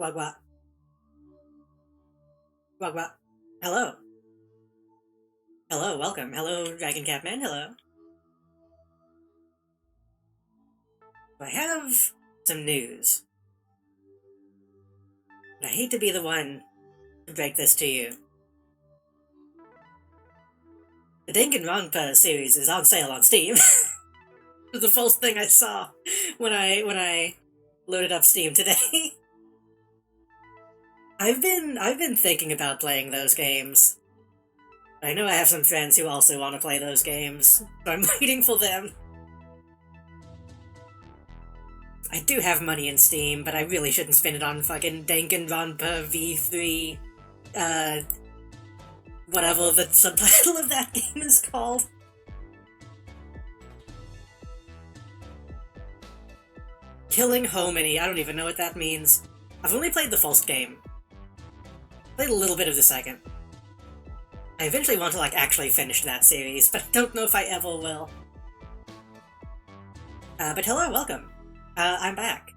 Wagwa. Wagwa. Hello. Hello, welcome. Hello, Dragon Catman. Hello. I have some news. And I hate to be the one to break this to you. The Danganronpa series is on sale on Steam. It was the first thing I saw when I loaded up Steam today. I've been thinking about playing those games. I know I have some friends who also want to play those games, so I'm waiting for them. I do have money in Steam, but I really shouldn't spend it on fucking Danganronpa V3, whatever the subtitle of that game is called. Killing Hominy, I don't even know what that means. I've only played the first game. Played a little bit of the second. I eventually want to, actually finish that series, but I don't know if I ever will. But hello, welcome. I'm back.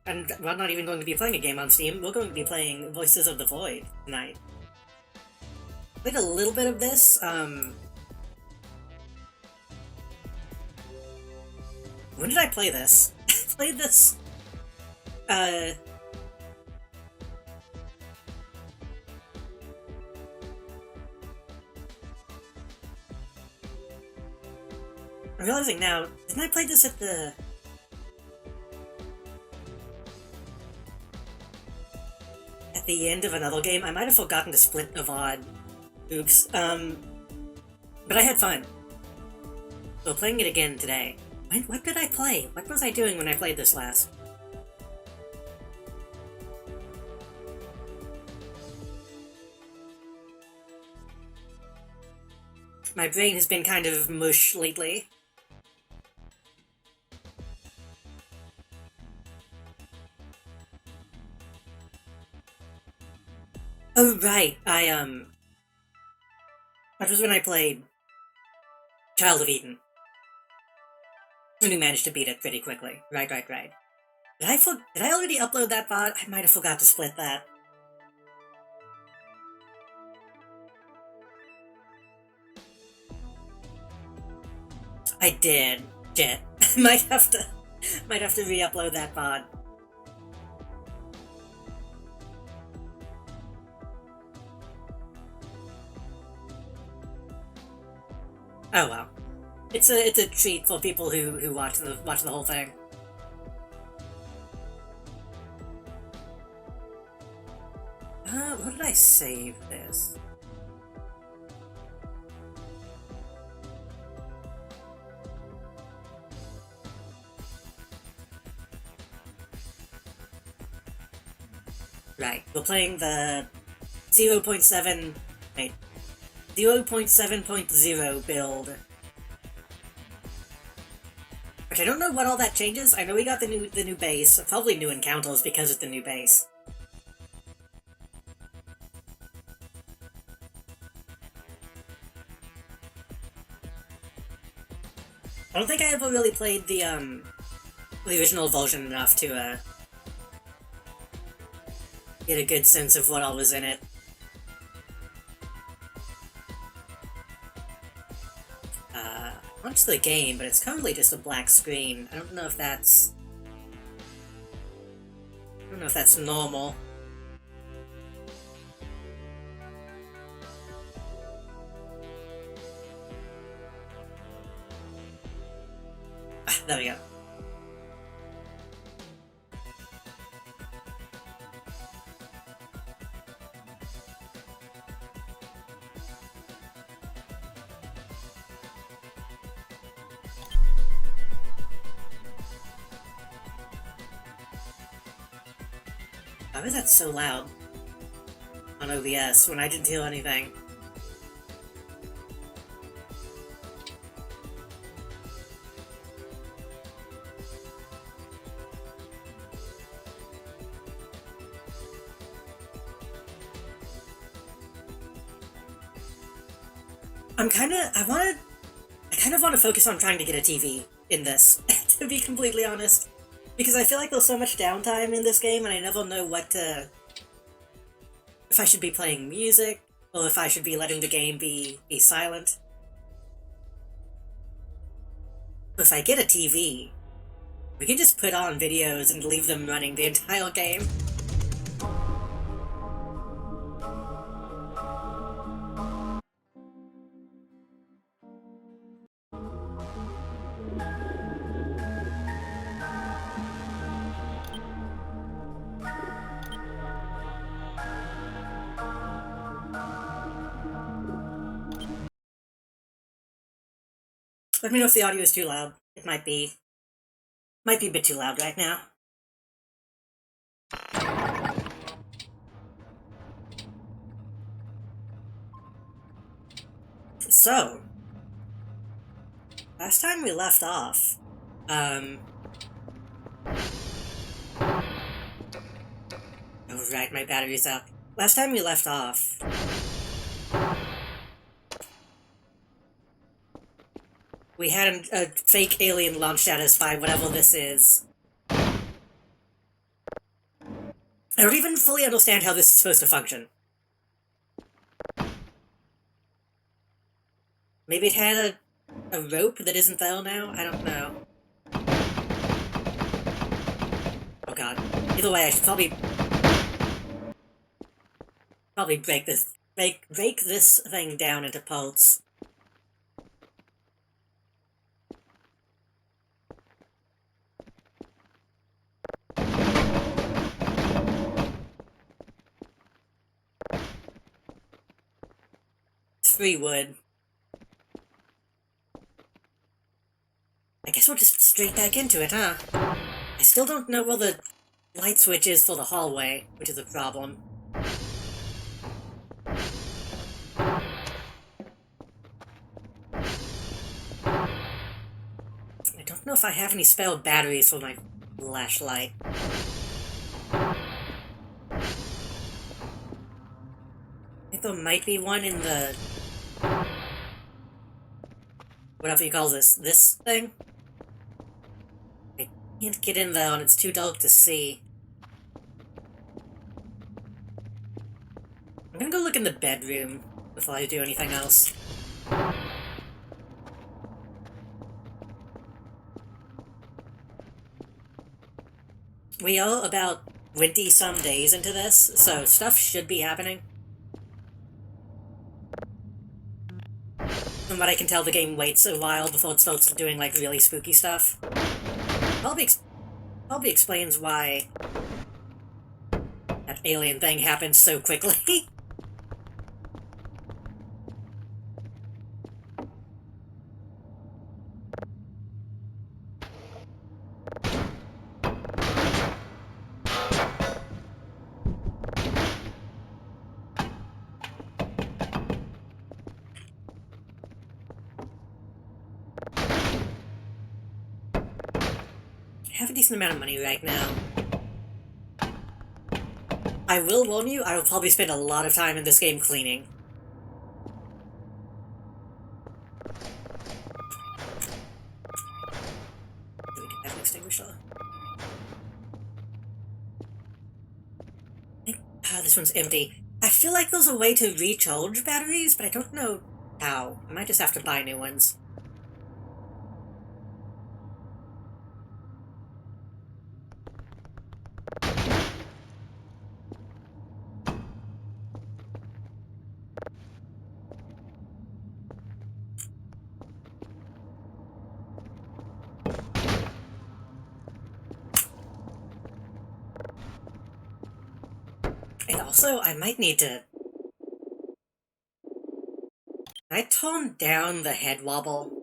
And we're not even going to be playing a game on Steam, we're going to be playing Voices of the Void tonight. Played a little bit of this, when did I play this? I played this, I'm realizing now, didn't I play this at the end of another game? I might have forgotten to split the VOD. Oops. But I had fun. So playing it again today. What did I play? What was I doing when I played this last? My brain has been kind of mush lately. Oh, right, that was when I played Child of Eden. And we managed to beat it pretty quickly. Right. Did I already upload that VOD? I might have forgot to split that. I did. Shit. might have to re-upload that VOD. Oh well. It's a treat for people who watch the whole thing. Where did I save this? Right, we're playing the 0.7.0 build. Which I don't know what all that changes. I know we got the new base, probably new encounters because it's the new base. I don't think I ever really played the original version enough to get a good sense of what all was in it. Launched the game, but it's currently just a black screen. I don't know if that's normal. There we go. Why was that so loud on OBS when I didn't hear anything? I kind of want to focus on trying to get a TV in this, to be completely honest. Because I feel like there's so much downtime in this game, and I never know what to... if I should be playing music, or if I should be letting the game be silent. If I get a TV, we can just put on videos and leave them running the entire game. Let me know if the audio is too loud. It might be a bit too loud right now. So, last time we left off, oh right, my battery's up. Last time we left off, we had a fake alien launched at us by whatever this is. I don't even fully understand how this is supposed to function. Maybe it had a rope that isn't there now? I don't know. Oh god. Either way, I should probably break this thing down into parts. Three wood. I guess we'll just straight back into it, huh? I still don't know where the light switch is for the hallway, which is a problem. I don't know if I have any spare batteries for my flashlight. I think there might be one in the... whatever you call this thing? I can't get in there and it's too dark to see. I'm gonna go look in the bedroom before I do anything else. We are about 20-some days into this, so stuff should be happening. From what I can tell, the game waits a while before it starts doing, like, really spooky stuff. Probably explains why that alien thing happened so quickly. I have a decent amount of money right now. I will warn you, I will probably spend a lot of time in this game cleaning. Do we have an extinguisher? This one's empty. I feel like there's a way to recharge batteries, but I don't know how. I might just have to buy new ones. And also, I might need to... I tone down the head wobble.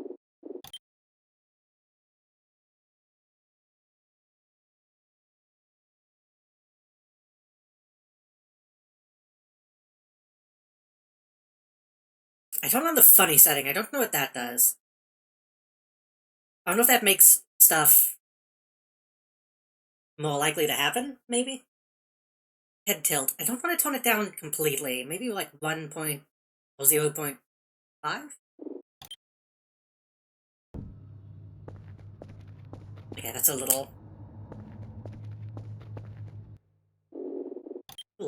I don't know the funny setting. I don't know what that does. I don't know if that makes stuff more likely to happen, maybe? Head tilt. I don't want to tone it down completely. Maybe like 1 point or 0.5? Okay, that's a little...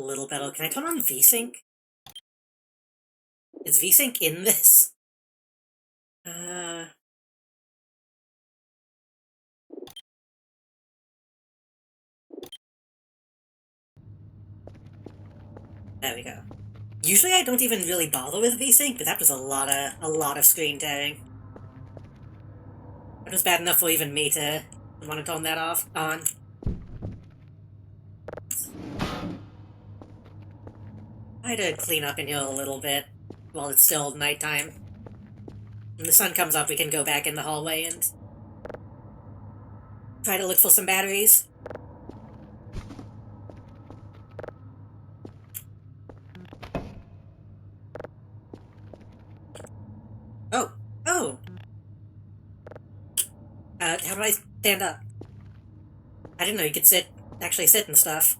little better. Can I turn on VSync? Is VSync in this? There we go. Usually I don't even really bother with VSync, but that was a lot of screen tearing. It was bad enough for even me to want to turn that on. Try to clean up in here a little bit while it's still nighttime. When the sun comes up, we can go back in the hallway and try to look for some batteries. Oh! How do I stand up? I didn't know you could actually sit and stuff.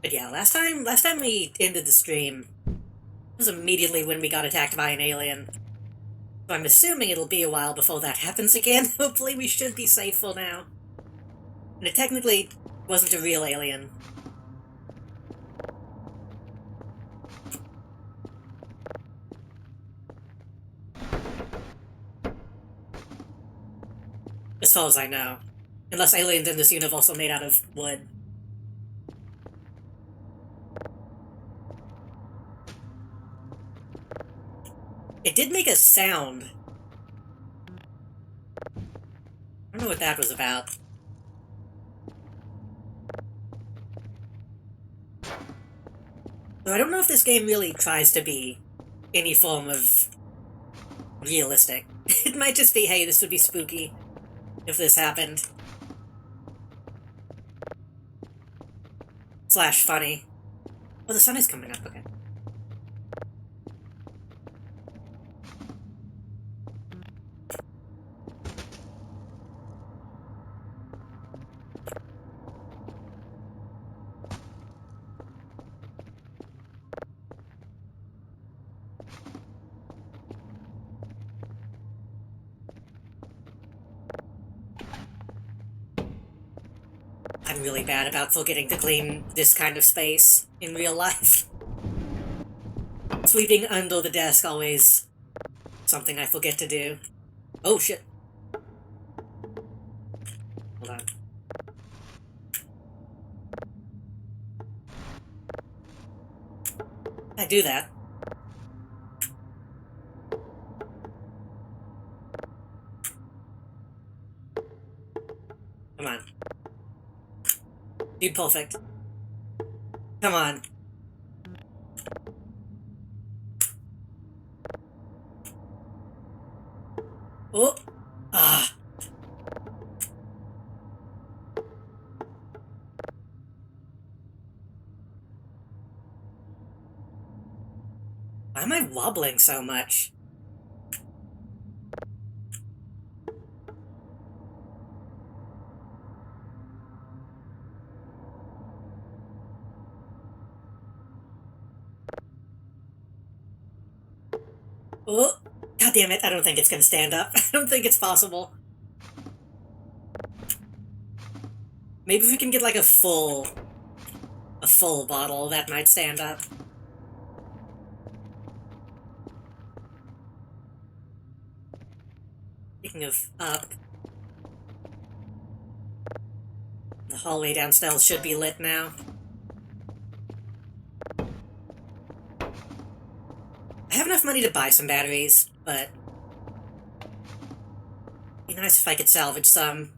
But yeah, last time we ended the stream was immediately when we got attacked by an alien. So I'm assuming it'll be a while before that happens again. Hopefully we should be safe for now. And it technically wasn't a real alien. As far as I know. Unless aliens in this universe are made out of wood. It did make a sound. I don't know what that was about. So I don't know if this game really tries to be any form of realistic. It might just be, hey, this would be spooky if this happened. / funny. Oh, the sun is coming up, okay. I'm really bad about forgetting to clean this kind of space in real life. Sweeping under the desk always something I forget to do. Oh shit. Hold on. I do that. Come on. Dude, perfect. Come on. Oh! Ah! Why am I wobbling so much? Oh! God damn it, I don't think it's gonna stand up. I don't think it's possible. Maybe if we can get like a full bottle, that might stand up. Speaking of up, the hallway downstairs should be lit now. I have enough money to buy some batteries, but it'd be nice if I could salvage some.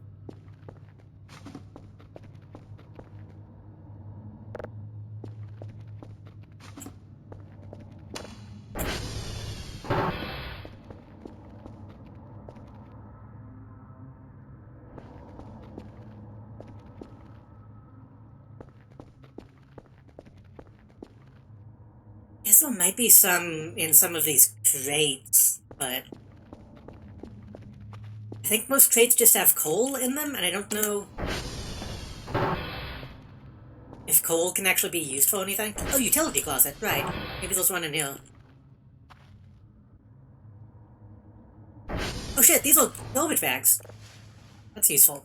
Guess there might be some in some of these crates, but I think most crates just have coal in them, and I don't know if coal can actually be used for anything. Oh, utility closet, right. Maybe there's one in here. Oh shit, these are garbage bags. That's useful.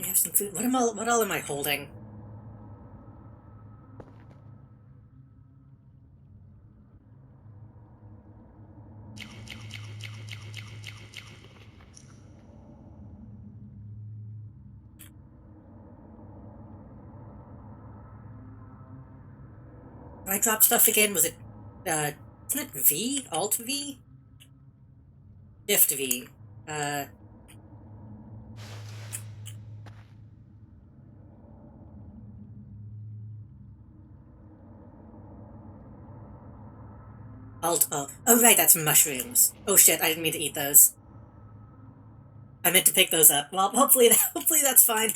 we have some food. What all am I holding? Did I drop stuff again? Was it, isn't it V? Alt V? Shift V. Alt O. Oh, right, that's mushrooms. Oh shit, I didn't mean to eat those. I meant to pick those up. Well, hopefully that's fine.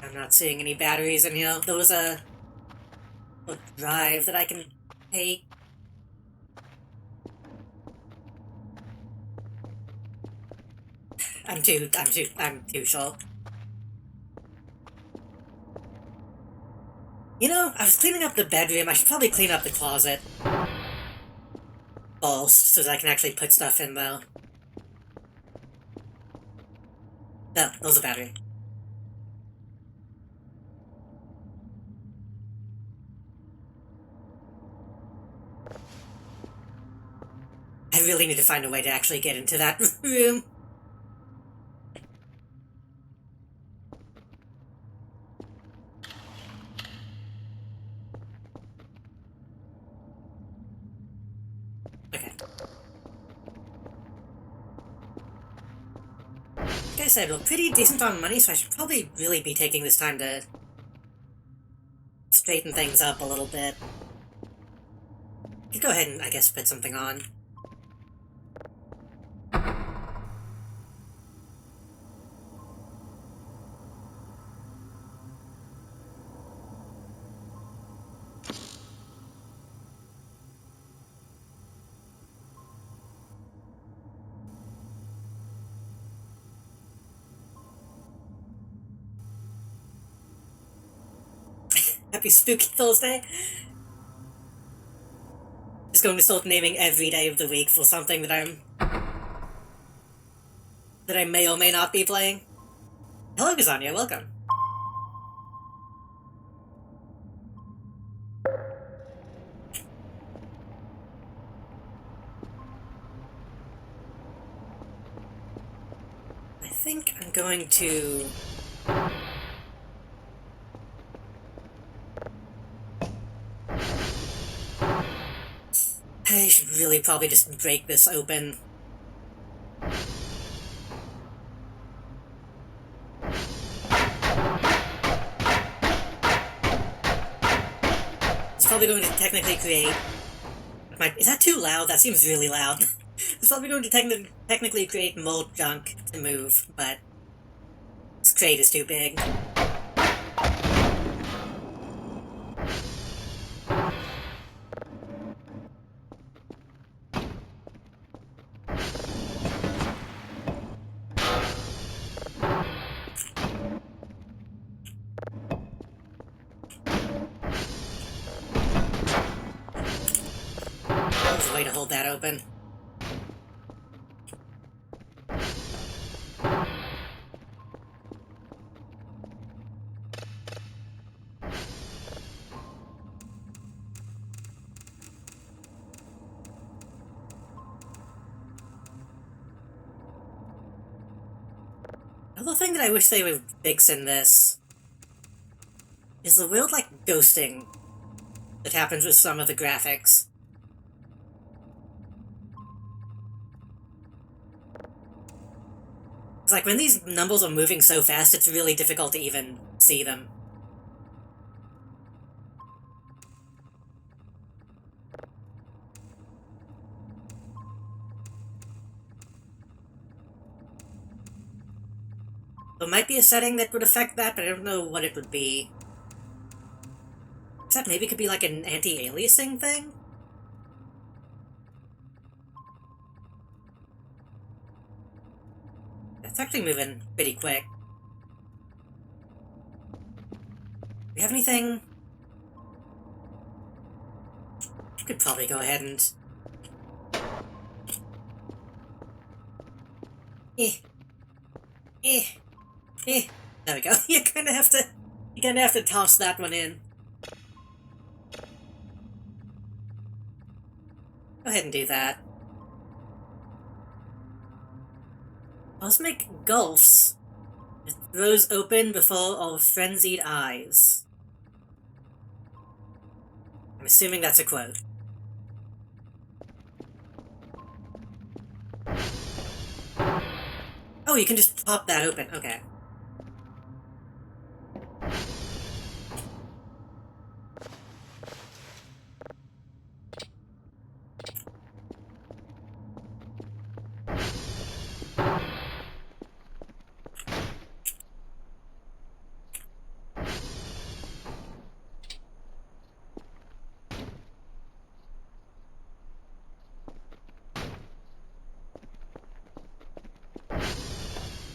I'm not seeing any batteries in here. There was a drive that I can take. I'm too sure. You know, I was cleaning up the bedroom. I should probably clean up the closet first, so that I can actually put stuff in there. No, there's a battery. I really need to find a way to actually get into that room. Okay. Like I said, we're pretty decent on money, so I should probably really be taking this time to straighten things up a little bit. I could go ahead and, I guess, put something on. Happy Spooky Thursday! Just going to start naming every day of the week for something that I may or may not be playing. Hello, Gazania, welcome. I think I'm going to... I should really probably just break this open. It's probably going to technically create... Is that too loud? That seems really loud. It's probably going to technically create more junk to move, but this crate is too big. There's a way to hold that open. Another thing that I wish they would fix in this is the weird, like, ghosting that happens with some of the graphics. It's like, when these numbers are moving so fast, it's really difficult to even see them. There might be a setting that would affect that, but I don't know what it would be. Except maybe it could be like an anti-aliasing thing? It's actually moving pretty quick. Do we have anything? could probably go ahead and... Eh. Eh. Eh. There we go. You kind of have to toss that one in. Go ahead and do that. Let's make gulfs. With throws open before all frenzied eyes. I'm assuming that's a quote. Oh, you can just pop that open. Okay.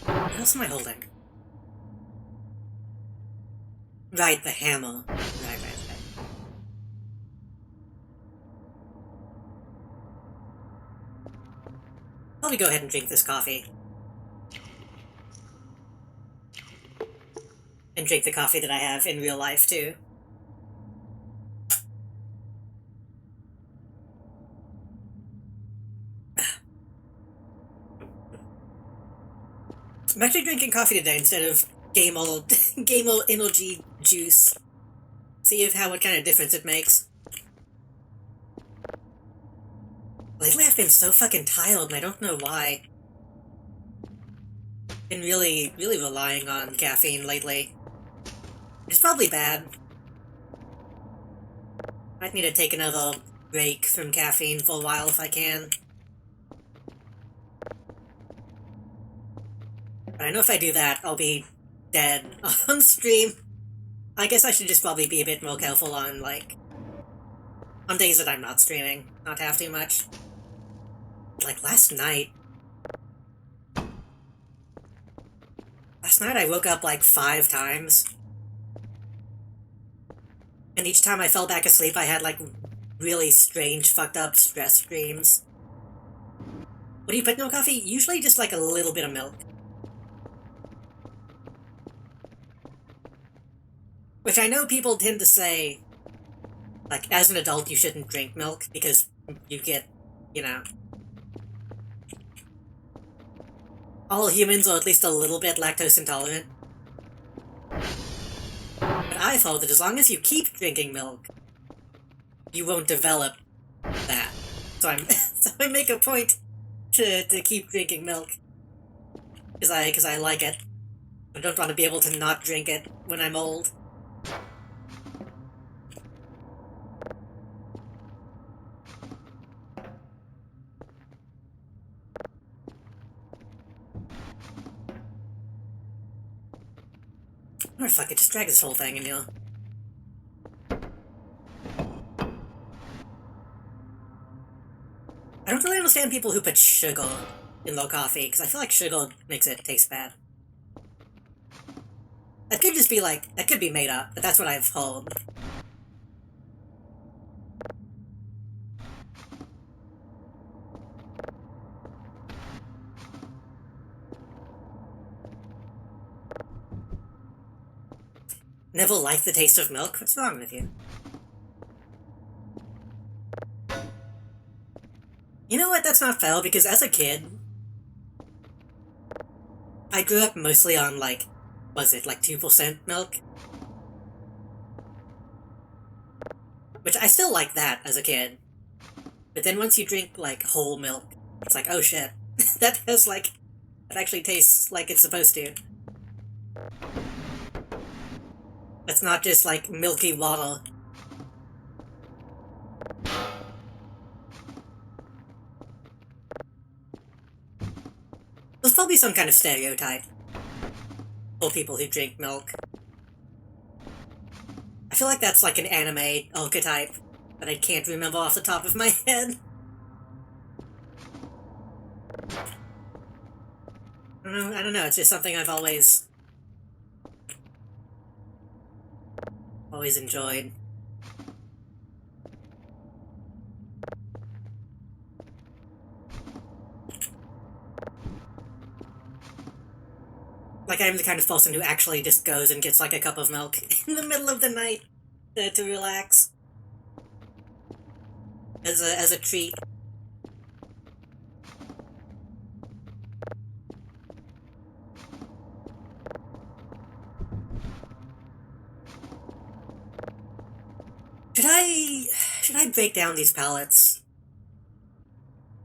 What else am I holding? Right, the hammer. Right. Probably go ahead and drink this coffee. And drink the coffee that I have in real life, too. I'm actually drinking coffee today instead of Game Old Energy juice. See what kind of difference it makes. Lately I've been so fucking tired and I don't know why. Been really relying on caffeine lately. It's probably bad. Might need to take another break from caffeine for a while if I can. But I know if I do that, I'll be dead on stream. I guess I should just probably be a bit more careful on, like, on days that I'm not streaming. Not have too much. Like, last night I woke up, like, 5 times. And each time I fell back asleep, I had, like, really strange, fucked up stress dreams. What do you put in your coffee? Usually just, like, a little bit of milk. Which I know people tend to say, like, as an adult you shouldn't drink milk because you get, you know... All humans are at least a little bit lactose intolerant. But I thought that as long as you keep drinking milk, you won't develop that. So I make a point to keep drinking milk. Because I like it. I don't want to be able to not drink it when I'm old. Or if I could just drag this whole thing in here. I don't really understand people who put sugar in their coffee, because I feel like sugar makes it taste bad. That could just be like, that could be made up, but that's what I've heard. Never liked the taste of milk? What's wrong with you? You know what? That's not fair, because as a kid, I grew up mostly on, like, was it, like 2% milk? Which I still like that as a kid. But then once you drink, like, whole milk, it's like, oh shit. that actually tastes like it's supposed to. That's not just, like, milky water. There's probably some kind of stereotype for people who drink milk. I feel like that's like an anime archetype, but I can't remember off the top of my head. I don't know, it's just something I've always enjoyed. Like, I'm the kind of person who actually just goes and gets, like, a cup of milk in the middle of the night to relax. As a treat. Should I... should I break down these pallets?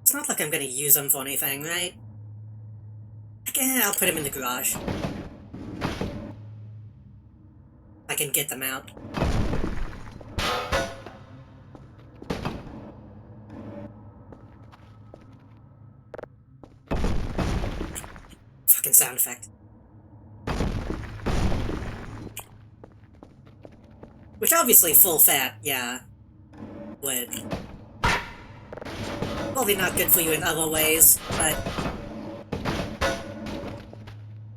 It's not like I'm gonna use them for anything, right? Again, I'll put them in the garage. I can get them out. Fucking sound effect. Which obviously full fat, yeah, would... probably not good for you in other ways, but...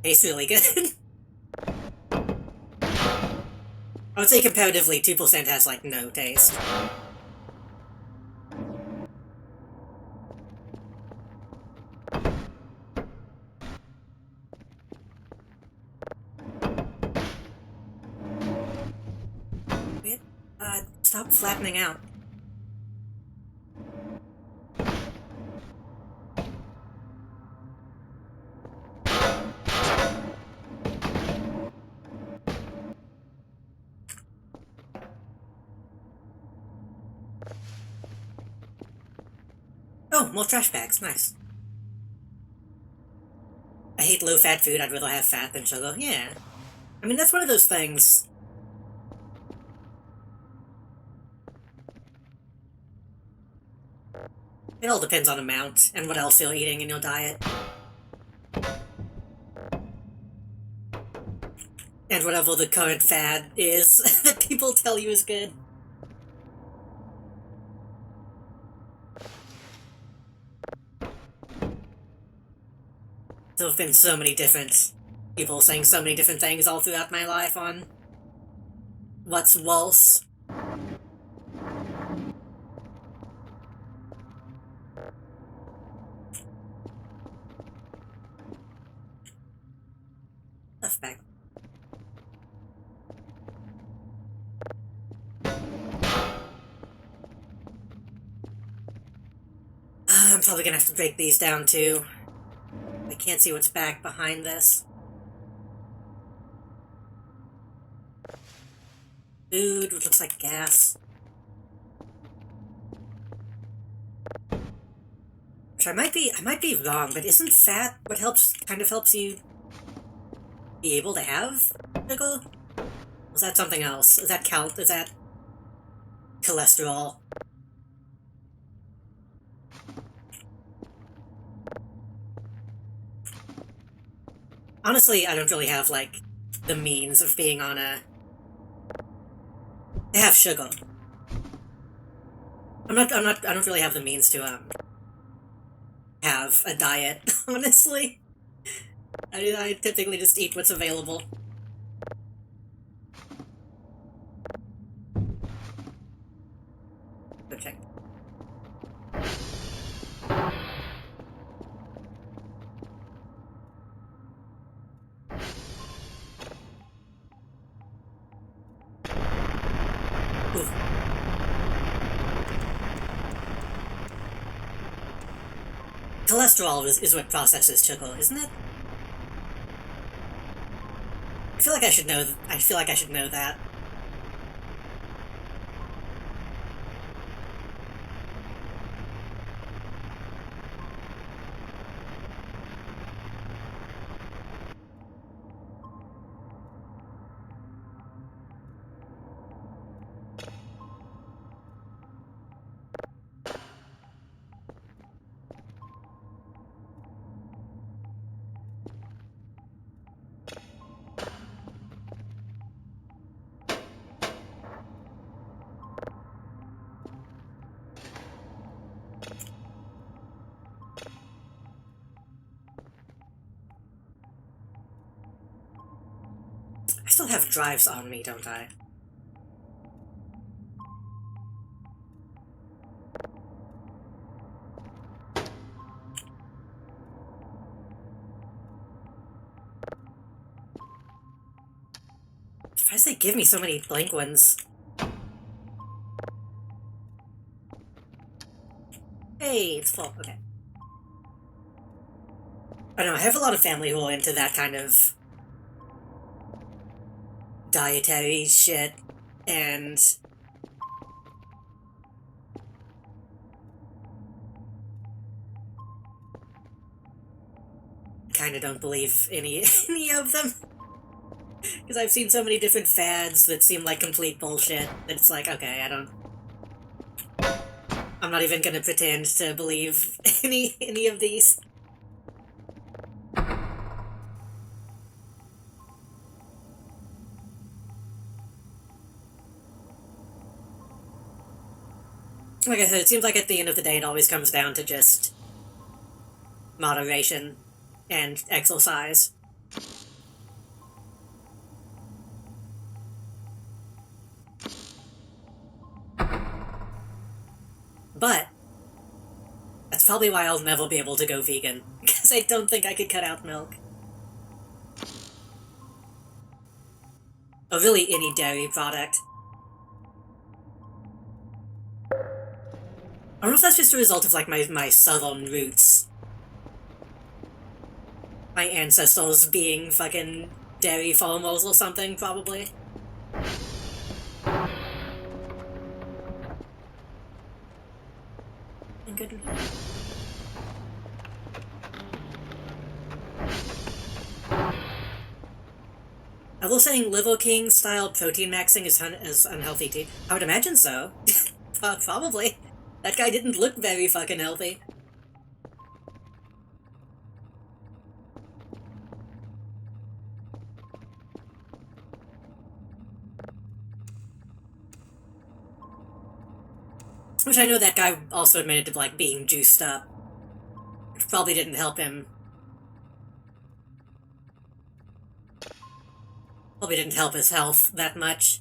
tastes really good. I would say comparatively, 2% has, like, no taste. Wait, stop flattening out. Oh, more trash bags, nice. I hate low-fat food, I'd rather have fat than sugar, yeah. I mean, that's one of those things... it all depends on amount, and what else you're eating in your diet. And whatever the current fad is that people tell you is good. There have been so many different people saying so many different things all throughout my life on what's waltz. Stuff back. I'm probably gonna have to break these down too. I can't see what's back behind this. Food, which looks like gas. Which I might be wrong, but isn't fat what kind of helps you be able to have sugar? Or is that something else? Is that cholesterol? Honestly, I don't really have, like, the means of being on to have sugar. I don't really have the means to, have a diet, honestly. I typically just eat what's available. Go check. Ooh. Cholesterol is what processes sugar, isn't it? I feel like I should know. I feel like I should know that. I still have drives on me, don't I? does they give me so many blank ones? Hey, it's full. Okay. I don't know, I have a lot of family who are into that kind of dietary shit, and kind of don't believe any of them. Because I've seen so many different fads that seem like complete bullshit that it's like, okay, I'm not even gonna pretend to believe any of these. Like I said, it seems like at the end of the day it always comes down to just moderation and exercise. But that's probably why I'll never be able to go vegan, because I don't think I could cut out milk. Or really any dairy product. I don't know if that's just a result of, like, my southern roots. My ancestors being fucking dairy farmers or something, probably. Good. I was saying Liver King style protein maxing is unhealthy too. I would imagine so. Probably. That guy didn't look very fucking healthy. Which I know that guy also admitted to, like, being juiced up. Which probably didn't help him. Probably didn't help his health that much.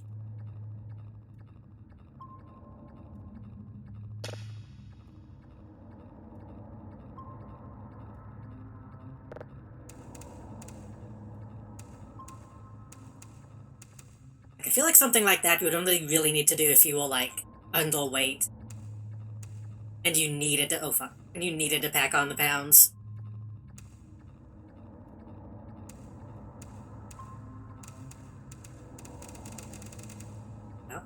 I feel like something like that you would only really need to do if you were, like, underweight. And you needed to, oh fuck, and you needed to pack on the pounds. No?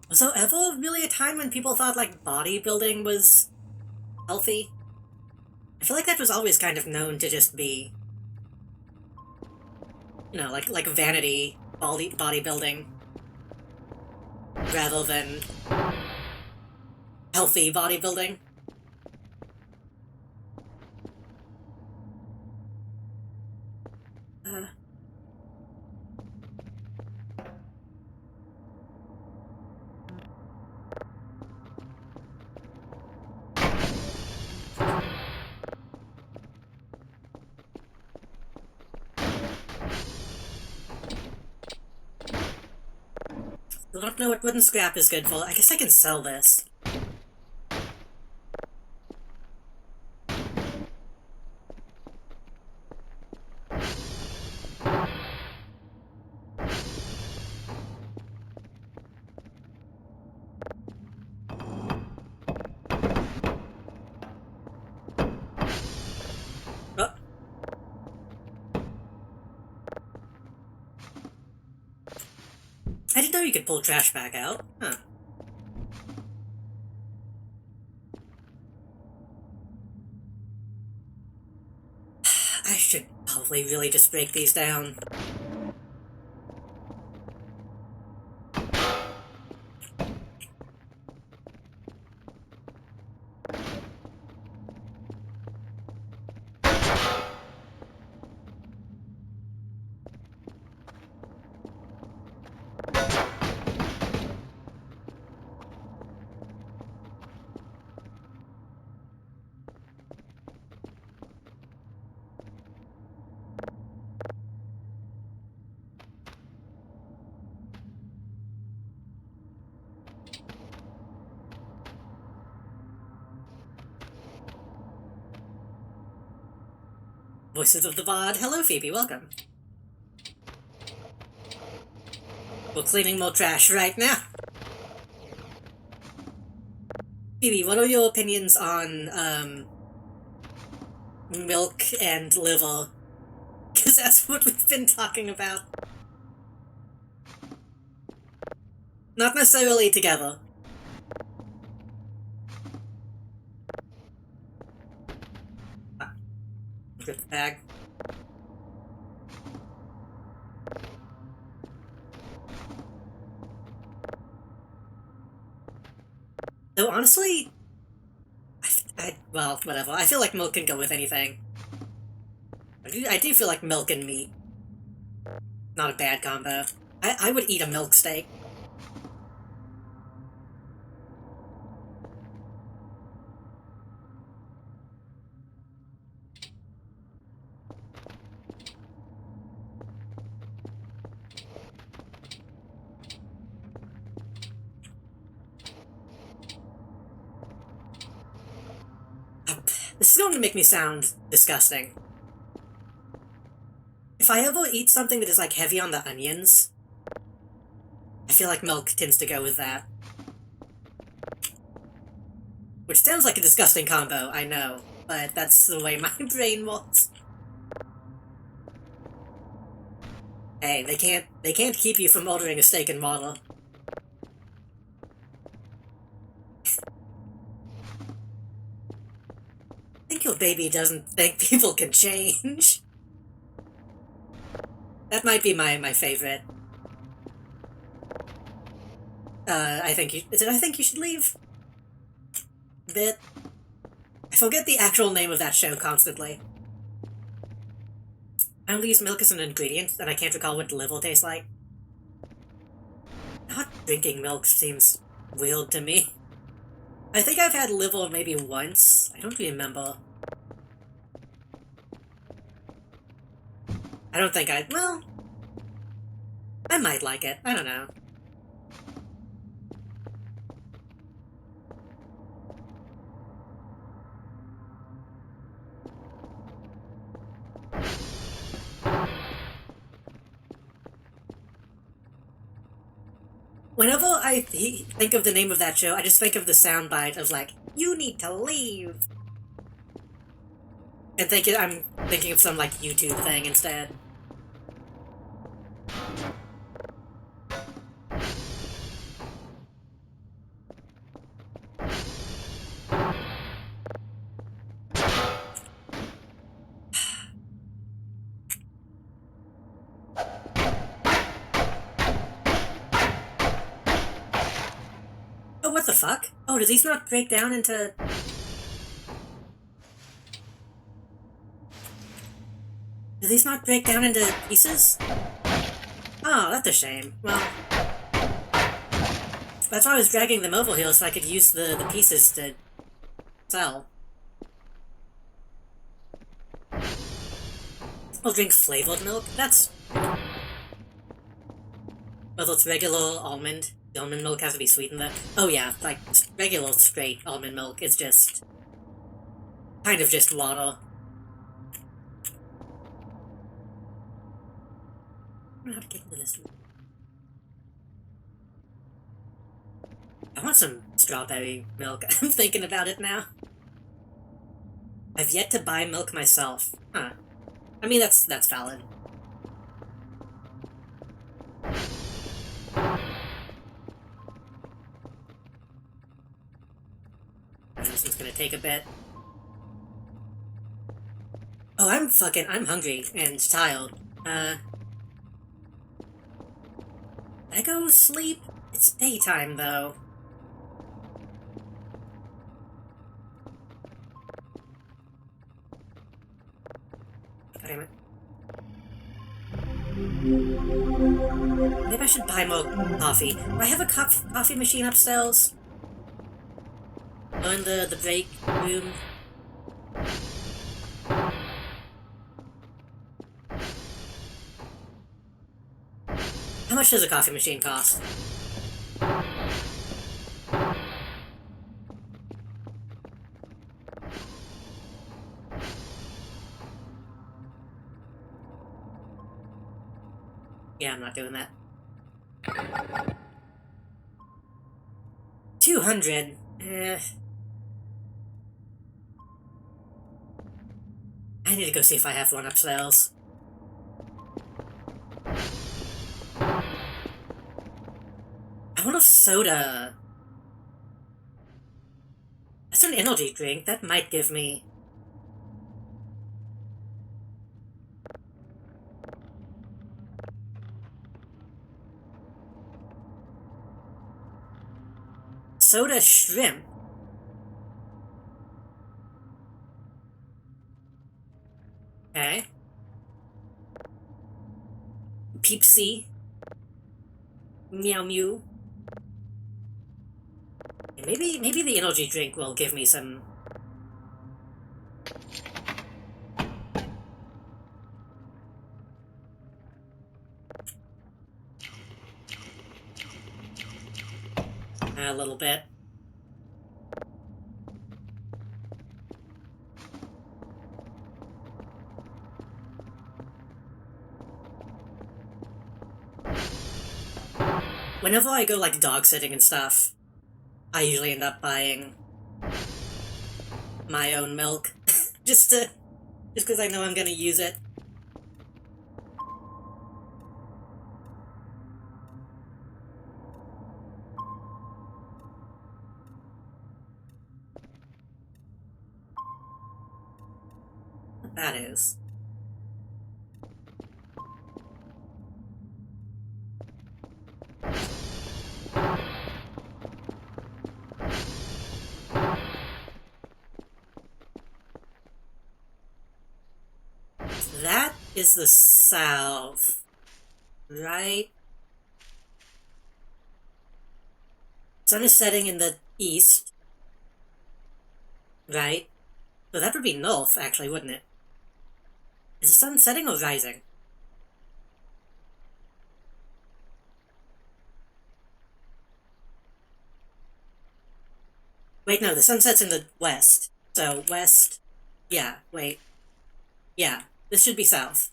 Was there ever really a time when people thought, like, bodybuilding was healthy? I feel like that was always kind of known to just be, you know, like vanity bodybuilding, rather than healthy bodybuilding. Uh, I don't know what wooden scrap is good for. I guess I can sell this. Oh. I didn't know you could pull trash back out. Huh. I should probably really just break these down. Voices of the VOD. Hello, Phoebe. Welcome. We're cleaning more trash right now. Phoebe, what are your opinions on, milk and liver? Because that's what we've been talking about. Not necessarily together. Good bag. Though honestly, well, whatever. I feel like milk can go with anything. I do feel like milk and meat. Not a bad combo. I would eat a milk steak. This is going to make me sound disgusting. If I ever eat something that is, like, heavy on the onions, I feel like milk tends to go with that. Which sounds like a disgusting combo, I know, but that's the way my brain works. Hey, they can't keep you from ordering a steak and water. I think your baby doesn't think people can change. That might be my favorite. I think you should leave? Bit. I forget the actual name of that show constantly. I only use milk as an ingredient, and I can't recall what liver tastes like. Not drinking milk seems weird to me. I think I've had liver maybe once. I don't remember. I don't think well, I might like it. I don't know. Whenever I think of the name of that show, I just think of the soundbite of, like, you need to leave. And I'm thinking of some, like, YouTube thing instead. Oh, what the fuck? Oh, do these not break down into... Do these not break down into pieces? Oh, that's a shame. Well... That's why I was dragging them over here, so I could use the pieces to... sell. I'll drink flavored milk? That's... Whether it's regular almond milk has to be sweetened though. Oh yeah, like, regular straight almond milk is just... kind of just water. I don't know how to get into this. I want some strawberry milk. I'm thinking about it now. I've yet to buy milk myself. Huh. I mean, that's valid. This one's gonna take a bit. Oh, I'm hungry and tired. I go to sleep? It's daytime, though. Damn it. Maybe I should buy more coffee. Do I have a coffee machine upstairs? Or in the break room? How much does a coffee machine cost? Yeah, I'm not doing that. 200? I need to go see if I have one upstairs. I want a soda. That's an energy drink. That might give me... Soda shrimp. Okay. Peepsy. Meow Mew. Maybe the energy drink will give me some... A little bit. Whenever I go, like, dog sitting and stuff, I usually end up buying my own milk. just because I know I'm gonna use it. What that is. That is the south, right? Sun is setting in the east, right? So that would be north, actually, wouldn't it? Is the sun setting or rising? Wait, no, the sun sets in the west. So, west... Yeah, wait. Yeah, this should be south.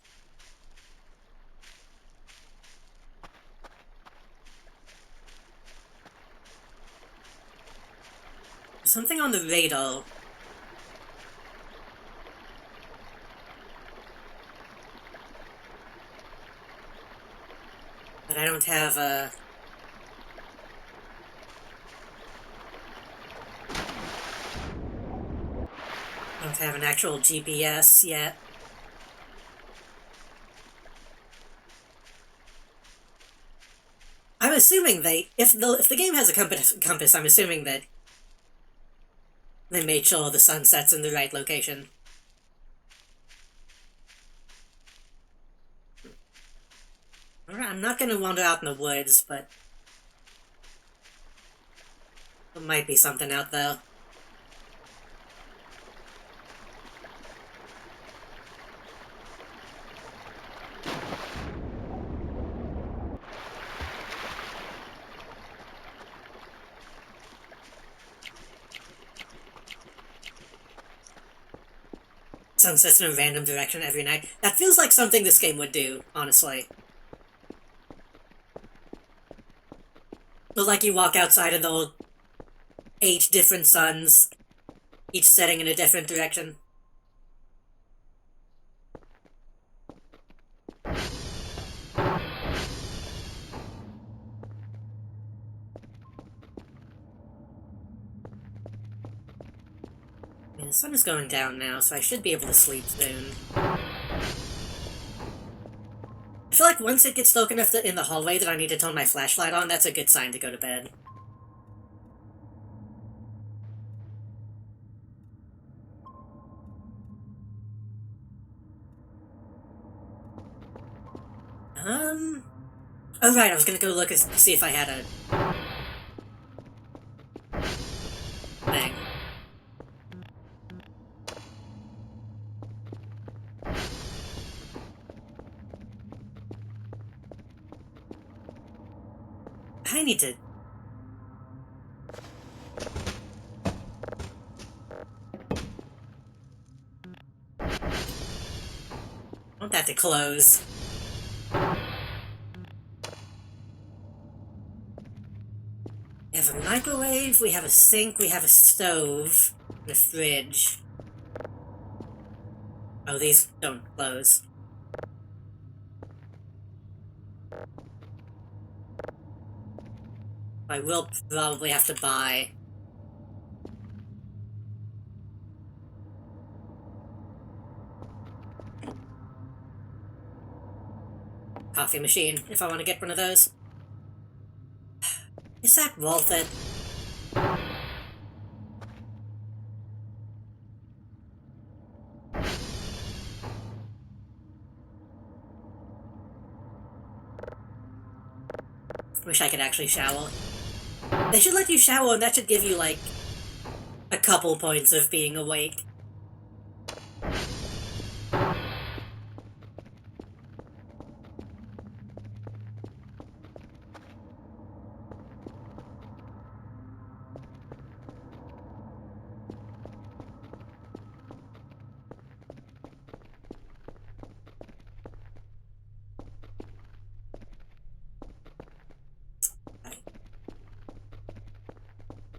Something on the radar. But I don't have a... I don't have an actual GPS yet. I'm assuming if the game has a compass, I'm assuming that they made sure the sun sets in the right location. Alright, I'm not gonna wander out in the woods, but there might be something out there. Sunsets in a random direction every night. That feels like something this game would do, honestly. But like you walk outside and there'll 8 different suns, each setting in a different direction. I mean, the sun is going down now, so I should be able to sleep soon. I feel like once it gets dark enough in the hallway that I need to turn my flashlight on, that's a good sign to go to bed. Oh right, I was gonna go look and see if I had a... thing. I need to... I want that to close. microwave, we have a sink, we have a stove, and a fridge. Oh, these don't close. I will probably have to buy. Coffee machine, if I want to get one of those. Is that worth it? Wish I could actually shower. They should let you shower, and that should give you, like, a couple points of being awake.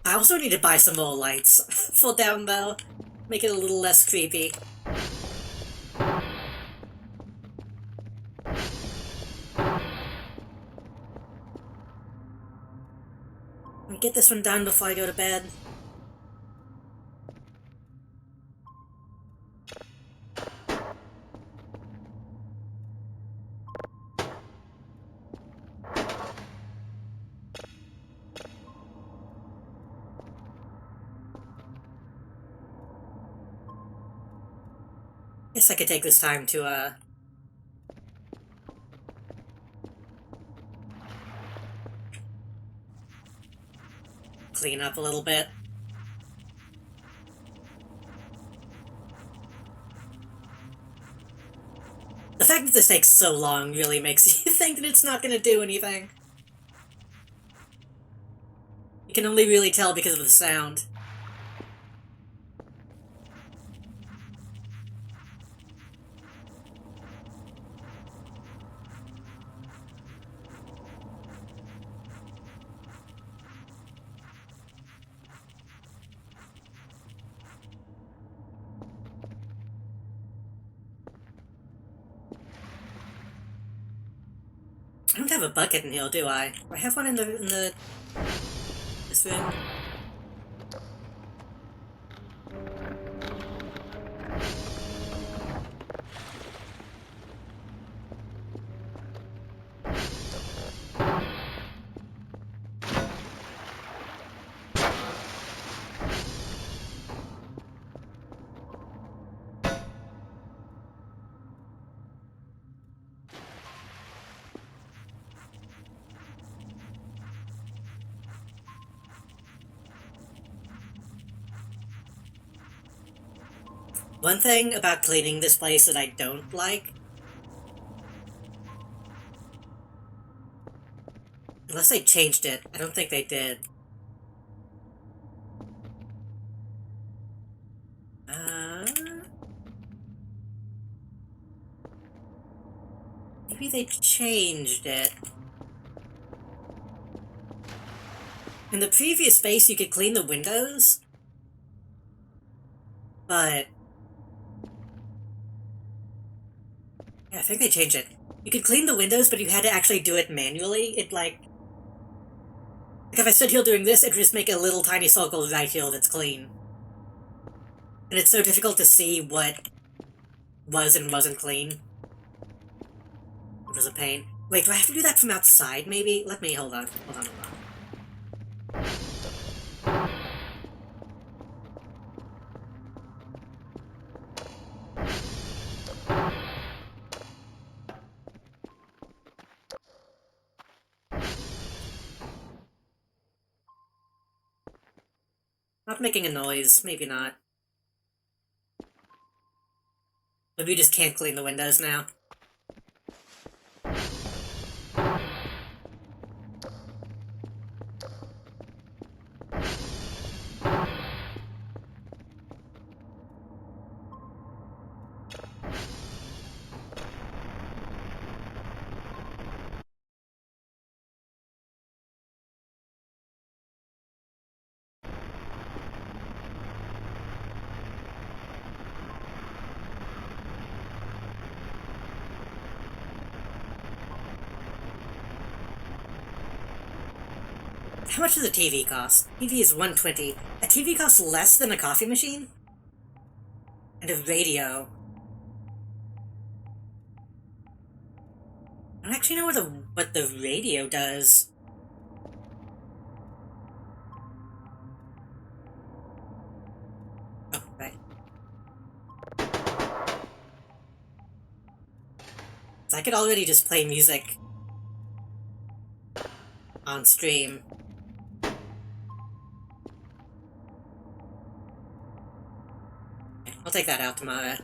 I also need to buy some more lights for down there. Make it a little less creepy. Get this one done before I go to bed. Guess I could take this time to, clean up a little bit. The fact that this takes so long really makes you think that it's not gonna do anything. You can only really tell because of the sound. I don't have a bucket in here, do I? Do I have one in the this room? One thing about cleaning this place that I don't like, unless they changed it, I don't think they did. Maybe they changed it. In the previous space, you could clean the windows, but yeah, I think they changed it. You could clean the windows, but you had to actually do it manually. Like if I stood here doing this, it'd just make a little tiny circle right here that's clean. And it's so difficult to see what was and wasn't clean. It was a pain. Wait, do I have to do that from outside, maybe? Let me, hold on. Not making a noise, maybe not. Maybe we just can't clean the windows now. How much does a TV cost? TV is $120. A TV costs less than a coffee machine? And a radio. I don't actually know what the radio does. Oh, right. So I could already just play music on stream. I'll take that out tomorrow.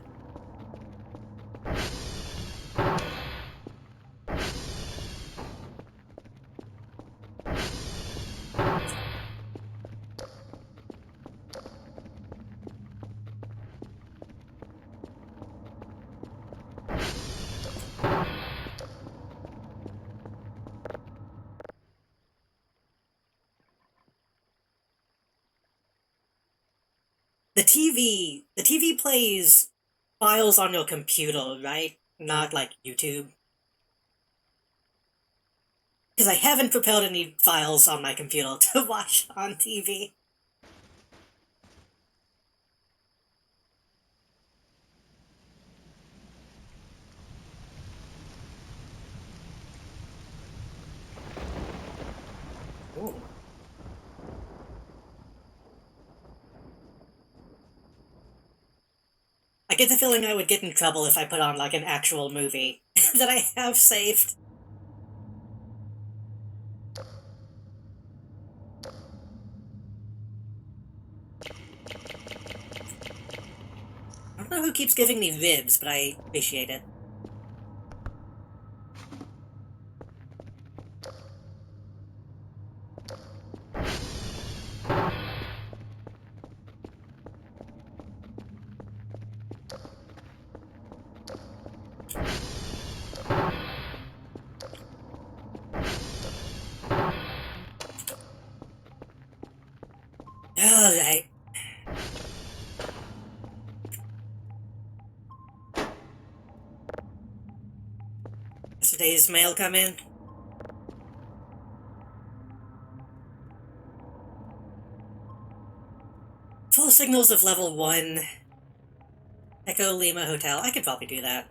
The TV plays files on your computer, right? Not like YouTube. Because I haven't prepared any files on my computer to watch on TV. Ooh. I get the feeling I would get in trouble if I put on, like, an actual movie that I have saved. I don't know who keeps giving me ribs, but I appreciate it. Alright. Yesterday's mail come in? Full signals of level 1. Echo Lima Hotel. I could probably do that.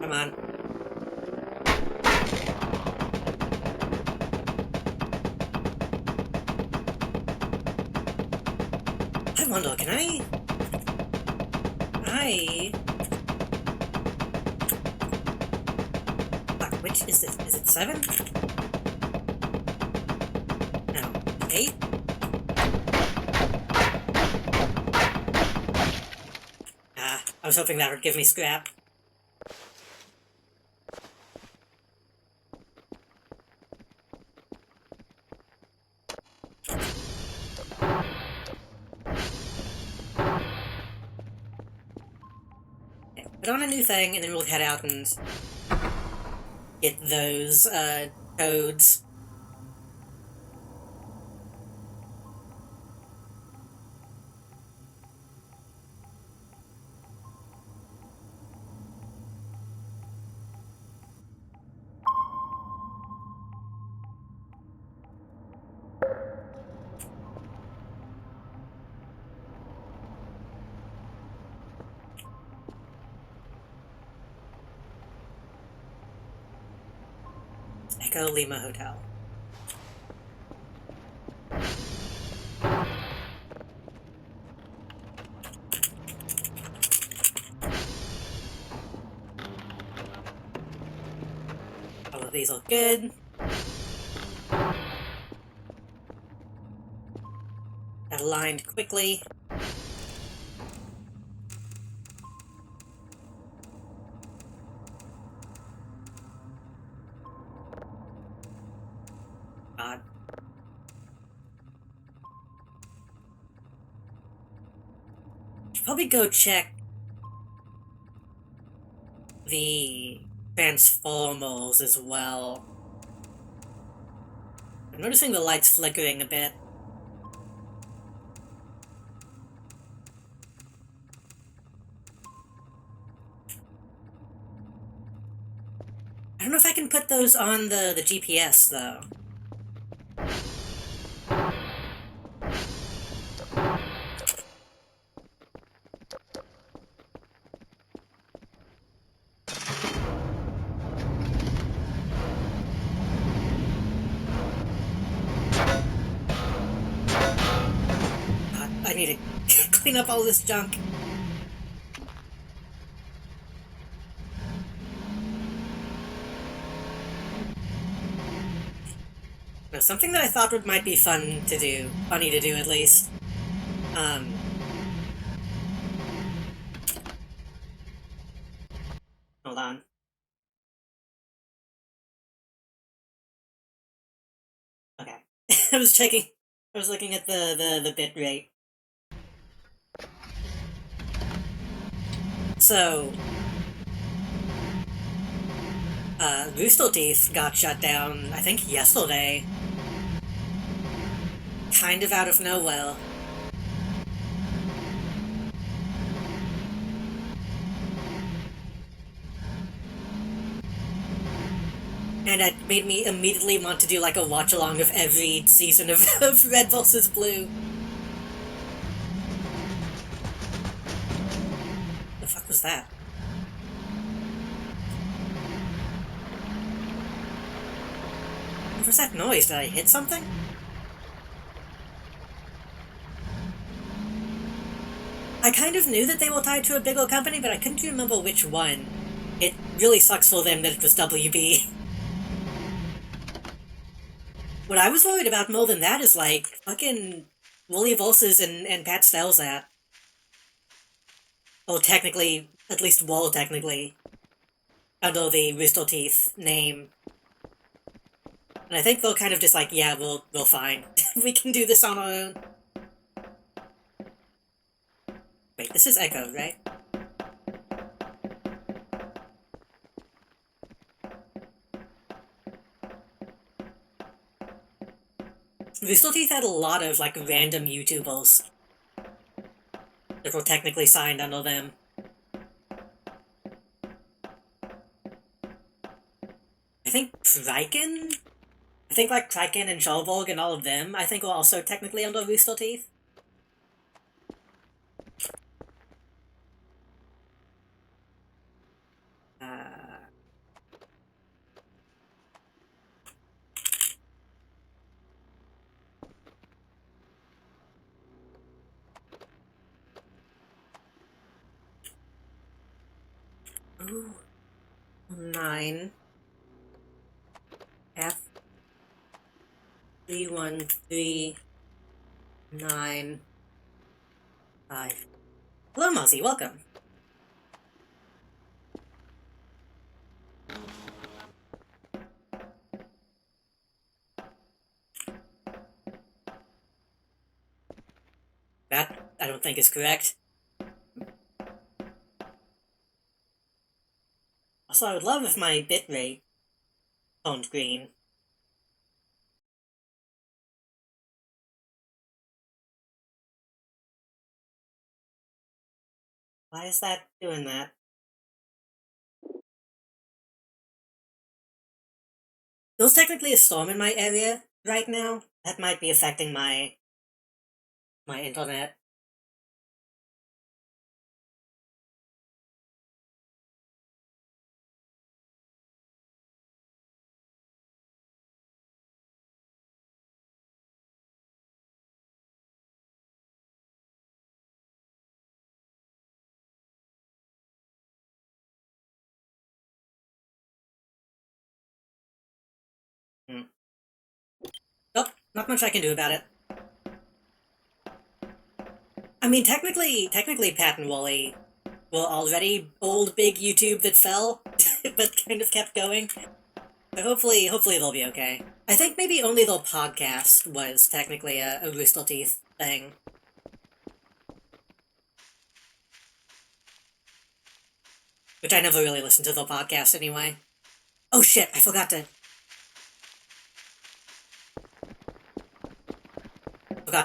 Come on. I wonder, can I... Fuck, which is it? Is it 7? No. 8? Ah, I was hoping that would give me scrap. Put on a new thing, and then we'll head out and get those, codes. Echo Lima Hotel. All of these look good. Got aligned quickly. God. probably go check the Transformers as well. I'm noticing the lights flickering a bit. I don't know if I can put those on the GPS, though. God, I need to clean up all this junk. No, something that I thought might be fun to do, funny to do at least. Hold on. Okay. I was checking, I was looking at the bit rate. So, Rooster Teeth got shut down, I think yesterday. Kind of out of nowhere. And it made me immediately want to do like a watch along of every season of Red vs. Blue. The fuck was that? What was that noise? Did I hit something? I kind of knew that they were tied to a bigger company, but I couldn't remember which one. It really sucks for them that it was WB. What I was worried about more than that is, like, fucking Wooly Volses and Pat Stelzat. Well, technically, at least Wall technically, under the Rooster Teeth name. And I think they'll kind of just like, yeah, we'll fine. We can do this on our own. Wait, this is Echo, right? Rooster Teeth had a lot of, like, random YouTubers that were technically signed under them. I think Kryken? I think, like, Kryken and Schalborg and all of them, I think were also technically under Rooster Teeth. Ooh. 9 F 31395. Hello, Mozzie, welcome. That, I don't think is correct. Also, I would love if my bitrate turned green. Why is that doing that? There's technically a storm in my area right now. That might be affecting my internet. Nope, not much I can do about it. I mean, technically Pat and Wally were already old big YouTube that fell, but kind of kept going. So hopefully they'll be okay. I think maybe only their podcast was technically a Rooster Teeth thing. which I never really listened to the podcast anyway. Oh shit, I forgot to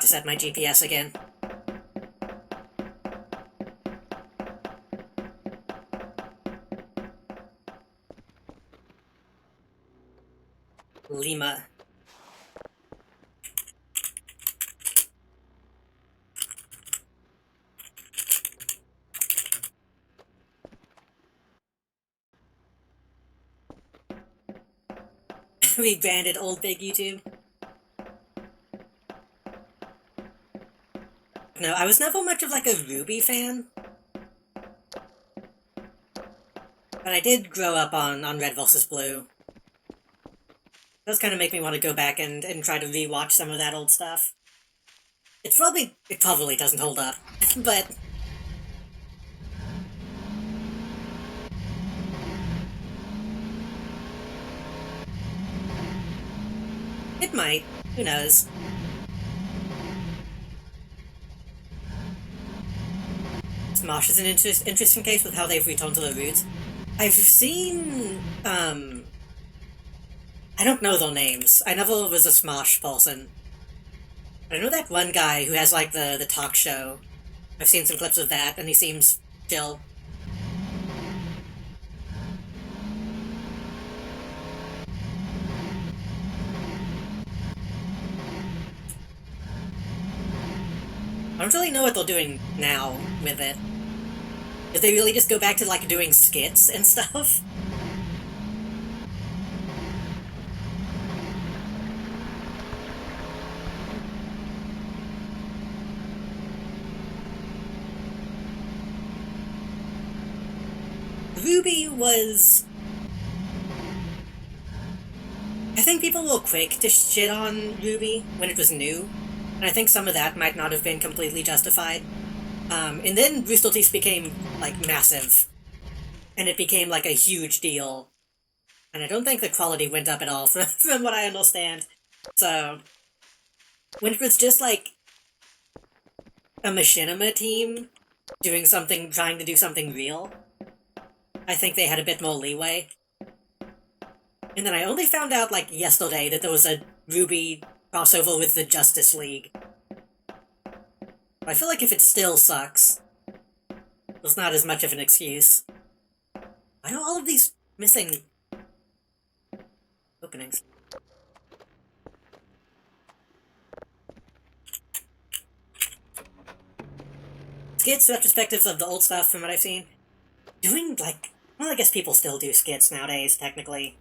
set my GPS again. Lima. Rebranded Old Big YouTube. No, I was never much of like a Ruby fan. But I did grow up on Red vs. Blue. It does kind of make me want to go back and try to rewatch some of that old stuff. It probably doesn't hold up, but... It might. Who knows? Smosh is an interesting case with how they've returned to the roots. I've seen, I don't know their names. I never was a Smosh person. I know that one guy who has, like, the talk show. I've seen some clips of that, and he seems chill. I don't really know what they're doing now with it. Did they really just go back to, like, doing skits and stuff? Ruby was... I think people were quick to shit on Ruby when it was new, and I think some of that might not have been completely justified. And then Rooster Teeth became, like, massive, and it became, like, a huge deal. And I don't think the quality went up at all, from what I understand. So, when it was just, like, a machinima team trying to do something real, I think they had a bit more leeway. And then I only found out, like, yesterday that there was a Ruby crossover with the Justice League. I feel like if it still sucks, there's not as much of an excuse. Why are all of these missing openings? Skits, retrospectives of the old stuff from what I've seen. Doing, like... Well, I guess people still do skits nowadays, technically.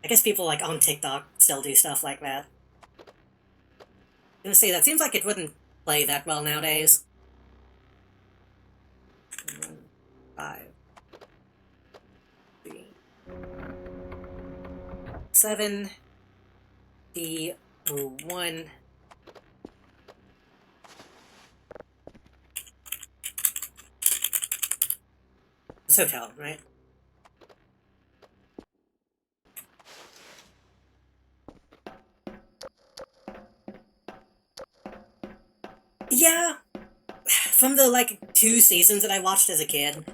I guess people, like, on TikTok still do stuff like that. I'm gonna say, that seems like it wouldn't play that well nowadays. 5, 3, 7, D1. It's hotel, right? Yeah, from the, like, 2 seasons that I watched as a kid,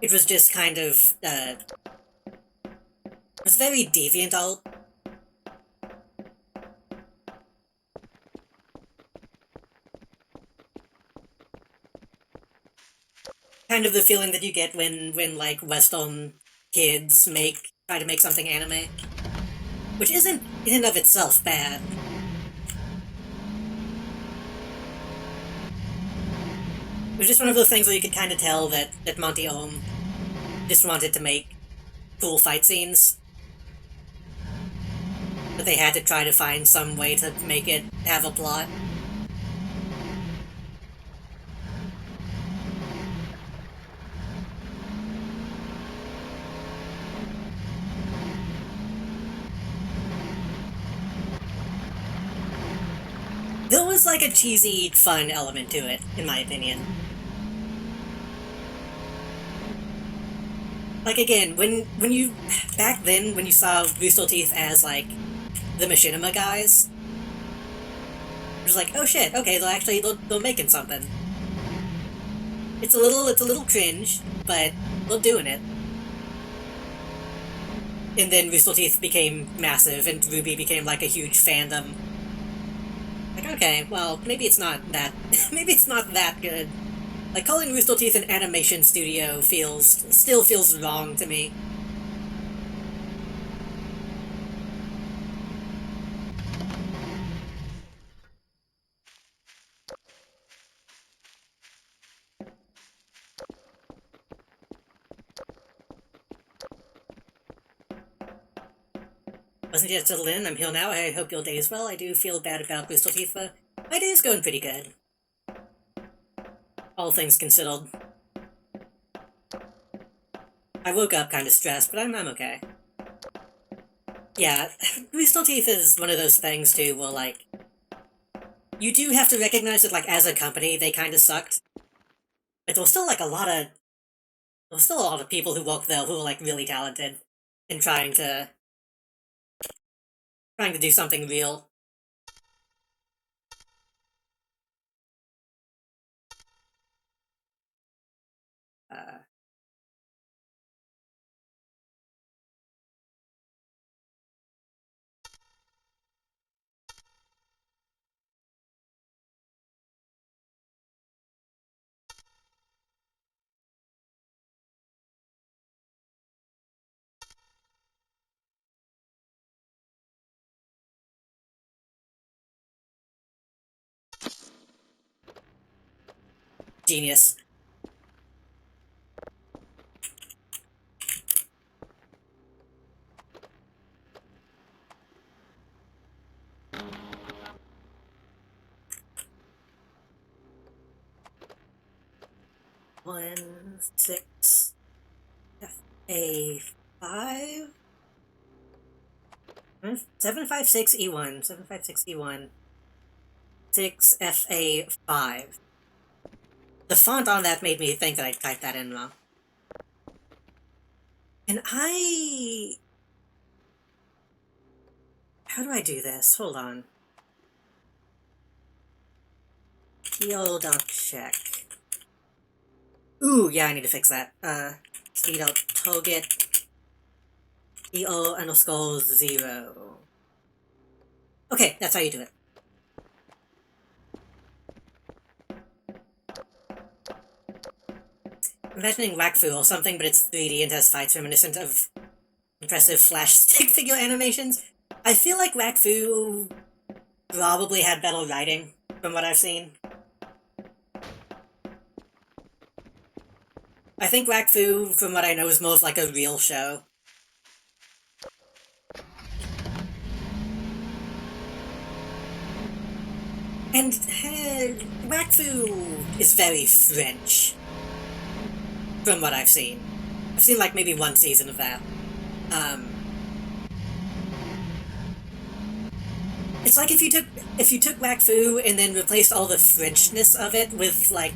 it was just kind of, it was very DeviantArt. Kind of the feeling that you get when like, Western kids try to make something anime. Which isn't, in and of itself, bad. It was just one of those things where you could kind of tell that Monty Oum just wanted to make cool fight scenes. But they had to try to find some way to make it have a plot. There was, like, a cheesy, fun element to it, in my opinion. Like, again, when you... Back then, when you saw Rooster Teeth as, like, the machinima guys, it was like, oh shit, okay, they're making something. It's a little cringe, but they're doing it. And then Rooster Teeth became massive, and RWBY became like a huge fandom. Like, okay, well, maybe it's not that. Maybe it's not that good. Like, calling Rooster Teeth an animation studio still feels wrong to me. Wasn't yet settled in. I'm here now. I hope your day is well. I do feel bad about Rooster Teeth, but my day is going pretty good. All things considered. I woke up kind of stressed, but I'm okay. Yeah, Rooster Teeth is one of those things, too, where, like, you do have to recognize that, like, as a company, they kind of sucked. But there's still, like, there's still a lot of people who work there who are, like, really talented in trying to do something real. Uh, Genius. One, 6, FA5? 756E1. 756E1. 6FA5. The font on that made me think that I typed that in wrong. And how do I do this? Hold on. Heal.check. Ooh, yeah, I need to fix that. Speed out target. EO_0. Okay, that's how you do it. I'm imagining Wakfu or something, but it's 3D and has fights reminiscent of impressive flash stick figure animations. I feel like Wakfu probably had better writing, from what I've seen. I think Wakfu, from what I know, is more of like a real show. And Wakfu is very French, from what I've seen. I've seen like maybe one season of that. It's like if you took Wakfu and then replaced all the Frenchness of it with like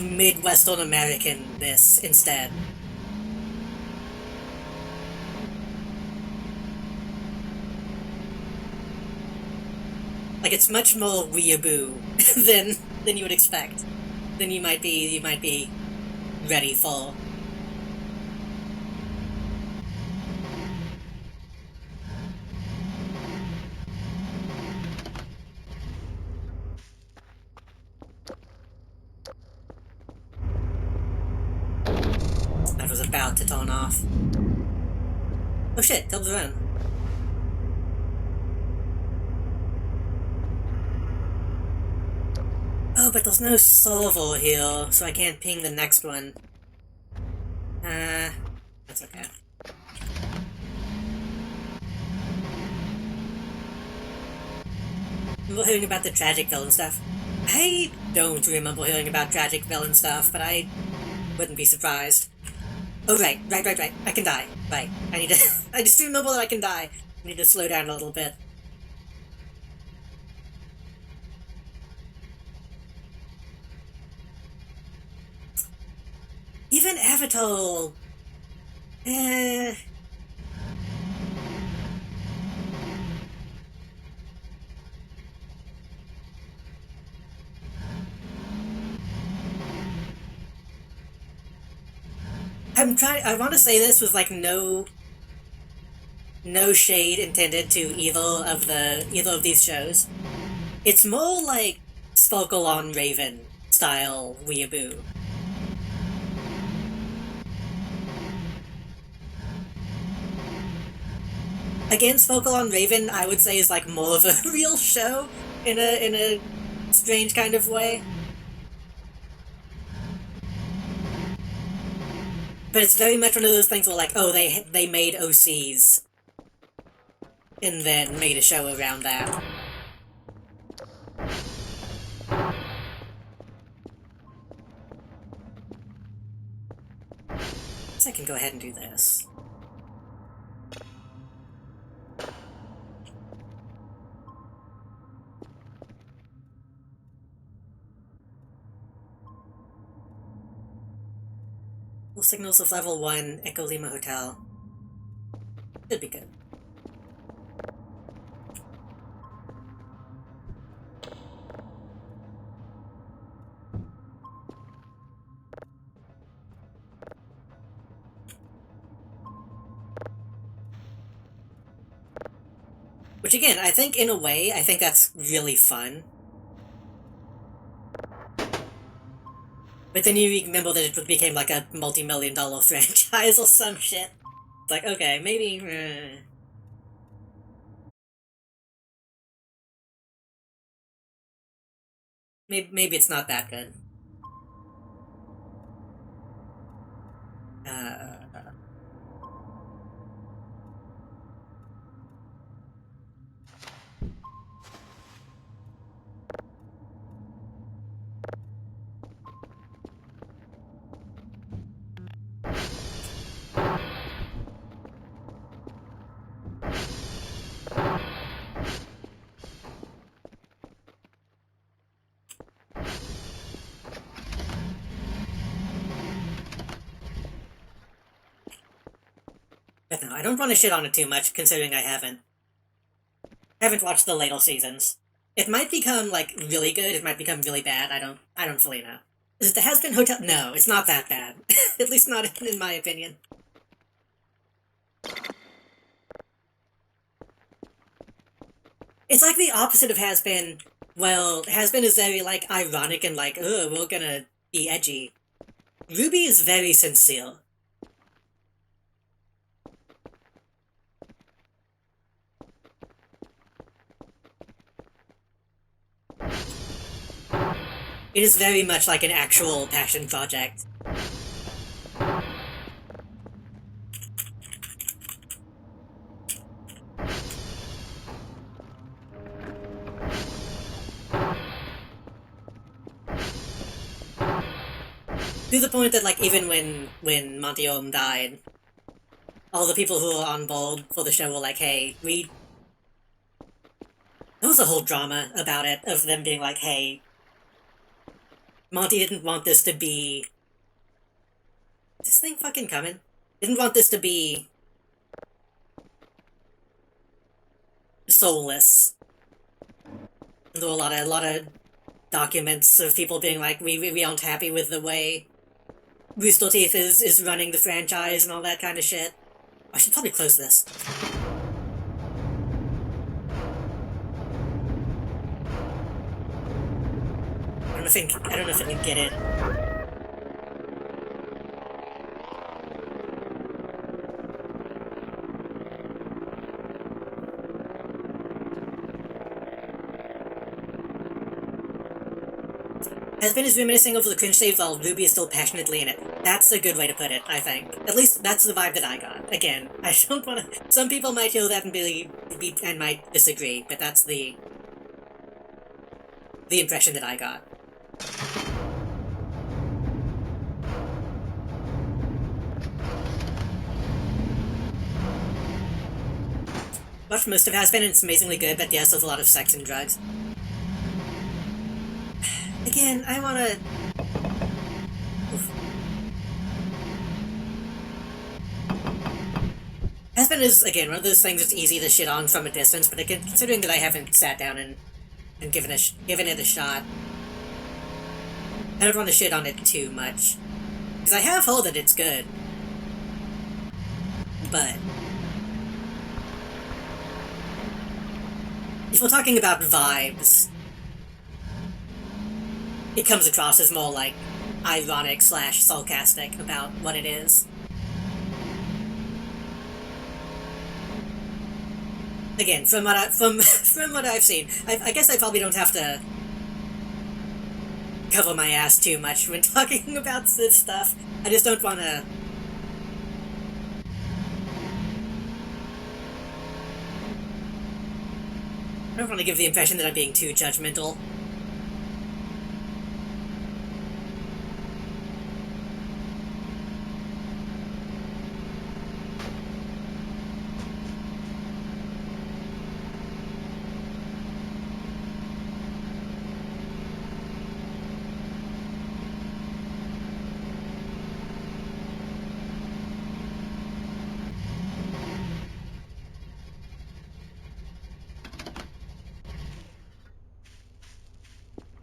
Midwestern American-ness instead. Like it's much more weeaboo than you would expect. Than you might be ready for. That was about to turn off. Oh shit, Tilb's around. Oh, but there's no server here, so I can't ping the next one. That's okay. Remember hearing about the tragic villain stuff? I don't remember hearing about tragic villain stuff, but I wouldn't be surprised. Oh, right. I can die. Right. I need to... I just remember that I can die. I need to slow down a little bit. Even Avatar... I want to say this with, like, no no shade intended to either of these shows. It's more like Sparkle on Raven style weeaboo. Again, Sparkle on Raven, I would say, is like more of a real show in a strange kind of way. But it's very much one of those things where, like, oh, they made OCs and then made a show around that. So I can go ahead and do this. Full signals of level 1, Echo Lima Hotel. Should be good. Which again, I think in a way, I think that's really fun. But then you remember that it became like a multi-million-dollar franchise or some shit. It's like, okay, maybe... Maybe it's not that good. But no, I don't want to shit on it too much, considering I haven't watched the later seasons. It might become, like, really good, it might become really bad, I don't fully know. Is it the Has-Been Hotel? No, it's not that bad. At least not in my opinion. It's like the opposite of Has-Been. Well, Has-Been is very, like, ironic and like, oh, we're gonna be edgy. RWBY is very sincere. It is very much like an actual passion project. To the point that, like, even when Monty Oum died, all the people who were on board for the show were like, hey, there was a whole drama about it, of them being like, hey, Monty didn't want this to be... Is this thing fucking coming? Didn't want this to be... soulless. There were a lot of documents of people being like, we aren't happy with the way Rooster Teeth is running the franchise and all that kind of shit. I should probably close this. I don't know if I can get it. Has-Been is reminiscing over the cringe save while RWBY is still passionately in it. That's a good way to put it, I think. At least that's the vibe that I got. Again, I don't wanna... Some people might hear that and might disagree, but that's the impression that I got. Watched most of Has-Been and it's amazingly good, but yes, there's a lot of sex and drugs. Again, I wanna... Has-Been is, again, one of those things that's easy to shit on from a distance, but again, considering that I haven't sat down and given it a shot, I don't want to shit on it too much. Because I have heard that it's good. But... if we're talking about vibes, it comes across as more like ironic / sarcastic about what it is. Again, from what I've seen, I guess I probably don't have to cover my ass too much when talking about this stuff. I just don't want to. I don't want to give the impression that I'm being too judgmental.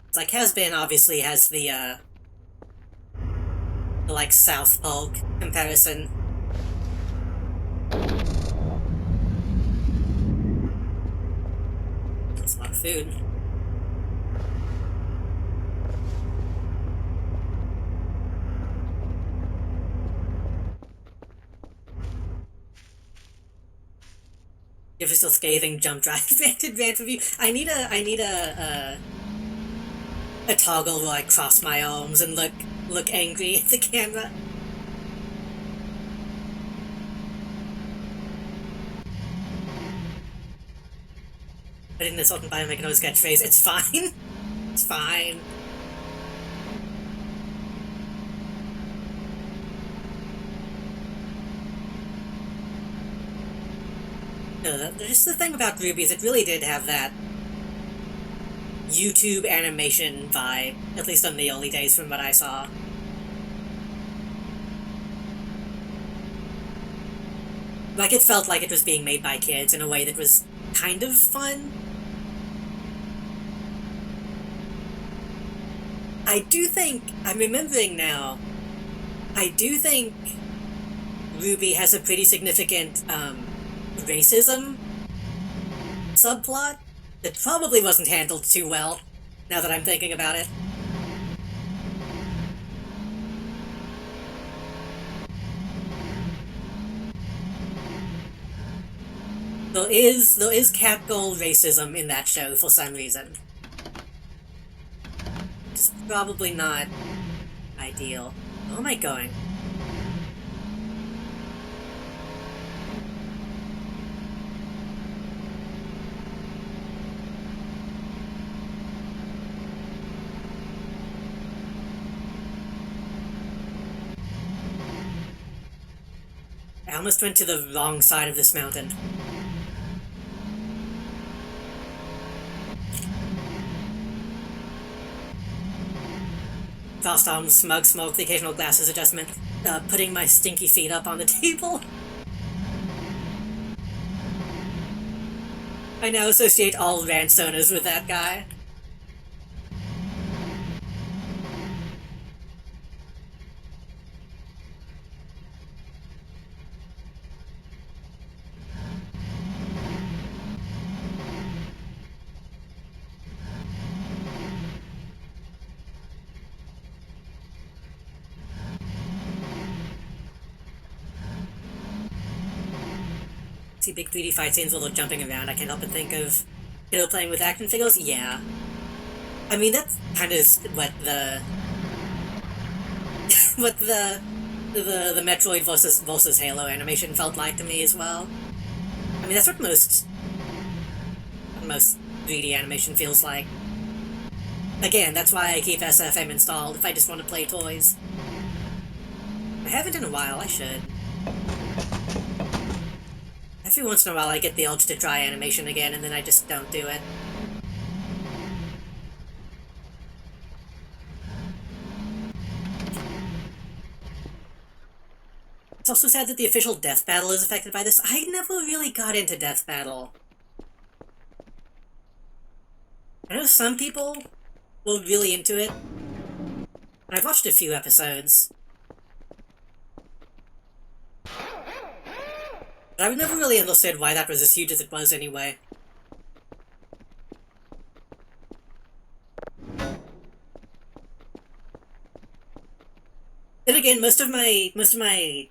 It's like Has-Been obviously has the like South Park comparison. That's a lot of food. Give us a scathing jump drive advantage review. I need a toggle where I cross my arms and look angry at the camera. But in this open biome, I can always catchphrase. It's fine. It's fine. No, just the thing about RWBY is it really did have that YouTube animation vibe, at least in the early days from what I saw. Like, it felt like it was being made by kids in a way that was kind of fun. I do think, I'm remembering now, I do think RWBY has a pretty significant, racism subplot that probably wasn't handled too well, now that I'm thinking about it. There is catcall racism in that show for some reason. It's probably not ideal. Where am I going? I almost went to the wrong side of this mountain. Fast arms, smug smoke, the occasional glasses adjustment, putting my stinky feet up on the table. I now associate all Ransonas with that guy. See big 3D fight scenes where they're jumping around, I can't help but think of Halo playing with action figures. Yeah. I mean, that's kind of what the what the Metroid versus Halo animation felt like to me as well. I mean, that's what most 3D animation feels like. Again, that's why I keep SFM installed if I just want to play toys. I haven't in a while, I should. Every once in a while I get the urge to try animation again, and then I just don't do it. It's also sad that the official Death Battle is affected by this. I never really got into Death Battle. I know some people were really into it, and I've watched a few episodes. But I never really understood why that was as huge as it was anyway. Then again, most of my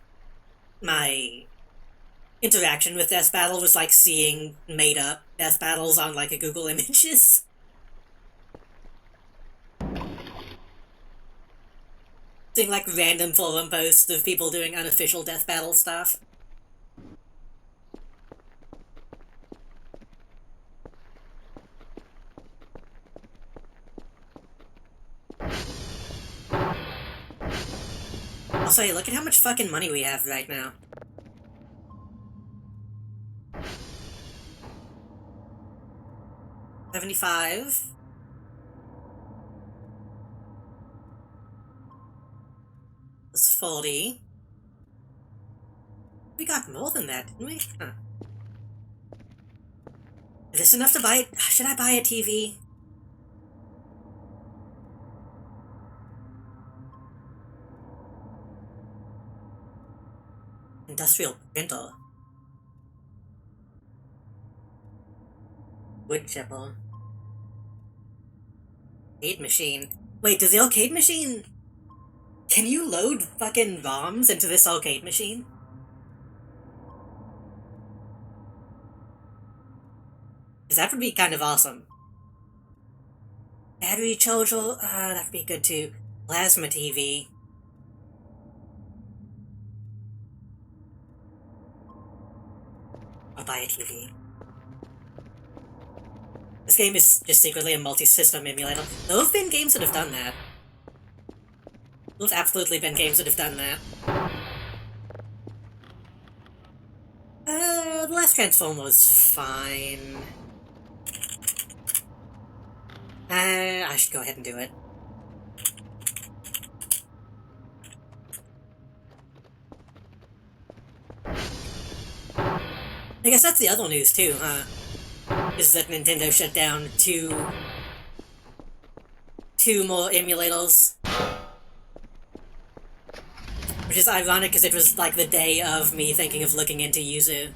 interaction with Death Battle was like seeing made up Death Battles on like a Google Images. Seeing like random forum posts of people doing unofficial Death Battle stuff. Also, hey, look at how much fucking money we have right now. $75. That's 40. We got more than that, didn't we? Huh. Is this enough to buy it? Should I buy a TV? Industrial printer. Wood chipper. Arcade machine. Wait, does the arcade machine... Can you load fucking ROMs into this arcade machine? Because that would be kind of awesome. Battery charger? That'd be good too. Plasma TV. I'll buy a TV. This game is just secretly a multi-system emulator. There have been games that have done that. There have absolutely been games that have done that. The last Transform was fine. I should go ahead and do it. I guess that's the other news too, huh? Is that Nintendo shut down two more emulators. Which is ironic because it was like the day of me thinking of looking into Yuzu.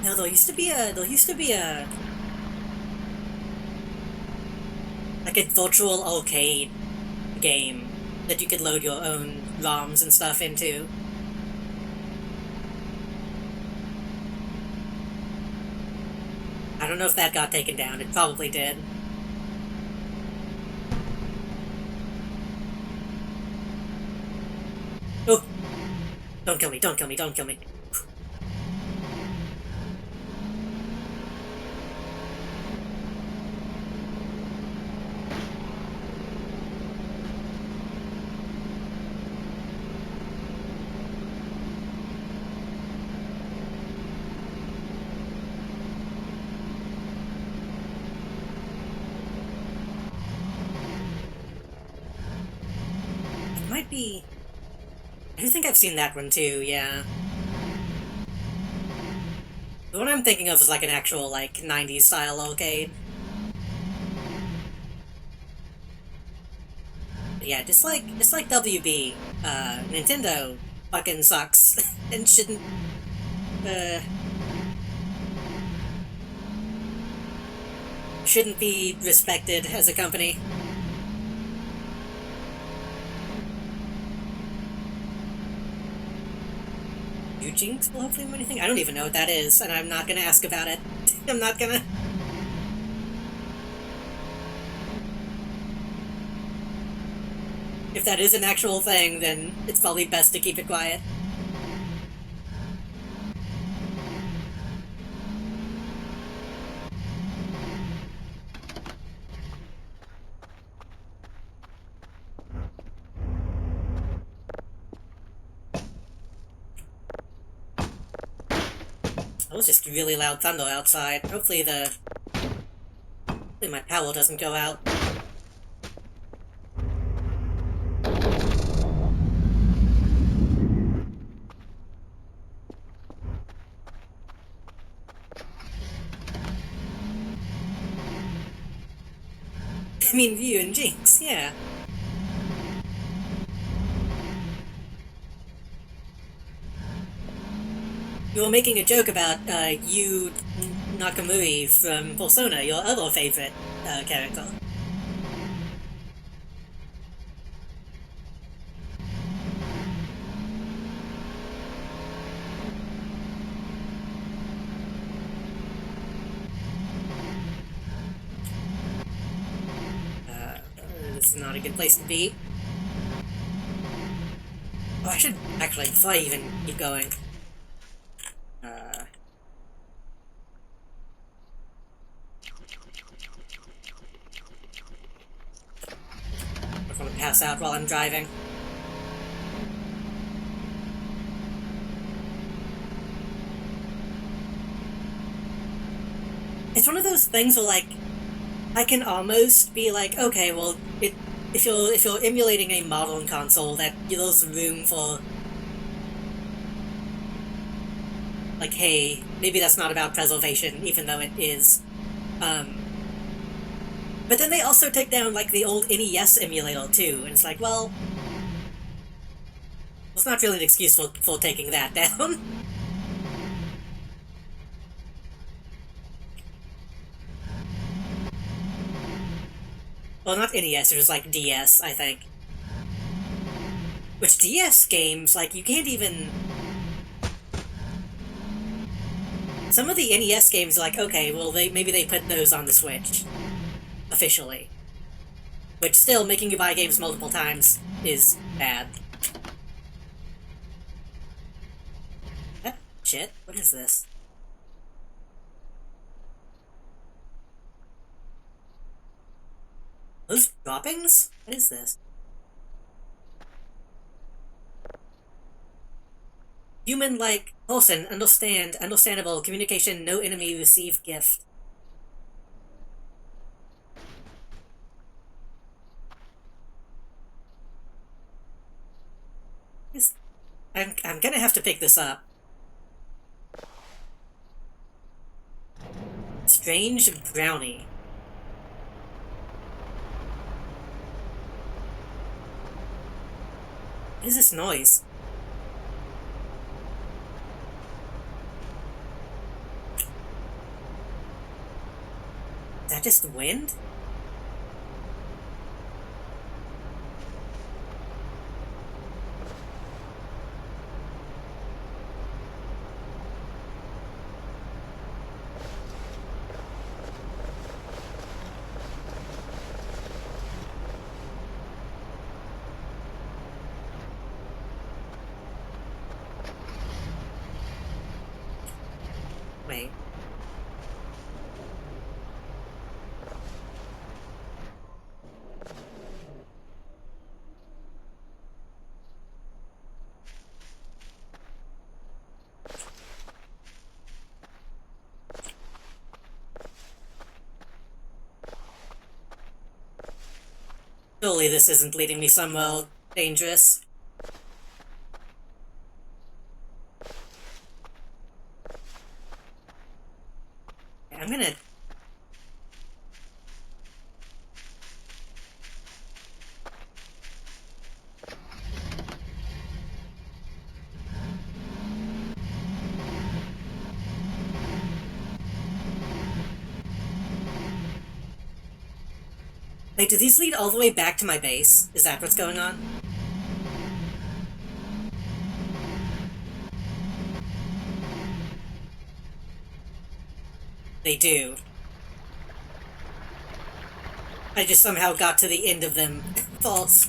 No, there used to be a like a virtual arcade game that you could load your own ROMs and stuff into. I don't know if that got taken down. It probably did. Oh! Don't kill me, don't kill me, don't kill me. Might be... I think I've seen that one too, yeah. The one I'm thinking of is like an actual, like, 90s style arcade. But yeah, just like WB, Nintendo fucking sucks and shouldn't be respected as a company. Jinx will hopefully win anything? I don't even know what that is, and I'm not gonna ask about it. I'm not gonna... If that is an actual thing, then it's probably best to keep it quiet. That was just really loud thunder outside. Hopefully my power doesn't go out. I mean, you and Jinx, yeah. were making a joke about Yu Nakamura from Persona, your other favorite character. This is not a good place to be. Oh, I should actually, before I even keep going. I'm gonna pass out while I'm driving. It's one of those things where, like, I can almost be like, okay, well, if you're emulating a modern console, that there's room for, like, hey, maybe that's not about preservation, even though it is. But then they also take down, like, the old NES emulator, too, and it's like, well, it's not really an excuse for taking that down. Well, not NES, it was, like, DS, I think. Which DS games, like, you can't even... Some of the NES games are like, okay, well, maybe they put those on the Switch. Officially. Which still, making you buy games multiple times is bad. Shit, what is this? Those droppings? What is this? Human-like, person, understandable, communication, no enemy, receive gift. I'm gonna have to pick this up. Strange brownie. What is this noise? Is that just wind? Wait. Surely this isn't leading me somewhere dangerous. I'm gonna... Wait, do these lead all the way back to my base? Is that what's going on? They do. I just somehow got to the end of them. False.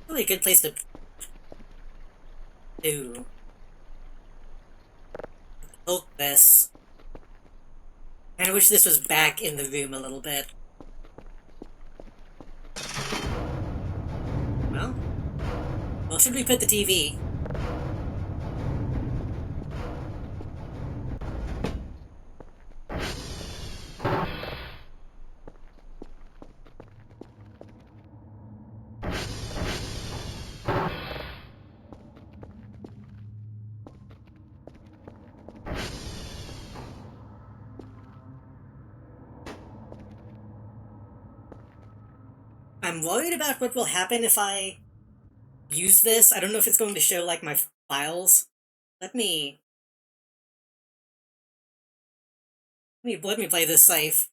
Really a good place to do. Poke this. I wish this was back in the room a little bit. Well, should we put the TV? I'm worried about what will happen if I use this. I don't know if it's going to show, like, my files. Let me play this safe.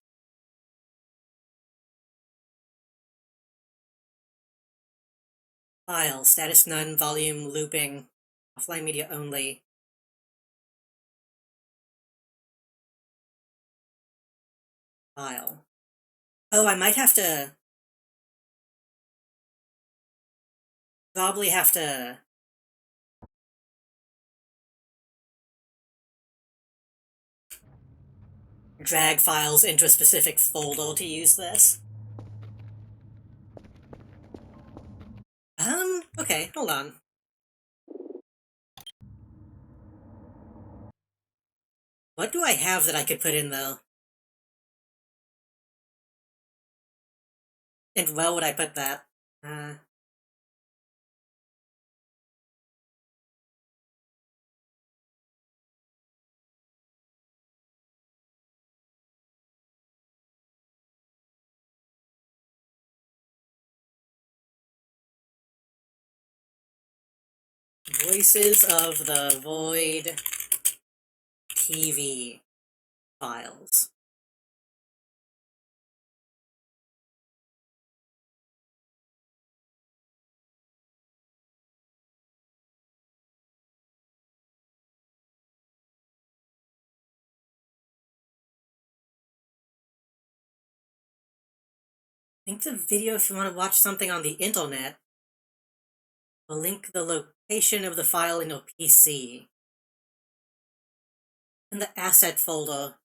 File, status none, volume looping, offline media only. File. Oh, I might have to... Probably have to... drag files into a specific folder to use this. Okay, hold on. What do I have that I could put in, though? And where would I put that? Voices of the Void TV files. Link the video if you want to watch something on the internet. I'll link the location of the file in your PC. In the asset folder.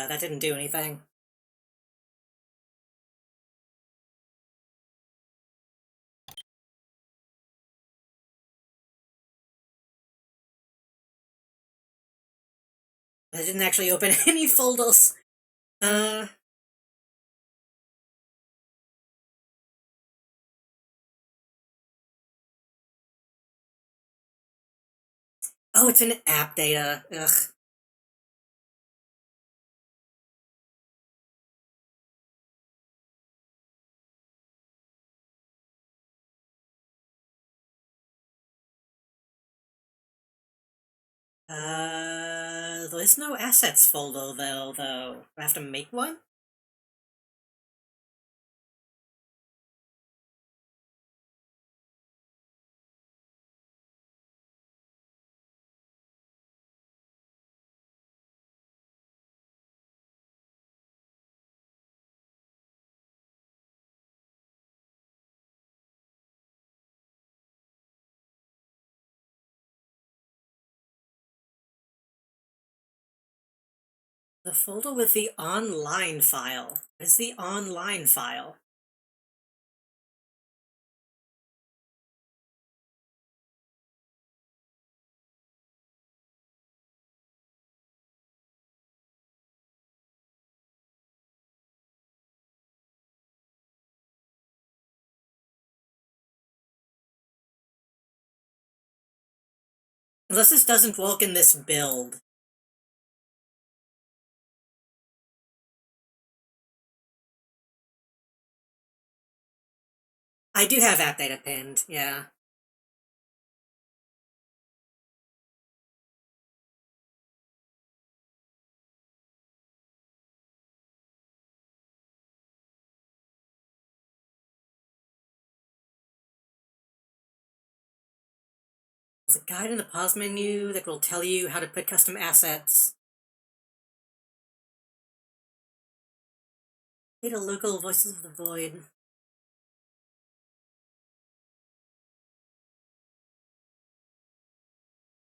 That didn't do anything. I didn't actually open any folders. Oh, it's in app data. Ugh. There's no assets folder, though. Do I have to make one? The folder with the online file. What is the online file? Unless this doesn't work in this build. I do have app data pinned, yeah. There's a guide in the pause menu that will tell you how to put custom assets. Data local voices of the void.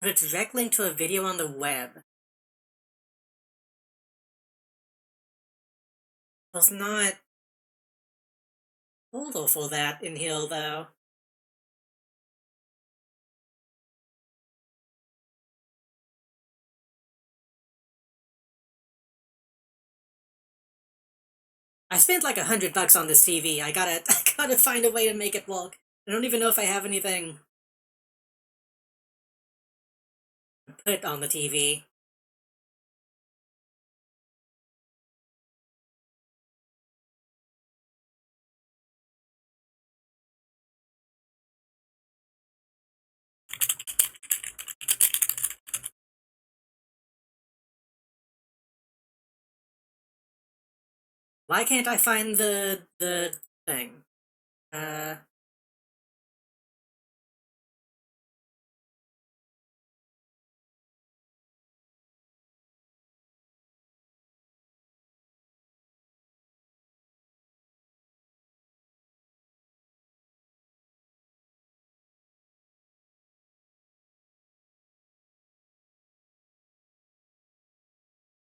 Put a direct link to a video on the web. There's not folder for that in here, though. I spent like $100 on this TV. I gotta find a way to make it work. I don't even know if I have anything to put on the TV. Why can't I find the thing? Uh,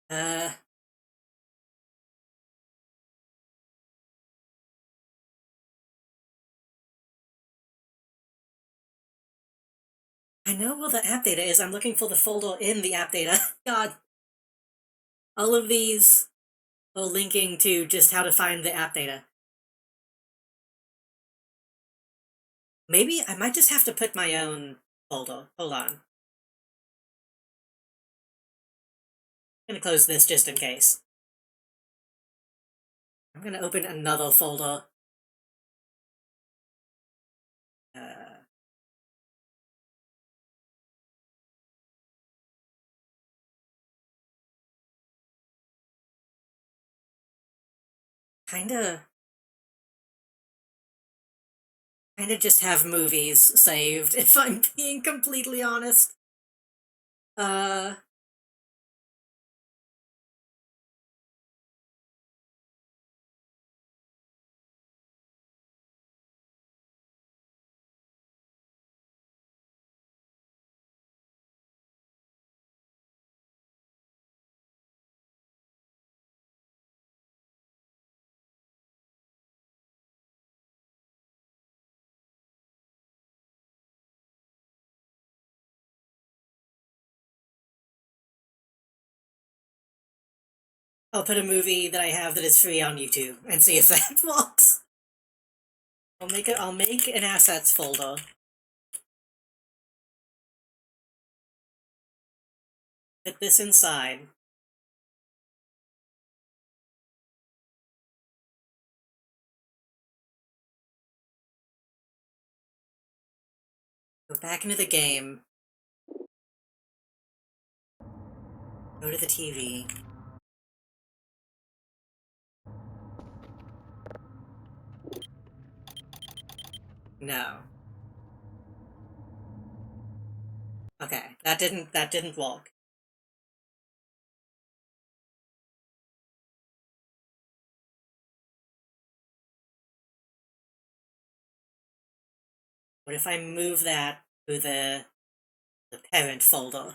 uh, I know where the app data is. I'm looking for the folder in the app data. God, all of these are linking to just how to find the app data. Maybe I might just have to put my own folder. Hold on. I'm gonna close this just in case. I'm gonna open another folder. Uh, kinda, kinda just have movies saved, if I'm being completely honest. Uh, I'll put a movie that I have that is free on YouTube and see if that works. I'll make an assets folder. Put this inside. Go back into the game. Go to the TV. No. Okay, that didn't work. What if I move that to the parent folder?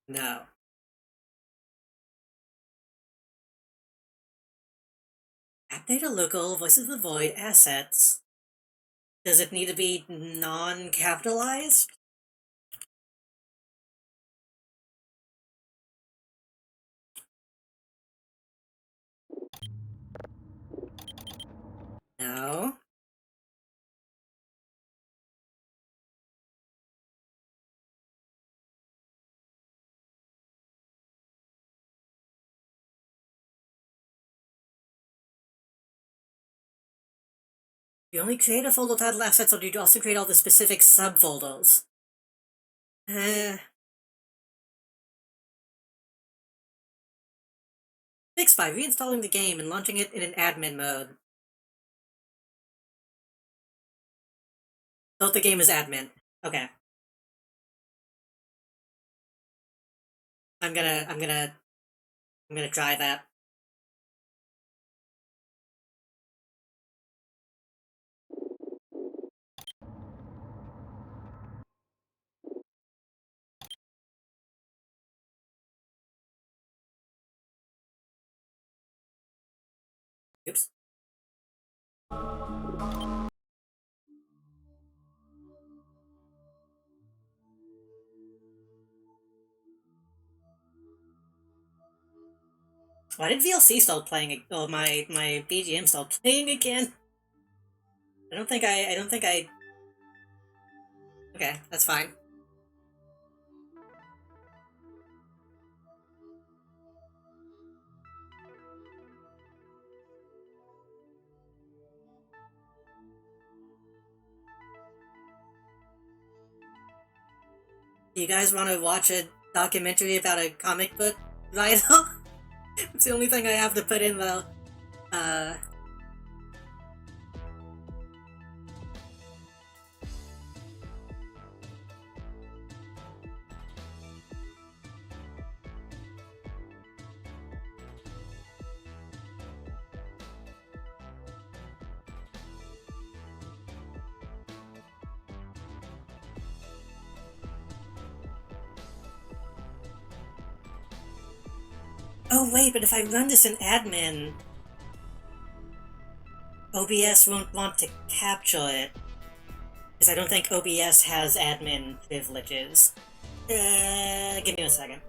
No. App data local, voice of the void, assets. Does it need to be non-capitalized? No. You only create a folder titled assets, or do you also create all the specific subfolders? Fixed by reinstalling the game and launching it in an admin mode. Thought the game is admin. Okay. I'm gonna try that. Oops. Why did VLC start playing? Oh, my BGM started playing again. I don't think I. Okay, that's fine. You guys want to watch a documentary about a comic book writer? It's the only thing I have to put in though. Oh wait, but if I run this in admin, OBS won't want to capture it. Because I don't think OBS has admin privileges. Give me a second.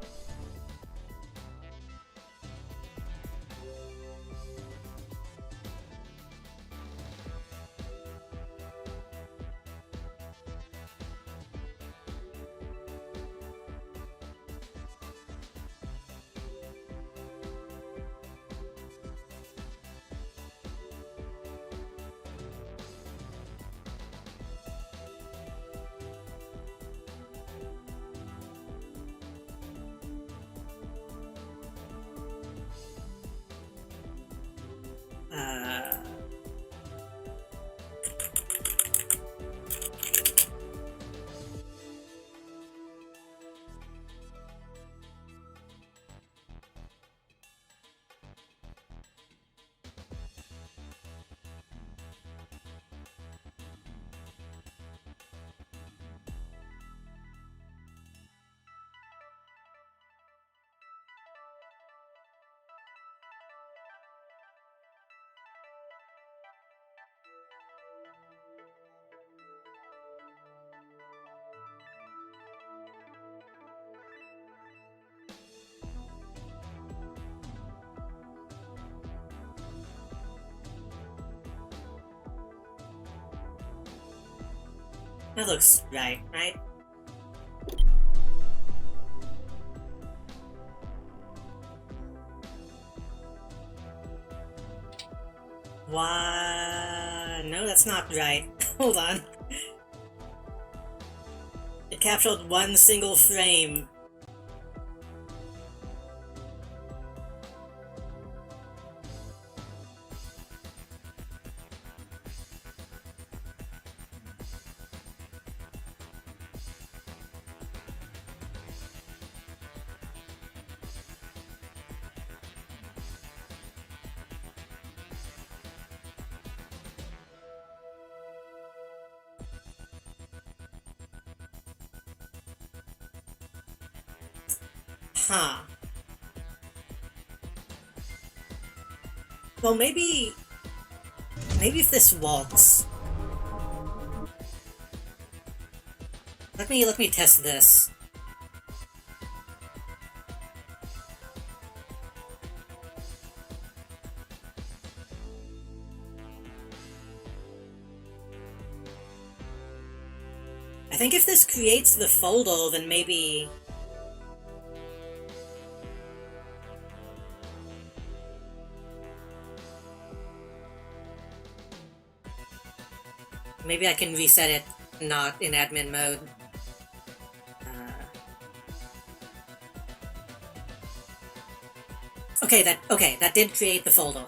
That looks right? Why? No, that's not right. Hold on. It captured one single frame. Huh. Well, maybe if this works. Let me test this. I think if this creates the folder, then maybe... Maybe I can reset it not in admin mode. Okay, that did create the folder.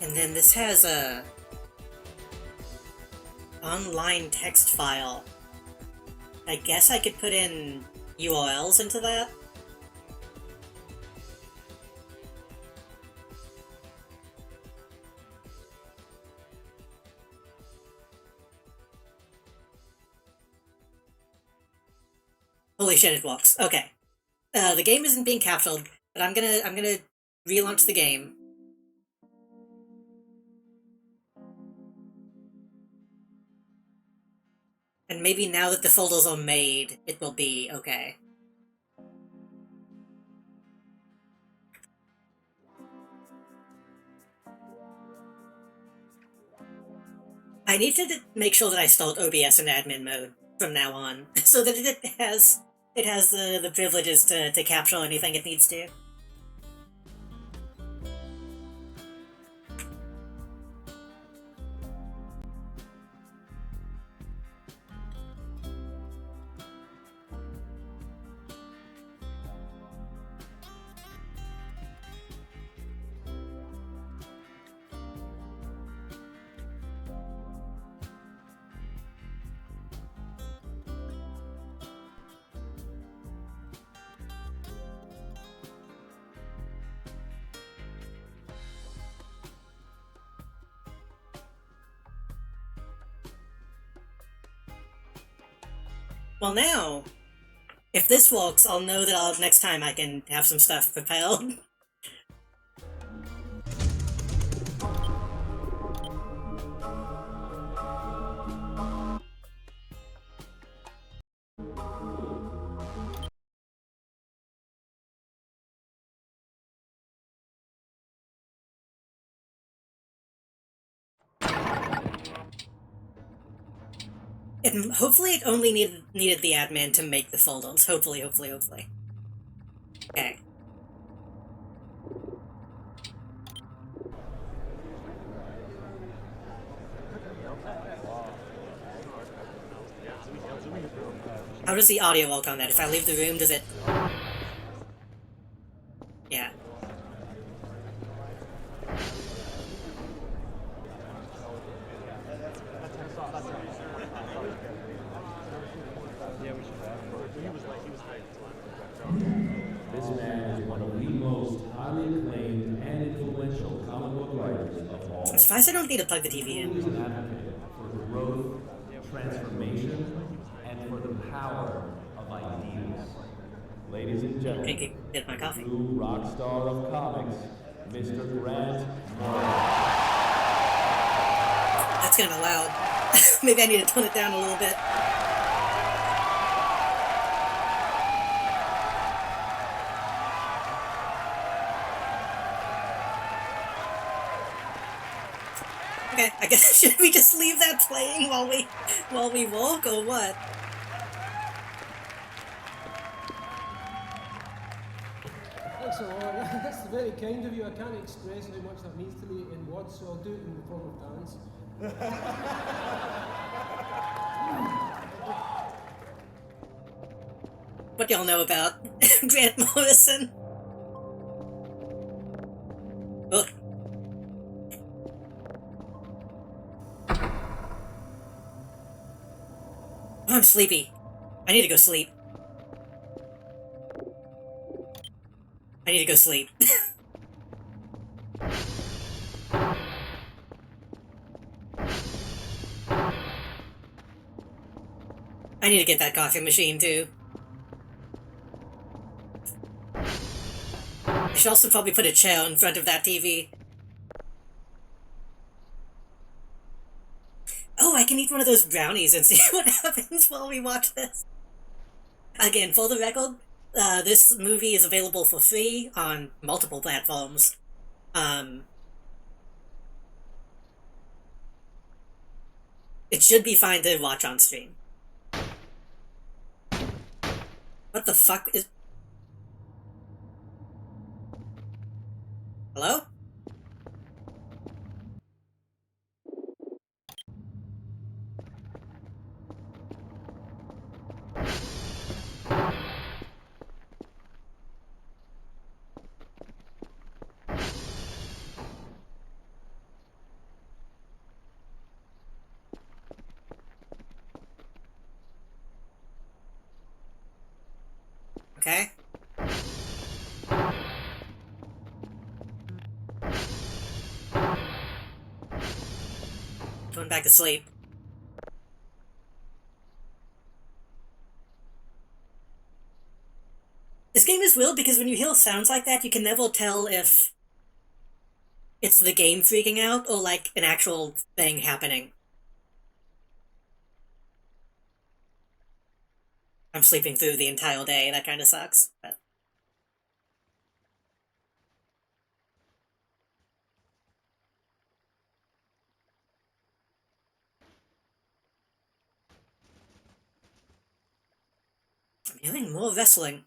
And then this has a online text file. I guess I could put in URLs into that? Holy shit, it works. Okay. The game isn't being capsuled, but I'm gonna relaunch the game. And maybe now that the folders are made, it will be okay. I need to make sure that I start OBS in admin mode from now on, so that it has the privileges to capture anything it needs to. Well, now, if this works, I'll know that next time I can have some stuff prepared. Hopefully it only needed the admin to make the folders. Hopefully. Okay. How does the audio work on that? If I leave the room, does it... Yeah. This man is one of the most highly acclaimed and influential comic book writers of all. I'm surprised I don't need to plug the TV in. He is an advocate for growth, transformation, and for the power of ideas. Ladies and gentlemen, Okay, get my coffee. true rock star of comics, Mr. Grant Morrison. That's kind of loud. Maybe I need to tone it down a little bit. Okay, I guess should we just leave that playing while we walk, or what? Thanks a lot. That's very kind of you. I can't express how much that means to me in words, so I'll do it in the form of dance. What do y'all know about Grant Morrison? Ugh. Oh, I'm sleepy. I need to go sleep. I need to go sleep. I need to get that coffee machine too. I should also probably put a chair in front of that TV. Oh, I can eat one of those brownies and see what happens while we watch this. Again, for the record, this movie is available for free on multiple platforms. It should be fine to watch on stream. What the fuck is... Hello? Okay. Going back to sleep. This game is weird because when you hear sounds like that, you can never tell if it's the game freaking out or like an actual thing happening. I'm sleeping through the entire day, that kind of sucks, but... I'm hearing more wrestling.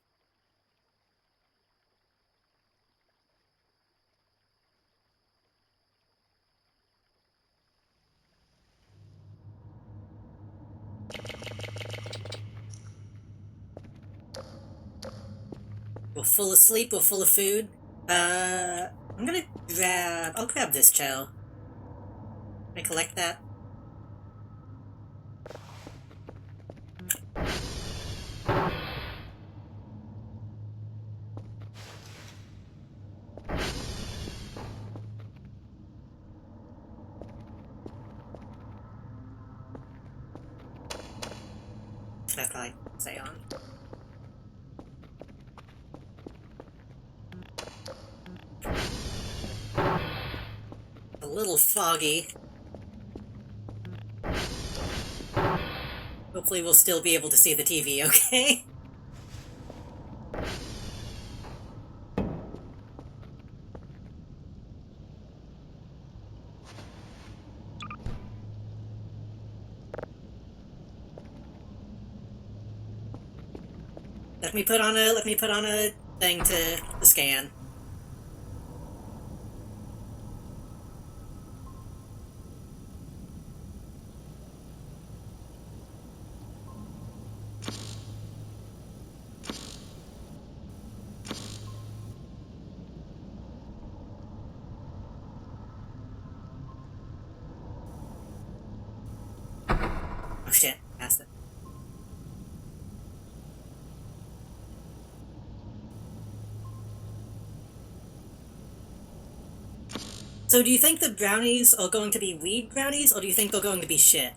We're full of sleep, we're full of food. I'll grab this chow. Can I collect that? That's probably stay on. A little foggy. Hopefully we'll still be able to see the TV, okay? Let me put on a thing to scan. Oh shit, passed it. So do you think the brownies are going to be weed brownies, or do you think they're going to be shit?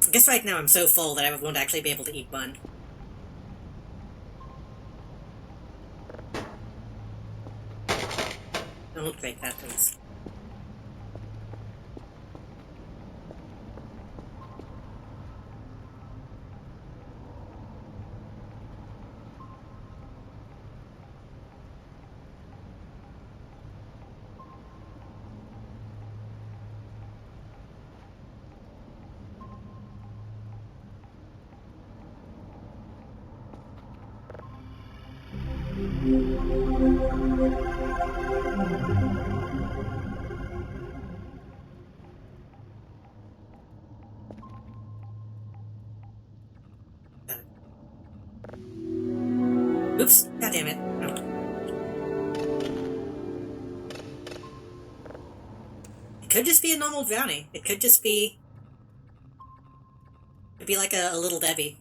I guess right now I'm so full that I won't actually be able to eat one. Don't break that, please. Oops, god damn it. No. It could just be a normal brownie. It could just be... It'd be like a little Debbie.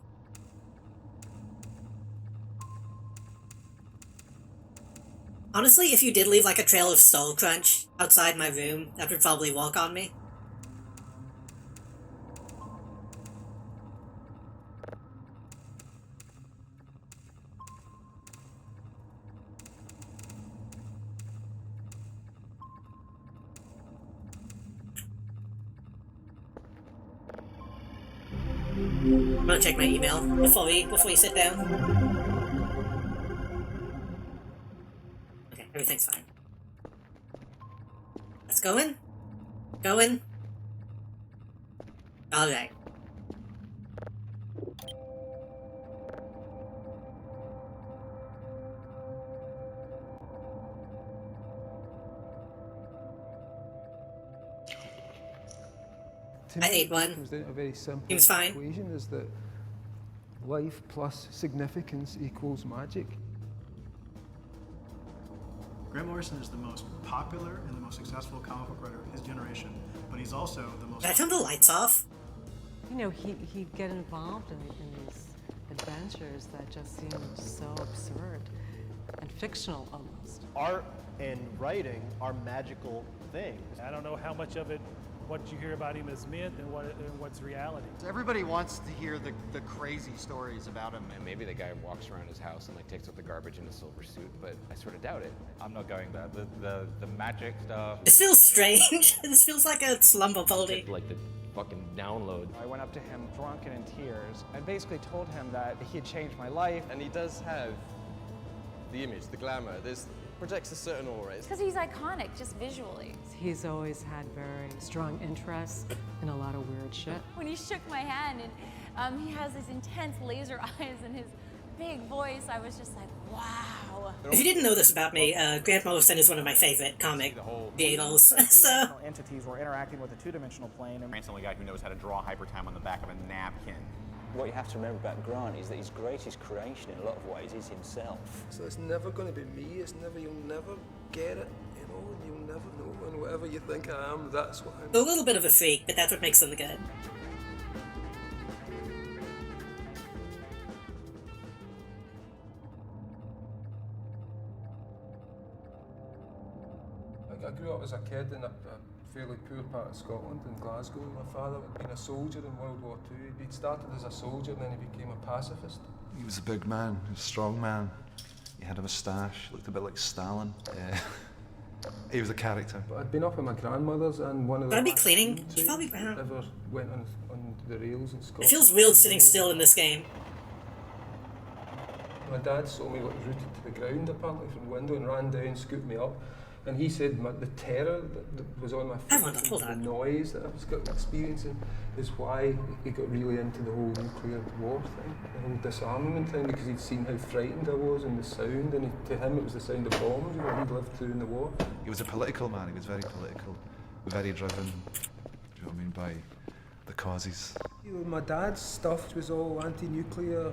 Honestly, if you did leave like a trail of Soul Crunch outside my room, that would probably walk on me. I'm gonna check my email before we sit down. Okay, everything's fine. Let's go in. Go in. Alright. I ate one. Comes down to a very simple Seems fine. equation: is that life plus significance equals magic. Grant Morrison is the most popular and the most successful comic book writer of his generation, but he's also the most... Did I turn the lights off? You know, he'd get involved in these adventures that just seemed so absurd and fictional almost. Art and writing are magical things. I don't know how much of it, what you hear about him is myth and what's reality. Everybody wants to hear the crazy stories about him. And maybe the guy walks around his house and like takes out the garbage in a silver suit, but I sort of doubt it. I'm not going there. The magic stuff. This feels strange. This feels like a slumber party. Like the fucking download. I went up to him drunk and in tears and basically told him that he had changed my life. And he does have the image, the glamour. Projects a certain aura. Because he's iconic, just visually. He's always had very strong interest in a lot of weird shit. When he shook my hand and he has these intense laser eyes and his big voice, I was just like, wow. If you didn't know this about me, Grant Morrison is one of my favorite comic Beatles, so... Entities were interacting with a two-dimensional plane. Grant's the only guy who knows how to draw hypertime on the back of a napkin. What you have to remember about Grant is that his greatest creation in a lot of ways is himself. So it's never going to be me, you'll never get it, you know, and you'll never know, and whatever you think I am, that's what I'm. A little bit of a freak, but that's what makes them good. I grew up as a kid in a fairly poor part of Scotland, in Glasgow. My father had been a soldier in World War II. He'd started as a soldier and then he became a pacifist. He was a big man, he was a strong man. He had a moustache, looked a bit like Stalin. He was a character. But I'd been up at my grandmother's and one of the... Would I be cleaning? Should probably be ever went on the rails in Scotland. It feels weird sitting still in this game. My dad saw me like rooted to the ground apparently from the window and ran down, scooped me up. And he said the terror that was on my face, the noise that I was experiencing, is why he got really into the whole nuclear war thing, the whole disarmament thing, because he'd seen how frightened I was and the sound, and to him it was the sound of bombs, you know, he'd lived through in the war. He was a political man, he was very political, very driven, do you know what I mean, by the causes. You know, my dad's stuff was all anti-nuclear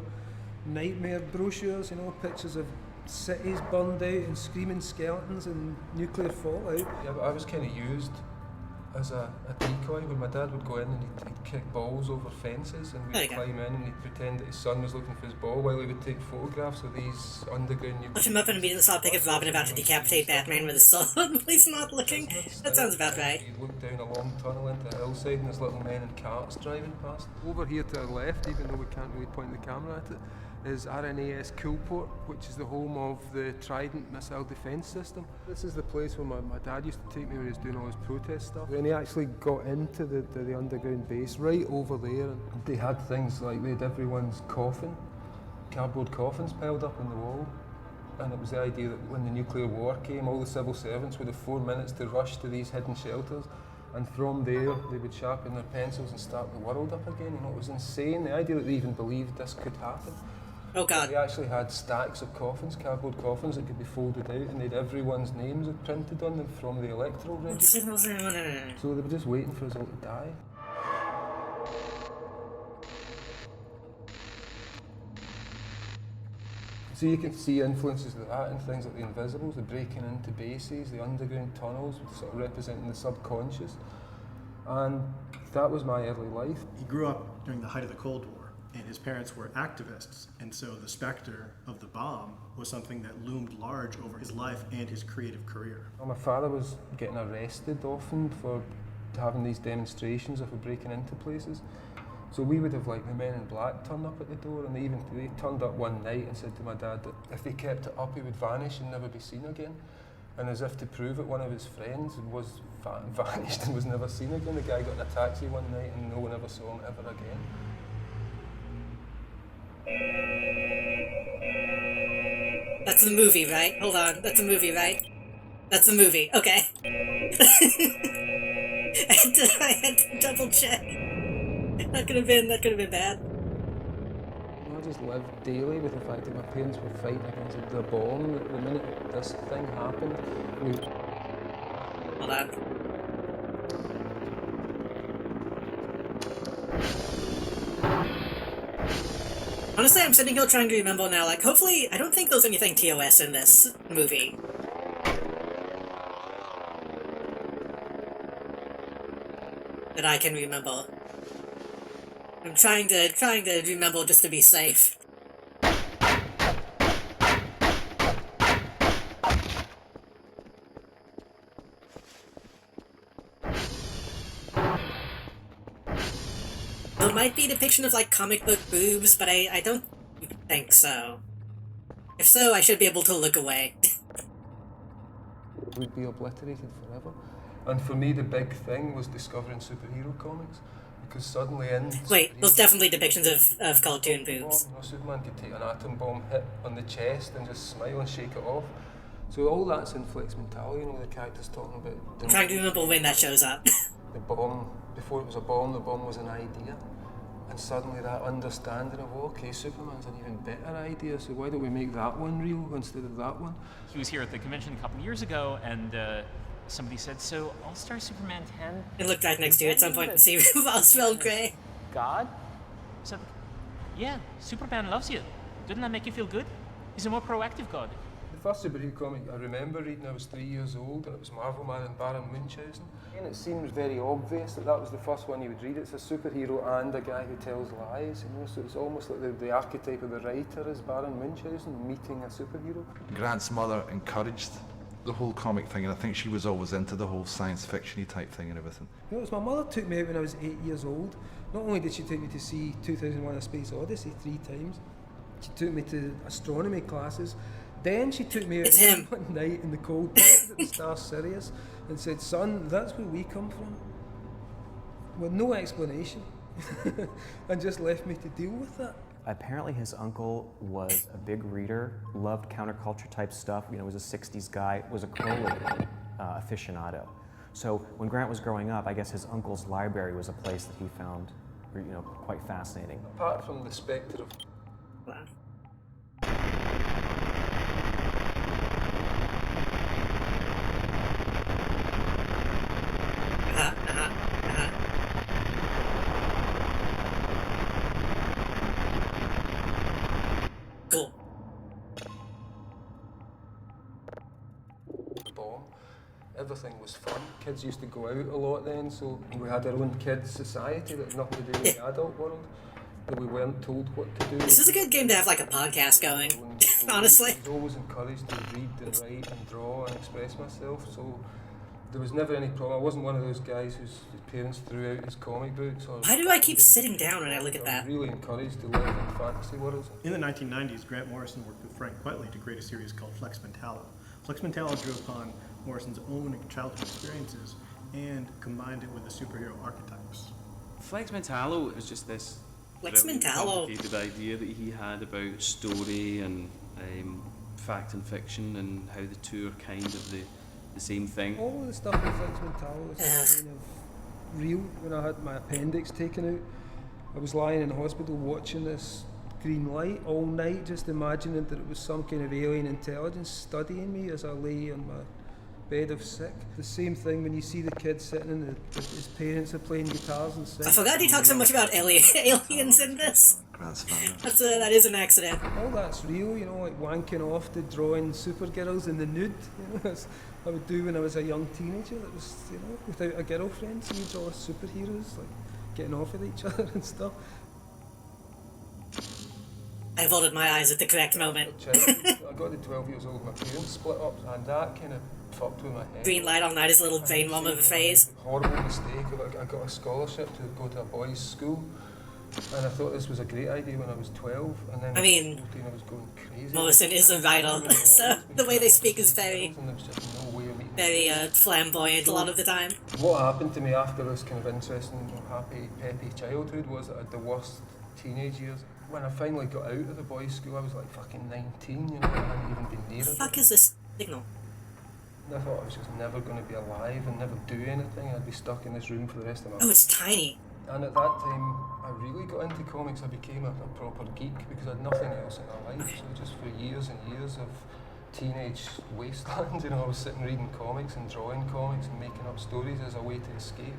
nightmare brochures, you know, pictures of cities burned out and screaming skeletons and nuclear fallout. Yeah, but I was kind of used as a decoy when my dad would go in and he'd kick balls over fences and we'd climb in and he'd pretend that his son was looking for his ball while he would take photographs of these underground nuclear... Watch him up and immediately saw a pic of Robin about to decapitate Batman with a sword while he's not looking. That sounds about right. He'd look down a long tunnel into a hillside and there's little men in carts driving past. Over here to our left, even though we can't really point the camera at it, is RNAS Coolport, which is the home of the Trident missile defence system. This is the place where my dad used to take me when he was doing all his protest stuff. When he actually got into the underground base, right over there, and they had things like they had everyone's coffin, cardboard coffins piled up on the wall. And it was the idea that when the nuclear war came, all the civil servants would have 4 minutes to rush to these hidden shelters. And from there, they would sharpen their pencils and start the world up again. You know, it was insane, the idea that they even believed this could happen. Oh God. They actually had stacks of coffins, cardboard coffins that could be folded out, and they'd everyone's names printed on them from the electoral register. So they were just waiting for us all to die. So you can see influences of that in things like the Invisibles, the breaking into bases, the underground tunnels, sort of representing the subconscious. And that was my early life. He grew up during the height of the Cold War, and his parents were activists, and so the specter of the bomb was something that loomed large over his life and his creative career. Well, my father was getting arrested often for having these demonstrations of breaking into places. So we would have like the Men in Black turn up at the door, and they turned up one night and said to my dad that if they kept it up he would vanish and never be seen again. And as if to prove it, one of his friends was vanished and was never seen again. The guy got in a taxi one night and no one ever saw him ever again. That's the movie, right? Hold on, that's a movie, right? That's a movie, okay. I had to double check. That could have been bad. I just lived daily with the fact that my parents were fighting against the bomb. The minute this thing happened, Hold on. Honestly, I'm sitting here trying to remember now, like, hopefully, I don't think there's anything TOS in this movie. that I can remember. I'm trying to remember just to be safe. There might be a depiction of like comic book boobs, but I don't think so. If so, I should be able to look away. Would be obliterated forever. And for me, the big thing was discovering superhero comics, because suddenly in... Wait, there's definitely depictions of cartoon boobs. You know, Superman could take an atom bomb hit on the chest and just smile and shake it off. So all that's in Flex Mentality, you know, the character's talking about... I'm trying to remember when that shows up. The bomb, before it was a bomb, the bomb was an idea. And suddenly that understanding of, okay, Superman's an even better idea, so why don't we make that one real instead of that one? He was here at the convention a couple years ago, and somebody said, so All-Star Superman 10? It looked right next to you at some point and see Oswald Gray. God? So, yeah, Superman loves you. Doesn't that make you feel good? He's a more proactive God. The first superhero comic I remember reading, I was 3 years old, and it was Marvel Man and Baron Munchausen. And it seems very obvious that that was the first one you would read. It's a superhero and a guy who tells lies, you know, so it's almost like the archetype of the writer is Baron Munchausen meeting a superhero. Grant's mother encouraged the whole comic thing, and I think she was always into the whole science fiction-y type thing and everything. You know, it was my mother took me out when I was 8 years old. Not only did she take me to see 2001: A Space Odyssey 3 times, she took me to astronomy classes. Then she took me out one night in the cold at the star Sirius and said, son, that's where we come from. With no explanation. And just left me to deal with that. Apparently his uncle was a big reader, loved counterculture type stuff, you know, was a 60s guy, was a Crowley aficionado. So when Grant was growing up, I guess his uncle's library was a place that he found, you know, quite fascinating. Apart from the spectre of... Wow. Cool. Bomb. Everything was fun. Kids used to go out a lot then, so we had our own kids' society that had nothing to do with the adult world. That we weren't told what to do. This is a good game to have like a podcast going, honestly. I was always encouraged to read and write and draw and express myself, so there was never any problem. I wasn't one of those guys whose parents threw out his comic books. Or why do I keep sitting down when I look at that? I was really encouraged to live in fantasy worlds. In the 1990s, Grant Morrison worked with Frank Quitely to create a series called Flex Mentallo. Flex Mentallo drew upon Morrison's own childhood experiences and combined it with the superhero archetypes. Flex Mentallo was just this Flex Mentallo complicated idea that he had about story and fact and fiction and how the two are kind of the same thing. All of the stuff in Flex Mentallo was kind of real. When I had my appendix taken out, I was lying in hospital watching this green light all night, just imagining that it was some kind of alien intelligence studying me as I lay on my bed of sick. The same thing when you see the kid sitting in his parents are playing guitars and singing. I forgot he talked so much about aliens in this. That is an accident. All that's real, you know, like wanking off to drawing supergirls in the nude. You know, that's what I would do when I was a young teenager. That was, you know, without a girlfriend. So you draw superheroes, like getting off with each other and stuff. I averted my eyes at the correct moment. I got to 12 years old, my parents split up, and that kind of fucked with my head. Green light all night is a little brain worm of a phase. Horrible mistake. I got a scholarship to go to a boys' school, and I thought this was a great idea when I was 12, and then I mean, I was going crazy. Morrison is a writer, so the way they speak is very, very flamboyant a lot of the time. What happened to me after this kind of interesting, happy, peppy childhood was that I had the worst teenage years. When I finally got out of the boys' school, I was like fucking 19, you know, I hadn't even been near it. What the fuck is this signal? I thought I was just never going to be alive and never do anything. I'd be stuck in this room for the rest of my life. Oh, it's tiny. And at that time, I really got into comics. I became a proper geek because I had nothing else in my life. So just for years and years of teenage wasteland, you know, I was sitting reading comics and drawing comics and making up stories as a way to escape.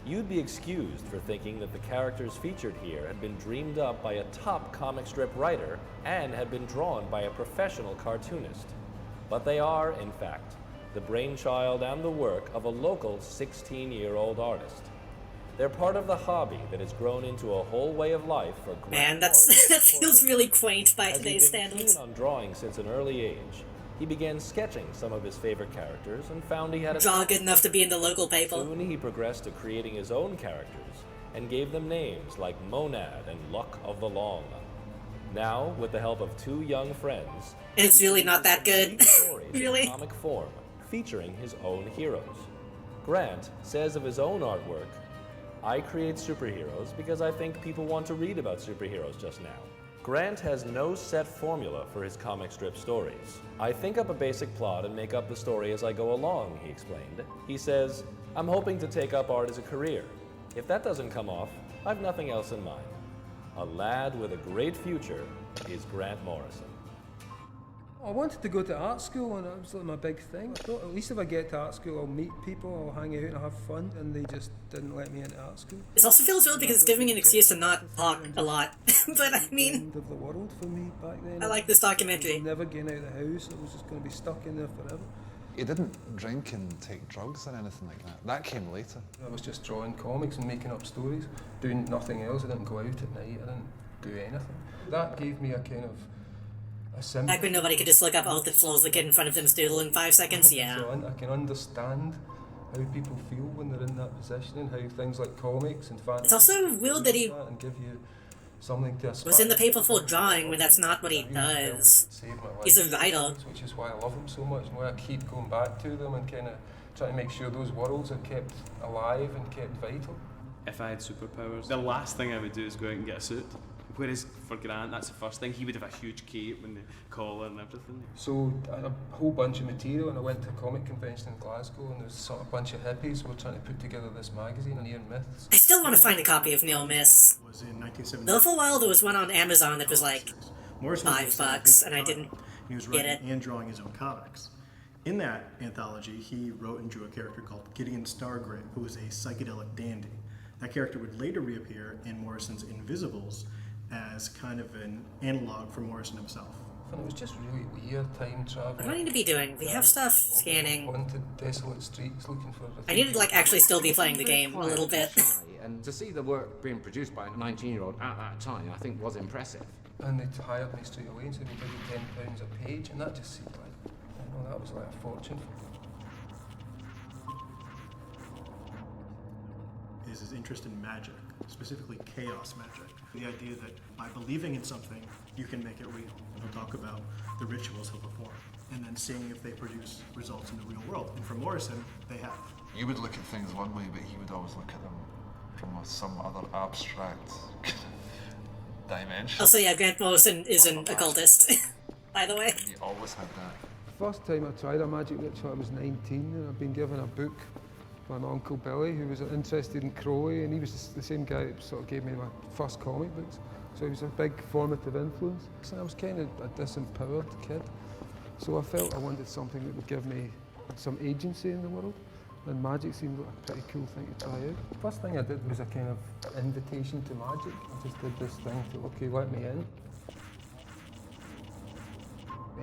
You'd be excused for thinking that the characters featured here had been dreamed up by a top comic strip writer and had been drawn by a professional cartoonist. But they are, in fact, the brainchild and the work of a local 16-year-old artist. They're part of the hobby that has grown into a whole way of life for Grant Man, Morrison. that feels really quaint by As today's he'd been standards. keen on drawing since an early age, he began sketching some of his favorite characters and found he had a Draw good enough to be in the local paper. Soon he progressed to creating his own characters and gave them names like Monad and Luck of the Long. Now, with the help of two young friends, It's really not that good. stories Really? in comic form, featuring his own heroes. Grant says of his own artwork, "I create superheroes because I think people want to read about superheroes just now." Grant has no set formula for his comic strip stories. "I think up a basic plot and make up the story as I go along," he explained. He says, "I'm hoping to take up art as a career. If that doesn't come off, I've nothing else in mind." A lad with a great future is Grant Morrison. I wanted to go to art school, and that was like my big thing. I thought at least if I get to art school, I'll meet people, I'll hang out and have fun, and they just didn't let me into art school. This also feels weird because it's giving me an excuse to not talk a lot. But I mean, End of the world for me back then. I like this documentary. I was never getting out of the house. I was just going to be stuck in there forever. He didn't drink and take drugs or anything like that. That came later. I was just drawing comics and making up stories, doing nothing else. I didn't go out at night. I didn't do anything. That gave me a kind of a sympathy. Back when nobody could just look up all the flows the kid in front of them's doodle in 5 seconds, yeah. So I can understand how people feel when they're in that position and how things like comics and fantasy. It's also weird that he and give you something to aspire was in the paper for drawing when that's not what he does. He's a writer. Which is why I love them so much and why I keep going back to them and kind of trying to make sure those worlds are kept alive and kept vital. If I had superpowers, the last thing I would do is go out and get a suit. Whereas for Grant, that's the first thing. He would have a huge cape and the collar and everything. So I had a whole bunch of material, and I went to a comic convention in Glasgow, and there was sort of a bunch of hippies who were trying to put together this magazine, Near Myths. I still want to find a copy of Neil Myths. Was in 1970. Though for a while there was one on Amazon that was like Morrison was $5, and I didn't He was get writing it. and drawing his own comics. In that anthology, he wrote and drew a character called Gideon Stargrave, who was a psychedelic dandy. That character would later reappear in Morrison's Invisibles as kind of an analog for Morrison himself. And it was just really weird time travel. What do I need to be doing? We have stuff scanning. Onto desolate streets looking for. I need to like actually still be playing the game a little bit. And to see the work being produced by a 19-year-old at that time, I think was impressive. And they hired me straight away and said, we'll give you £10 a page, and that just seemed like, you know, that was like a fortune. Is his interest in magic, specifically chaos magic. The idea that by believing in something, you can make it real. And he'll talk about the rituals he'll perform, and then seeing if they produce results in the real world. And for Morrison, they have. You would look at things one way, but he would always look at them from some other abstract dimension. Also, yeah, Grant Morrison is an occultist, by the way. He always had that. First time I tried a magic ritual, I was 19, and I'd been given a book by my Uncle Billy, who was interested in Crowley, and he was the same guy that sort of gave me my first comic books. So he was a big formative influence. And I was kind of a disempowered kid. So I felt I wanted something that would give me some agency in the world. And magic seemed like a pretty cool thing to try out. First thing I did was a kind of invitation to magic. I just did this thing to, okay, let me in.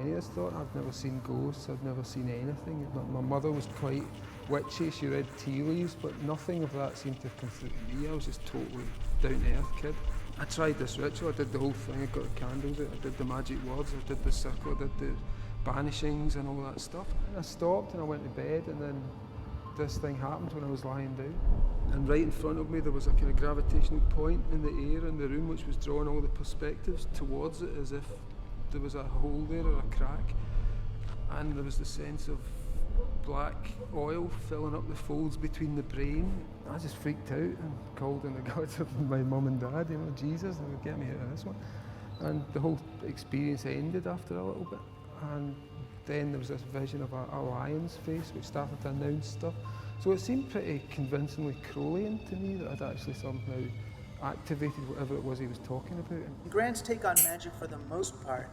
Any of this thought, I've never seen ghosts, I've never seen anything. My mother was quite witchy, she read tea leaves, but nothing of that seemed to come through to me. I was just totally down-to-earth kid. I tried this ritual, I did the whole thing, I got the candles out, I did the magic words, I did the circle, I did the banishings and all that stuff. And I stopped and I went to bed, and then this thing happened when I was lying down. And right in front of me there was a kind of gravitational point in the air in the room which was drawing all the perspectives towards it as if there was a hole there or a crack. And there was the sense of black oil filling up the folds between the brain. I just freaked out and called on the gods of my mum and dad, you know, Jesus, they would get me out of this one. And the whole experience ended after a little bit. And then there was this vision of a lion's face which started to announce stuff. So it seemed pretty convincingly Crowleyan to me that I'd actually somehow activated whatever it was he was talking about. Grant's take on magic for the most part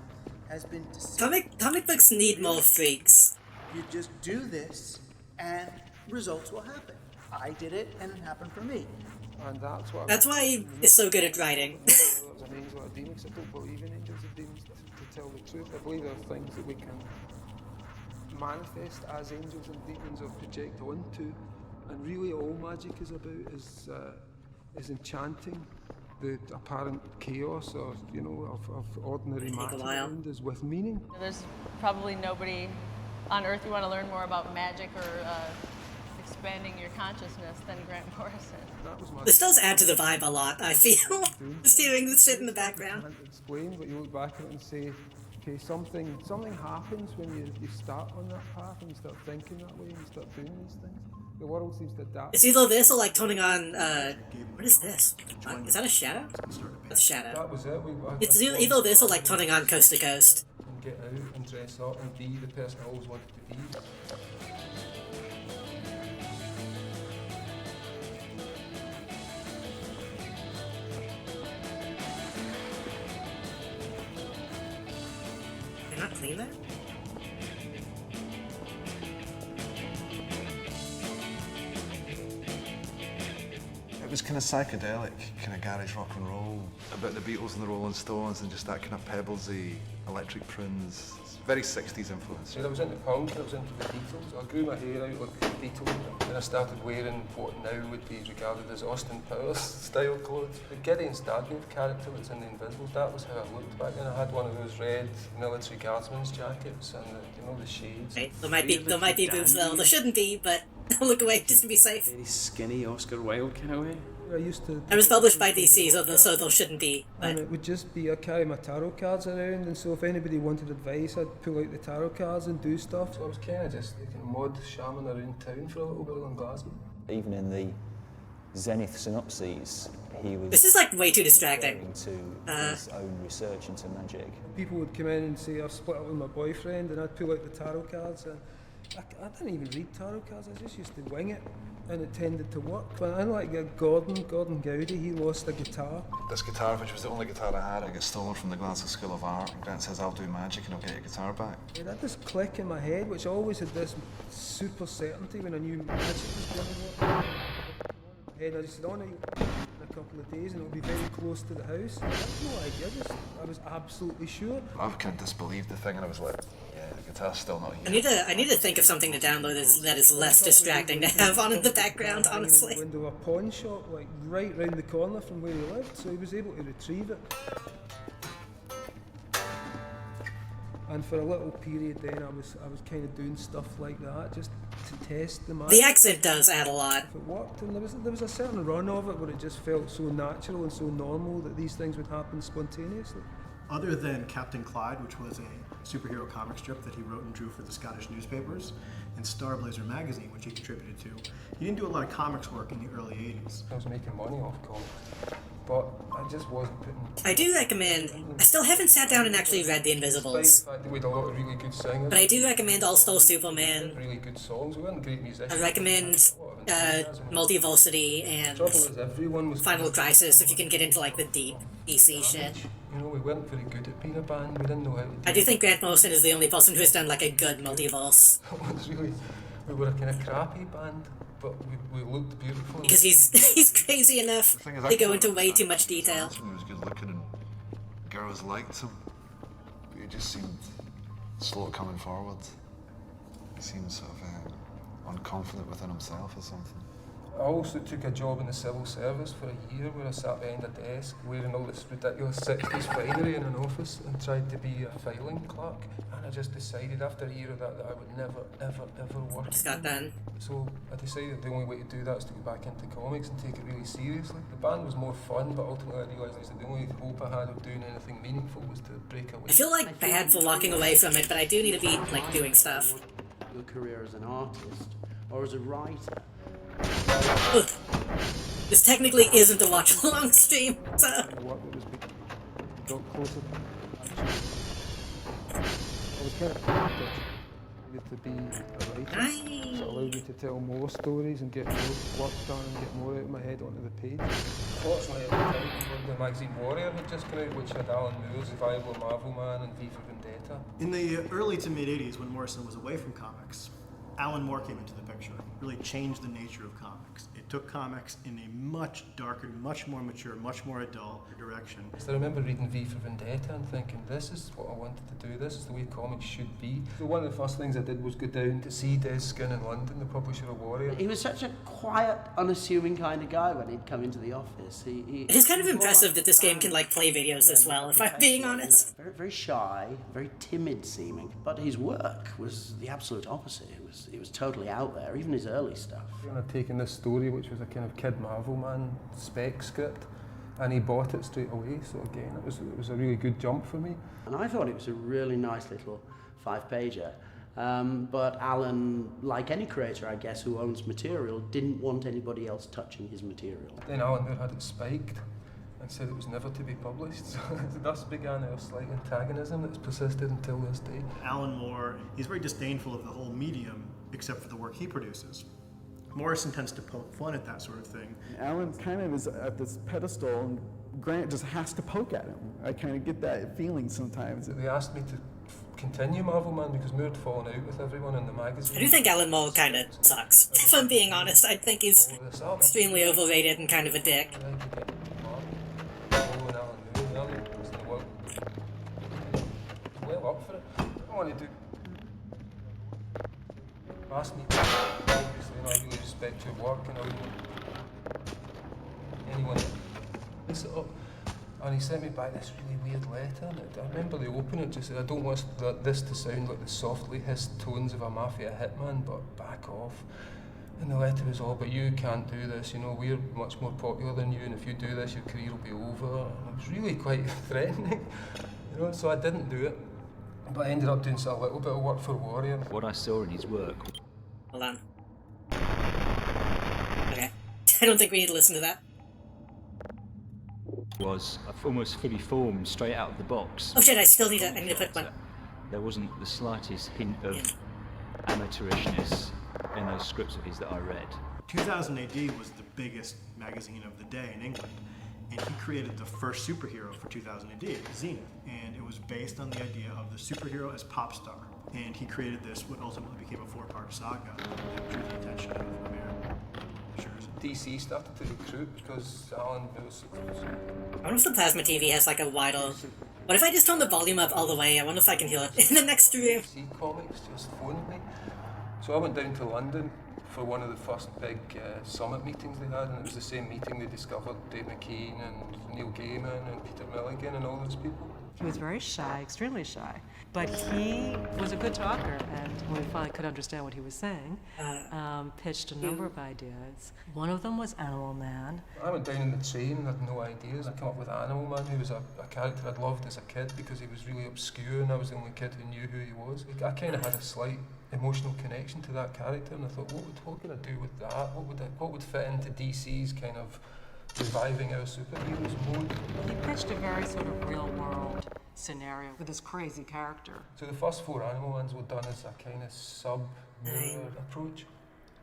has been Comic books need more freaks. You just do this and results will happen. I did it and it happened for me. And That's why he's so good at writing. There's an angel or a demon, 'cause I don't believe in angels or demons to tell the truth. I believe there are things that we can manifest as angels and demons or project onto. And really all magic is about is is enchanting. The apparent chaos or, of ordinary matter around is with meaning. There's probably nobody on Earth you want to learn more about magic or expanding your consciousness than Grant Morrison. This does add to the vibe a lot, I feel. Just hearing this shit in the background. I can't explain, but you look back at it and say, okay, something happens when you start on that path and you start thinking that way and you start doing these things. The world seems to adapt. It's either this or like turning on, what is this? Is that a shadow? That's a shadow. That was it. It's either this or like turning on Coast to Coast. And get out and dress up and be the person I always wanted to be. Can I not clean that? It was kind of psychedelic, kind of garage rock and roll, about the Beatles and the Rolling Stones and just that kind of pebblesy electric prunes. Very 60s influence. I was into punk, I was into the Beatles. I grew my hair out like the Beatles. Then I started wearing what now would be regarded as Austin Powers style clothes. The Gideon Stargrave character that's in The Invisibles, that was how I looked back then. I had one of those red military guardsman's jackets and the shades. Right. There might be boobs though. There shouldn't be, but I'll look away just to be safe. Very skinny Oscar Wilde kind of way. I was published by DC, so there shouldn't be. And it would just be, I carry my tarot cards around, and so if anybody wanted advice, I'd pull out the tarot cards and do stuff. So I was kind of just like a mod shaman around town for a little bit in Glasgow. Even in the Zenith synopses, he was... This is like way too distracting. ...to his own research into magic. People would come in and say, I've split up with my boyfriend, and I'd pull out the tarot cards, and I didn't even read tarot cards, I just used to wing it. And it tended to work. But unlike Gordon Gowdy, he lost a guitar. This guitar, which was the only guitar I had, I got stolen from the Glasgow School of Art. Grant says, I'll do magic and I'll get your guitar back. It had this click in my head, which always had this super certainty when I knew magic was going to work. And I just said, in a couple of days and it'll be very close to the house. I had no idea, I was absolutely sure. I kind of disbelieved the thing and I was like, yeah, the guitar's still not here. I need to think of something to download that is less distracting to have on in the background, honestly. In the window of a pawn shop, like right round the corner from where he lived, so he was able to retrieve it. And for a little period then I was kind of doing stuff like that, just to test the magic. The accent does add a lot. It worked, and there was a certain run of it where it just felt so natural and so normal that these things would happen spontaneously. Other than Captain Clyde, which was a superhero comic strip that he wrote and drew for the Scottish newspapers, and Star Blazer magazine, which he contributed to, he didn't do a lot of comics work in the early 80s. I was making money off comics, but I just wasn't putting... I do recommend... I still haven't sat down and actually read The Invisibles. Despite the fact that we had a lot of really good singers. But I do recommend All-Star Superman. Really good songs, we weren't great musicians. I recommend Multiversity and Final Crisis if you can get into like the deep DC shit. We weren't very good at being a band, we didn't know how to do I do think Grant Morrison is the only person who has done like a good multiverse. We were a kind of crappy band, but we looked beautiful. Because he's crazy enough to go into way too much detail. He was good looking and girls liked him, but he just seemed slow coming forward. He seemed sort of unconfident within himself or something. I also took a job in the civil service for a year where I sat behind a desk wearing all this ridiculous 60s finery in an office and tried to be a filing clerk. And I just decided after a year of that I would never, ever, ever work. Just got done. So I decided the only way to do that is to go back into comics and take it really seriously. The band was more fun, but ultimately I realised that the only hope I had of doing anything meaningful was to break away. I feel like bad for walking away from it, but I do need to be like doing stuff. Your career as an artist or as a writer. Ugh. This technically isn't a watch-along stream, so... I was kind of practiced to be a writer. Nice. It allowed me to tell more stories and get more work done and get more out of my head onto the page. Fortunately, at the time, the magazine Warrior had just come out, which had Alan Moore's Revival Marvel Man and V for Vendetta. In the early to mid-80s, when Morrison was away from comics, Alan Moore came into the picture, really changed the nature of comics. It took comics in a much darker, much more mature, much more adult direction. I remember reading V for Vendetta and thinking, this is what I wanted to do, this is the way comics should be. So one of the first things I did was go down to see Des Skin in London, the publisher of Warrior. He was such a quiet, unassuming kind of guy when he'd come into the office. It is kind of impressive that this game can like play videos as well, if I'm being honest. Very, very shy, very timid seeming, but his work was the absolute opposite. It was totally out there, even his early stuff. I'd taken this story, which was a kind of Kid Marvel Man spec script, and he bought it straight away. So again, it was a really good jump for me. And I thought it was a really nice little 5-pager. But Alan, like any creator, I guess, who owns material, didn't want anybody else touching his material. Then Alan Moore had it spiked and said it was never to be published. So thus began our slight antagonism that's persisted until this day. Alan Moore, he's very disdainful of the whole medium, except for the work he produces. Morrison tends to poke fun at that sort of thing. Alan kind of is at this pedestal, and Grant just has to poke at him. I kind of get that feeling sometimes. They asked me to continue Marvel Man because Moore had fallen out with everyone in the magazine. I do think Alan Moore kind of sucks. If I'm being honest, I think he's extremely overrated and kind of a dick. Well up for it. I want to do. Ask me, obviously, and I really respect your work, and anyone piece it up. And he sent me back this really weird letter, and I remember the opener just said, I don't want this to sound like the softly hissed tones of a mafia hitman, but back off. And the letter was all, but you can't do this, you know, we're much more popular than you, and if you do this, your career will be over. And it was really quite threatening, you know, so I didn't do it. But I ended up doing a little bit of work for Warrior. What I saw in his work. Hold on. Okay. I don't think we need to listen to that. Was almost fully formed straight out of the box. Oh shit, I still need to, I need to put one. There wasn't the slightest hint of amateurishness in those scripts of his that I read. 2000 AD was the biggest magazine of the day in England, and he created the first superhero for 2000 AD, Zenith, and it was based on the idea of the superhero as pop star. And he created this, what ultimately became a 4-part saga that drew the attention of American publishers. DC started to recruit because Alan was. I wonder if the Plasma TV has like a wider. What if I just turn the volume up all the way? I wonder if I can hear it in the next stream. DC Comics just phoned me. So I went down to London for one of the first big summit meetings they had, and it was the same meeting they discovered Dave McKean and Neil Gaiman and Peter Milligan and all those people. He was very shy, extremely shy, but he was a good talker, and when we finally could understand what he was saying, pitched a number of ideas. One of them was Animal Man. I went down in the train and had no ideas. I came up with Animal Man, who was a character I'd loved as a kid because he was really obscure and I was the only kid who knew who he was. I kind of had a slight emotional connection to that character, and I thought, what could I do with that? What would fit into DC's kind of reviving our superheroes mode? He pitched a very sort of real-world scenario with this crazy character. So the first 4 Animal Mans were done as a kind of sub-mirror approach,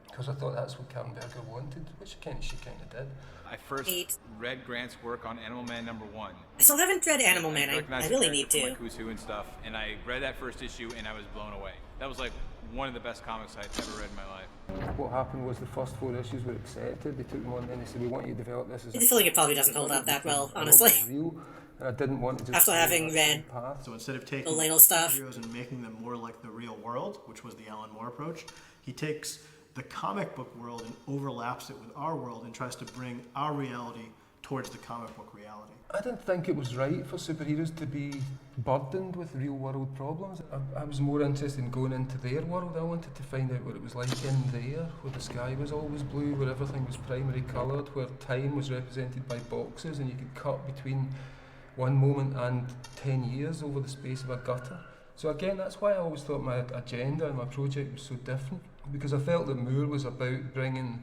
because I thought that's what Karen Berger wanted, which she kind of did. I first read Grant's work on Animal Man #1. I still haven't read Animal Man. I really need to. Like Who's Who and stuff, and I read that first issue and I was blown away. That was like one of the best comics I'd ever read in my life. What happened was the first 4 issues were accepted. They took them on, and they said, we want you to develop this as I feel like it probably doesn't hold up that well, honestly. Real, and I didn't want to just after having read so instead of taking the ladle stuff heroes and making them more like the real world, which was the Alan Moore approach, he takes the comic book world and overlaps it with our world and tries to bring our reality towards the comic book reality. I didn't think it was right for superheroes to be burdened with real world problems. I was more interested in going into their world. I wanted to find out what it was like in there, where the sky was always blue, where everything was primary coloured, where time was represented by boxes and you could cut between one moment and 10 years over the space of a gutter. So again, that's why I always thought my agenda and my project was so different, because I felt that Moore was about bringing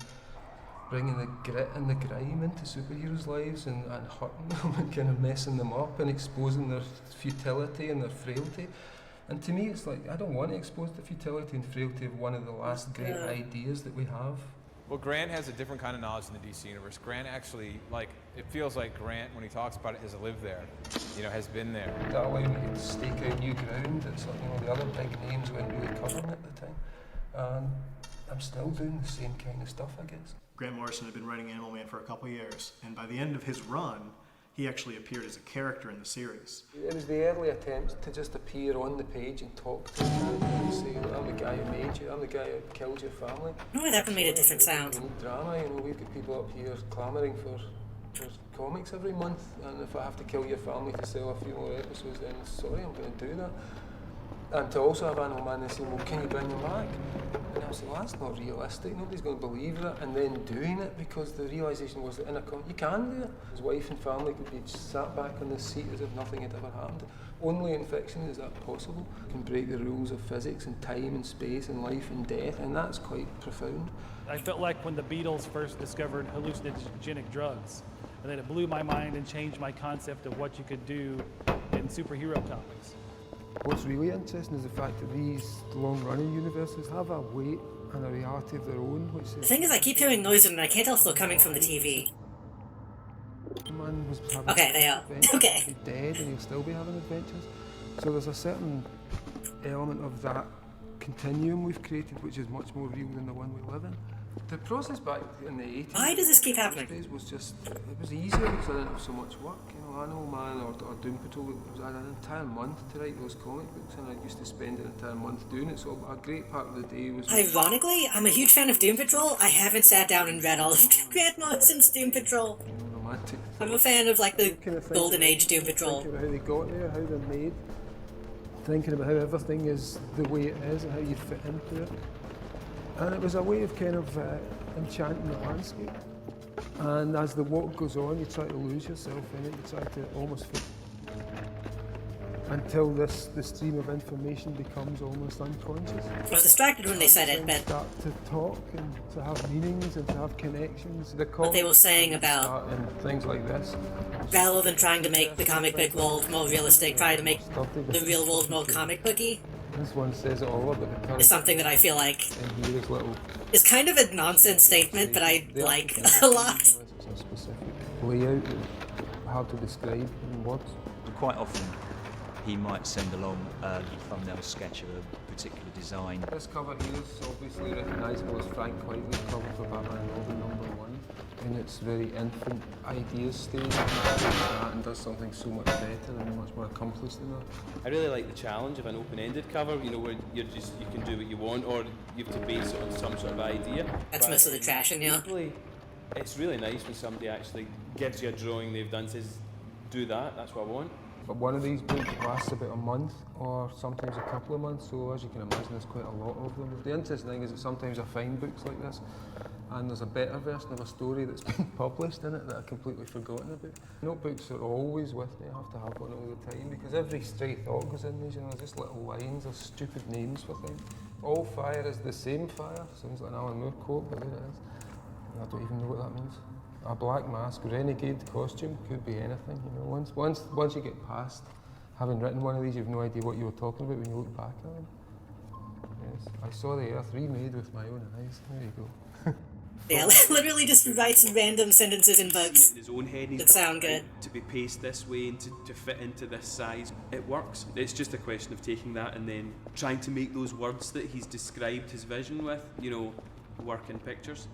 the grit and the grime into superheroes' lives and hurting them and kind of messing them up and exposing their futility and their frailty. And to me, it's like, I don't want to expose the futility and frailty of one of the last great ideas that we have. Well, Grant has a different kind of knowledge in the DC universe. Grant actually, like, it feels like Grant, when he talks about it, has lived there, you know, has been there. That allowed me to stake out new ground that, you know, the other big names weren't really covering at the time. And I'm still doing the same kind of stuff, I guess. Grant Morrison had been writing Animal Man for a couple years, and by the end of his run, he actually appeared as a character in the series. It was the early attempts to just appear on the page and talk to you and say, I'm the guy who made you, I'm the guy who killed your family. No, that made a different sound. We need drama, you know, we've got people up here clamouring for comics every month, and if I have to kill your family to sell a few more episodes, then sorry, I'm going to do that. And to also have Animal Man and say, well, can you bring them back? And I was like, well, that's not realistic. Nobody's going to believe that. And then doing it, because the realisation was that in a comic, you can do it. His wife and family could be sat back on the seat as if nothing had ever happened. Only in fiction is that possible. You can break the rules of physics and time and space and life and death, and that's quite profound. I felt like when the Beatles first discovered hallucinogenic drugs, and then it blew my mind and changed my concept of what you could do in superhero comics. What's really interesting is the fact that these long-running universes have a weight and a reality of their own. Which The thing is, I keep hearing noises and I can't tell if they're coming from the TV. Man was having Okay, they are. Okay. He's dead and he'll still be having adventures. So there's a certain element of that continuum we've created which is much more real than the one we live in. The process back in the 80s... Why does this keep happening? ...was just... It was easier because I didn't have so much work. You know, Animal Man or Doom Patrol, I had an entire month to write those comic books, and I used to spend an entire month doing it, so a great part of the day was... Ironically, I'm a huge fan of Doom Patrol. I haven't sat down and read all of Grant Morrison's Doom Patrol. Romantic. I'm a fan of, like, the Golden Age Doom Patrol. Thinking about how they got there, how they're made, thinking about how everything is the way it is and how you fit into it. And it was a way of kind of enchanting the landscape. And as the walk goes on, you try to lose yourself in it, you try to almost fit. Until the stream of information becomes almost unconscious. I was distracted when they said it, but... Start to talk and to have meanings and to have connections. What they were saying about... And things like this. Rather than trying to make the comic book world more realistic, try to make the real world more comic booky. This one says it all about the current. Is something that I feel like little is kind of a nonsense statement, but I like a lot. It's a specific layout, hard to describe in words. Quite often, he might send along a thumbnail sketch of a particular design. This cover here is obviously recognisable as Frank Whiteley's cover for Batman and Robin #1. In its very infant ideas stage, and does something so much better and much more accomplished than that. I really like the challenge of an open-ended cover, you know, where you can do what you want, or you have to base it on some sort of idea. That's most of the trash in here. It's really nice when somebody actually gives you a drawing they've done, says, do that, that's what I want. But one of these books lasts about a month, or sometimes a couple of months, so as you can imagine there's quite a lot of them. The interesting thing is that sometimes I find books like this, and there's a better version of a story that's been published in it that I've completely forgotten about. Notebooks are always with me, I have to have one all the time, because every stray thought goes in these, you know, there's just little lines, there's stupid names for things. All fire is the same fire, sounds like an Alan Moore quote, but there it is. I don't even know what that means. A black mask, renegade costume, could be anything, you know. Once you get past having written one of these, you've no idea what you were talking about when you look back at them. Yes, I saw the Earth remade with my own eyes. There you go. Yeah, literally just writes random sentences in books In his own head, that sound good. To be paced this way and to fit into this size, it works. It's just a question of taking that and then trying to make those words that he's described his vision with, you know, work in pictures.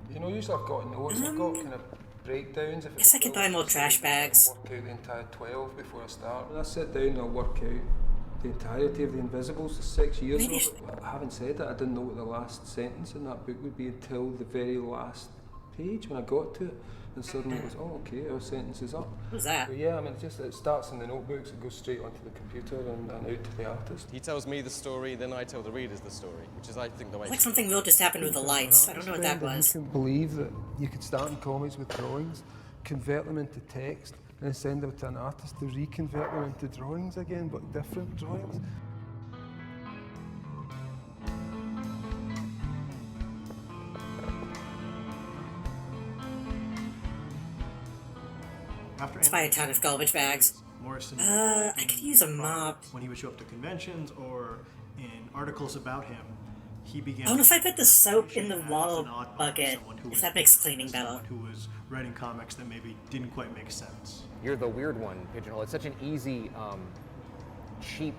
You know, usually I've got notes, I've got kind of breakdowns. If Guess I could buy more trash bags. I'll work out the entire 12 before I start. When I sit down and I'll work out the entirety of The Invisibles, the 6 years of it. Having said that, I didn't know what the last sentence in that book would be until the very last page when I got to it. And suddenly it was, oh, okay, our sentence is up. What's that? But yeah, I mean, it starts in the notebooks, it goes straight onto the computer and out to the artist. He tells me the story, then I tell the readers the story, which is, I think, the way... Like something real just happened with the lights. I don't know what that was. You can believe that you could start in comics with drawings, convert them into text, and send them to an artist to reconvert them into drawings again, but different drawings. Let's buy a ton of garbage bags. Morrison, I could use a mop. When he would show up to conventions or in articles about him, he began... I don't know if I put the soap in the water bucket, if that makes cleaning better. Who was writing comics that maybe didn't quite make sense. You're the weird one, Pigeonhole. It's such an easy, cheap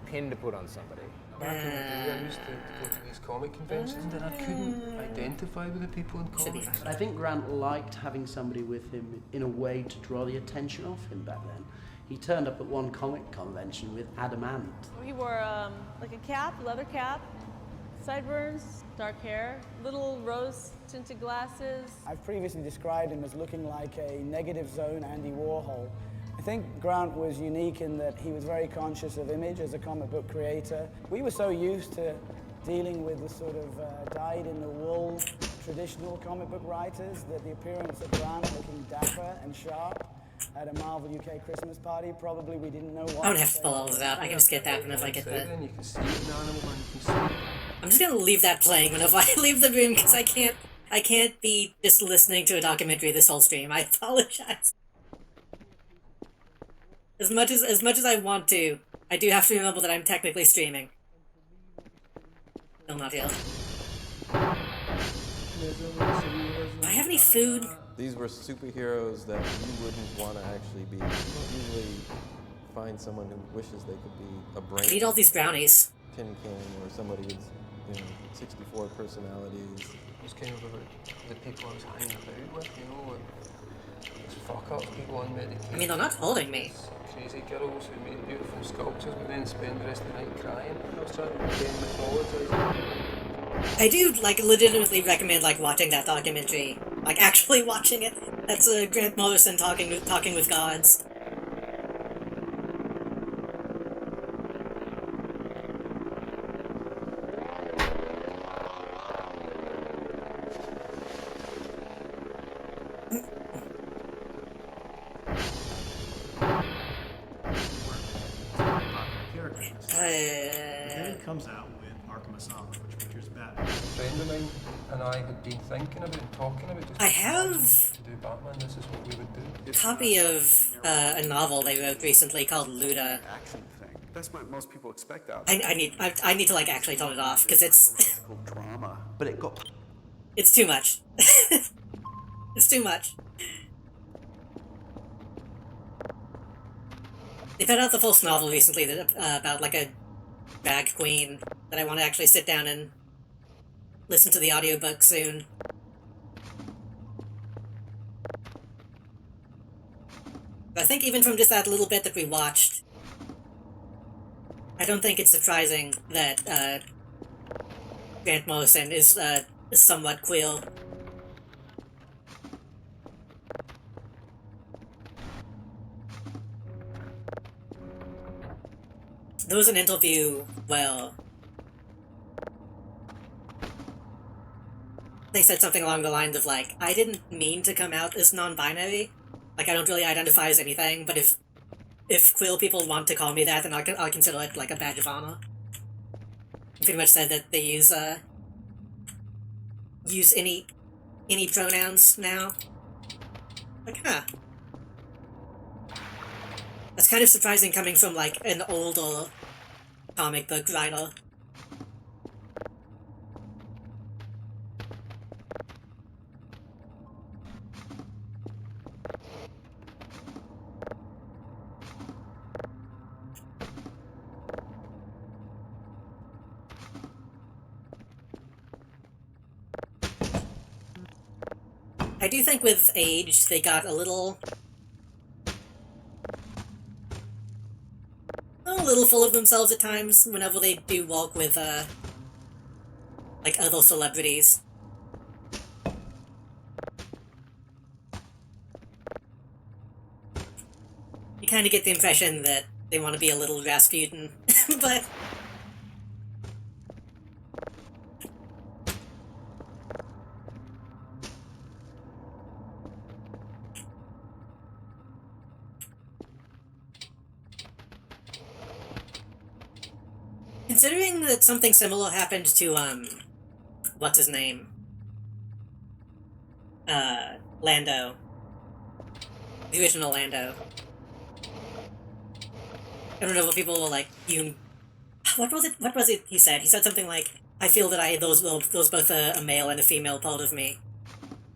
pin to put on somebody. Back in the day, I used to go to these comic conventions and I couldn't identify with the people in comics. I think Grant liked having somebody with him in a way to draw the attention off him back then. He turned up at one comic convention with Adamant. He wore like a cap, leather cap, sideburns, dark hair, little rose-tinted glasses. I've previously described him as looking like a negative zone Andy Warhol. I think Grant was unique in that he was very conscious of image as a comic book creator. We were so used to dealing with the sort of dyed-in-the-wool traditional comic book writers that the appearance of Grant looking dapper and sharp at a Marvel UK Christmas party, probably we didn't know what. I don't have to pull all of that. I can just get that whenever I get the... You can see it in animal and you can see it. I'm just gonna leave that playing whenever I leave the room because I can't be just listening to a documentary this whole stream. I apologize. As much as I want to, I do have to remember that I'm technically streaming. Still not here. Do I have any food? These were superheroes that you wouldn't want to actually be. You don't usually find someone who wishes they could be a brain. I need all these brownies. Tin Can or somebody with 64 personalities. It's kind of about the people I was hanging about with, these fuck-ups, people on medication. I mean, they're not holding me. Crazy girls who made beautiful sculptures but then spend the rest of the night crying. I was trying to mythologize. I do, legitimately recommend, watching that documentary. Actually watching it. That's Grant Morrison talking with gods. Then he comes out with Arkham Asylum, which features Batman. A friend of mine and I had been thinking about and talking about just I have to do Batman. This is what we would do. a copy of a novel they wrote recently called Luda. Action thing. That's what most people expect out. I need to actually turn it off because it's drama, but it got. It's too much. It's too much. They put out the first novel recently that about a drag queen that I want to actually sit down and listen to the audiobook soon. But I think even from just that little bit that we watched, I don't think it's surprising that Grant Morrison is somewhat queer. There was an interview where they said something along the lines of I didn't mean to come out as non-binary. I don't really identify as anything, but if queer people want to call me that, then I'll consider it a badge of honor. Pretty much said that they use any pronouns now. Huh. That's kind of surprising coming from an older comic book writer. I do think with age, they got a little full of themselves at times whenever they do walk with, other celebrities. You kind of get the impression that they want to be a little Rasputin, but... Considering that something similar happened to, what's his name? Lando. The original Lando. I don't know what people were you... What was it he said? He said something I feel that there was both a male and a female part of me.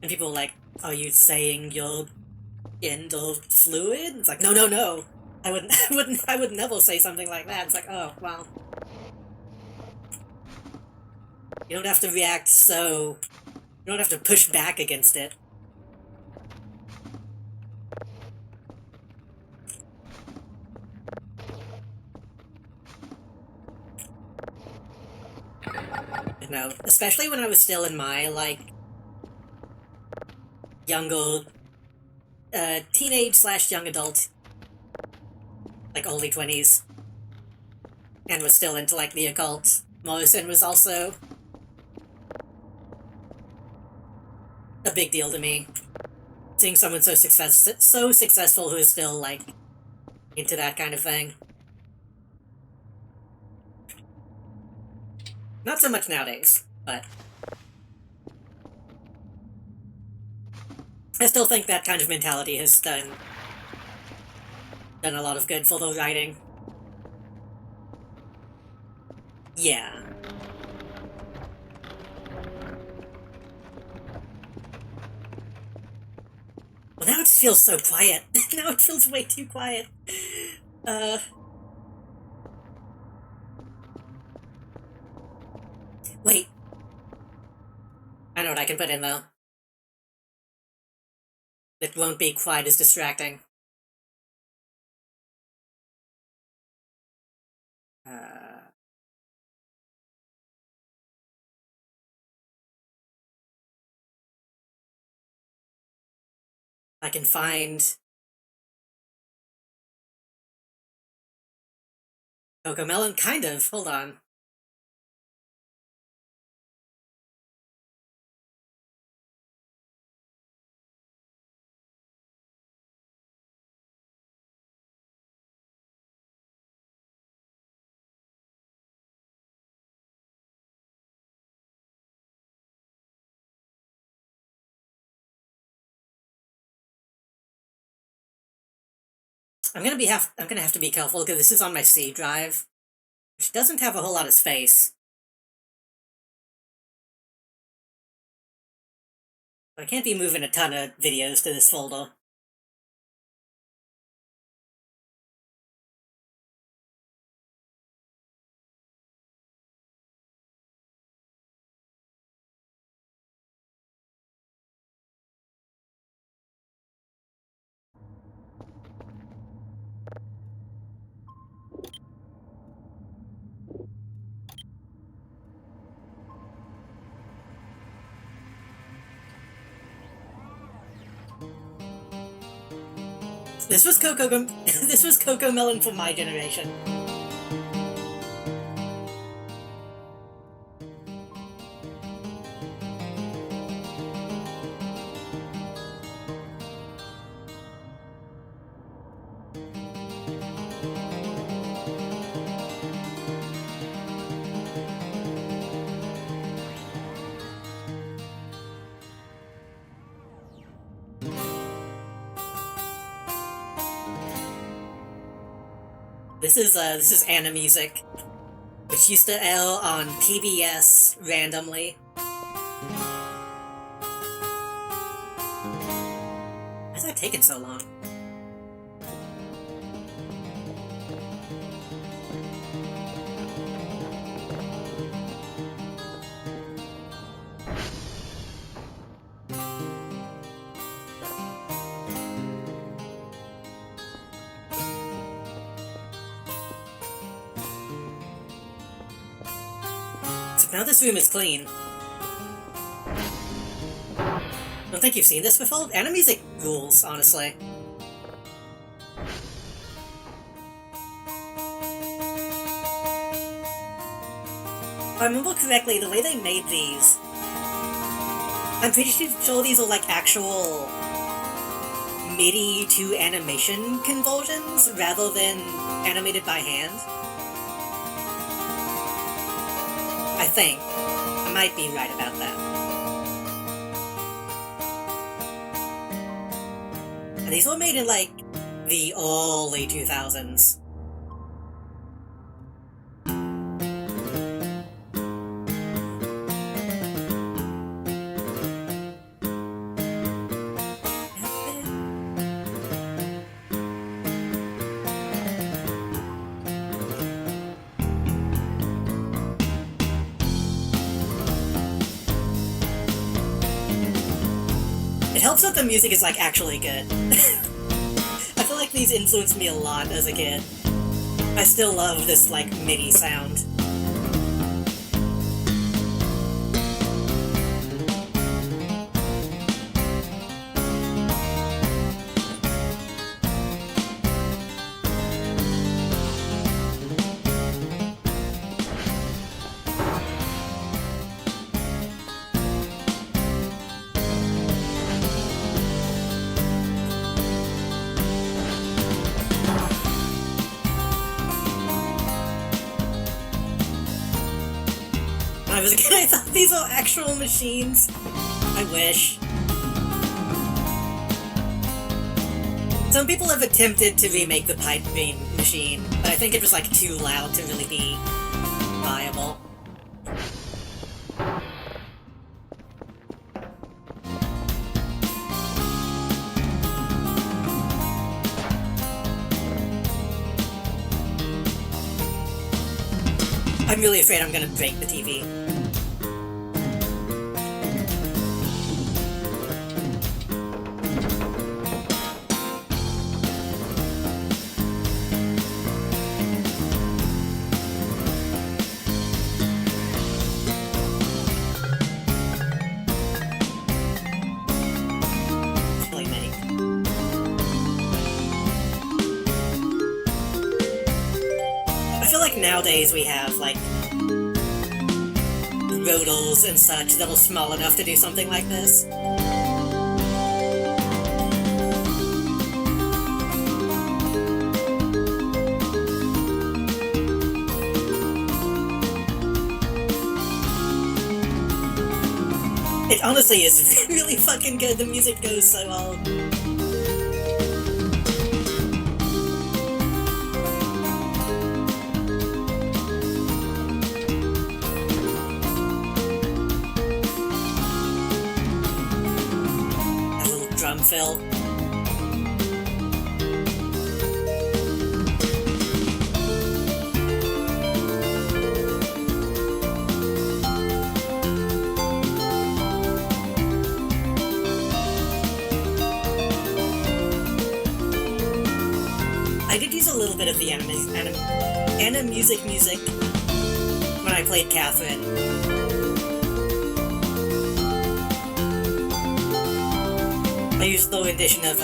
And people were are you saying you're gender fluid? It's no. I would never say something like that. It's oh, well... You don't have to react so... You don't have to push back against it. You know, especially when I was still in my, like, younger, teenage/young adult, like early 20s, and was still into, like, the occult. Morrison was also a big deal to me. Seeing someone so successful who is still, like, into that kind of thing. Not so much nowadays, but I still think that kind of mentality has done a lot of good for the writing. Yeah. Well, now it just feels so quiet. Now it feels way too quiet. Wait. I know what I can put in, though. That won't be quite as distracting. I can find Cocomelon, kind of. Hold on. I'm gonna have to be careful because this is on my C drive, which doesn't have a whole lot of space. I can't be moving a ton of videos to this folder. This was Cocomelon for my generation. This is Anna Music, which used to air on PBS randomly. Why is that taking so long? Now this room is clean. Don't think you've seen this before? Anna Music rules, honestly. If I remember correctly, the way they made these... I'm pretty sure these are like actual MIDI to animation conversions rather than animated by hand. I think. I might be right about that. And these were made in, like, the early 2000s. It helps that the music is, like, actually good. I feel like these influenced me a lot as a kid. I still love this, like, MIDI sound. When I was a kid, I thought these were actual machines. I wish. Some people have attempted to remake the pipe dream machine, but I think it was like too loud to really be viable. I'm really afraid I'm gonna break the TV. Really many. I feel like nowadays we have, like, rodals and such that are small enough to do something like this. It honestly is really fucking good. The music goes so well. Drum fill. I did use a little bit of the anime music when I played Catherine. I used the edition of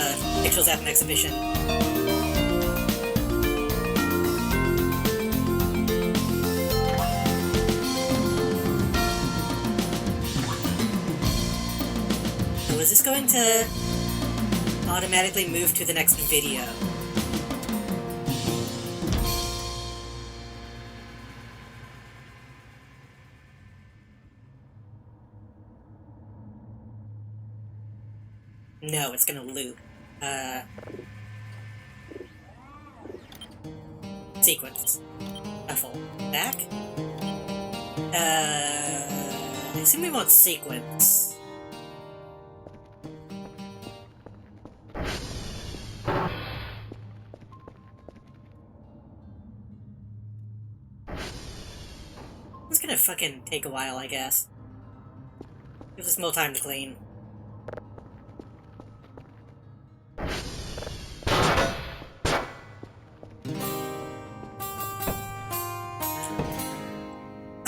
Pixels at an Exhibition. So is this going to automatically move to the next video? No, it's gonna loop. Sequence. Shuffle. Back? I assume we want sequence. It's gonna fucking take a while, I guess. Give us more time to clean.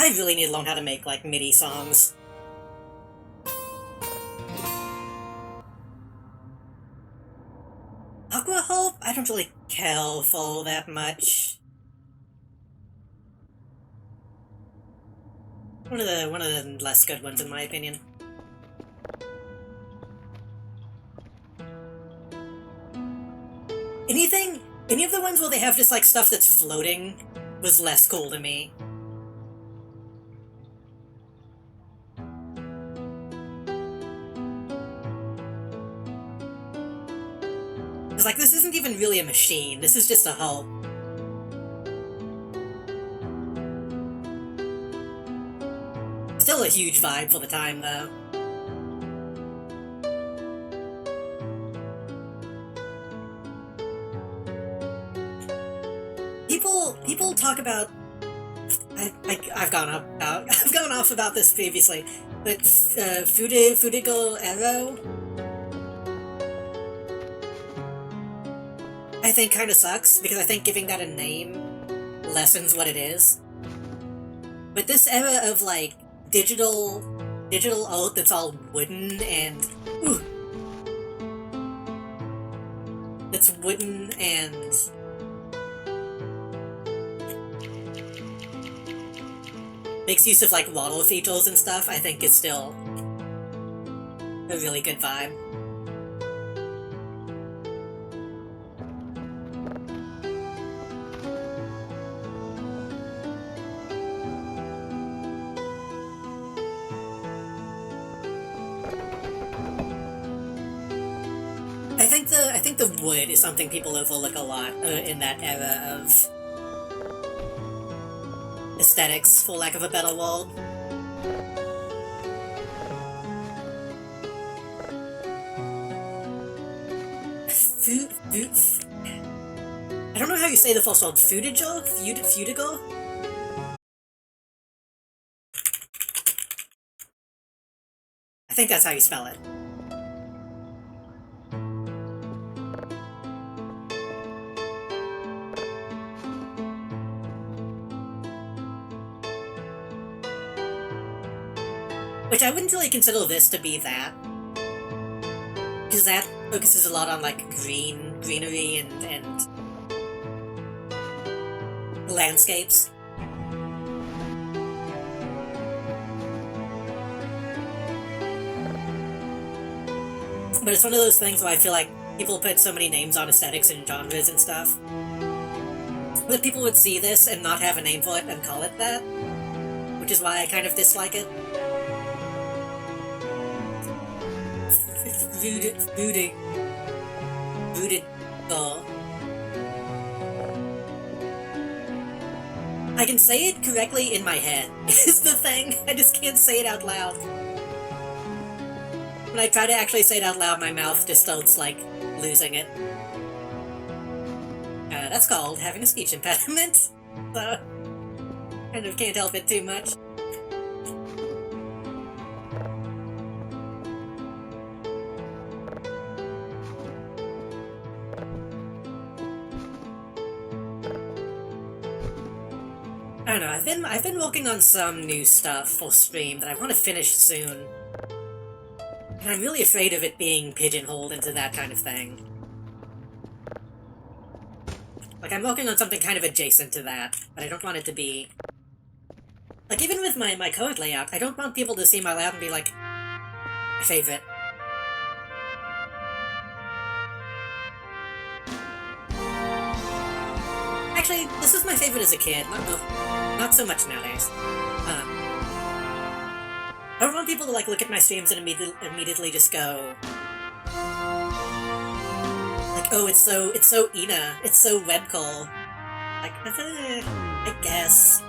I really need to learn how to make, like, MIDI songs. Aqua Hope? I don't really care for that much. One of the less good ones, in my opinion. Any of the ones where they have just, like, stuff that's floating was less cool to me. It's like, this isn't even really a machine, this is just a hull. Still a huge vibe for the time, though. People talk about... I've gone off about this previously, but Fudigo Arrow I think kind of sucks, because I think giving that a name lessens what it is. But this era of, like, digital art that's all wooden and... Ooh, it's wooden and... makes use of, like, waddle features and stuff, I think is still a really good vibe. I think the wood is something people overlook a lot in that era of aesthetics, for lack of a better word. I don't know how you say the first word. Fudigo? Fudigo? I think that's how you spell it. Which I wouldn't really consider this to be that. Because that focuses a lot on, like, greenery and landscapes. But it's one of those things where I feel like people put so many names on aesthetics and genres and stuff that people would see this and not have a name for it and call it that. Which is why I kind of dislike it. Rooted I can say it correctly in my head, is the thing. I just can't say it out loud. When I try to actually say it out loud, my mouth just starts, like, losing it. That's called having a speech impediment. So, kind of can't help it too much. I don't know, I've been working on some new stuff for stream that I want to finish soon. And I'm really afraid of it being pigeonholed into that kind of thing. Like, I'm working on something kind of adjacent to that, but I don't want it to be... Like, even with my current layout, I don't want people to see my layout and be like, my favorite. Actually, this is my favorite as a kid, not so much nowadays. I don't want people to, like, look at my streams and immediately just go... Like, oh, it's so Ina, it's so webcore. Like, I guess.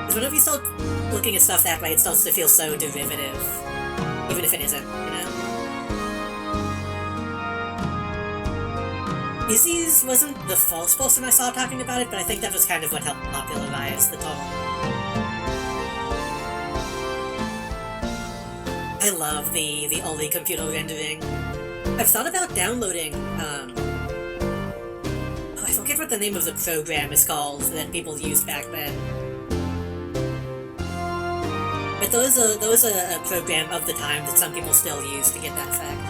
Because whenever you start looking at stuff that way, it starts to feel so derivative. Even if it isn't, you know? Izzy's wasn't the first person I saw talking about it, but I think that was kind of what helped popularize the term. I love the Ollie computer rendering. I've thought about downloading, I forget what the name of the program is called that people used back then. But there was a program of the time that some people still use to get that effect.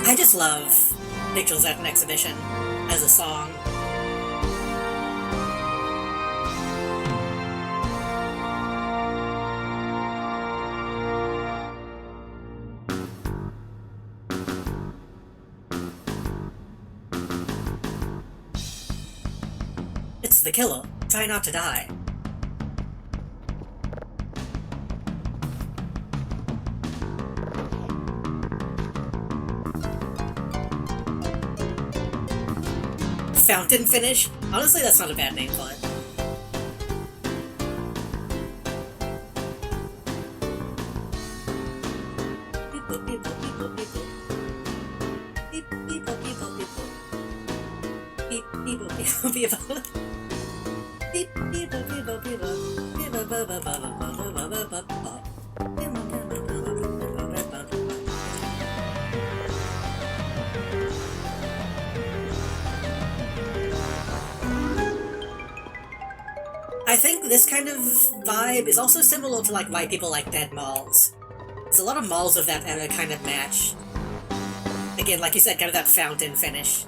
I just love Pictures at an Exhibition as a song. It's The Killer. Try Not to Die. Fountain Finish? Honestly, that's not a bad name for it. Vivo. Beep, Vivo, Vivo, Vivo. Vivo, Vivo, Vivo, Vivo, Vivo, Vivo. I think this kind of vibe is also similar to like why people like dead malls. There's a lot of malls of that era kind of match. Again, like you said, kind of that fountain finish.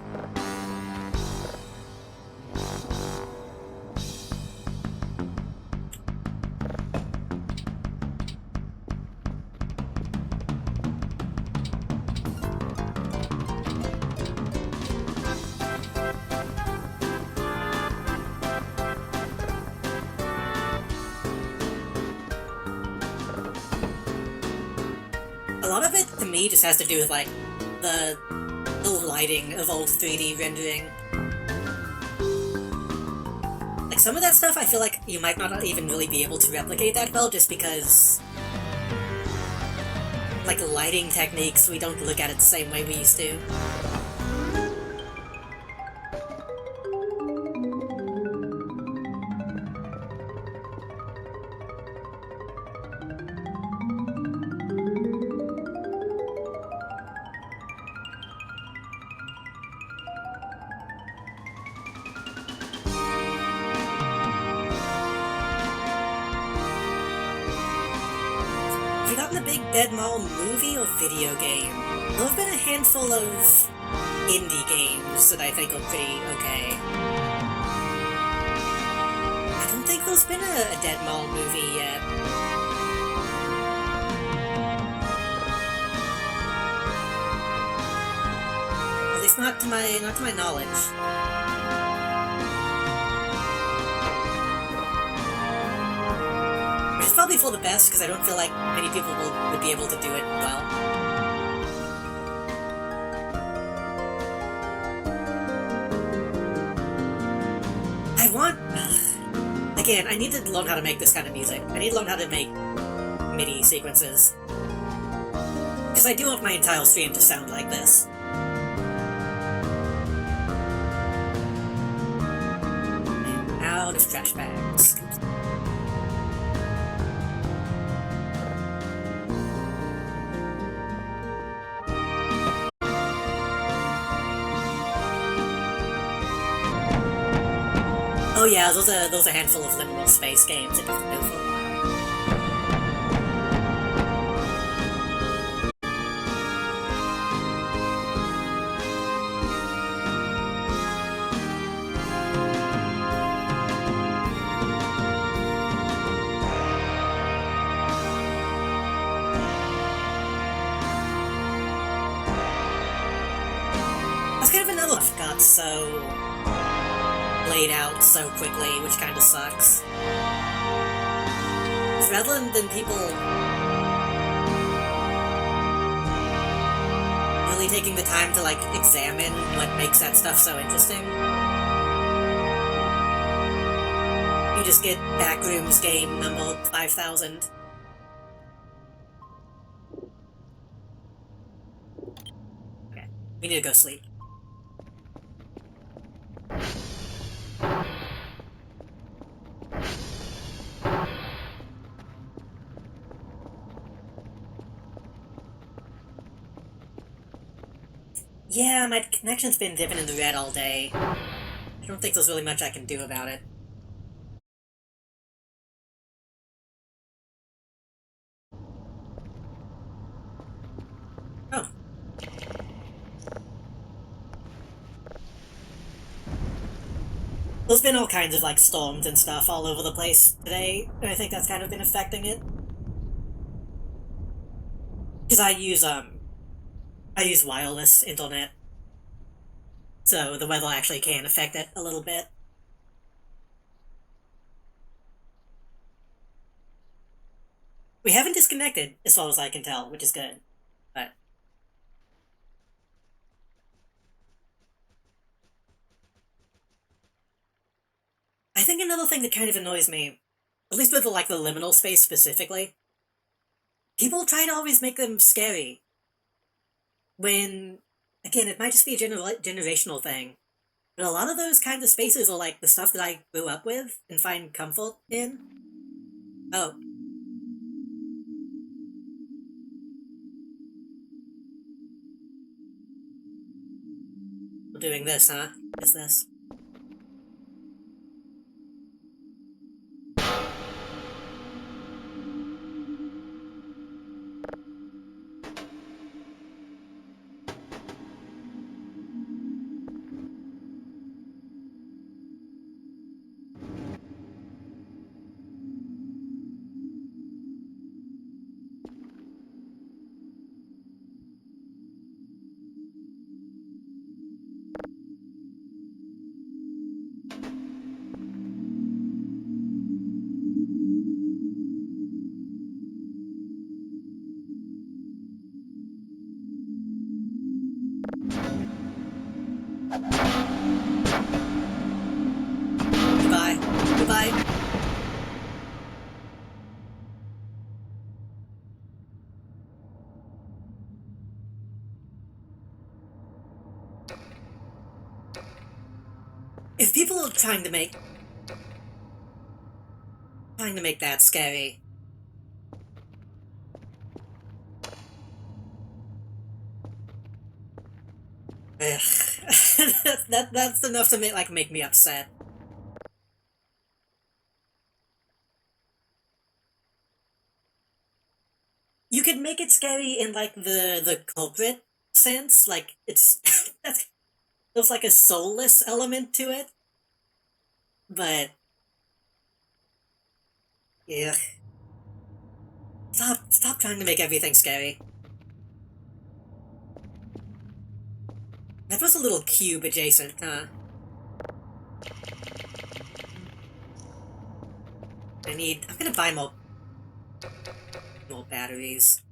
A lot of it, to me, just has to do with, like, the lighting of old 3D rendering. Like, some of that stuff, I feel like you might not even really be able to replicate that well, just because, like, lighting techniques, we don't look at it the same way we used to. Have you gotten the big Dead Mall movie or video game? There have been a handful of indie games that I think are pretty okay. I don't think there's been a Dead Mall movie yet. At least not to my knowledge. Which is probably for the best, because I don't feel like many people would be able to do it well. I want... Again, I need to learn how to make this kind of music. I need to learn how to make MIDI sequences. Because I do want my entire stream to sound like this. And out of trash bags. Oh yeah, those are a handful of liminal space games that you have to know for a while. That's kind of another one I've got so laid out so quickly, which kind of sucks. Rather than people really taking the time to, like, examine what makes that stuff so interesting, you just get Backrooms game number 5000. Okay, we need to go sleep. Yeah, my connection's been dipping in the red all day. I don't think there's really much I can do about it. Oh. There's been all kinds of, like, storms and stuff all over the place today, and I think that's kind of been affecting it. Because I use wireless internet, so the weather actually can affect it a little bit. We haven't disconnected, as far as I can tell, which is good, but... I think another thing that kind of annoys me, at least with the, like, the liminal space specifically, people try to always make them scary. When, again, it might just be a generational thing. But a lot of those kinds of spaces are like the stuff that I grew up with and find comfort in. Oh. We're doing this, huh? Is this? Goodbye. Goodbye. If people are trying to make that scary, ugh. that's enough to make me upset. You could make it scary in like the culprit sense, like it's there's like a soulless element to it, but yeah. Stop trying to make everything scary. That was a little cube adjacent, huh? I'm gonna buy more batteries.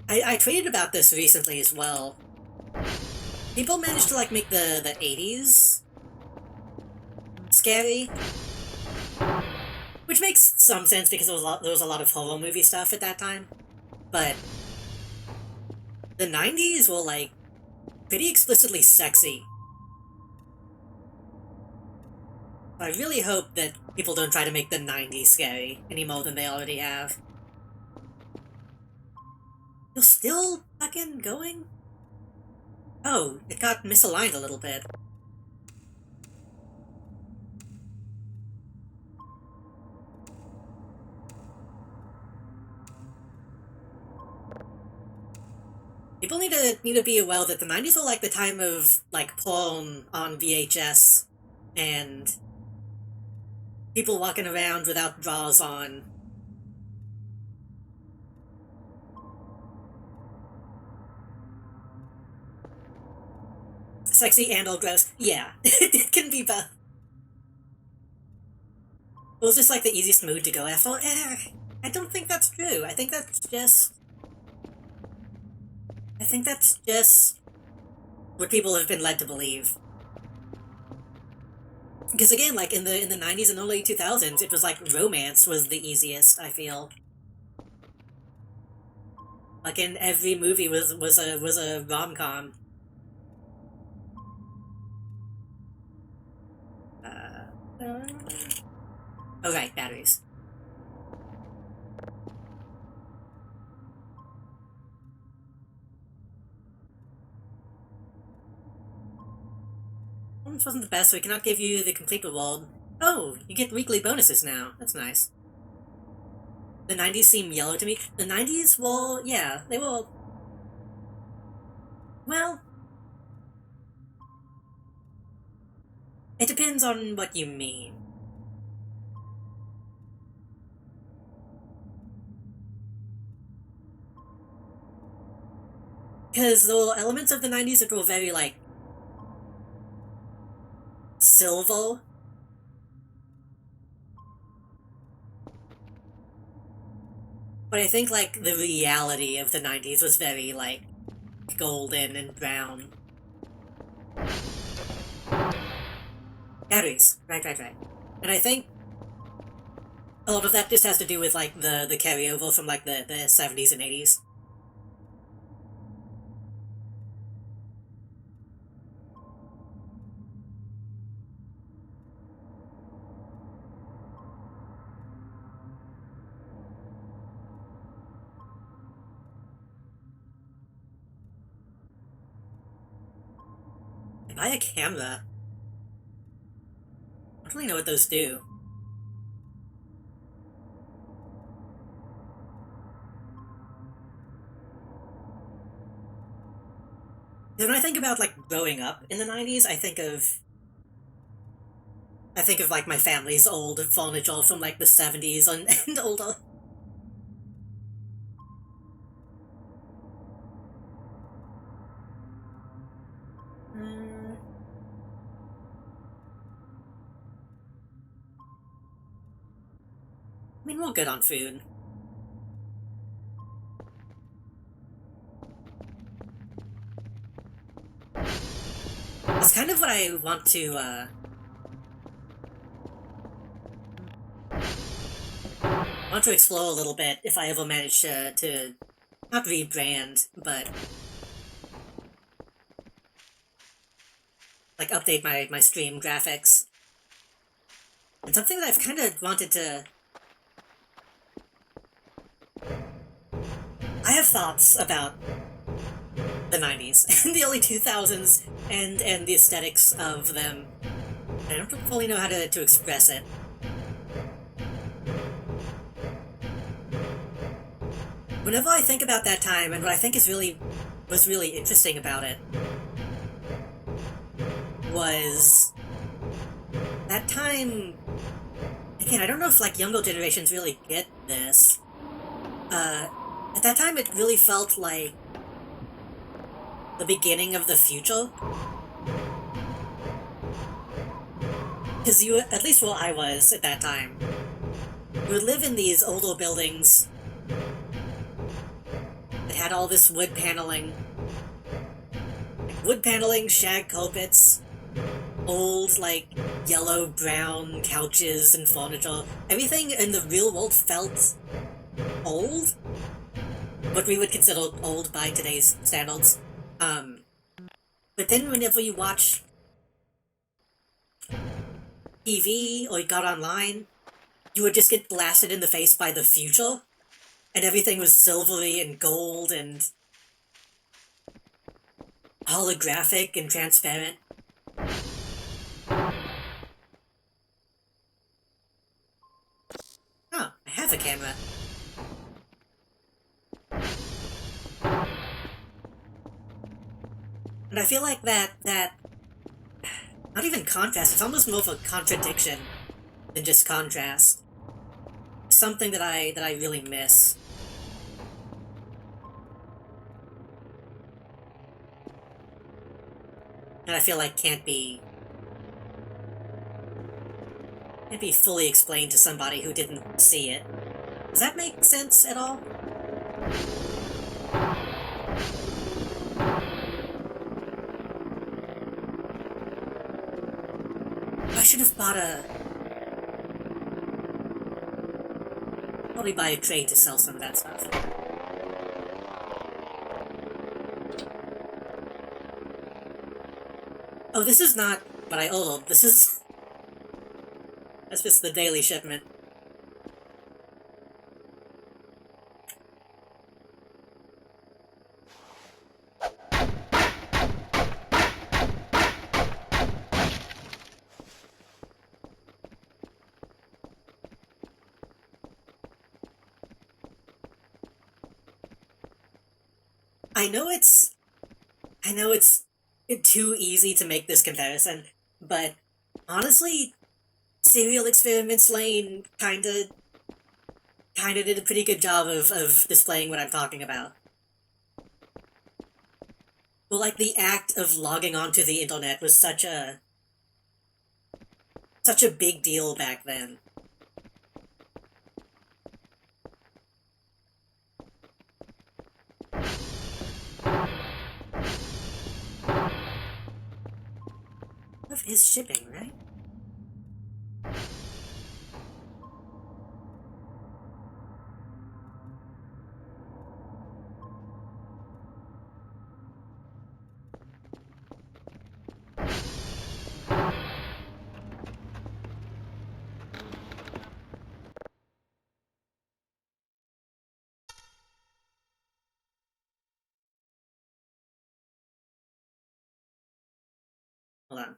I tweeted about this recently as well. People managed to like make the 80s scary, which makes some sense because there was a lot of horror movie stuff at that time. But the 90s were like pretty explicitly sexy. I really hope that people don't try to make the 90s scary any more than they already have. You're still fucking going? Oh, it got misaligned a little bit. People need to be aware that the 90s were like the time of like porn on VHS and people walking around without bras on. Sexy and or gross. Yeah, it can be both. It was just like the easiest mood to go after. I don't think that's true. I think that's just what people have been led to believe. Because again, like in the 90s and early 2000s, it was like romance was the easiest, I feel. Like in every movie was a rom-com. Oh right, batteries. This wasn't the best, so we cannot give you the complete reward. Oh, you get weekly bonuses now. That's nice. The 90s seem yellow to me. The 90s, well, yeah, they were... Well... It depends on what you mean. Because there were elements of the 90s that were very, like, silver. But I think, like, the reality of the 90s was very, like, golden and brown. Batteries. Right. And I think A lot of that just has to do with, like, the carryover from, like, the 70s and 80s. Buy a camera? I don't really know what those do. When I think about, like, growing up in the 90s, I think of like my family's old furniture from like the 70s and older. I mean, we're good on food. It's kind of what I want to explore a little bit if I ever manage to not rebrand, but like update my stream graphics. And something that I've kind of wanted to... I have thoughts about the 90s and the early 2000s and the aesthetics of them. I don't fully know how to express it. Whenever I think about that time, and what I think was really interesting about it was that time. Again, I don't know if like younger generations really get this. At that time, it really felt like the beginning of the future. Because at least where I was at that time, you would live in these older buildings that had all this wood paneling, shag carpets, old, like, yellow-brown couches and furniture. Everything in the real world felt old, what we would consider old by today's standards. But then whenever you watch TV or you got online, you would just get blasted in the face by the future, and everything was silvery and gold and holographic and transparent. Oh, I have a camera. And I feel like that not even contrast, it's almost more of a contradiction than just contrast. Something that I really miss. And I feel like can't be fully explained to somebody who didn't see it. Does that make sense at all? I should have bought probably buy a trade to sell some of that stuff. Oh, this is not what I ordered. That's just the daily shipment. I know it's too easy to make this comparison, but honestly, Serial Experiments Lane kinda did a pretty good job of displaying what I'm talking about. Well, like, the act of logging onto the internet was such a big deal back then. Of his shipping, right? Hold on.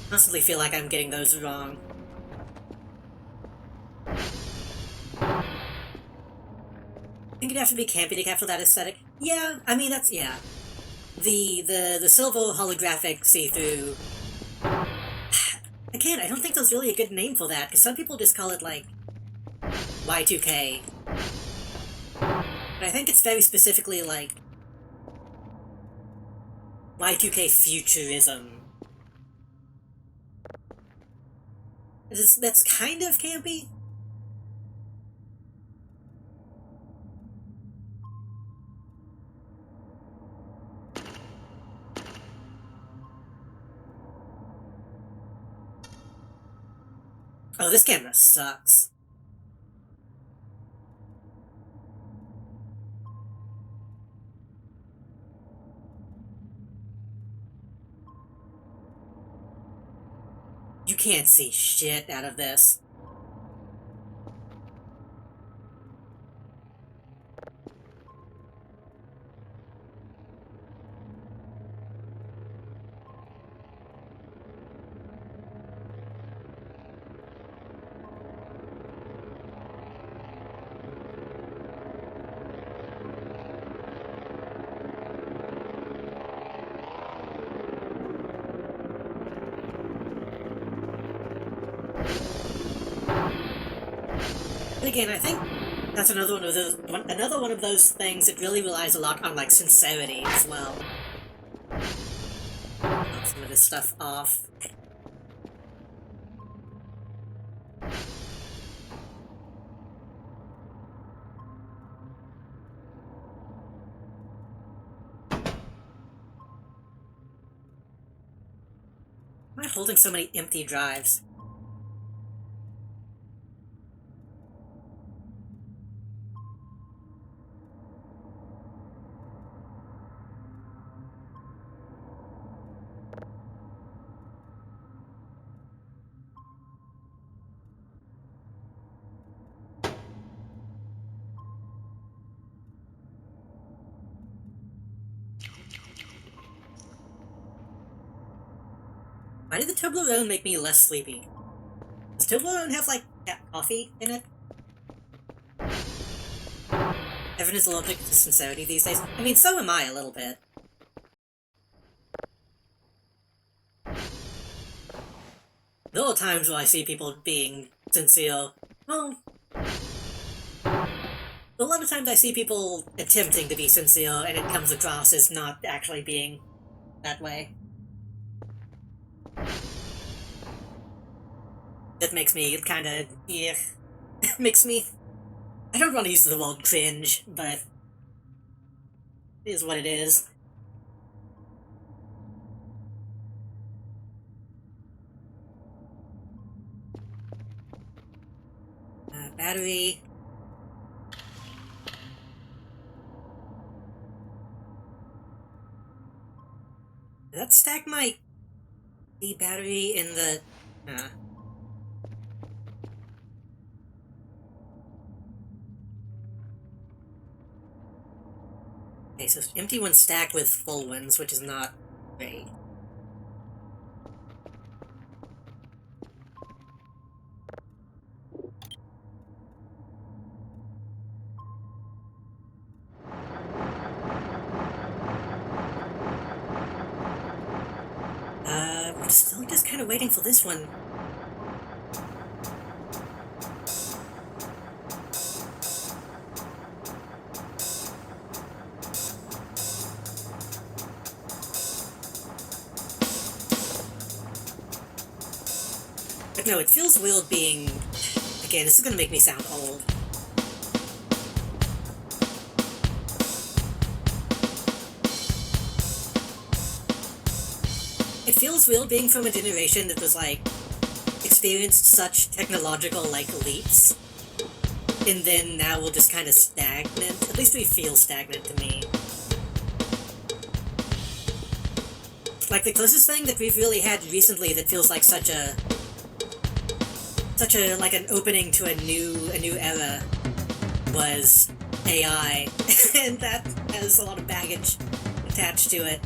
Constantly feel like I'm getting those wrong. I think you'd have to be campy to capture that aesthetic. Yeah, I mean that's yeah. The silver holographic see-through. Again, I don't think there's really a good name for that, because some people just call it like Y2K. But I think it's very specifically like Y2K futurism. That's kind of campy. Oh, this camera sucks. You can't see shit out of this. Again, I think that's another one of those things that really relies a lot on like sincerity as well. Knock some of this stuff off. Why am I holding so many empty drives? Why did the Toblerone make me less sleepy? Does Toblerone have, like, coffee in it? Everyone is allergic to sincerity these days. I mean, so am I a little bit. There are times where I see people being sincere. Well, a lot of times I see people attempting to be sincere, and it comes across as not actually being that way. That makes me kinda, yeah, makes me, I don't want to use the word cringe, but it is what it is. Battery. Did that stack my battery in the... Okay, so empty ones stacked with full ones, which is not great. I'm still just kind of waiting for this one. But no, it feels weird being... Again, this is gonna make me sound old. It feels weird being from a generation that was, like, experienced such technological, like, leaps. And then now we're just kind of stagnant. At least we feel stagnant to me. Like, the closest thing that we've really had recently that feels like such a, like an opening to a new era was AI, and that has a lot of baggage attached to it.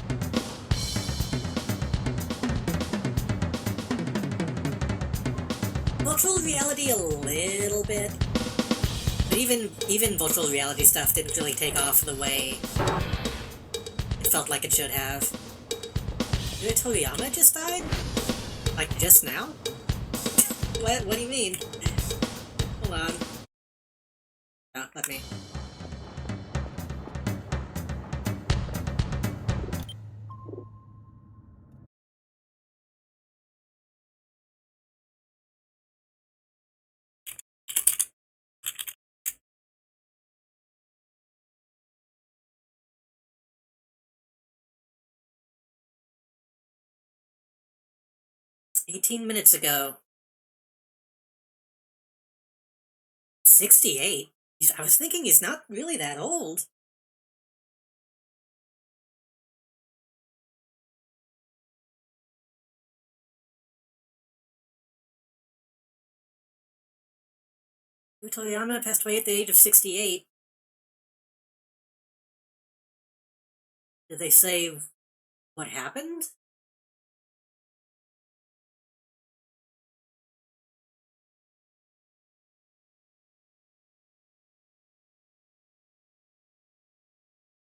Virtual reality a little bit, but even virtual reality stuff didn't really take off the way it felt like it should have. Did Toriyama just died? Like, just now? What do you mean? Hold on. No, let me. $18 minutes ago. 68? I was thinking he's not really that old. Toriyama passed away at the age of 68. Did they say what happened?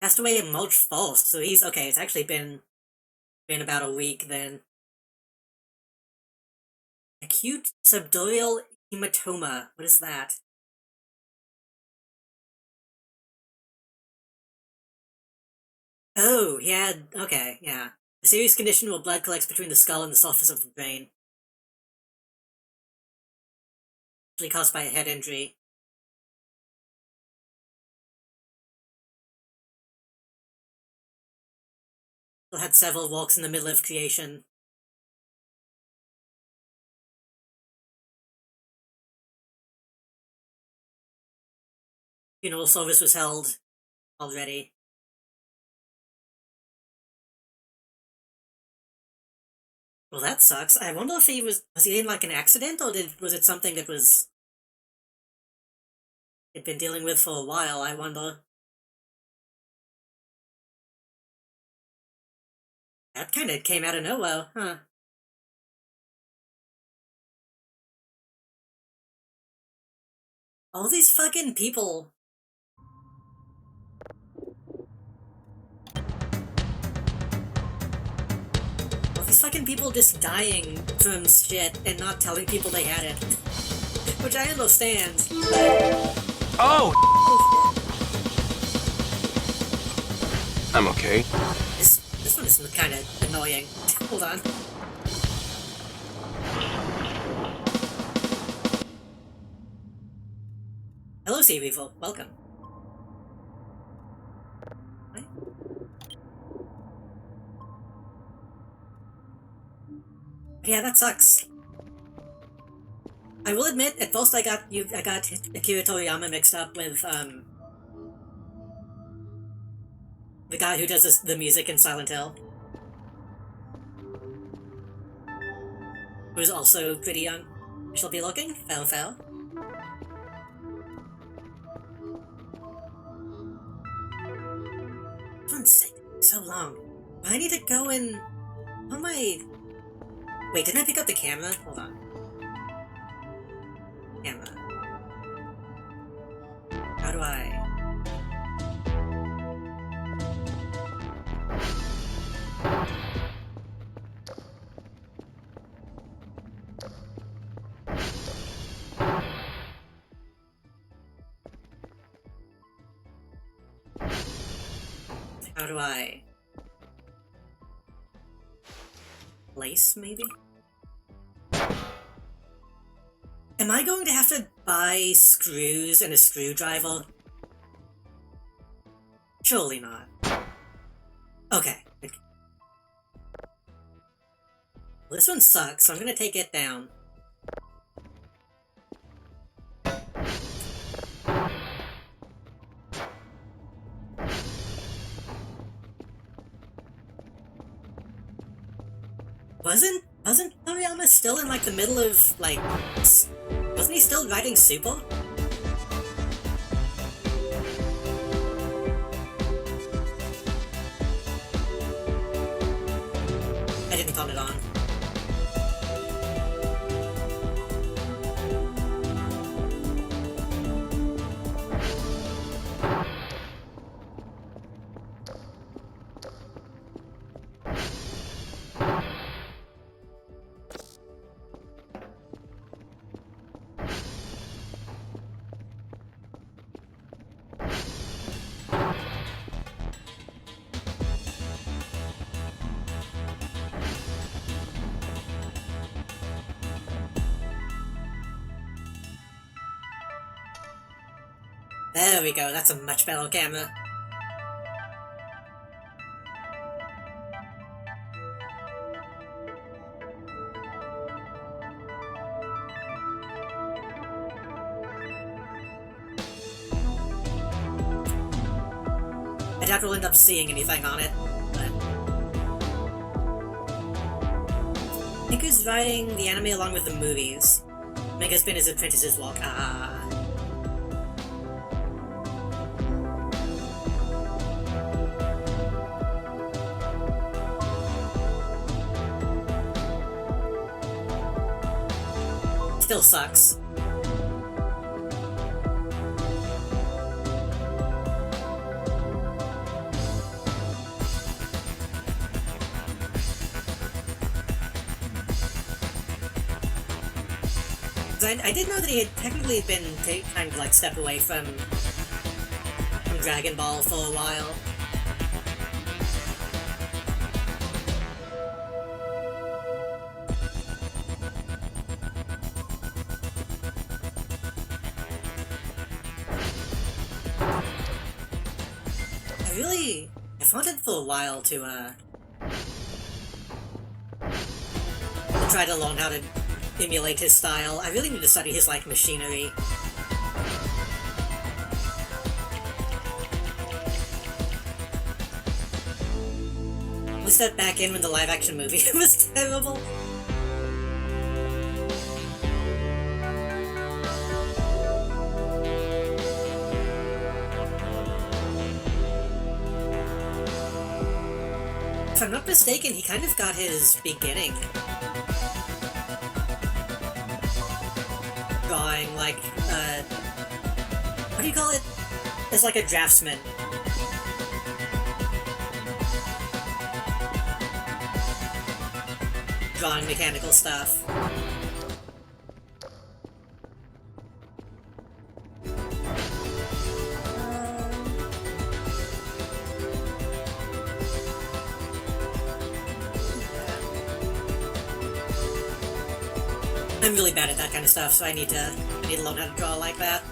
Passed away in March 1st, so he's okay. It's actually been about a week then. Acute subdural hematoma. What is that? Oh, he had. Okay, yeah. A serious condition where blood collects between the skull and the surface of the brain. Usually caused by a head injury. Had several walks in the middle of creation. Funeral service was held already. Well, that sucks. I wonder if he was he in like an accident, or was it something that he'd been dealing with for a while, I wonder. That kind of came out of nowhere, huh? All these fucking people. All these fucking people just dying from shit and not telling people they had it. Which I understand. Oh! I'm okay. This one is kind of annoying. Hold on. Hello, Sea Weevil. Welcome. What? Yeah, that sucks. I will admit, at first I got Akira Toriyama mixed up with the guy who does the music in Silent Hill. Who's also pretty young. I shall be looking. Fell. One second. So long. I need to go in... How am I... Wait, didn't I pick up the camera? Hold on. Camera. How do I... How do I... Place, maybe? Am I going to have to buy screws and a screwdriver? Surely not. Okay. Well, this one sucks, so I'm gonna take it down. Wasn't Toriyama still in like the middle of like wasn't he still writing Super? I didn't turn it on. There we go, that's a much better camera. I doubt we'll end up seeing anything on it, but... I think who's writing the anime along with the movies? Mega Spinner's Apprentice's Walk. Ah. Still sucks. I did know that he had technically been kind of like stepped away from Dragon Ball for a while. I wanted for a while to try to learn how to emulate his style. I really need to study his, like, machinery. Was that back in when the live-action movie was terrible? If I'm not mistaken, he kind of got his beginning drawing, like, what do you call it? As like a draftsman. Drawing mechanical stuff. I'm really bad at that kind of stuff, so I need to learn how to draw like that.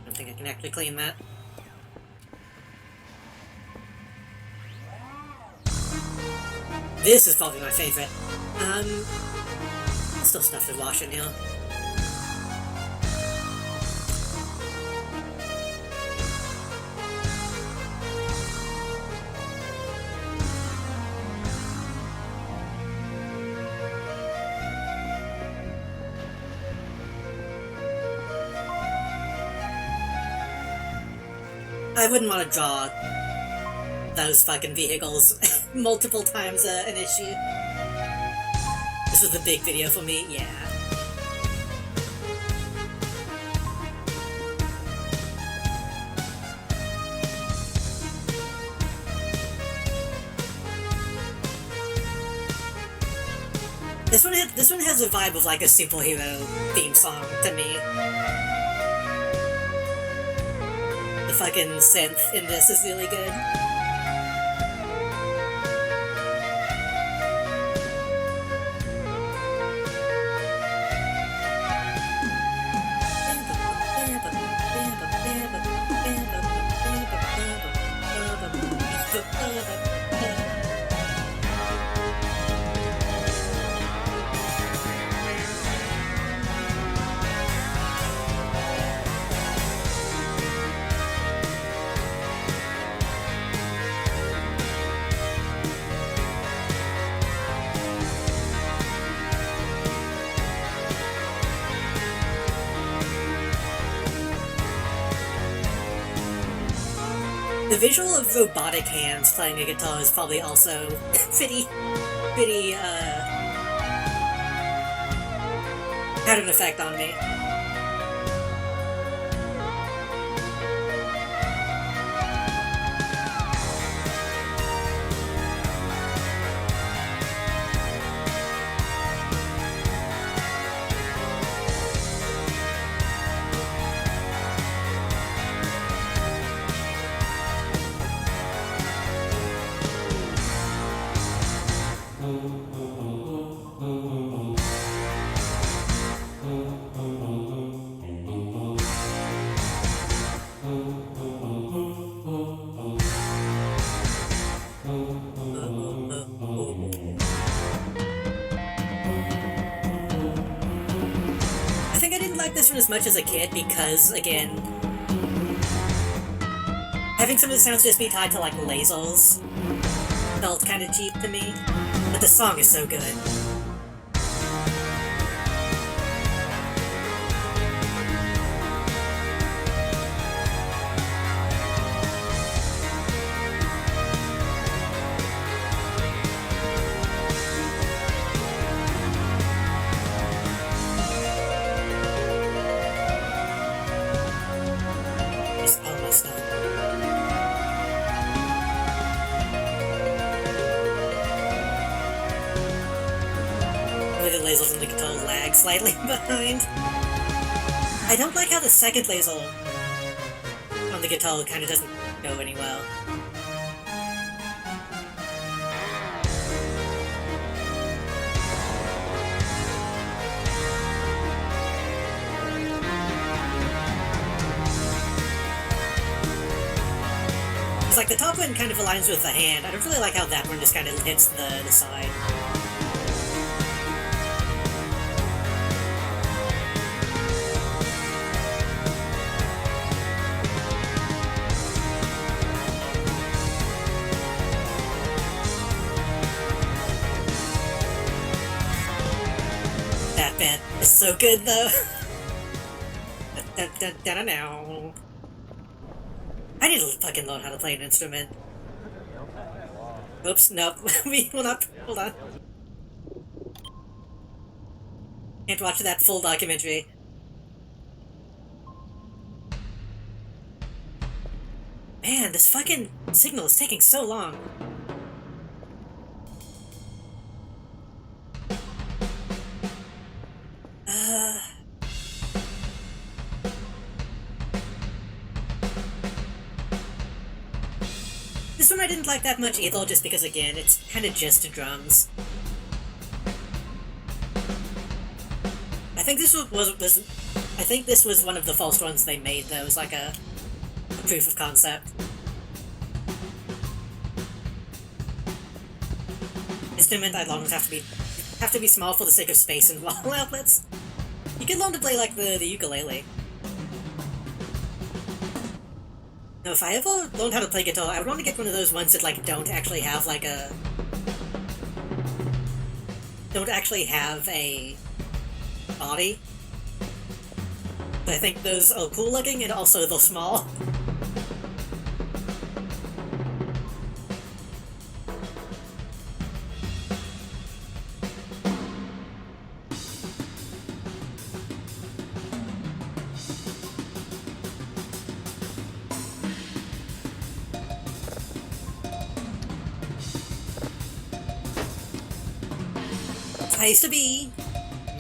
I don't think I can actually clean that. This is probably my favorite. Still stuff to wash in here. I wouldn't want to draw those fucking vehicles multiple times an issue. This was a big video for me, yeah. This one has a vibe of like a superhero theme song to me. The fucking synth in this is really good. The visual of robotic hands playing a guitar is probably also pretty, had an effect on me. I think I didn't like this one as much as a kid because, again, having some of the sounds just be tied to, like, lasers felt kind of cheap to me, but the song is so good. It's almost done. The lasers on the guitar lag slightly behind. I don't like how the second laser on the guitar kind of doesn't go any well. It's like the top one kind of aligns with the hand. I don't really like how that one just kind of hits the side. That bit is so good though. I need to fucking learn how to play an instrument. Oops, nope. We will not. Hold on. Can't watch that full documentary. Man, this fucking signal is taking so long. This one I didn't like that much either, just because, again, it's kind of just drums. I think this was one of the first ones they made, though. It was like a proof of concept. Instrument I'd long have to be small for the sake of space and wall outlets. You can learn to play like the ukulele. No, if I ever learned how to play guitar, I would want to get one of those ones that like don't actually have a body. But I think those are cool looking and also they're small. I used to be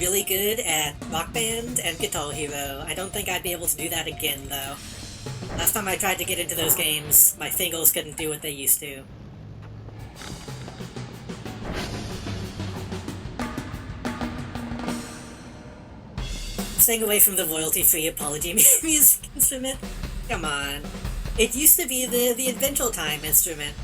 really good at Rock Band and Guitar Hero. I don't think I'd be able to do that again, though. Last time I tried to get into those games, my fingers couldn't do what they used to. Staying away from the royalty-free apology music instrument? Come on. It used to be the Adventure Time instrument.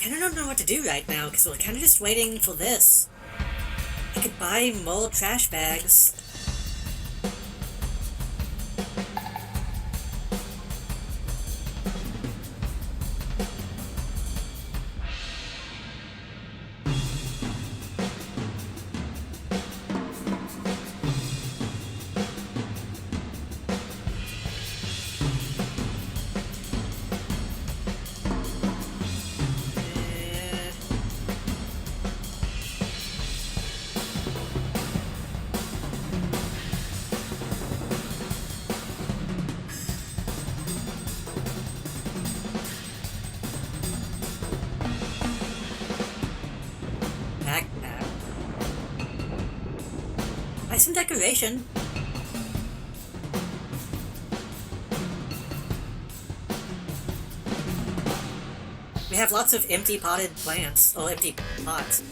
I don't know what to do right now, because we're kind of just waiting for this. I could buy more trash bags. Nice some decoration. We have lots of empty potted plants. Oh, empty pots.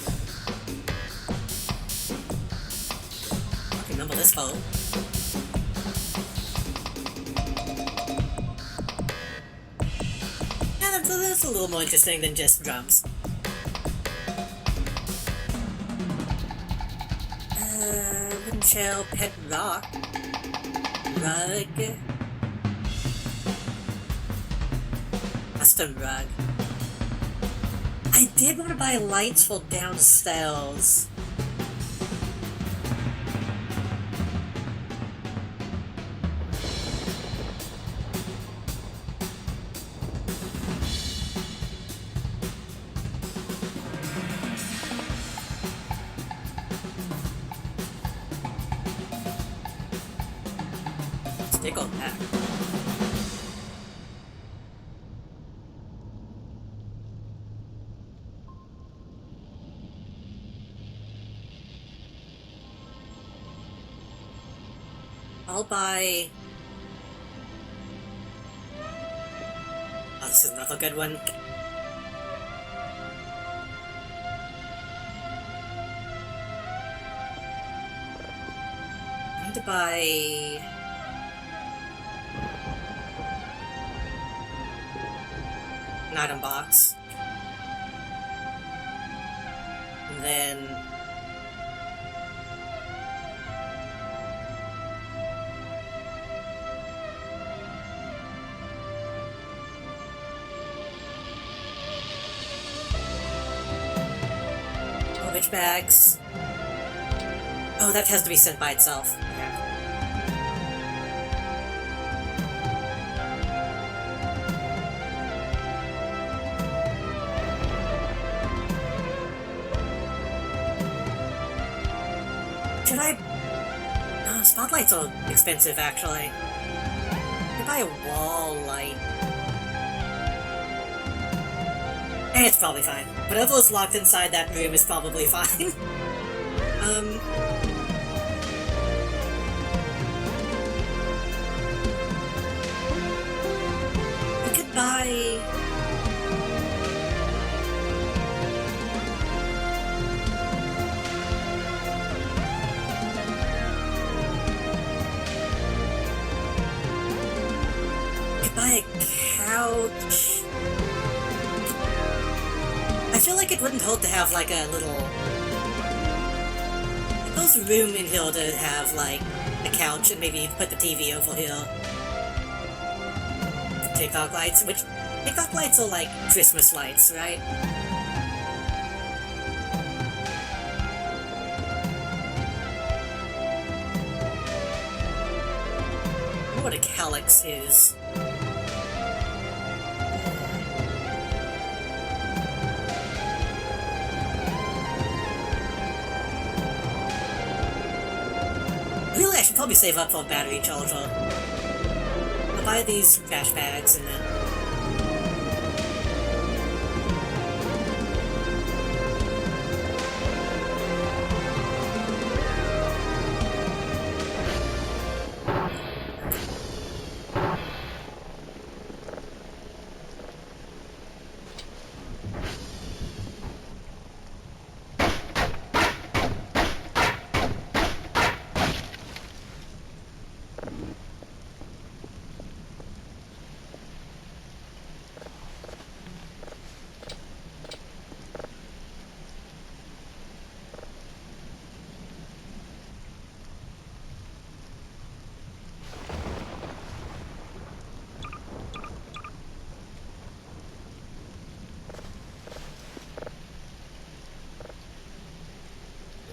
I remember this photo. Yeah, that's a little more interesting than just drums. Wooden shell, pet rock, rug, custom rug. I did want to buy lights for downstairs. Stick on that. I'll buy... Oh, this is another good one. I need to buy... an item box. And then... garbage bags. Oh, that has to be sent by itself. Should I... Oh, spotlights are expensive, actually. I could buy a wall light. It's probably fine. Whatever's locked inside that room is probably fine. We could buy... buy a couch. I feel like it wouldn't hurt to have like a little... There's room in here to have like a couch and maybe put the TV over here. TikTok lights, which TikTok lights are like Christmas lights, right? I wonder what a calyx is. Really, I should probably save up for a battery charger. I'll buy these trash bags and then...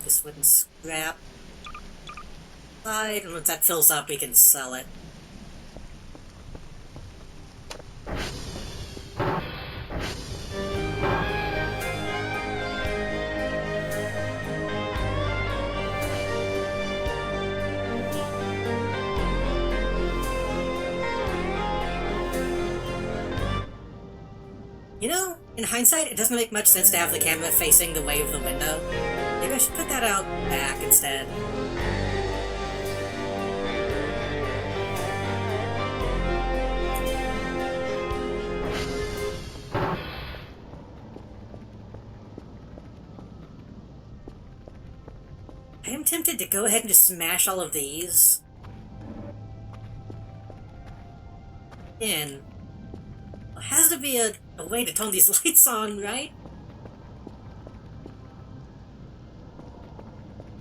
This wooden scrap side, and once that fills up we can sell it. You know, in hindsight, it doesn't make much sense to have the camera facing the way of the window. Maybe I should put that out back instead. tempted to go ahead and just smash all of these in. There has to be a way to turn these lights on, right?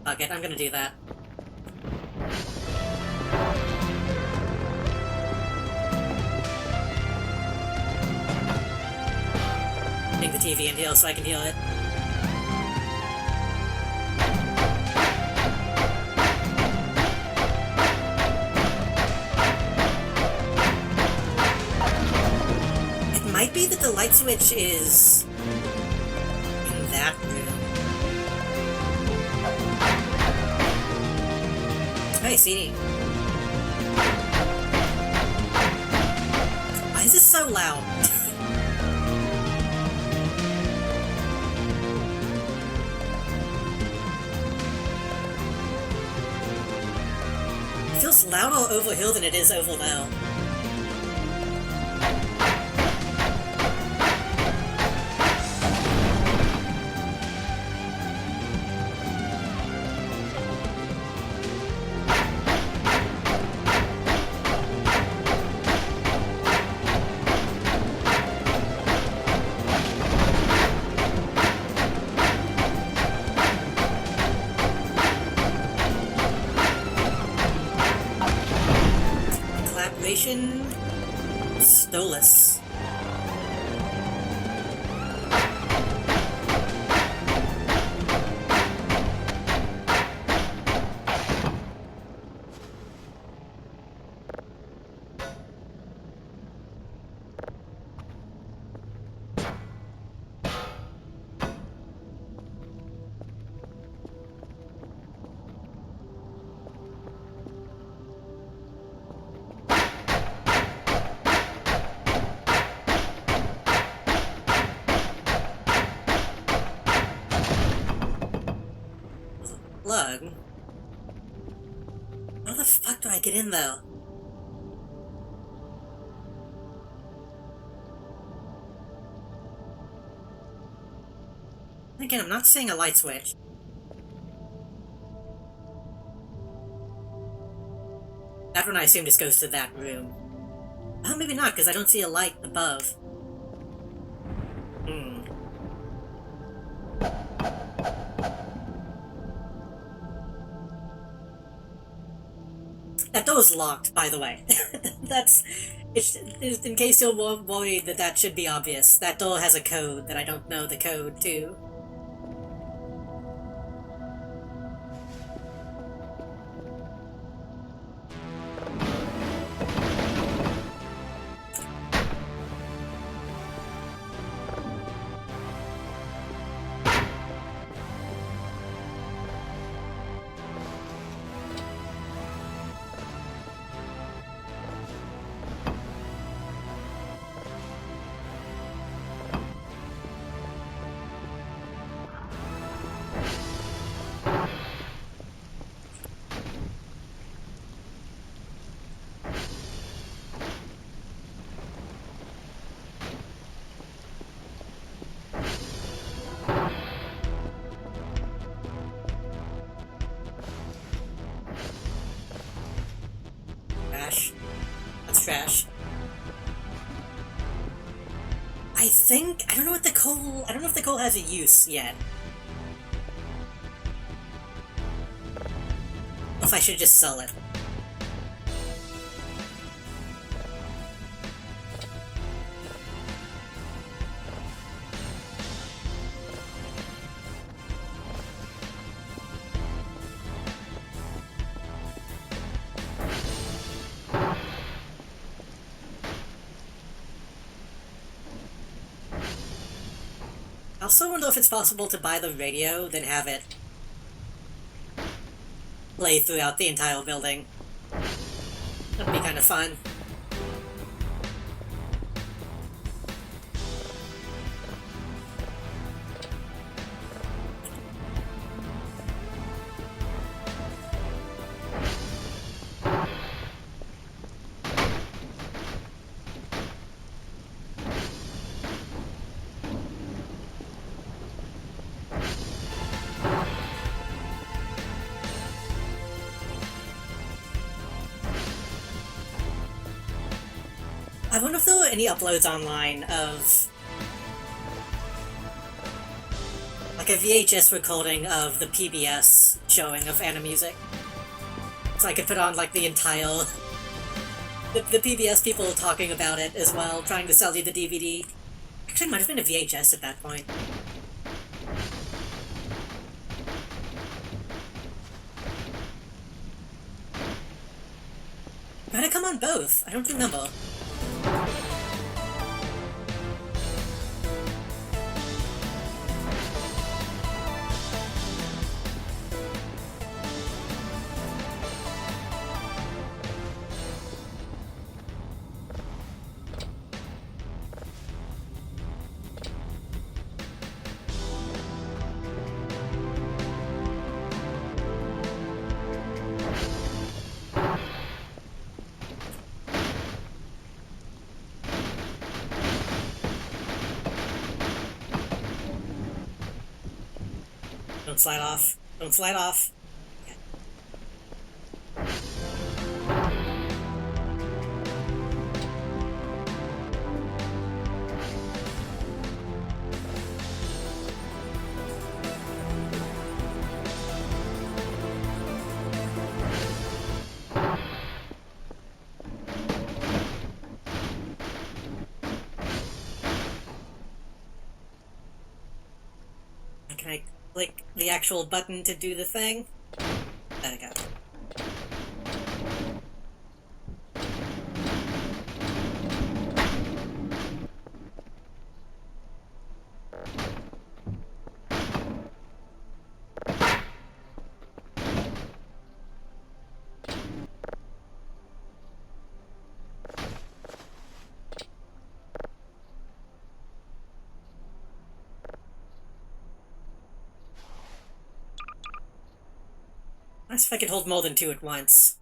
Fuck it, I'm gonna do that. Take the TV and heal so I can heal it. It might be that the light switch is in that room. Hey, CD. Why is this so loud? It feels louder over here than it is over there. Stolas. Plug? How the fuck do I get in though? Again, I'm not seeing a light switch. That one I assume just goes to that room. Oh, maybe not, because I don't see a light above. That door's locked, by the way. It's in case you're worried that should be obvious. That door has a code that I don't know the code to. Trash. I don't know if the coal has a use yet. Or if I should just sell it. I also wonder if it's possible to buy the radio, then have it play throughout the entire building. That'd be kind of fun. wonder if there were any uploads online of like a VHS recording of the PBS showing of Animusic. So I could put on like the entire the PBS people talking about it as well, trying to sell you the DVD. Actually, it might have been a VHS at that point. Might have come on both. I don't remember. Don't slide off. Don't slide off. Can I click the actual button to do the thing? There we go. Nice if I could hold more than two at once.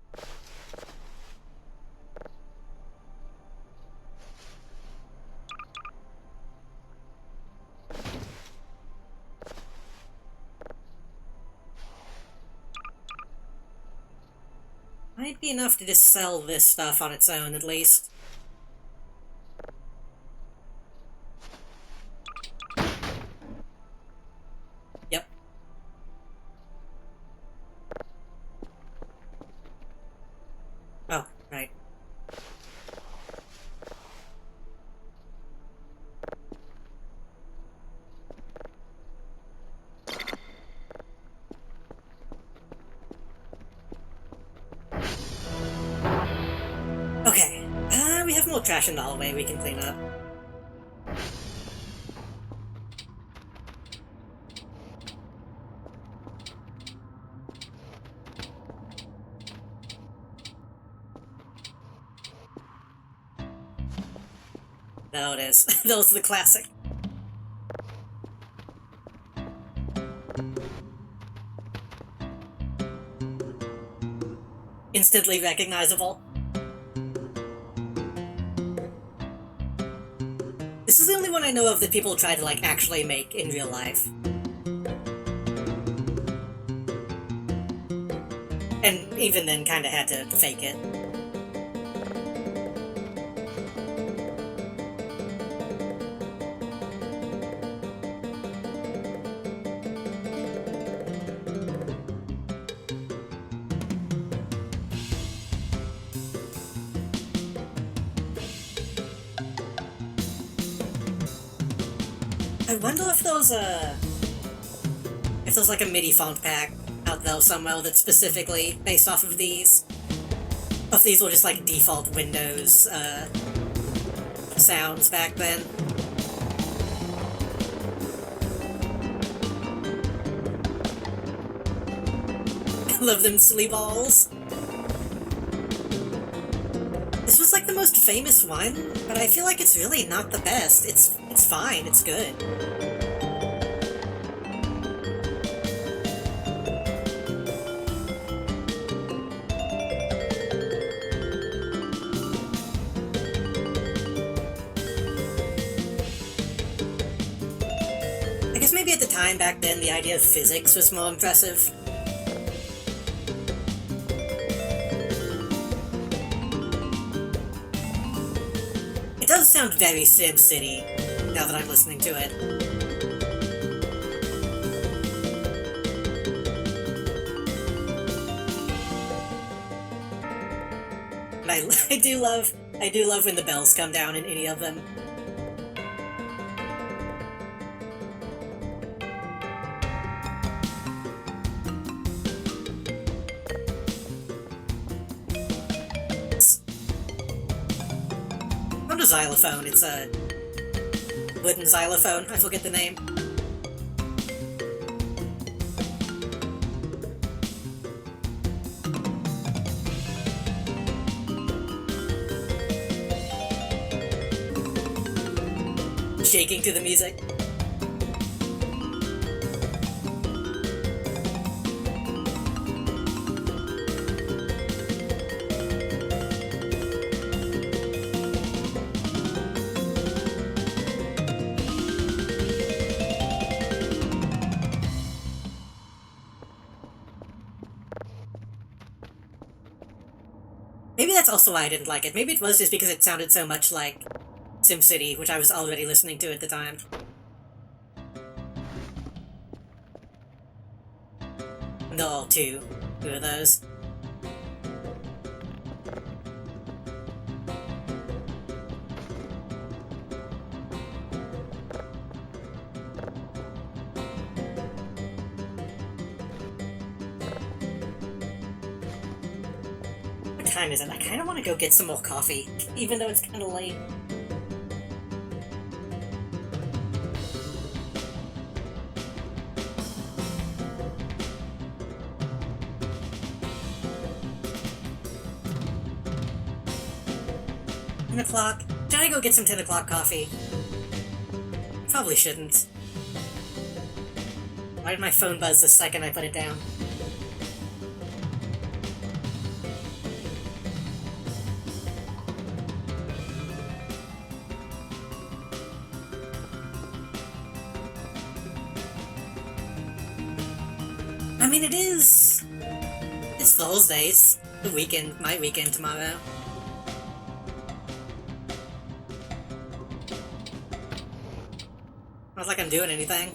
Might be enough to just sell this stuff on its own, at least. Yep. Oh, right. Okay, we have more trash in the hallway we can clean up. There it is. That was the classic. Instantly recognizable. This is the only one I know of that people try to, like, actually make in real life. And even then kinda had to fake it. I wonder if there's like a MIDI font pack out there somewhere that's specifically based off of these. Or if these were just like default Windows sounds back then. I love them silly balls. This was like the most famous one, but I feel like it's really not the best. It's fine, it's good. I guess maybe at the time back then the idea of physics was more impressive. sound very Sim City now that I'm listening to it. And I do love when the bells come down in any of them. Not a xylophone, it's a wooden xylophone, I forget the name. Shaking to the music. Maybe that's also why I didn't like it. Maybe it was just because it sounded so much like SimCity, which I was already listening to at the time. No, two of those. What time is it? I kind of want to go get some more coffee, even though it's kind of late. O'clock. Should I go get some 10 o'clock coffee? Probably shouldn't. Why did my phone buzz the second I put it down? I mean, it's Thursdays. The weekend, my weekend tomorrow. Not like I'm doing anything.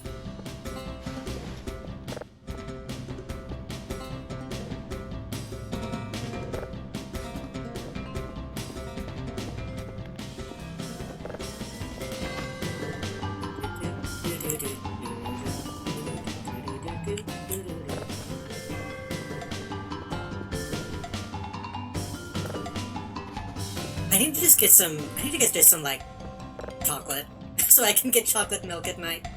I need to get just some, like, chocolate. So I can get chocolate milk at night.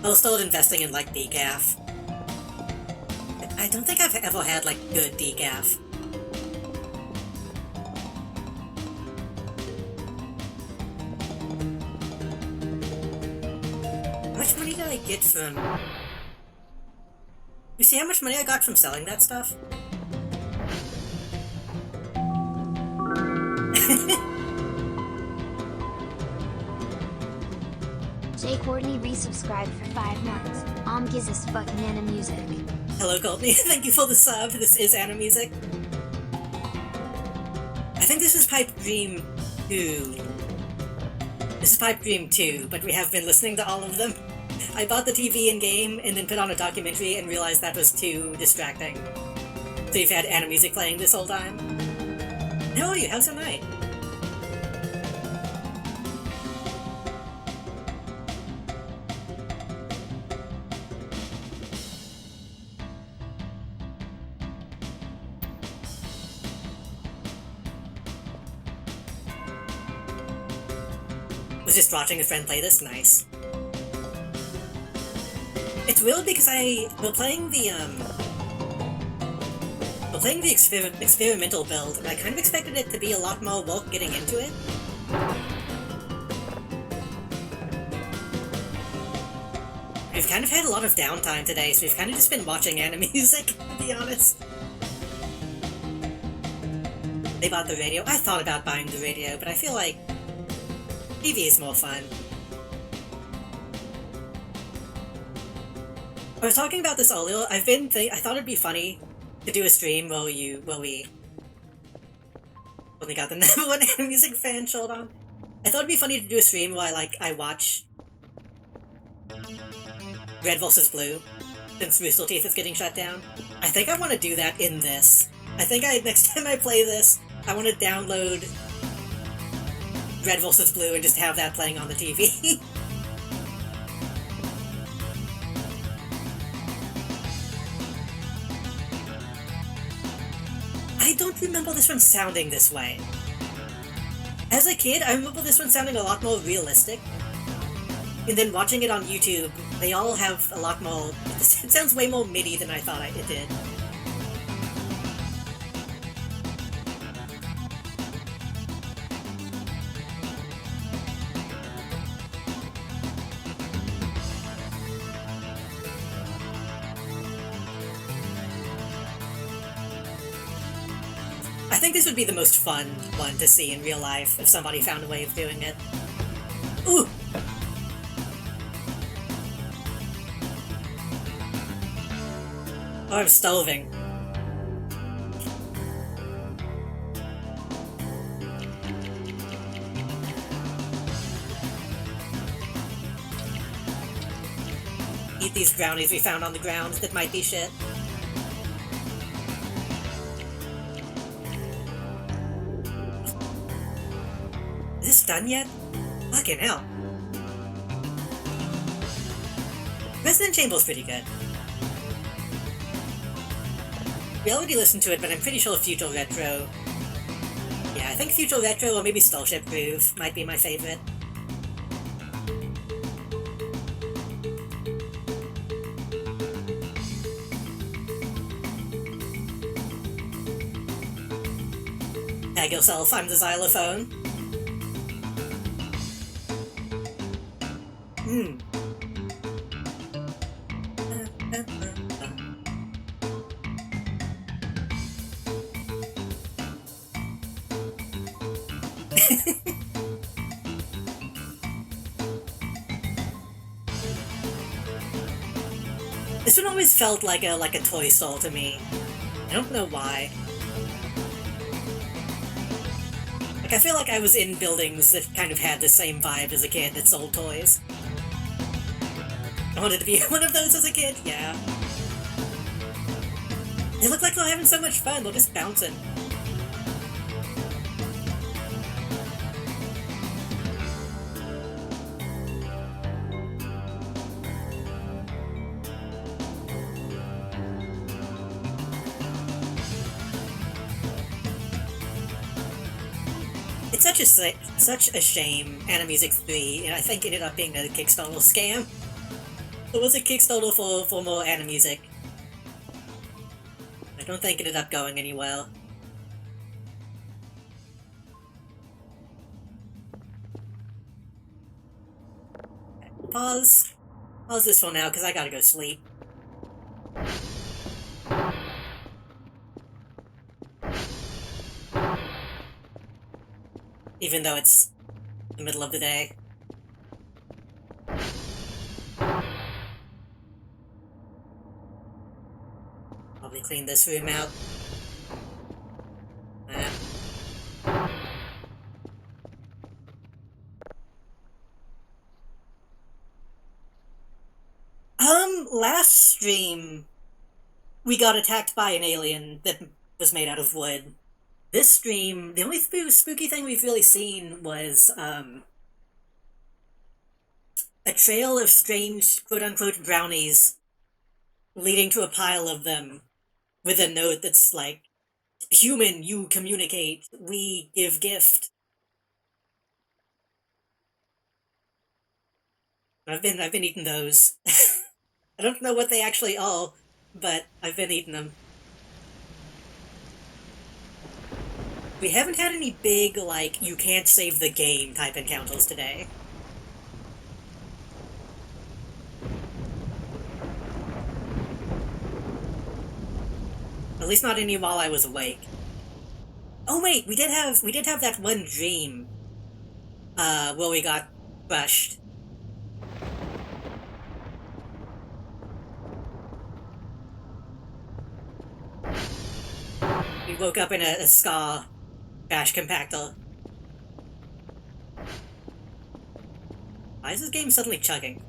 I'll start investing in, like, decaf. I don't think I've ever had, like, good decaf. How much money did I get from... You see how much money I got from selling that stuff? Jay Courtney resubscribed for 5 months. Gives us fucking Anna Music. Hello, Courtney. Thank you for the sub. This is Anna Music. I think this is Pipe Dream 2. This is Pipe Dream 2, but we have been listening to all of them. I bought the TV and game, and then put on a documentary and realized that was too distracting. So you've had Anna Music playing this whole time? How are you? How's your night? Was just watching a friend play this. Nice. It's weird because we're playing the experimental build, and I kind of expected it to be a lot more work getting into it. We've kind of had a lot of downtime today, so we've kind of just been watching Anna Music, to be honest. They bought the radio. I thought about buying the radio, but I feel like TV is more fun. I was talking about this earlier. I thought it'd be funny to do a stream where we Only got the number one anime music fan shirt on. I thought it'd be funny to do a stream while I watch Red vs. Blue, since Rooster Teeth is getting shut down. I think I want to do that in this. I think next time I play this, I want to download Red vs. Blue and just have that playing on the TV. I don't remember this one sounding this way. As a kid, I remember this one sounding a lot more realistic. And then watching it on YouTube, they all have a lot more... It sounds way more MIDI than I thought it did. I think this would be the most fun one to see in real life if somebody found a way of doing it. Ooh! Oh, I'm starving. Eat these brownies we found on the ground that might be shit. Is this done yet? Fucking hell. Resident Chamber's pretty good. We already listened to it, but I'm pretty sure Future Retro... Yeah, I think Future Retro or maybe Starship Groove might be my favorite. Tag yourself, I'm the xylophone. This one always felt like a toy store to me. I don't know why. Like, I feel like I was in buildings that kind of had the same vibe as a kid that sold toys. I wanted to be one of those as a kid, yeah. They look like they're having so much fun, they're just bouncing. It's such a shame Animusic 3, I think, ended up being a Kickstarter scam. There was a Kickstarter for more Animusic. I don't think it ended up going anywhere. Pause this one now, because I gotta go sleep. Even though it's the middle of the day. Probably clean this room out. Last stream, we got attacked by an alien that was made out of wood. This stream, the only spooky thing we've really seen was, a trail of strange, quote-unquote, brownies leading to a pile of them with a note that's like, "Human, you communicate, we give gift." I've been eating those. I don't know what they actually are, but I've been eating them. We haven't had any big, like, you can't save the game type encounters today. At least not any while I was awake. Oh wait, we did have that one dream, where we got crushed. We woke up in a scar trash compactor. Why is this game suddenly chugging?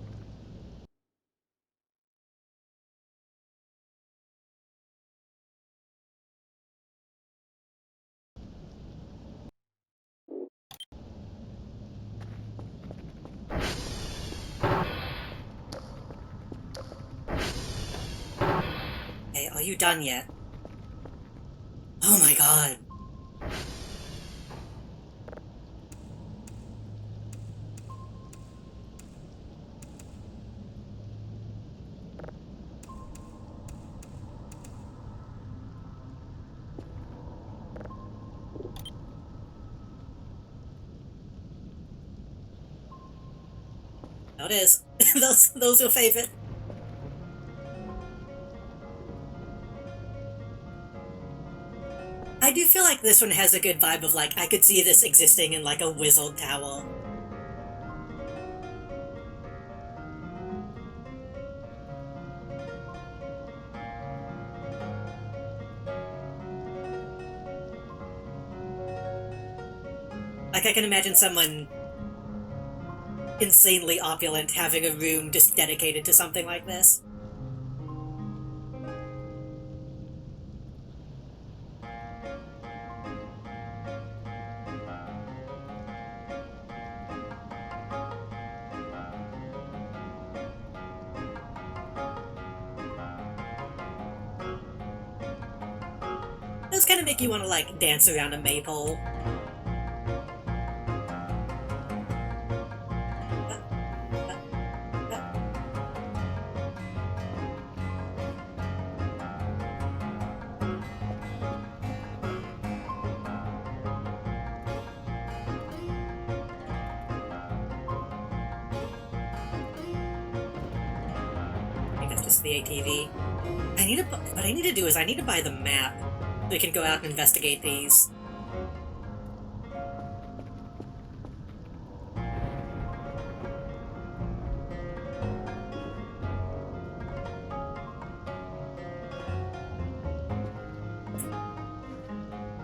Hey, are you done yet? Oh my god. There it is. those your favorite. I do feel like this one has a good vibe of like, I could see this existing in like a wizard tower. Like I can imagine someone insanely opulent having a room just dedicated to something like this. Those kind of make you want to like dance around a maypole. The ATV. What I need to do is I need to buy the map so we can go out and investigate these.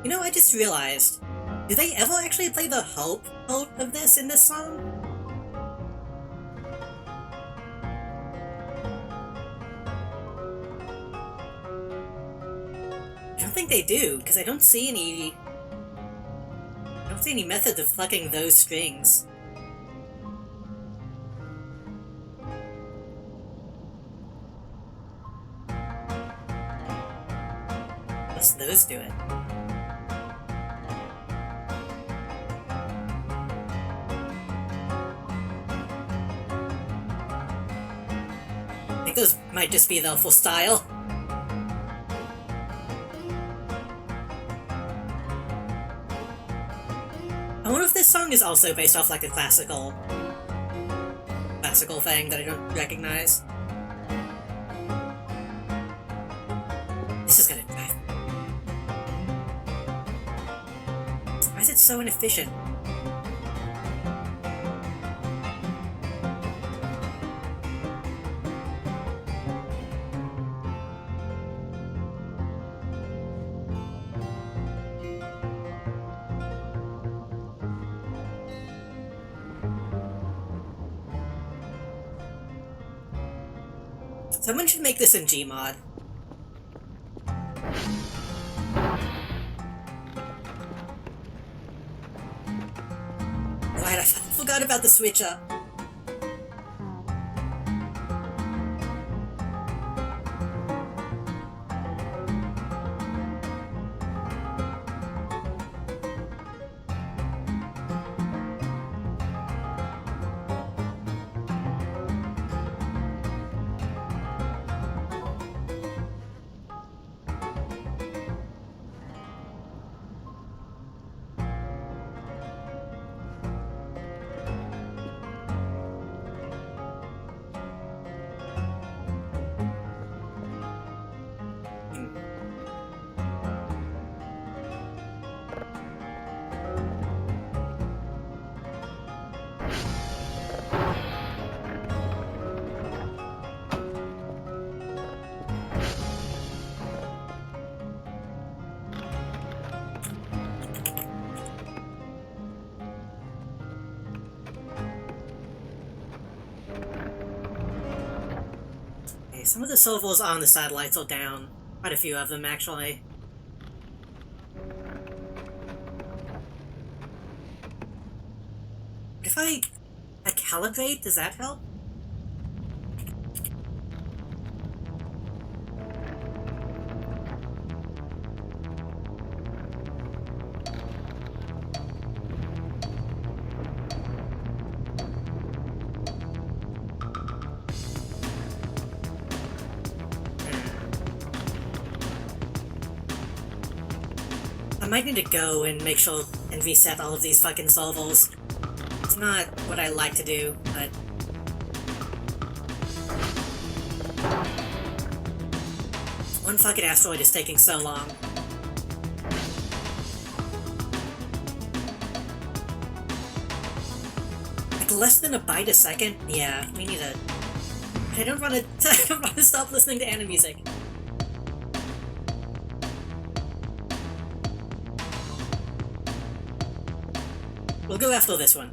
You know, I just realized, do they ever actually play the hope part of this in this song? I don't think they do, because I don't see any method of plucking those strings. Unless those do it. I think those might just be there for style. I wonder if this song is also based off like a classical thing that I don't recognize. This is gonna drive. Why is it so inefficient? Someone should make this in Gmod. Right, I forgot about the switcher. some of the servos on the satellites are down. Quite a few of them, actually. If I calibrate, does that help? I might need to go and make sure and reset all of these fucking servos. It's not what I like to do, but... one fucking asteroid is taking so long. Like less than a byte a second? Yeah, we need a... I don't want to stop listening to anime music. We'll go after this one.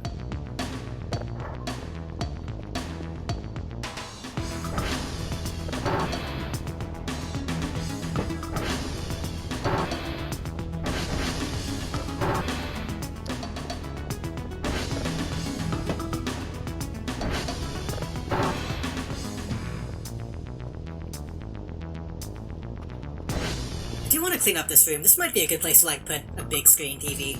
I do want to clean up this room. This might be a good place to like put a big screen TV.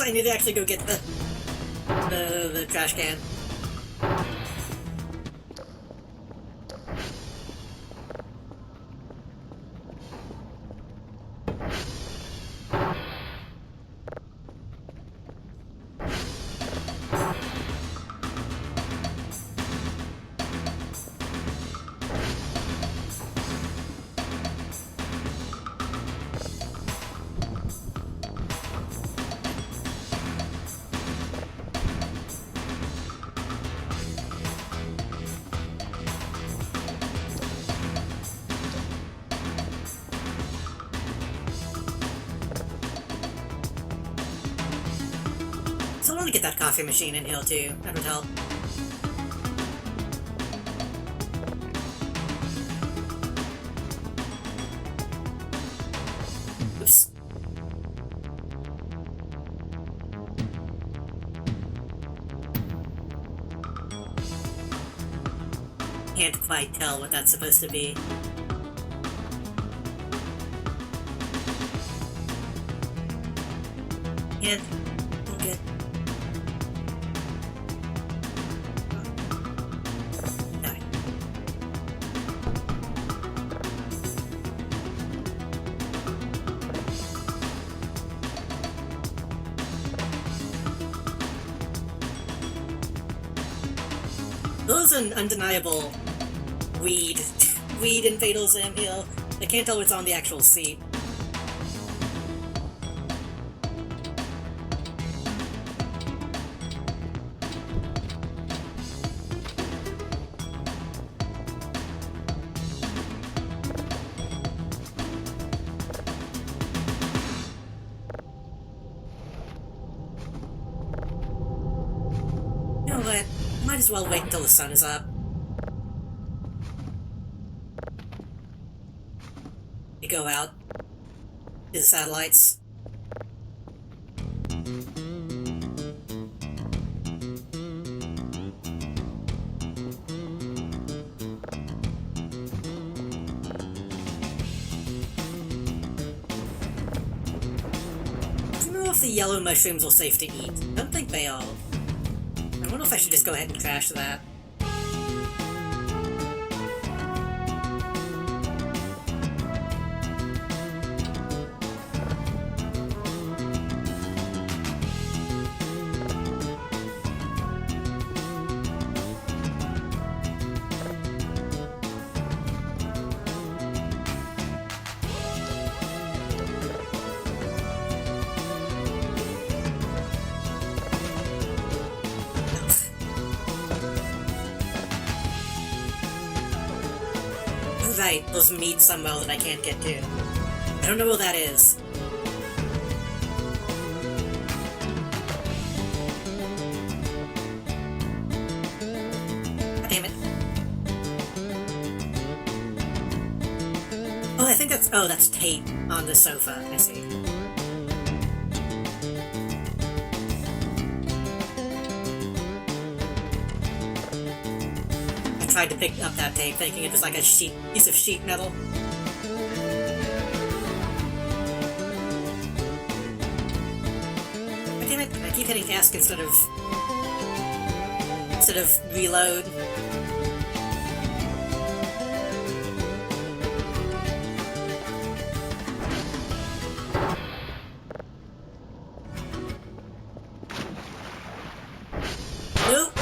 I need to actually go get the trash can. So I want to get that coffee machine in here too. That would help. Oops. Can't quite tell what that's supposed to be. Can't get. There's an undeniable weed in Fatal Zam here. I can't tell what's on the actual seat. You know what? Might as well wait until the sun is up. You go out to the satellites. I don't know if the yellow mushrooms are safe to eat. I don't think they are. I wonder if I should just go ahead and crash that. right, those meet somewhere that I can't get to. I don't know where that is. Damn it. Oh, I think that's Tate on the sofa, I see. I tried to pick up that tape thinking it was like a piece of sheet metal. But damn it, I keep hitting ask instead of reload. Nope.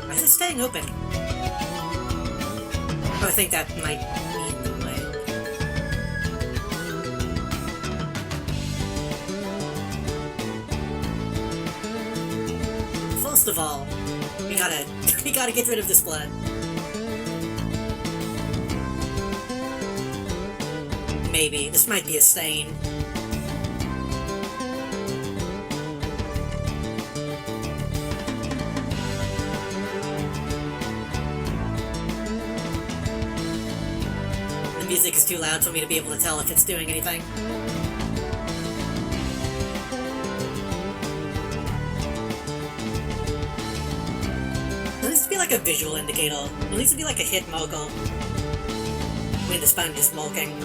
Why is it staying open? Oh, I think that might be in the way. First of all, we gotta get rid of this blood. Maybe. This might be a stain. The music is too loud for me to be able to tell if it's doing anything. There needs to be like a visual indicator. There needs to be like a hit mogul when the sponge is smoking.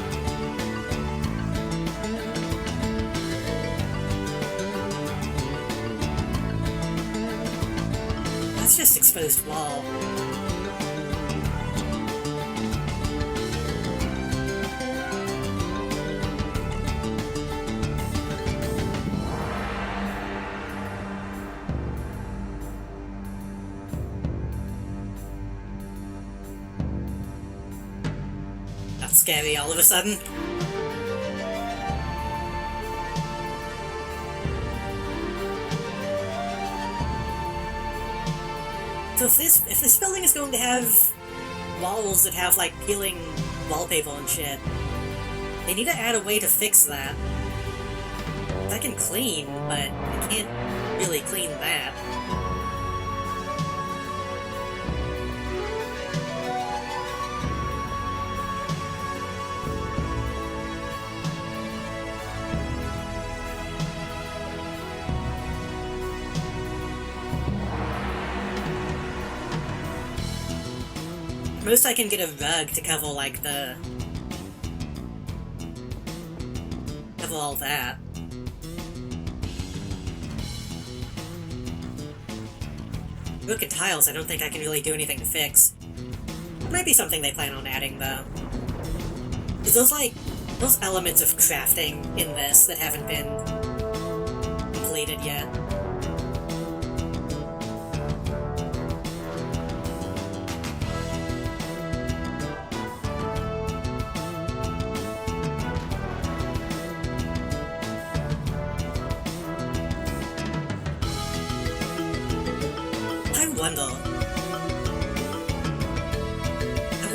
That's just exposed wall. That's scary all of a sudden. So if this building is going to have walls that have like peeling wallpaper and shit, they need to add a way to fix that. I can clean, but I can't really clean that. Most I can get a rug to cover like cover all that. Broken tiles I don't think I can really do anything to fix. It might be something they plan on adding though. Is those elements of crafting in this that haven't been completed yet? I wonder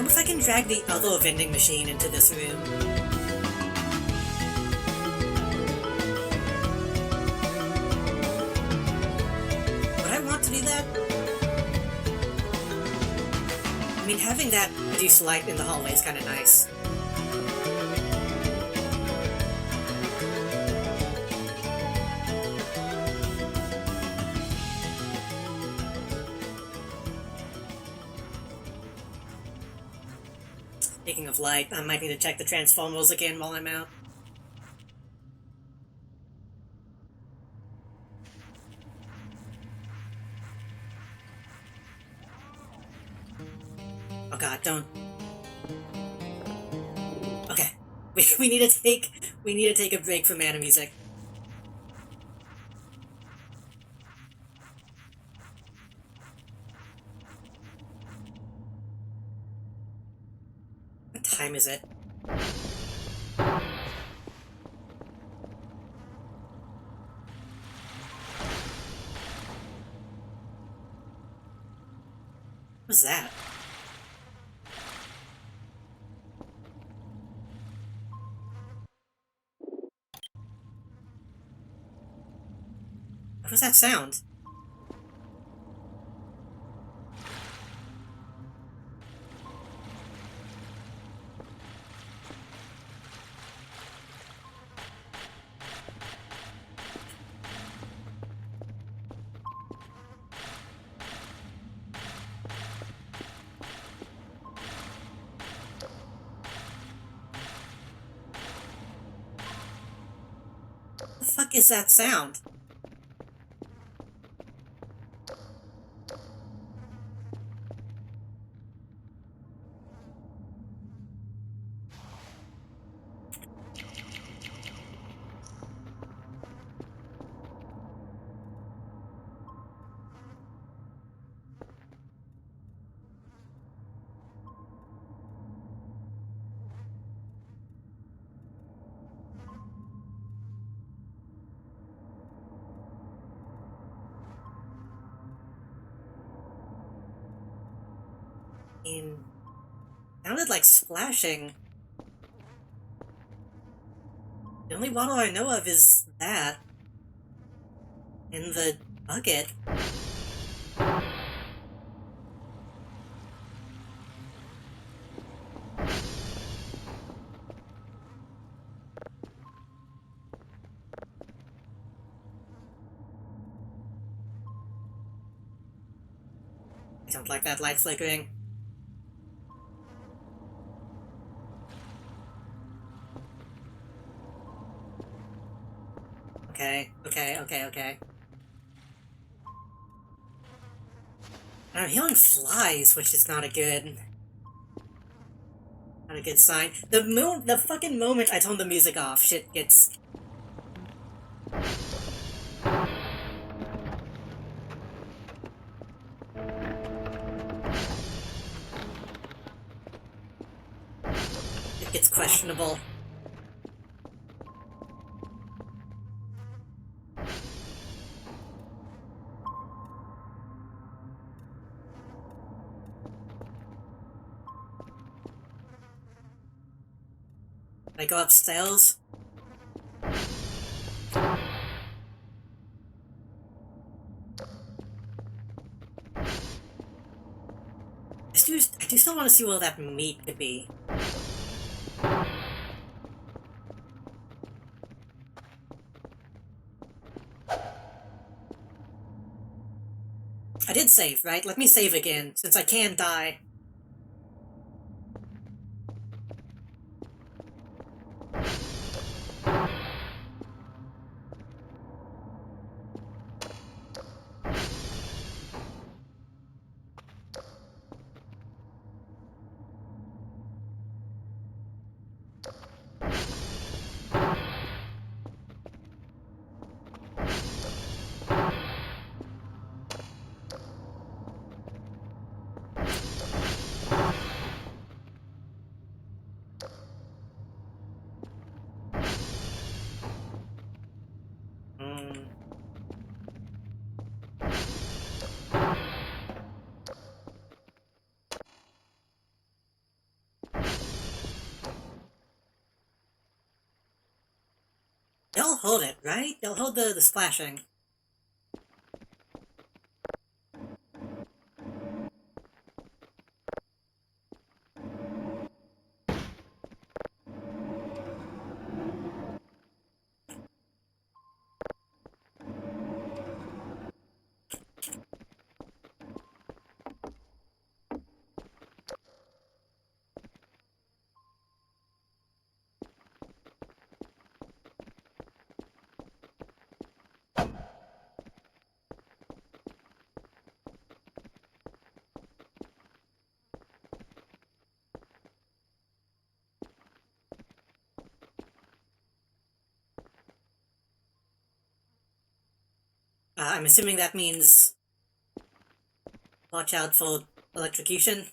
if I can drag the other vending machine into this room. Would I want to do that? I mean, having that reduce light in the hallway is kind of nice. Speaking of light, I might need to check the transformers again while I'm out. Oh god, don't. Okay. We need to take a break from mana music. What time is it? was that? What was that sound? What the fuck is that sound? Sounded like splashing. The only waddle I know of is that. In the bucket. I don't like that light flickering. Okay. I'm hearing flies, which is not a good sign. The fucking moment I turn the music off, shit gets... It gets questionable. Can I go upstairs? I do still want to see where that meat could be. I did save, right? Let me save again, since I can die. They'll hold it, right? They'll hold the splashing. I'm assuming that means watch out for electrocution.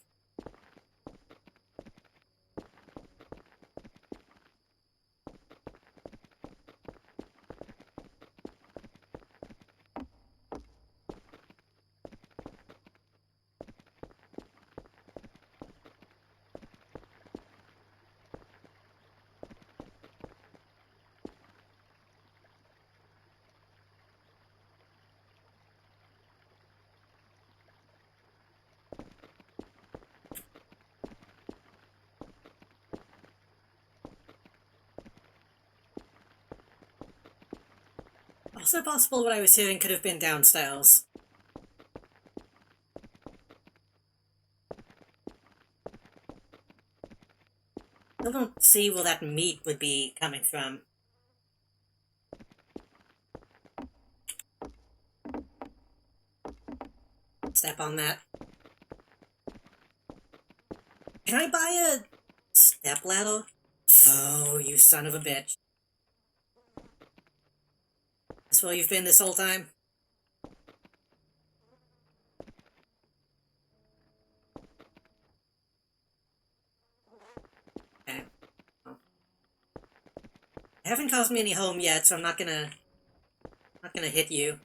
Also possible what I was hearing could have been downstairs. I don't see where that meat would be coming from. Step on that. Can I buy a step ladder? Oh, you son of a bitch. That's where you've been this whole time? Okay. Well, it haven't caused me any harm yet, so I'm not gonna hit you.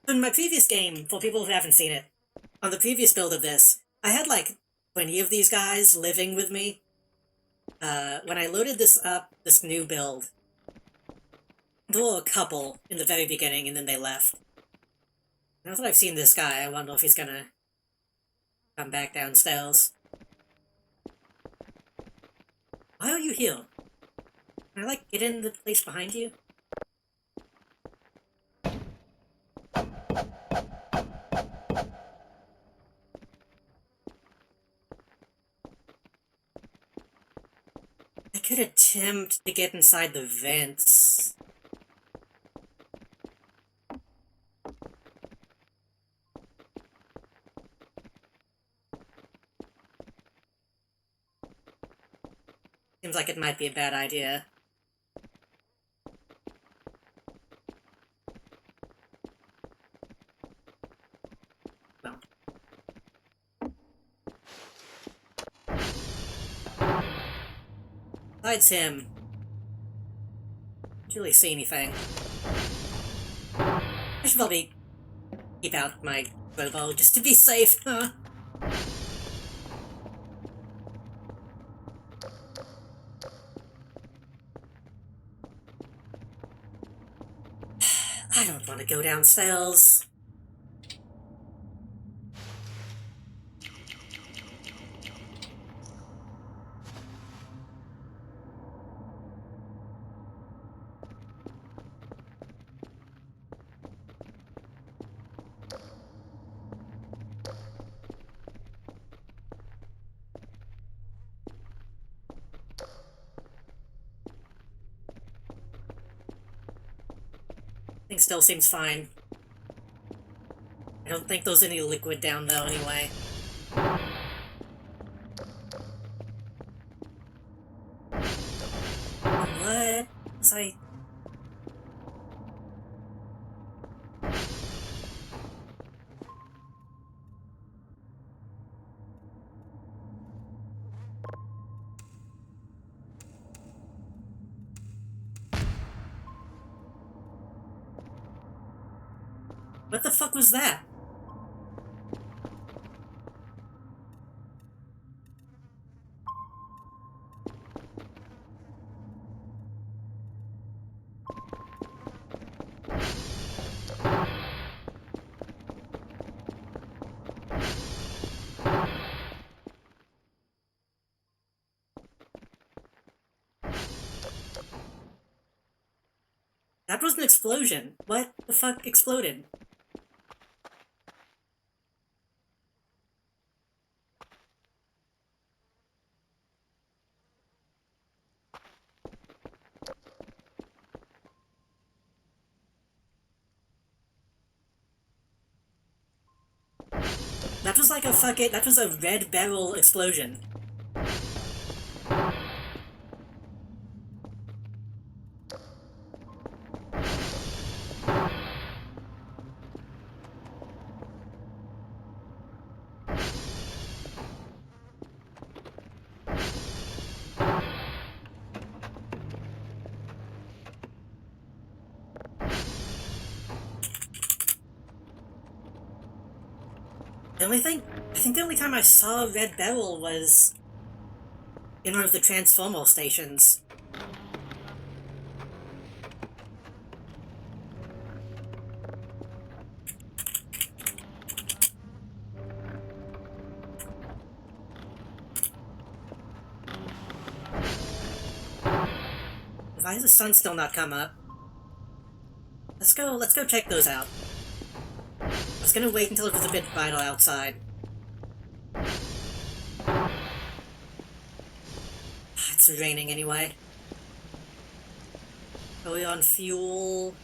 In my previous game, for people who haven't seen it, on the previous build of this, I had like 20 of these guys living with me. When I loaded this up, this new build, there were a couple in the very beginning, and then they left. Now that I've seen this guy, I wonder if he's gonna come back downstairs. Why are you here? Can I, like, get in the place behind you? I could attempt to get inside the vents. Seems like it might be a bad idea. Well. Besides him, can't really see anything. I should probably keep out my crowbar just to be safe, huh? I don't want to go downstairs. Thing still seems fine. I don't think there's any liquid down there anyway. What? Was I... What the fuck was that? That was an explosion. What the fuck exploded? That was like a fucking... That was a red barrel explosion. I think the only time I saw a red barrel was in one of the transformer stations. Why has the sun still not come up? let's go check those out. I was gonna wait until it was a bit brighter outside. It's raining anyway. Are we on fuel?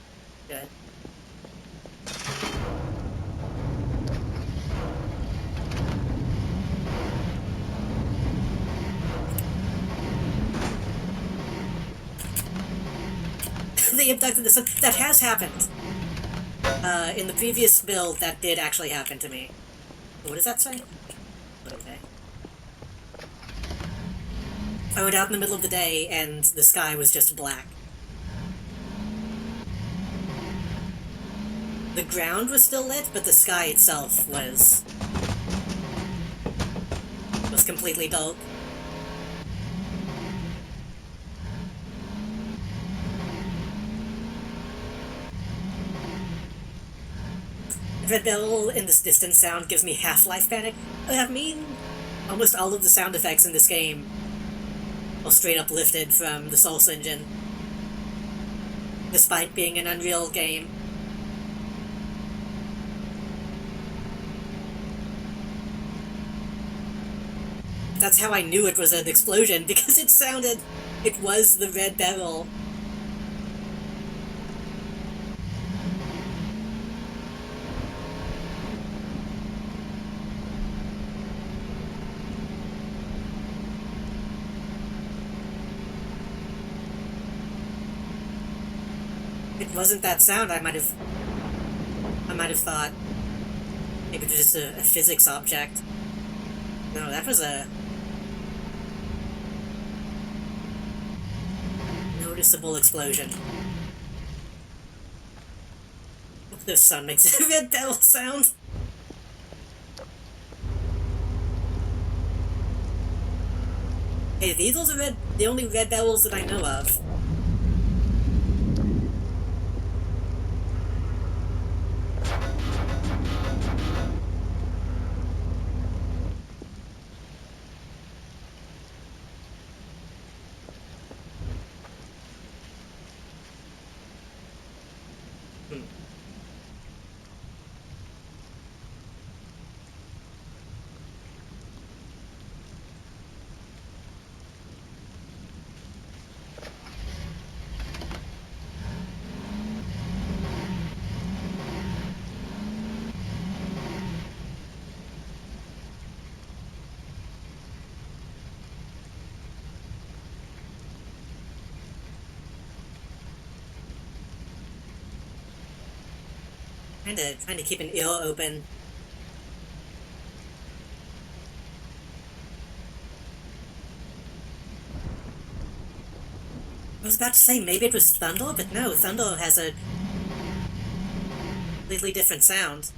Good. They abducted the sun. That has happened. In the previous build, that did actually happen to me. What does that say? Okay. I went out in the middle of the day and the sky was just black. The ground was still lit, but the sky itself was completely dull. Red Bell in this distant sound gives me Half-Life panic. I mean, almost all of the sound effects in this game are straight up lifted from the Source engine, despite being an Unreal game. That's how I knew it was an explosion, because it was the Red Barrel. If it wasn't that sound, I might have thought maybe it was just a physics object. No, that was a noticeable explosion. The sun makes a red bell sound. Hey, these are the only red bells that I know of. Trying to keep an ear open. I was about to say maybe it was Thunder, but no, Thunder has a completely different sound.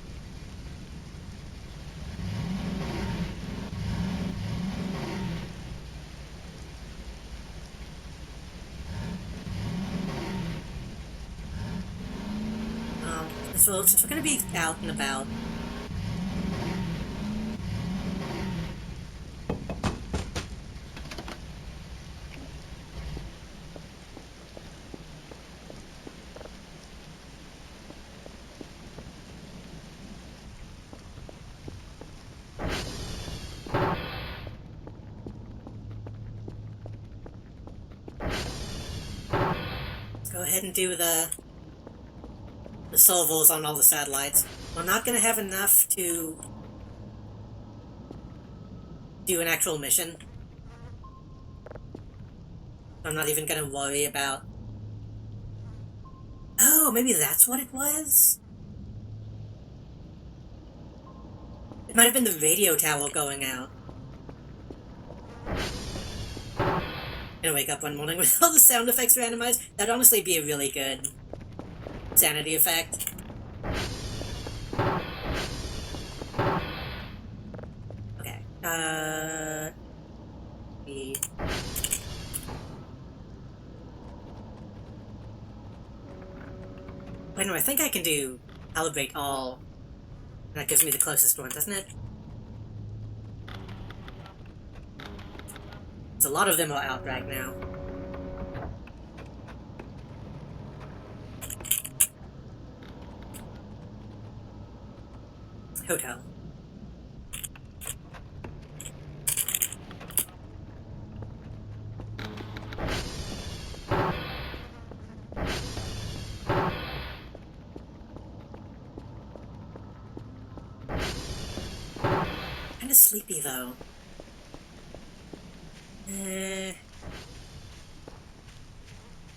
So since we're going to be out and about, let's go ahead and do the salvos on all the satellites. We're not going to have enough to do an actual mission. I'm not even going to worry about... Oh, maybe that's what it was? It might have been the radio tower going out. I'm gonna wake up one morning with all the sound effects randomized. That'd honestly be a really good sanity effect. Okay. Wait, no, I think I can do calibrate all. That gives me the closest one, doesn't it? So a lot of them are out right now. Hotel. Kinda sleepy though.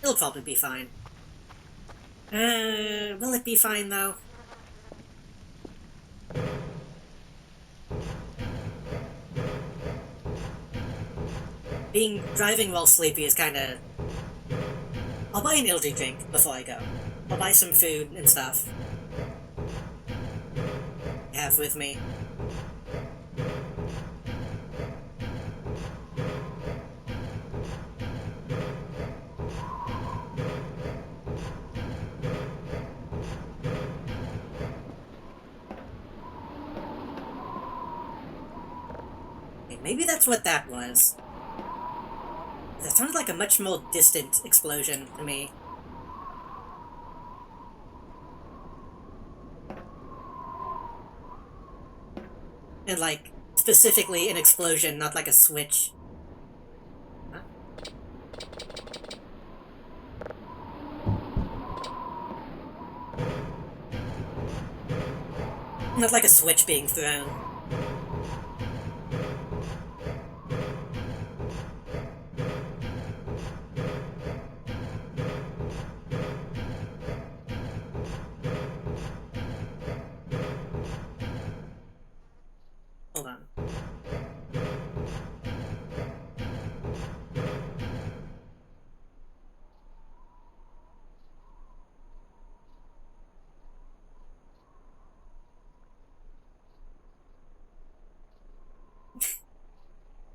It'll probably be fine. Will it be fine though? Driving while sleepy is kinda... I'll buy an energy drink before I go. I'll buy some food and stuff. Have with me. Maybe that's what that was. That sounded like a much more distant explosion to me. And like, specifically an explosion, not like a switch. Huh? Not like a switch being thrown. Hold on.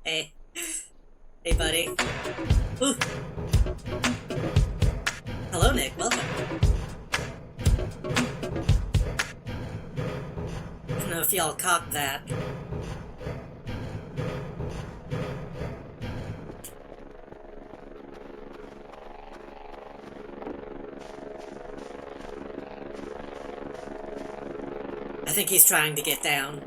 Hey. Hey, buddy. Ooh. Hello, Nick. Welcome. I don't know if y'all caught that. I think he's trying to get down.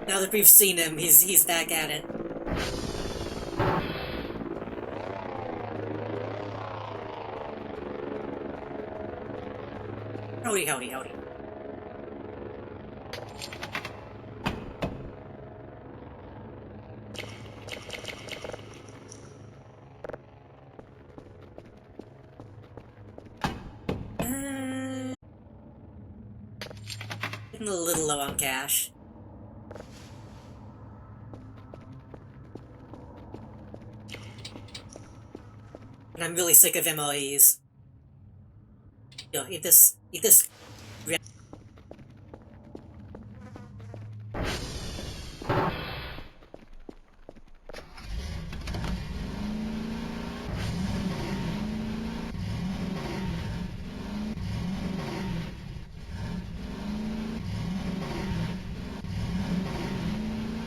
Now that we've seen him, he's back at it. Howdy, howdy, howdy. Getting a little low on cash. And I'm really sick of MOEs. Yo, eat this. Eat this.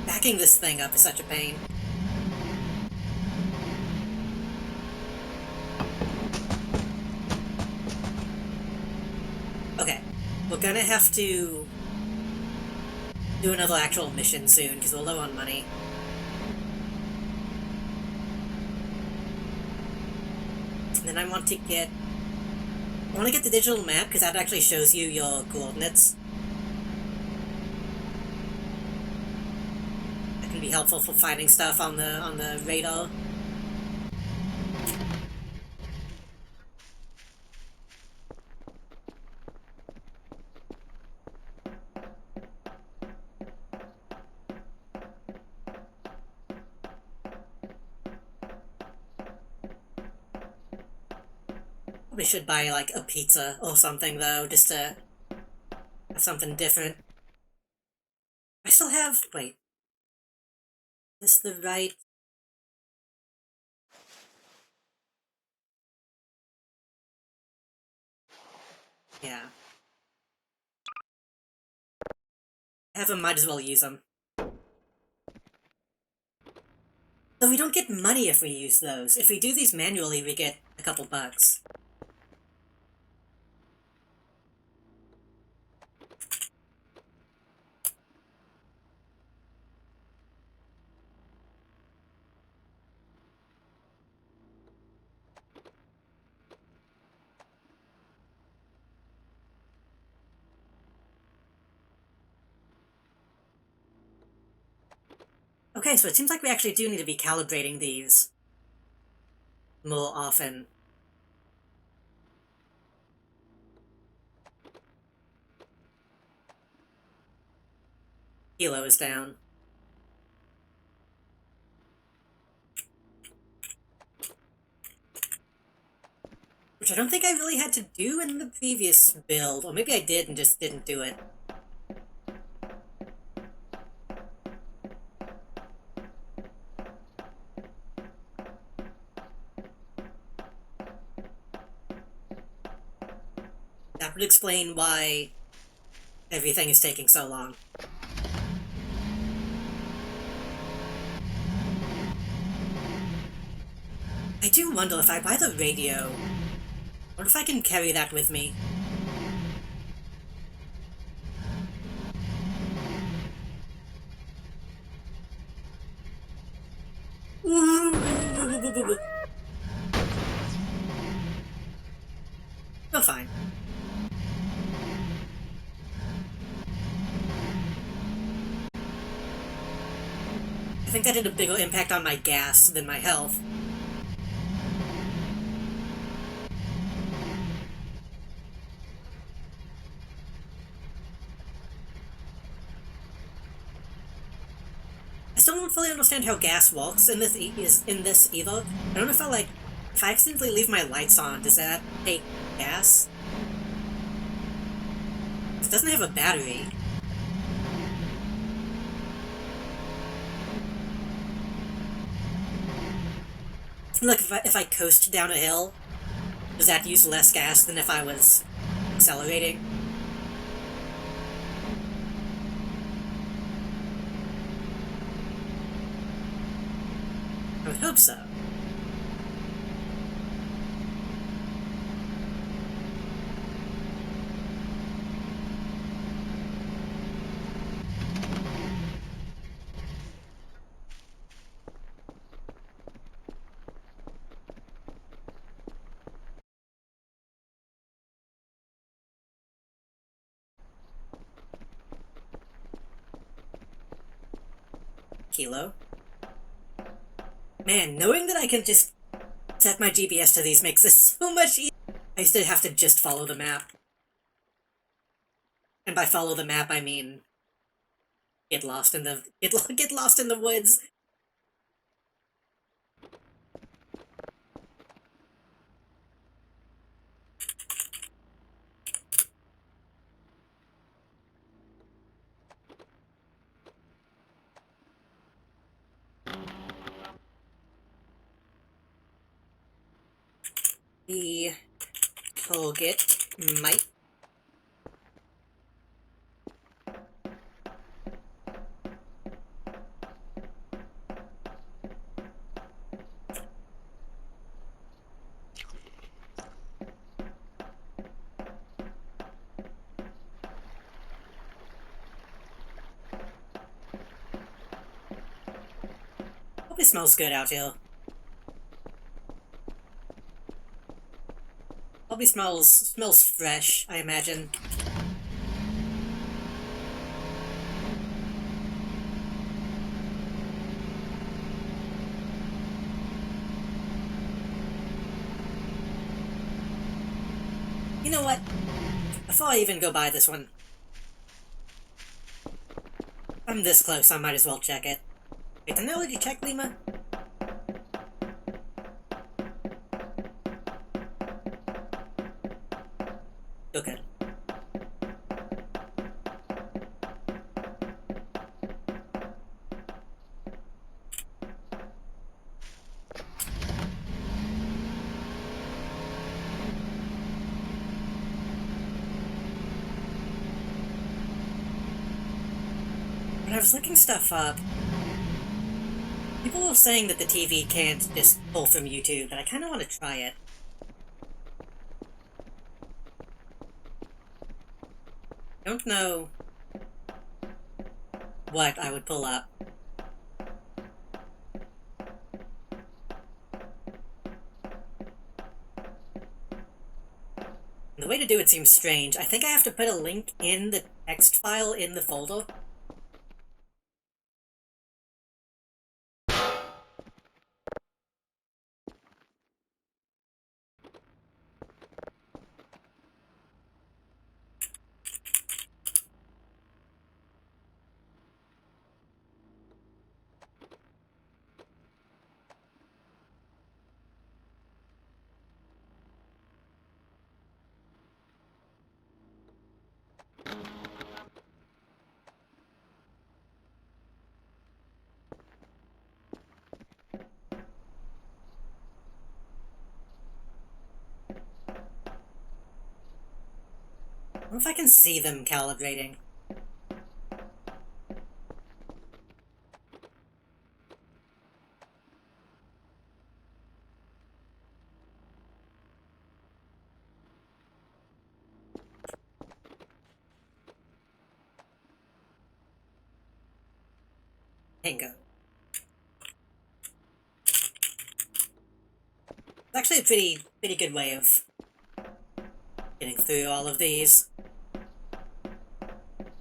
Backing this thing up is such a pain. Okay, we're gonna have to do another actual mission soon because we're low on money. And then I want to get the digital map because that actually shows you your coordinates. That can be helpful for finding stuff on the radar. We should buy, like, a pizza or something, though, just to have something different. I still have... wait. Is this the right... yeah. Have them, might as well use them. Though we don't get money if we use those. If we do these manually, we get a couple bucks. Okay, so it seems like we actually do need to be calibrating these more often. Kilo is down. Which I don't think I really had to do in the previous build, or maybe I did and just didn't do it. That would explain why everything is taking so long. I do wonder if I buy the radio, or if I can carry that with me. Oh, fine. I think that had a bigger impact on my gas than my health. I still don't fully understand how gas works in this either. I don't know if I accidentally leave my lights on, does that take gas? It doesn't have a battery. Look, if I coast down a hill, does that use less gas than if I was accelerating? I would hope so. Kilo. Man, knowing that I can just set my GPS to these makes this so much easier. I used to have to just follow the map. And by follow the map, I mean get lost in the woods. The target might probably smells good out here. Probably smells fresh, I imagine. You know what? Before I even go buy this one, I'm this close, I might as well check it. Wait, didn't I already check Lima? Okay. When I was looking stuff up, People are saying that the TV can't just pull from YouTube, but I kind of want to try it. Don't know what I would pull up. The way to do it seems strange. I think I have to put a link in the text file in the folder. I wonder if I can see them calibrating. Bingo. It's actually a pretty good way of getting through all of these.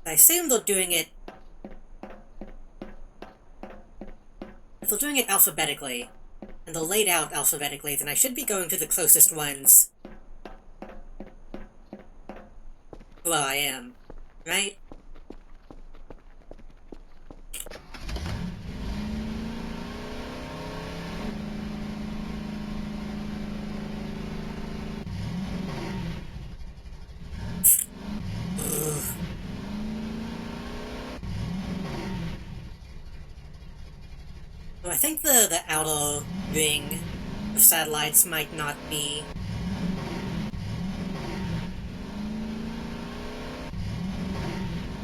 I assume they're doing it... If they're doing it alphabetically, and they're laid out alphabetically, then I should be going to the closest ones to where I am, right? I think the outer ring of satellites might not be...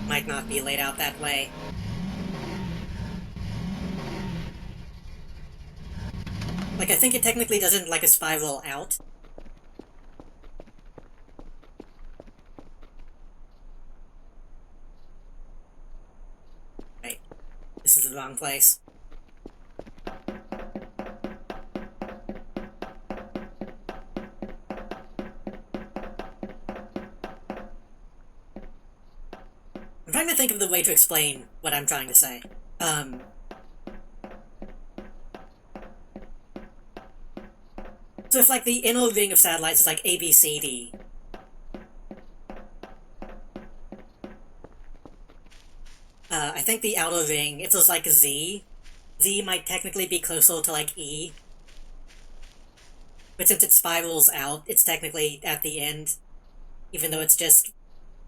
laid out that way. Like, I think it technically doesn't, like, a spiral out. Right. This is the wrong place. I'm trying to think of the way to explain what I'm trying to say. So if, like, the inner ring of satellites is, like, A, B, C, D, I think the outer ring, if there's, like, Z might technically be closer to, like, E. But since it spirals out, it's technically at the end, even though it's just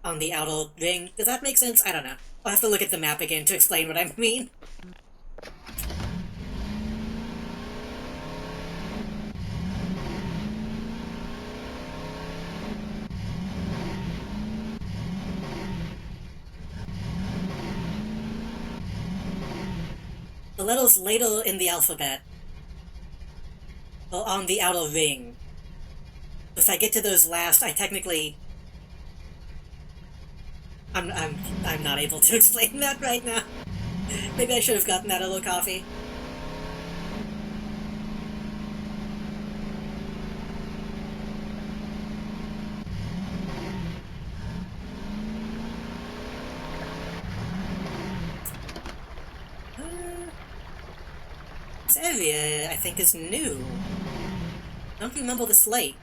on the outer ring. Does that make sense? I don't know. I'll have to look at the map again to explain what I mean. The letters later in the alphabet are on the outer ring. If I get to those last, I technically... I'm not able to explain that right now. Maybe I should have gotten that other coffee. This area, I think, is new. I don't remember the slate.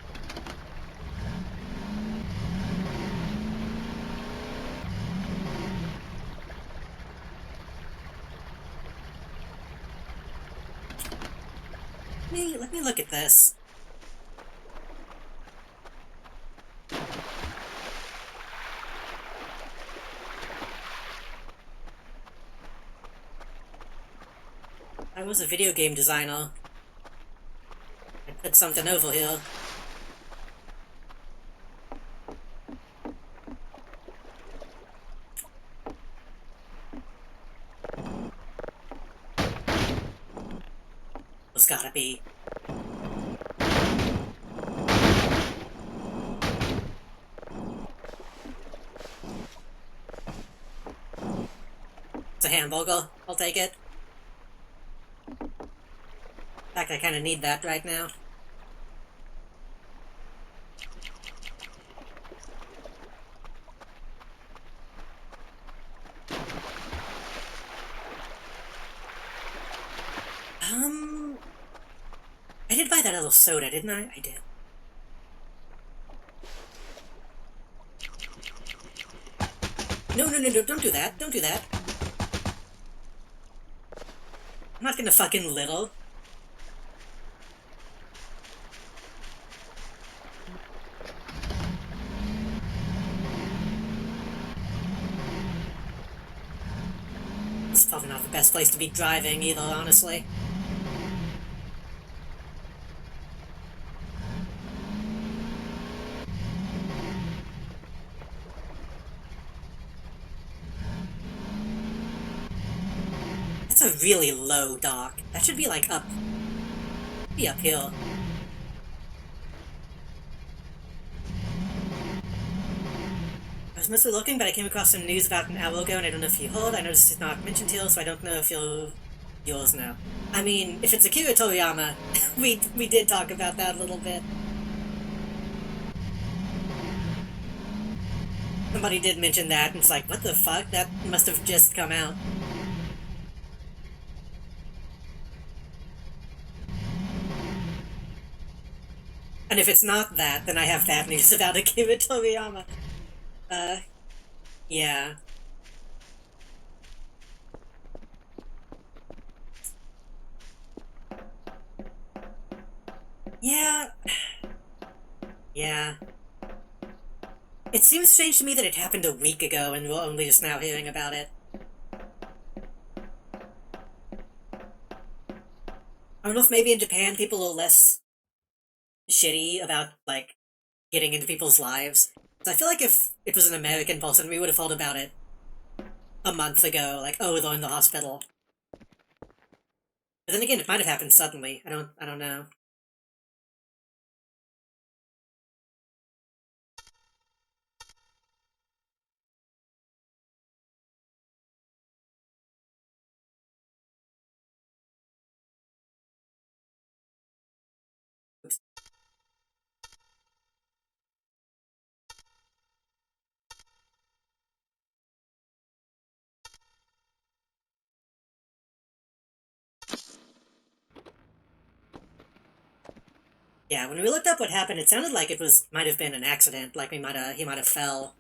Let me look at this. I was a video game designer. I put something over here. be. It's a hamburger. I'll take it. In fact, I kind of need that right now. I did buy that little soda, didn't I? I did. No, don't do that. Don't do that. I'm not gonna fucking little. It's probably not the best place to be driving either, honestly. That's a really low dock. That should be like up. Be uphill. I was mostly looking, but I came across some news about an hour ago, and I don't know if you heard. I noticed it's not mentioned here, so I don't know if yours now. I mean, if it's Akira Toriyama, we did talk about that a little bit. Somebody did mention that, and it's like, what the fuck? That must have just come out. And if it's not that, then I have bad news about Akira Toriyama. Yeah. Yeah. Yeah. It seems strange to me that it happened a week ago and we're only just now hearing about it. I don't know if maybe in Japan people are less shitty about, like, getting into people's lives. So I feel like if it was an American person, we would have thought about it a month ago, like, oh, they're in the hospital. But then again, it might have happened suddenly. I don't know. Yeah, when we looked up what happened, it sounded like it might have been an accident, like he might have fell.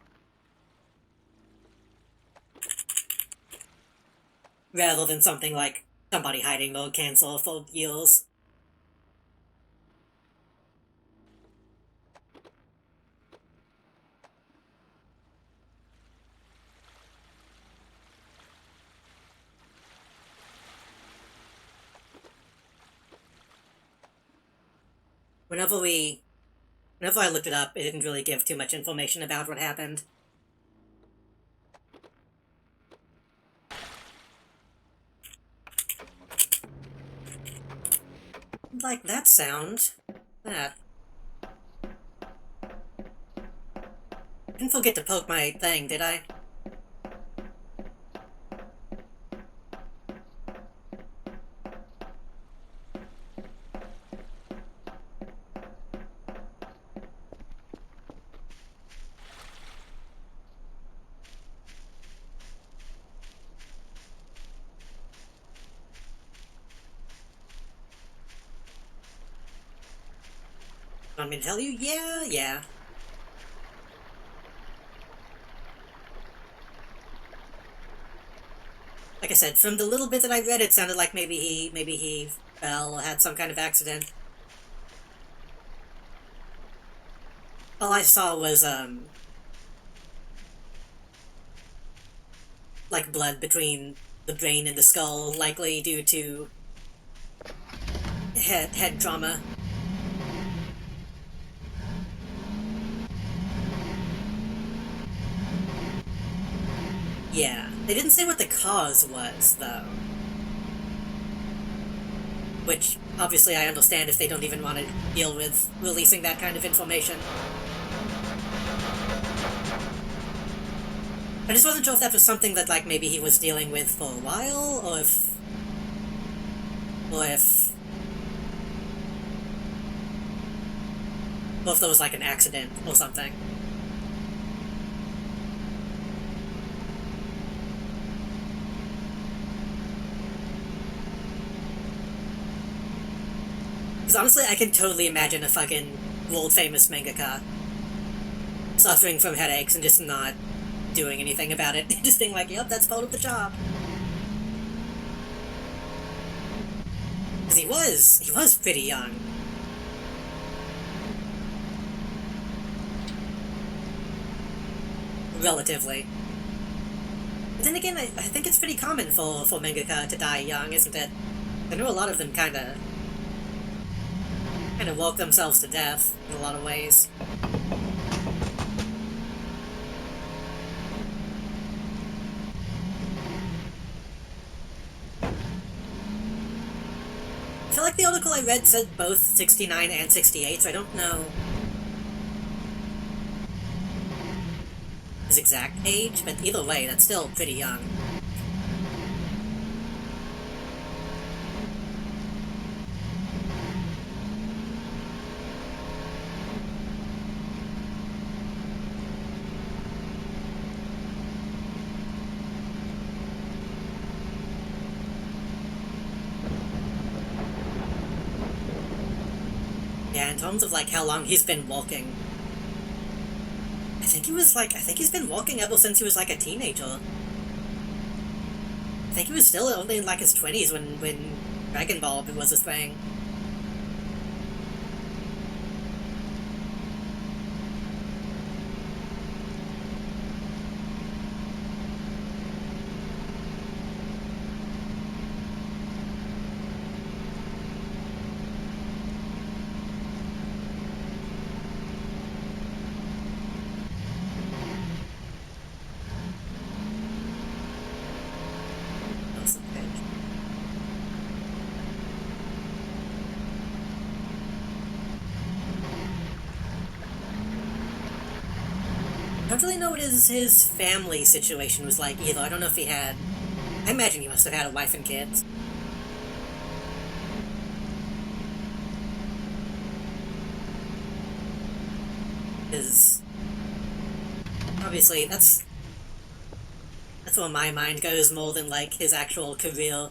Rather than something like somebody hiding the cancer for years. Whenever I looked it up, it didn't really give too much information about what happened. Like that sound. That. Didn't forget to poke my thing, did I? Want me to tell you? Yeah. Like I said, from the little bit that I read, it sounded like maybe he fell or had some kind of accident. All I saw was, like blood between the brain and the skull, likely due to head trauma. Yeah, they didn't say what the cause was, though. which obviously I understand if they don't even want to deal with releasing that kind of information. I just wasn't sure if that was something that, like, maybe he was dealing with for a while, or if there was, like, an accident or something. Because honestly, I can totally imagine a fucking world-famous mangaka suffering from headaches and just not doing anything about it. Just being like, yep, that's part of the job. Because he was pretty young. Relatively. But then again, I think it's pretty common for mangaka to die young, isn't it? I know a lot of them kind of walk themselves to death in a lot of ways. I feel like the article I read said both 69 and 68, so I don't know his exact age, but either way, that's still pretty young. Yeah, in terms of, like, how long he's been walking, I think he's been walking ever since he was, like, a teenager. I think he was still only in, like, his 20s when Dragon Ball was a thing. I don't really know what his family situation was like either. I don't know if he had... I imagine he must have had a wife and kids. Because... obviously, that's where my mind goes more than, like, his actual career.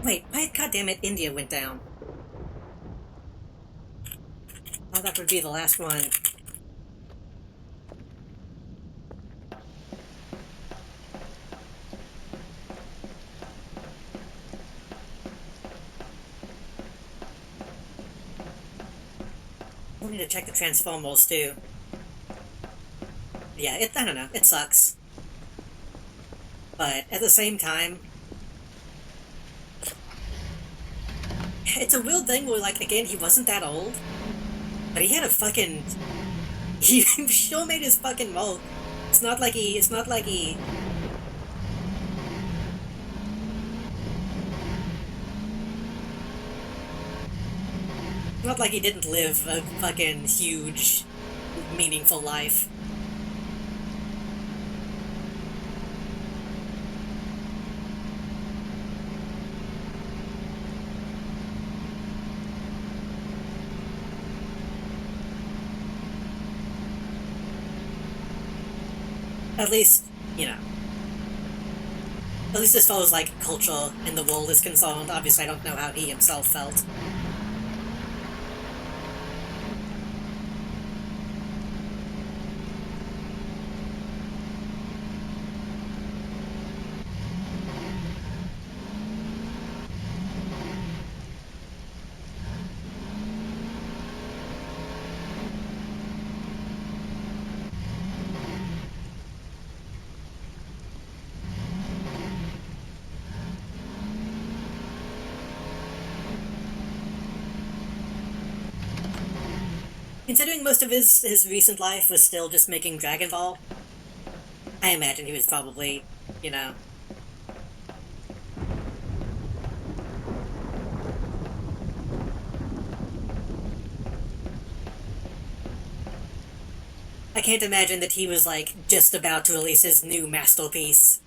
Wait, why, goddammit, India went down? Oh, that would be the last one. We need to check the Transformers, too. Yeah, I don't know, it sucks. But, at the same time... it's a weird thing where, like, again, he wasn't that old, but he had a fucking... he sure made his fucking mark. It's not like he... not like he didn't live a fucking huge, meaningful life. At least, you know. At least as far as, like, culture in the world is concerned. Obviously, I don't know how he himself felt. Considering most of his recent life was still just making Dragon Ball, I imagine he was probably, you know... I can't imagine that he was, like, just about to release his new masterpiece.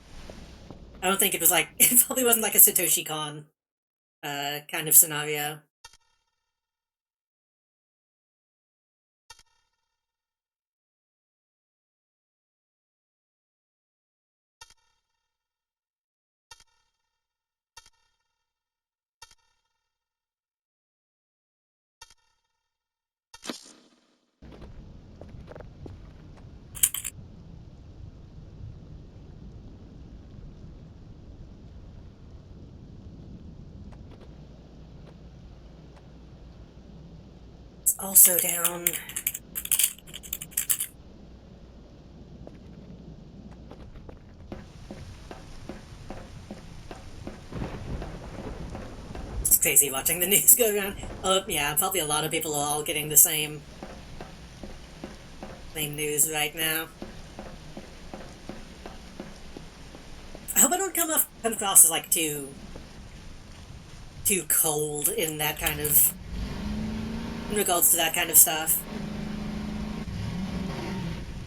I don't think it was like... It probably wasn't like a Satoshi Kon, kind of scenario. Also down. It's crazy watching the news go around. Oh, yeah, probably a lot of people are all getting the same news right now. I hope I don't come across as, like, too cold in that kind of... in regards to that kind of stuff.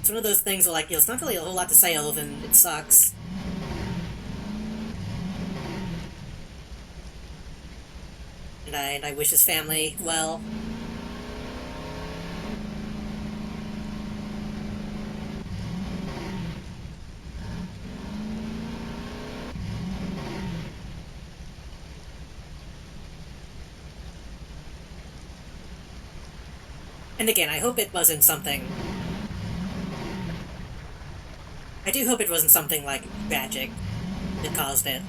It's one of those things where, like, you know, it's not really a whole lot to say other than it sucks. And I wish his family well. And again, I hope it wasn't something... I do hope it wasn't something, like, tragic that caused it.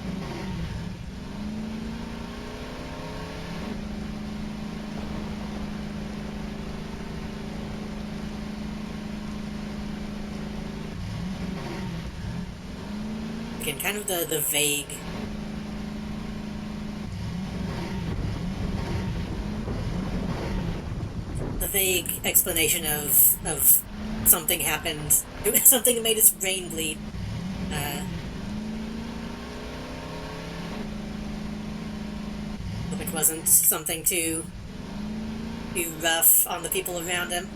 Again, kind of the vague... the vague explanation of something happened, something made his brain bleed. Hope it wasn't something too rough on the people around him.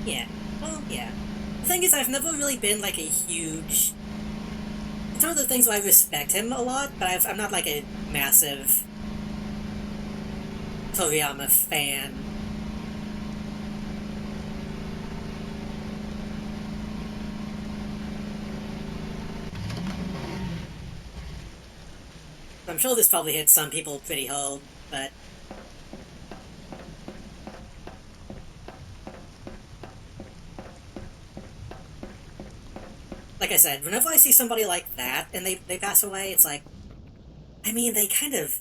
Yeah. Well, yeah. The thing is, I've never really been, like, a huge... It's one of the things where I respect him a lot, but I'm not, like, a massive Toriyama fan. I'm sure this probably hit some people pretty hard, but... Like I said, whenever I see somebody like that, and they pass away, it's like... I mean, they kind of...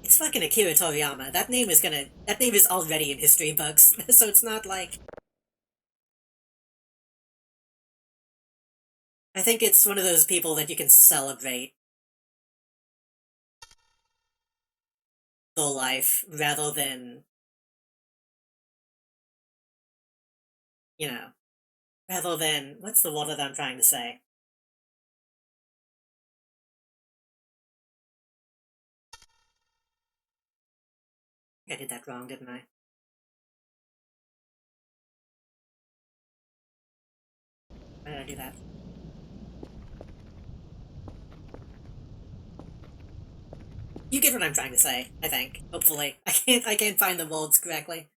It's fucking Akira Toriyama. That name is already in history books, so it's not like... I think it's one of those people that you can celebrate their life, rather than... You know... Rather than... What's the word that I'm trying to say? I did that wrong, didn't I? Why did I do that? You get what I'm trying to say, I think. Hopefully. I can't find the words correctly.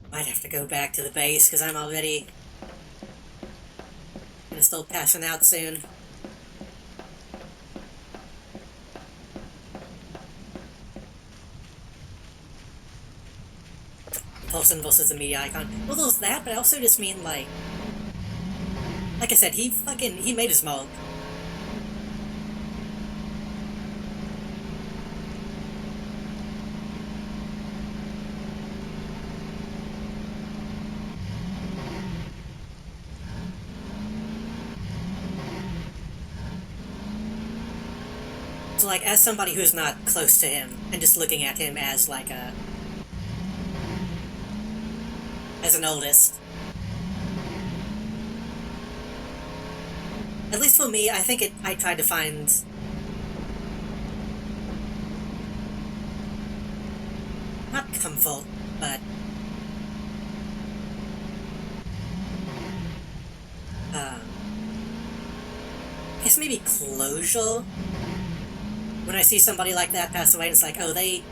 Might have to go back to the base, because I'm already gonna start passing out soon. Paulson versus the media icon. Well, there's that, but I also just mean, like I said, he made his mark. So, like, as somebody who's not close to him, and just looking at him as, like, as an oldest. At least for me, I think I tried to find... not comfort, but... I guess maybe closure? When I see somebody like that pass away, it's like, oh, they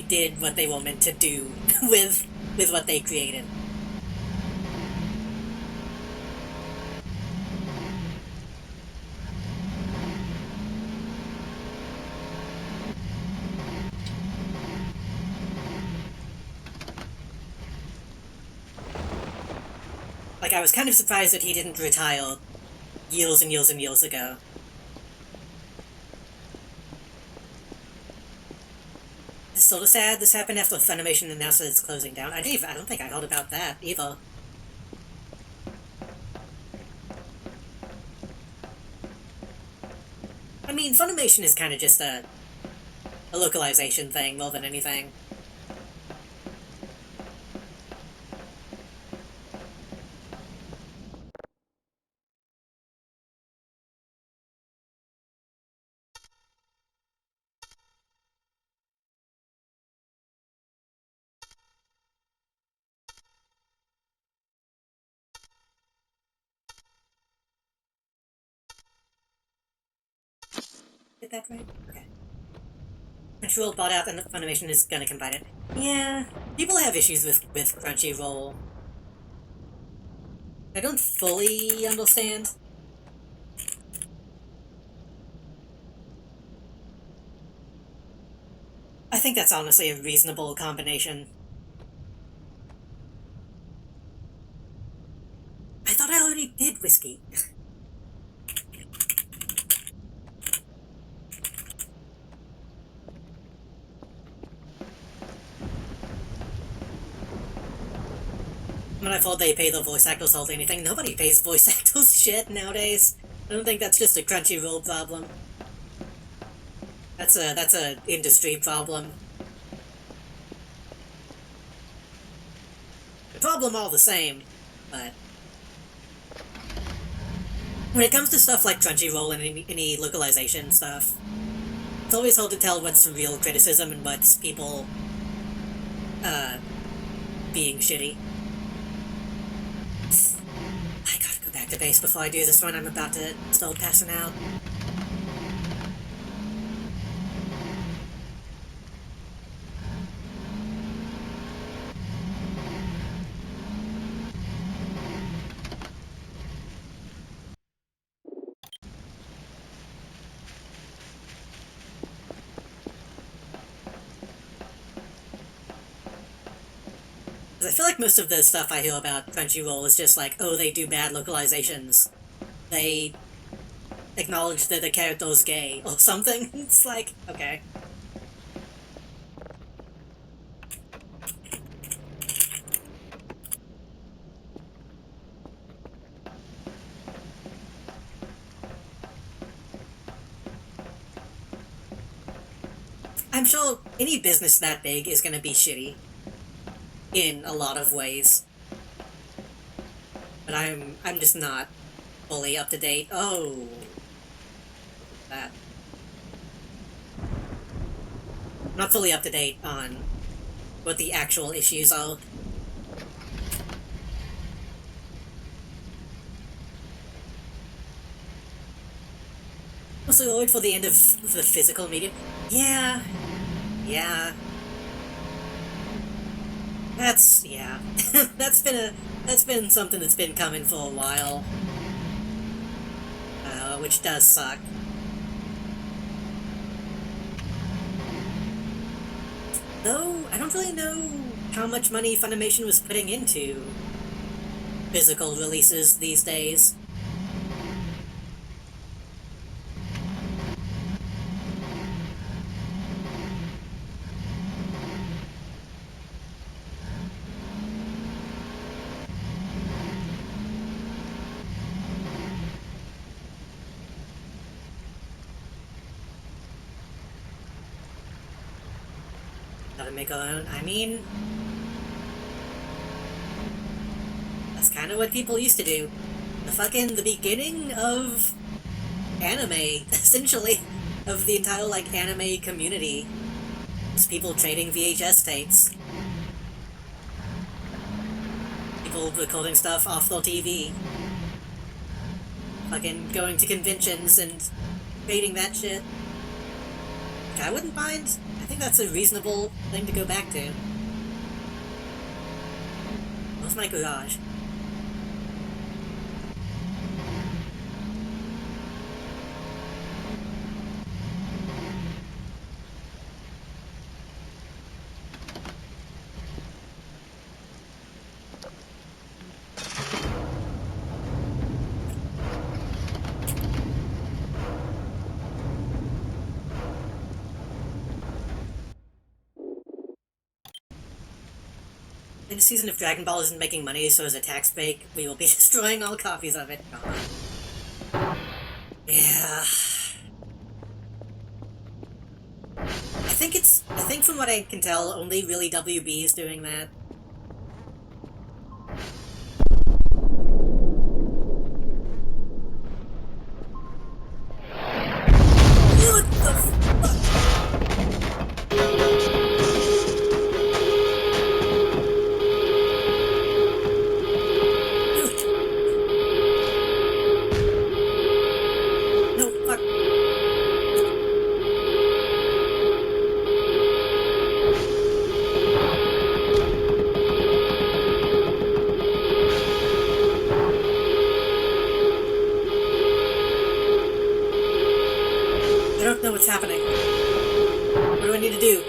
did what they were meant to do with what they created. Like, I was kind of surprised that he didn't retire years and years and years ago. It's sort of sad this happened after Funimation announced that it's closing down. I don't think I heard about that either. I mean, Funimation is kind of just a localization thing more than anything. Get that right? Okay. Crunchyroll bought out and Funimation is gonna combine it. Yeah, people have issues with Crunchyroll. I don't fully understand. I think that's honestly a reasonable combination. I thought I already did whiskey. When I thought they pay the voice actors hardly anything, nobody pays voice actors shit nowadays. I don't think that's just a Crunchyroll problem. That's a industry problem. The problem all the same, but when it comes to stuff like Crunchyroll and any localization stuff, it's always hard to tell what's real criticism and what's people being shitty. I gotta go back to base before I do this one. I'm about to start passing out. I feel like most of the stuff I hear about Crunchyroll is just like, oh, they do bad localizations. They acknowledge that the character's gay or something. It's like, okay. I'm sure any business that big is gonna be shitty. In a lot of ways. But I'm just not fully up to date. Oh. That. Not fully up to date on what the actual issues are. Also, wait for the end of the physical medium. Yeah. Yeah. That's, yeah. that's been something that's been coming for a while. Which does suck. Though, I don't really know how much money Funimation was putting into physical releases these days. Gotta make our own. I mean, that's kind of what people used to do. The beginning of anime, essentially, of the entire, like, anime community, was people trading VHS tapes. People recording stuff off their TV. Fucking going to conventions and trading that shit. Which I wouldn't mind. I think that's a reasonable thing to go back to. Where's my garage? In a season, if Dragon Ball isn't making money, so as a tax break, we will be destroying all copies of it. Yeah. I think from what I can tell, only really WB is doing that. What the fuck? I don't know what's happening. What do I need to do?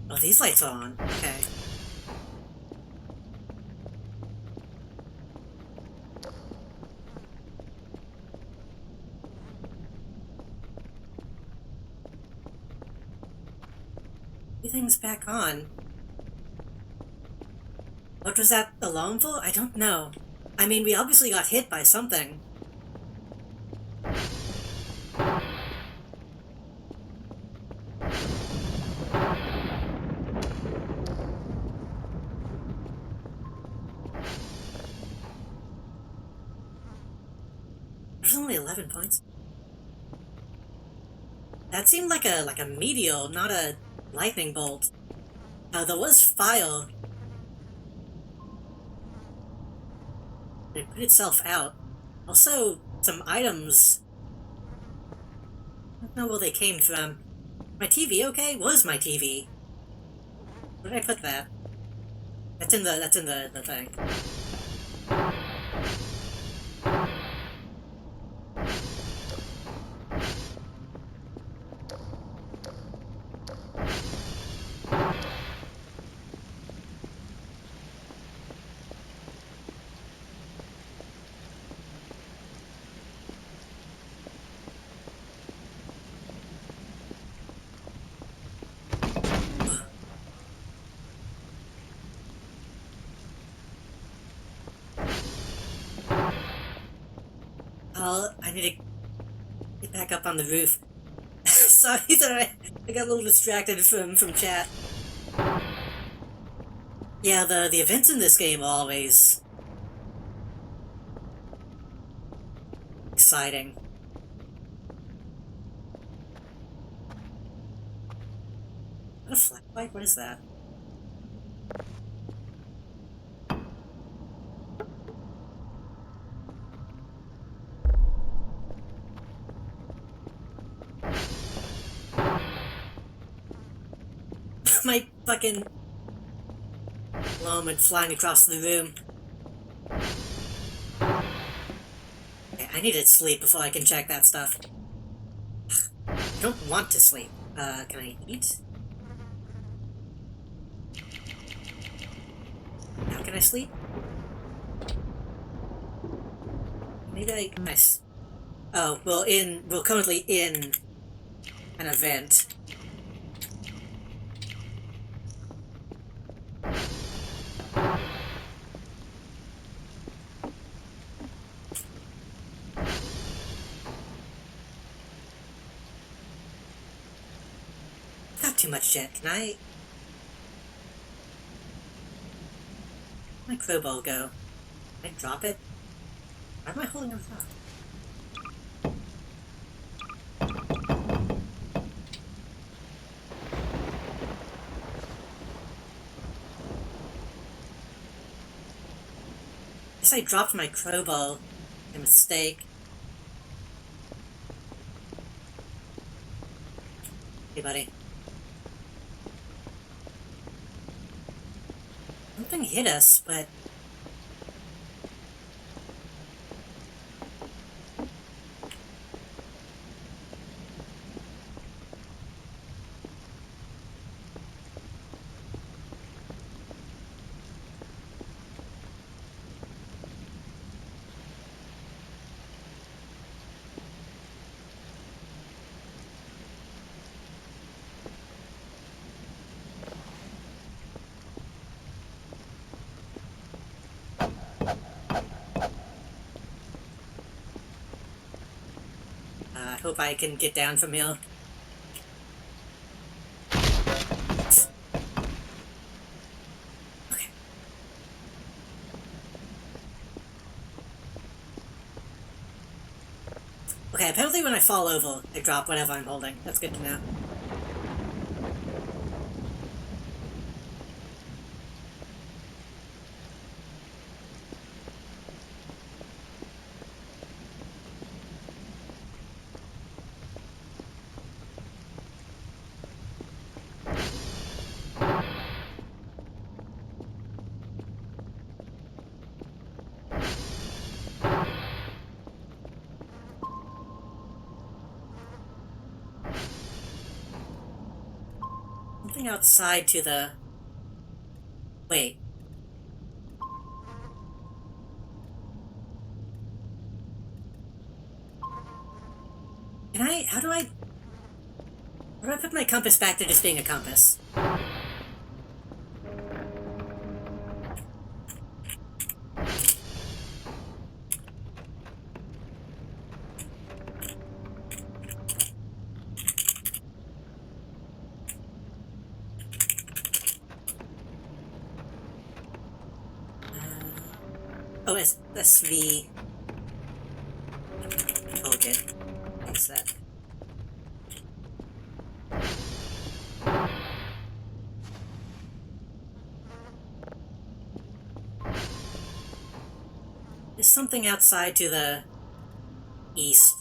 Oh, these lights are on. Okay. Everything's back on. What was that alarm for? I don't know. I mean, we obviously got hit by something. There's only 11 points. That seemed like a meteor, not a lightning bolt. There was fire. It put itself out. Also, some items. I don't know where they came from. My TV okay? Was my TV? Where did I put that? That's in the thing. I need to get back up on the roof. Sorry that I got a little distracted from chat. Yeah, the events in this game are always exciting. What a flashlight? What is that? My fucking alarm went flying across the room. Okay, I need to sleep before I can check that stuff. I don't want to sleep. Can I eat? How can I sleep? Maybe nice. Oh, we're currently in an event. Not too much shit. Can I? Where'd my crowbar go? Can I drop it? Why am I holding it up? Guess I dropped my crowbar. A mistake. Hey, buddy. Something hit us, but... I hope I can get down from here. Okay. Okay, apparently when I fall over, I drop whatever I'm holding. That's good to know. Something outside to the... Wait. Can I... How do I put my compass back to just being a compass? OSV toolkit. What's that? There's something outside to the east.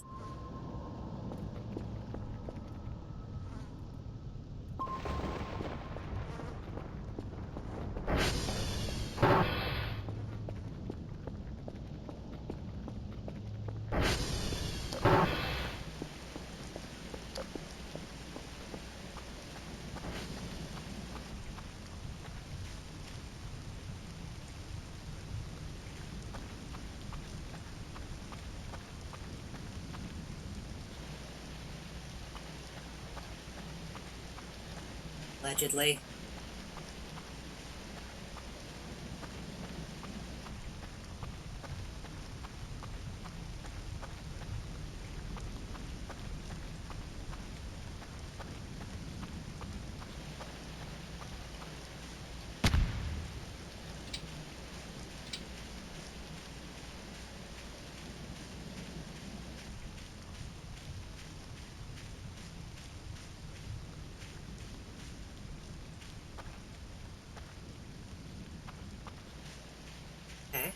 Allegedly. Okay.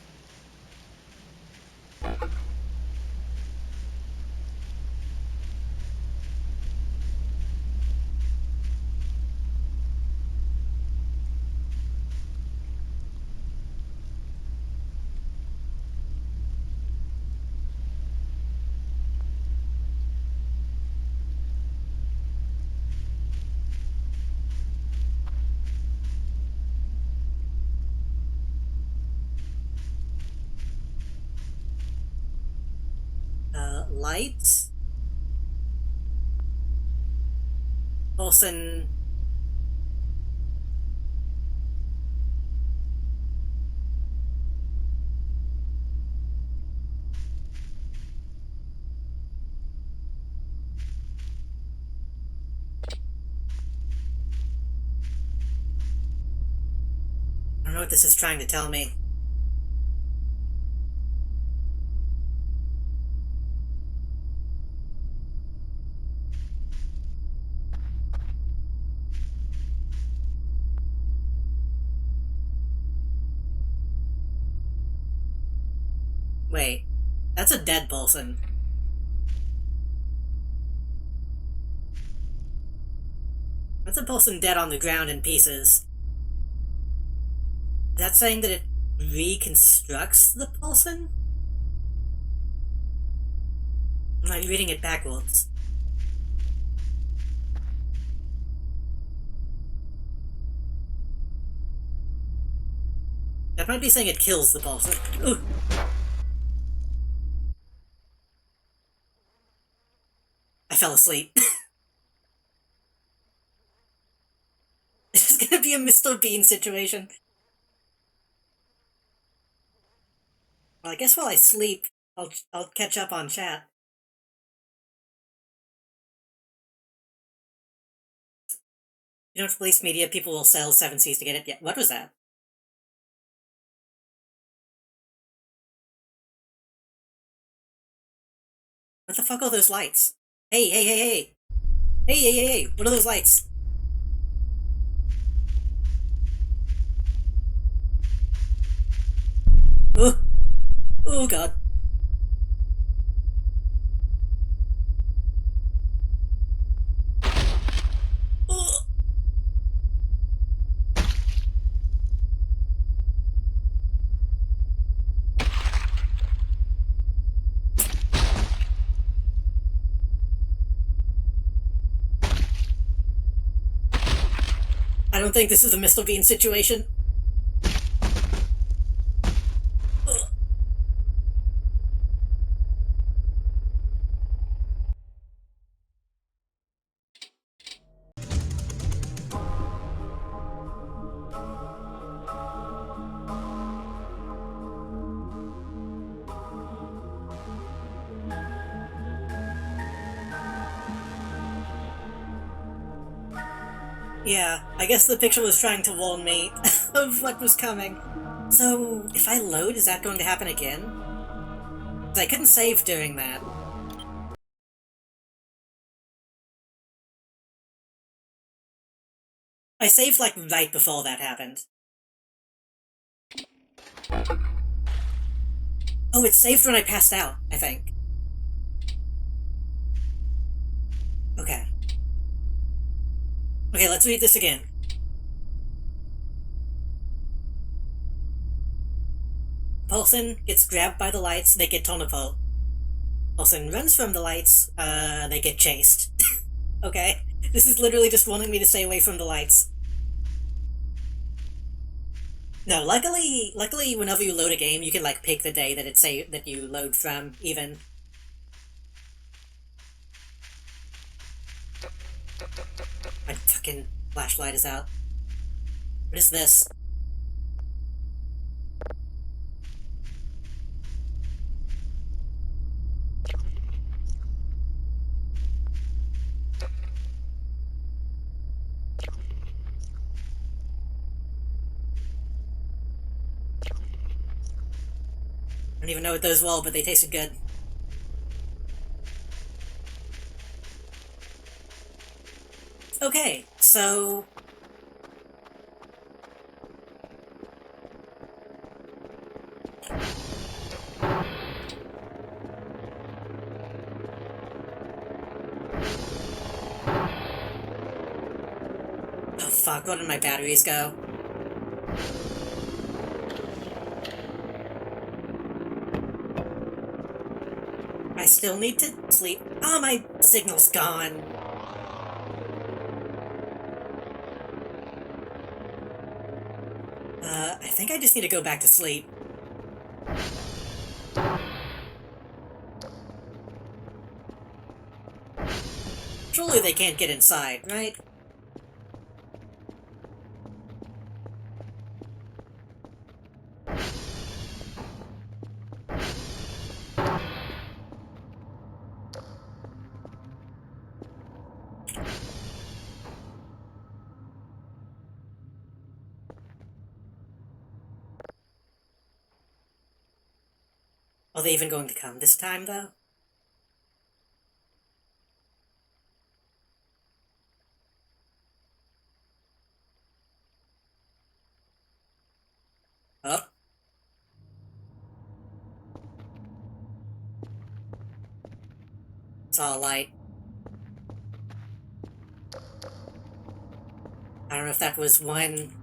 Lights? Olsen. I don't know what this is trying to tell me. Wait, that's a dead Paulson. That's a Paulson dead on the ground in pieces. Is that saying that it reconstructs the Paulson? Am I reading it backwards? That might be saying it kills the Paulson. Ooh. I fell asleep. This is gonna be a Mr. Bean situation. Well, I guess while I sleep, I'll catch up on chat. You know, for police media, people will sell 7 Seas to get it. Yeah, what was that? What the fuck are those lights? Hey, hey, hey, hey! Hey, hey, hey, hey! What are those lights? Oh! Oh, God. Oh! I don't think this is a Mr. Bean situation. Yeah, I guess the picture was trying to warn me of what was coming. So, if I load, is that going to happen again? 'Cause I couldn't save during that. I saved, like, right before that happened. Oh, it saved when I passed out, I think. Okay. Okay, let's read this again. Paulson gets grabbed by the lights, they get torn apart. Paulson runs from the lights, they get chased. Okay. This is literally just wanting me to stay away from the lights. No, luckily, whenever you load a game, you can, like, pick the day that that you load from, even. My fucking flashlight is out. What is this? I don't even know what those were, but they tasted good. Okay, so... Oh fuck, where did my batteries go? I still need to sleep. Oh, my signal's gone. I think I just need to go back to sleep. Surely they can't get inside, right? Are they even going to come this time, though? Oh. It's all light. I don't know if that was one...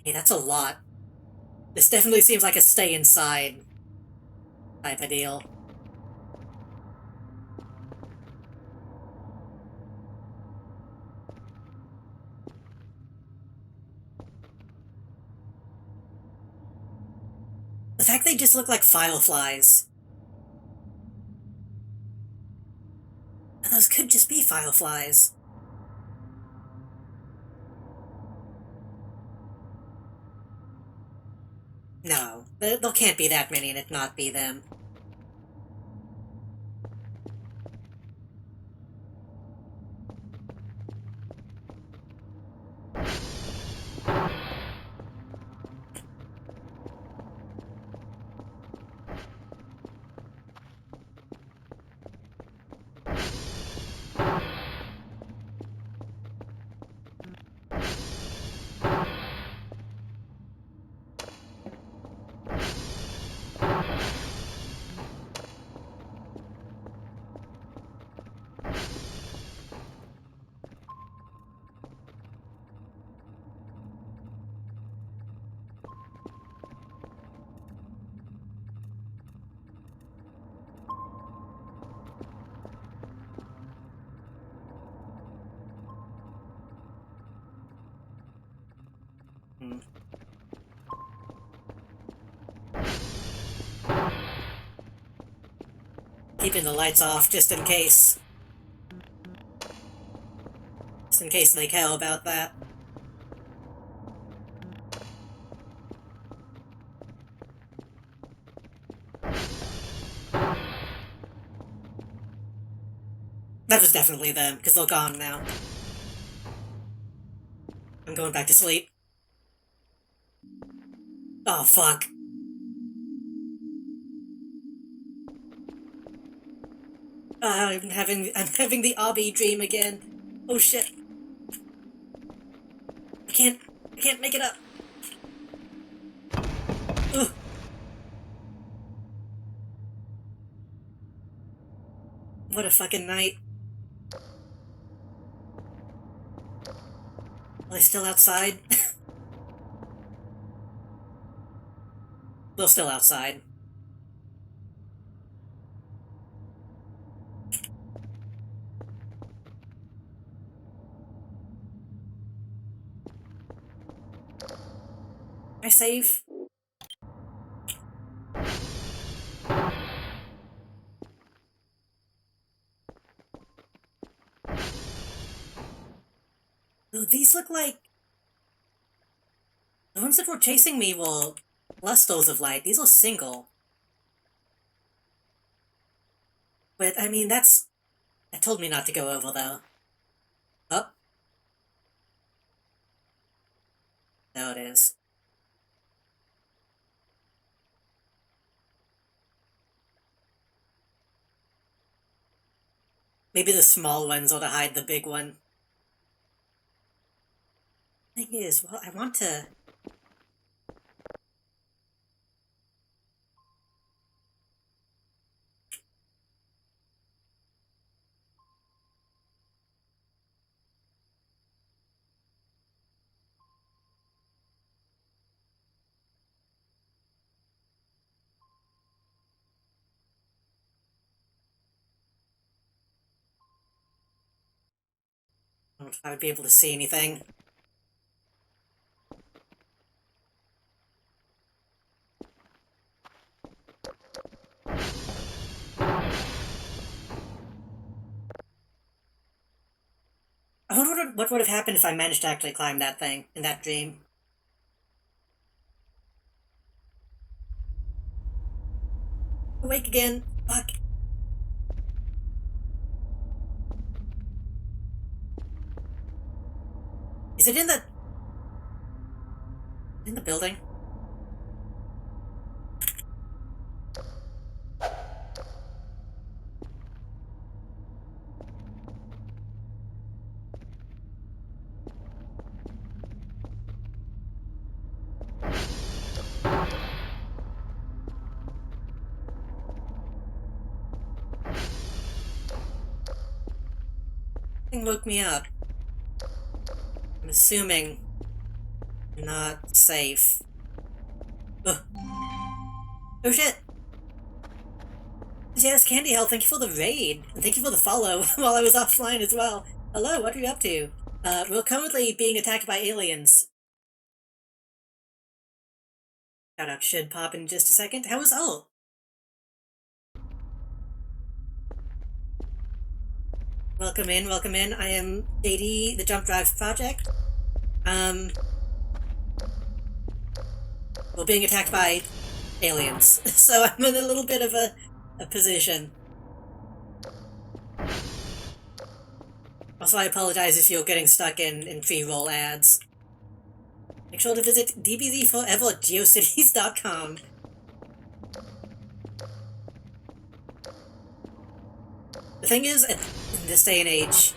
Hey, that's a lot. This definitely seems like a stay inside type of deal. The fact they just look like fireflies. Those could just be fireflies. No, there can't be that many and it not be them. Keeping the lights off just in case. Just in case they care about that. That was definitely them, because they're gone now. I'm going back to sleep. Oh, fuck. I'm having the obby dream again. Oh shit. I can't make it up. Ugh. What a fucking night. Are they still outside? They're still outside. I save? Oh, these look like... The ones that were chasing me were Lustos of Light. These are single. But, I mean, that told me not to go over, though. Oh. There it is. Maybe the small ones ought to hide the big one. Thing is, well, I want to... I don't know if I would be able to see anything. I wonder what would have happened if I managed to actually climb that thing in that dream. Awake again. Fuck. Is it in the building? Thing woke me up. I'm assuming I'm not safe. Ugh. Oh shit! Yes, Candy Hell, thank you for the raid, and thank you for the follow while I was offline as well. Hello, what are you up to? We're currently being attacked by aliens. Shoutout should pop in just a second. How was Ult? Welcome in, welcome in. I am JD, the Jump Drive Project. We're being attacked by aliens, so I'm in a little bit of a position. Also, I apologize if you're getting stuck in pre-roll ads. Make sure to visit dbzforever@geocities.com. The thing is, in this day and age,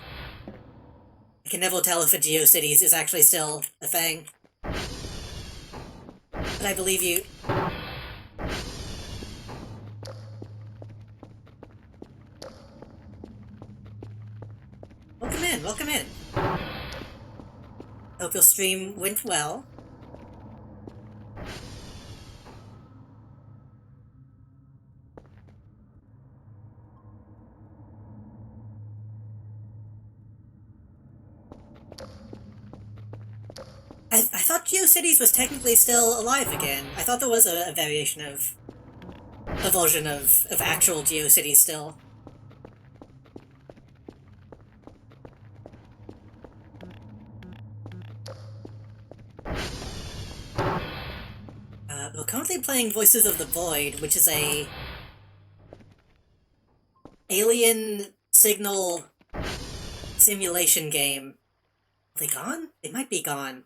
I can never tell if a GeoCities is actually still a thing. But I believe you. Welcome in, welcome in. Hope your stream went well. I thought GeoCities was technically still alive again. I thought there was a variation of... a version of actual GeoCities still. We're currently playing Voices of the Void, which is a... alien signal simulation game. Are they gone? They might be gone.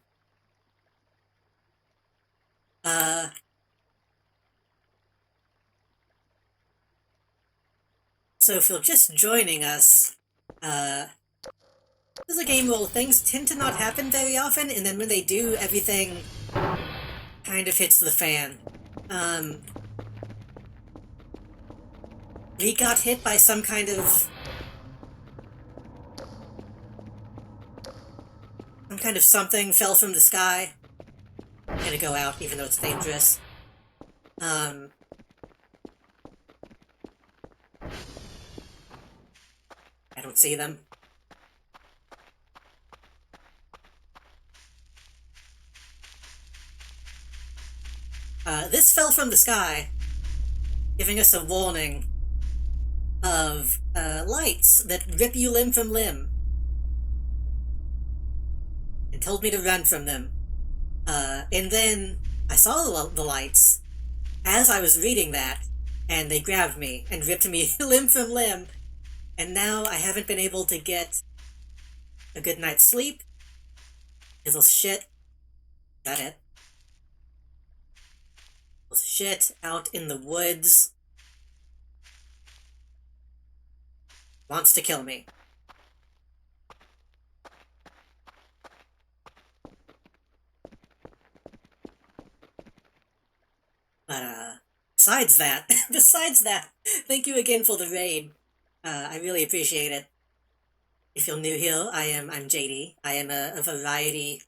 So if you're just joining us, this is a game where things tend to not happen very often, and then when they do, everything kind of hits the fan. We got hit by some kind of something fell from the sky. I'm gonna go out, even though it's dangerous. I don't see them. This fell from the sky, giving us a warning of lights that rip you limb from limb, and told me to run from them. And then I saw the lights as I was reading that, and they grabbed me and ripped me limb from limb, and now I haven't been able to get a good night's sleep. Little shit. Is that it? Little shit out in the woods wants to kill me. But, besides that, thank you again for the raid. I really appreciate it. If you're new here, I'm JD. I am a variety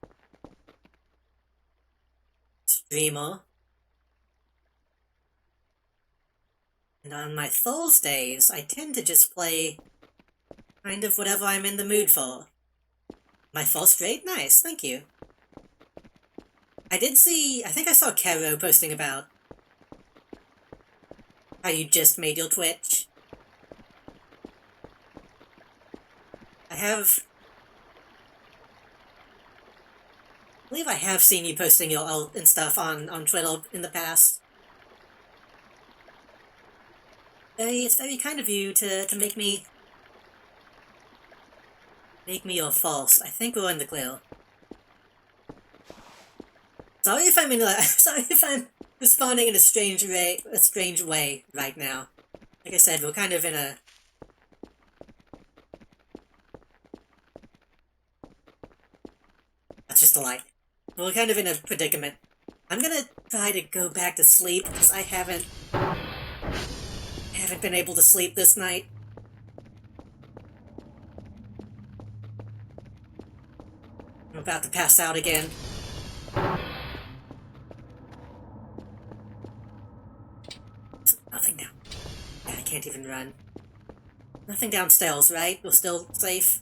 streamer. And on my Thursdays, I tend to just play kind of whatever I'm in the mood for. My first raid? Nice, thank you. I think I saw Kero posting about how you just made your Twitch. I believe I have seen you posting your alt and stuff on Twitter in the past. It's very kind of you to make me your false. I think we're in the clear. Sorry if I'm responding in a strange way right now. Like I said, we're kind of in a that's just a lie. We're kind of in a predicament. I'm gonna try to go back to sleep because I haven't been able to sleep this night. I'm about to pass out again. Nothing down. Yeah, I can't even run. Nothing downstairs, right? We're still safe.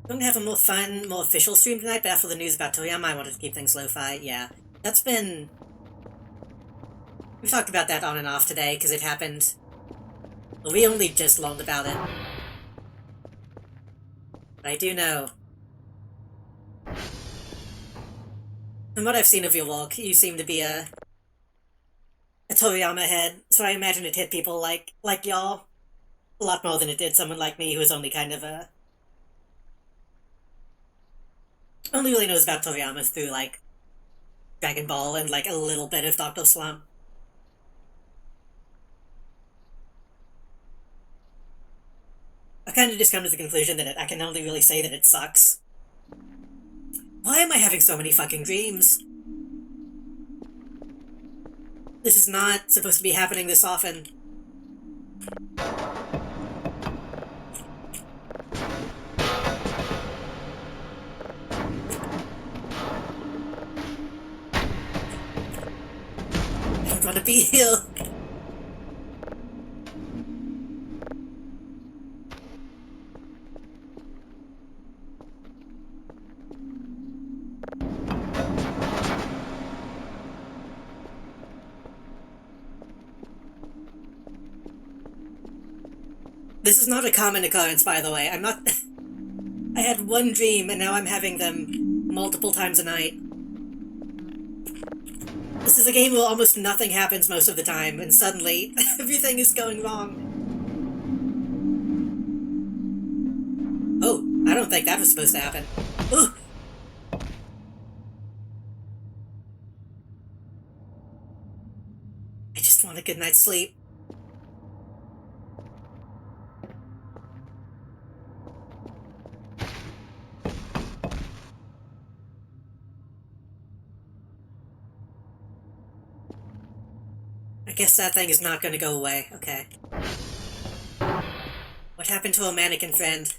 I'm gonna have a more fun, more official stream tonight, but after the news about Toriyama, I wanted to keep things lo-fi. Yeah, that's been... We've talked about that on and off today, because it happened... Well, we only just learned about it. But I do know... From what I've seen of your work, you seem to be a Toriyama head, so I imagine it hit people like y'all a lot more than it did someone like me who was only kind of a... only really knows about Toriyama through, like, Dragon Ball and, like, a little bit of Dr. Slump. I've kind of just come to the conclusion that I can only really say that it sucks. Why am I having so many fucking dreams? This is not supposed to be happening this often. I don't want to be here. This is not a common occurrence, by the way. I'm not... I had one dream, and now I'm having them multiple times a night. This is a game where almost nothing happens most of the time, and suddenly, everything is going wrong. Oh, I don't think that was supposed to happen. Ooh. I just want a good night's sleep. I guess that thing is not going to go away. Okay. What happened to a mannequin friend?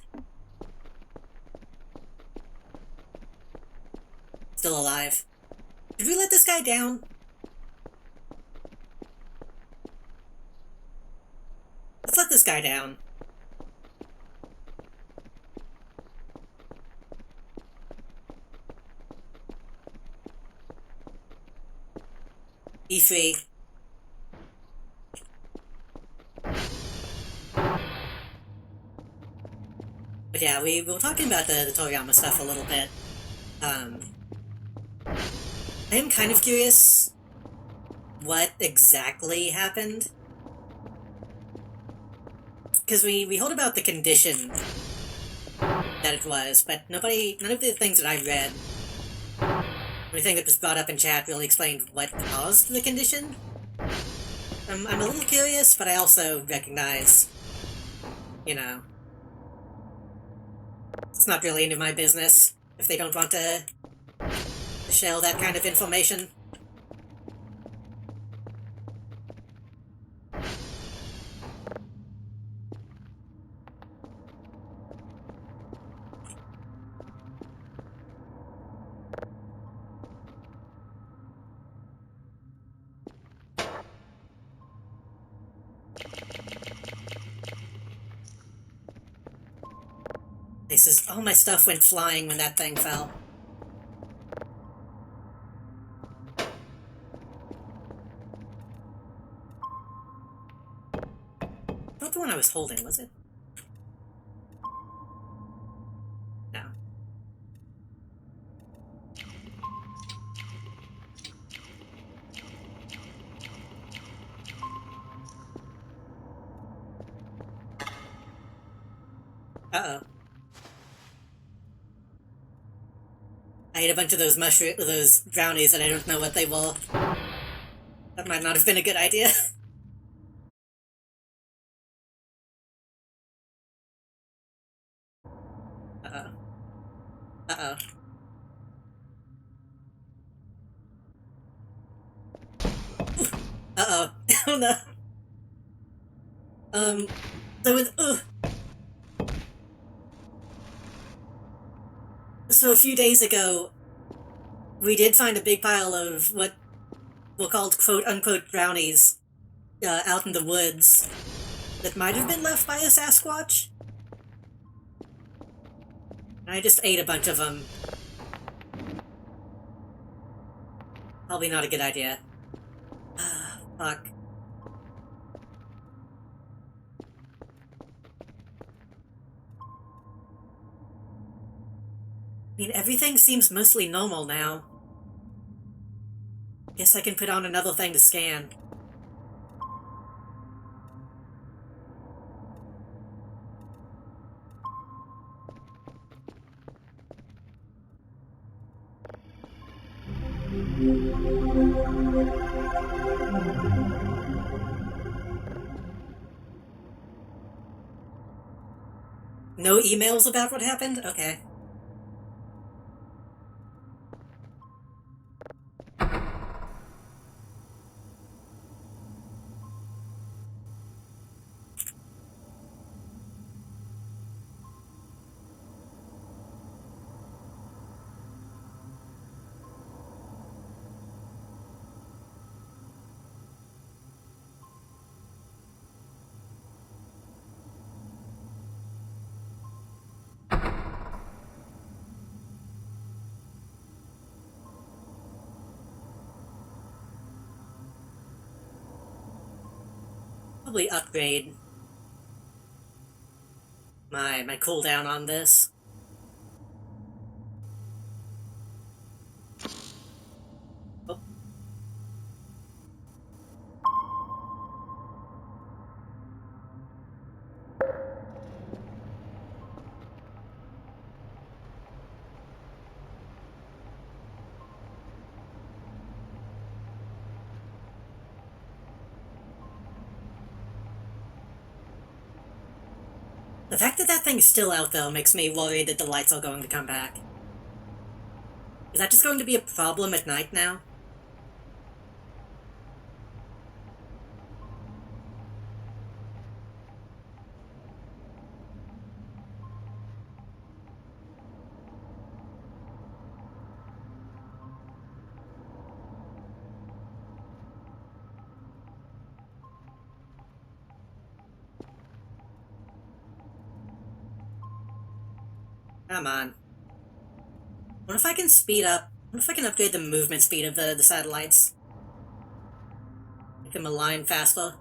Still alive. Did we let this guy down? Let's let this guy down. Be free. But yeah, we were talking about the Toriyama stuff a little bit. I am kind of curious what exactly happened. Because we heard about the condition that it was, but none of the things that I read, anything that was brought up in chat really explained what caused the condition. I'm a little curious, but I also recognize, you know, it's not really any of my business if they don't want to share that kind of information. This is all my stuff went flying when that thing fell. Not the one I was holding, was it? No. Uh-oh. I ate a bunch of those those brownies, and I don't know what they were. That might not have been a good idea. Uh-oh. Uh-oh. Uh-oh. Oh no. There was, So a few days ago, we did find a big pile of what were called quote-unquote brownies out in the woods that might have been left by a Sasquatch. I just ate a bunch of them. Probably not a good idea. Fuck. I mean, everything seems mostly normal now. Guess I can put on another thing to scan. No emails about what happened? Okay. Probably upgrade my cooldown on this. The fact that that thing's still out, though, makes me worried that the lights are going to come back. Is that just going to be a problem at night now? Come on. What if I can speed up? What if I can upgrade the movement speed of the satellites? Make them align faster?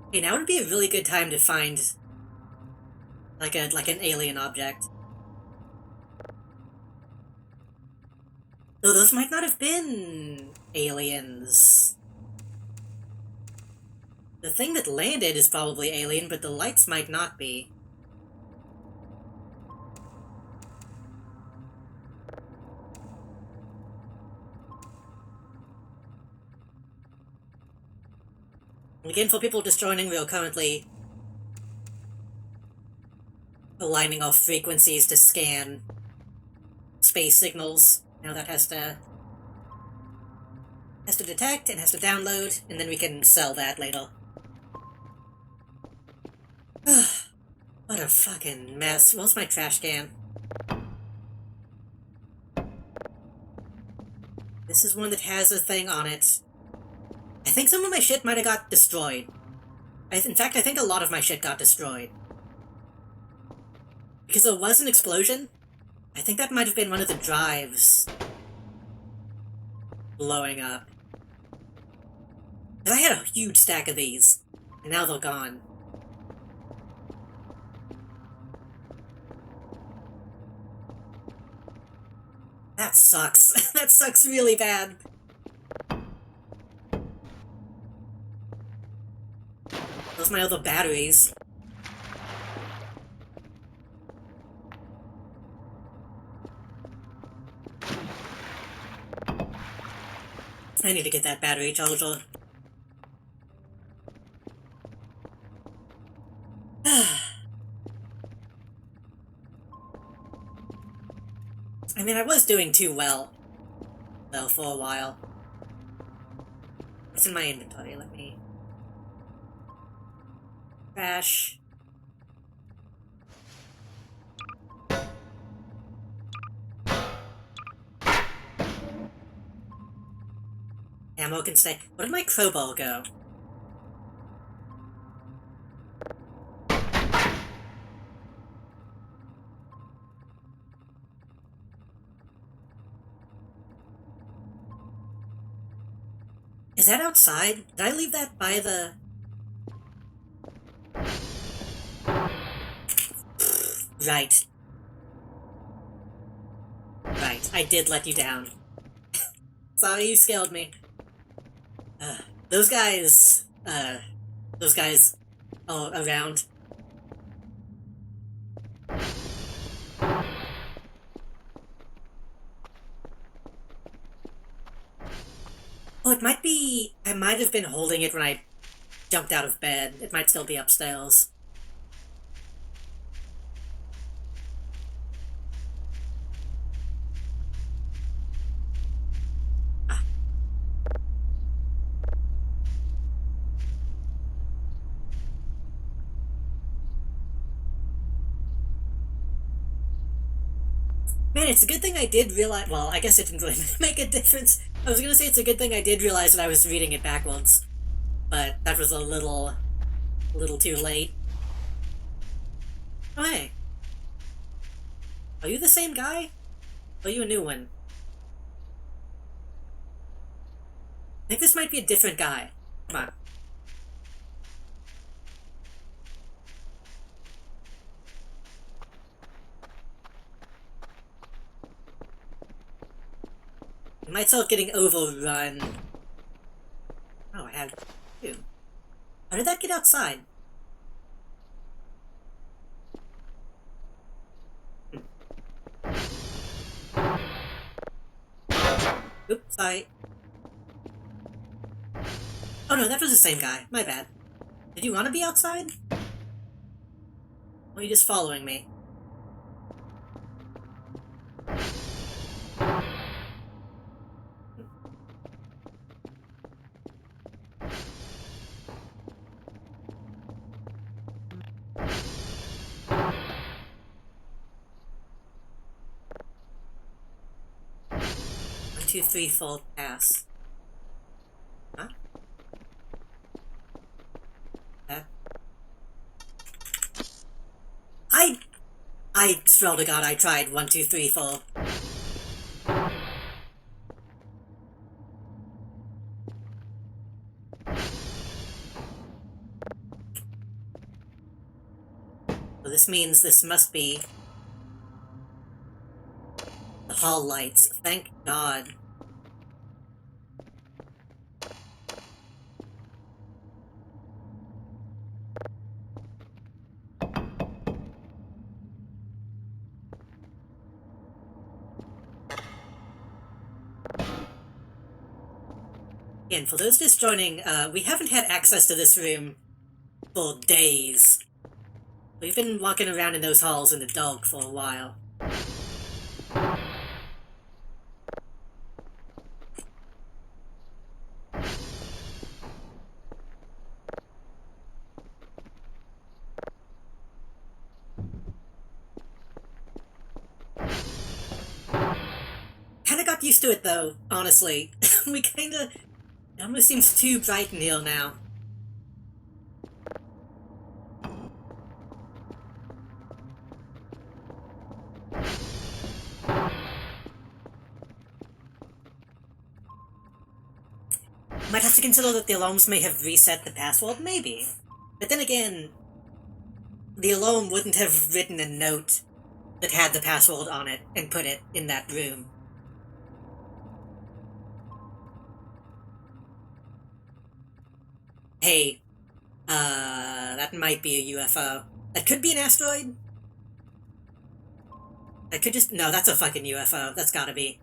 Okay, now would be a really good time to find like an alien object. Though those might not have been aliens. The thing that landed is probably alien, but the lights might not be. Again, for people just joining, we are currently aligning our frequencies to scan space signals. Now that has to detect and has to download, and then we can sell that later. What a fucking mess. Where's my trash can? This is one that has a thing on it. I think some of my shit might have got destroyed. In fact, I think a lot of my shit got destroyed. Because there was an explosion. I think that might have been one of the drives blowing up. I had a huge stack of these, and now they're gone. That sucks. That sucks really bad. Those are my other batteries. I need to get that battery charger. I mean, I was doing too well, though, for a while. What's in my inventory? Let me... Trash. Ammo can stay. Where did my crowbar go? Is that outside? Did I leave that by the... Right. Right, I did let you down. Sorry, you scared me. Those guys are around. Oh, it might be... I might have been holding it when I jumped out of bed. It might still be upstairs. Man, it's a good thing I did realize... Well, I guess it didn't really make a difference. I was gonna say it's a good thing I did realize that I was reading it backwards. But that was a little too late. Oh, hey. Are you the same guy? Or are you a new one? I think this might be a different guy. Come on. I might start getting overrun. Oh, I had two. How did that get outside? fight? Oh no, that was the same guy. My bad. Did you want to be outside? Or are you just following me? One, two, three, full pass. Huh? I swear to God, I tried 1, 2, 3, 4. So this means this must be the hall lights. Thank God. And for those just joining, we haven't had access to this room for days. We've been walking around in those halls in the dark for a while. Kinda got used to it though, honestly. We kinda... It almost seems too bright in here now. Might have to consider that the alarms may have reset the password, maybe. But then again, the alarm wouldn't have written a note that had the password on it and put it in that room. Hey, that might be a UFO. That could be an asteroid. That could just... No, that's a fucking UFO. That's gotta be.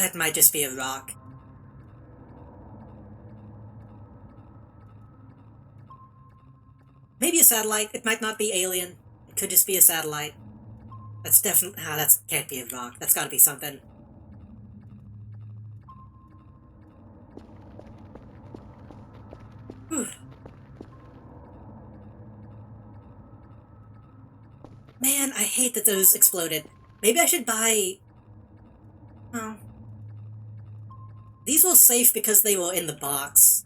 It might just be a rock. Maybe a satellite. It might not be alien. It could just be a satellite. That's definitely... that can't be a rock. That's gotta be something. Whew. Man, I hate that those exploded. Maybe I should buy... Oh. These were safe because they were in the box.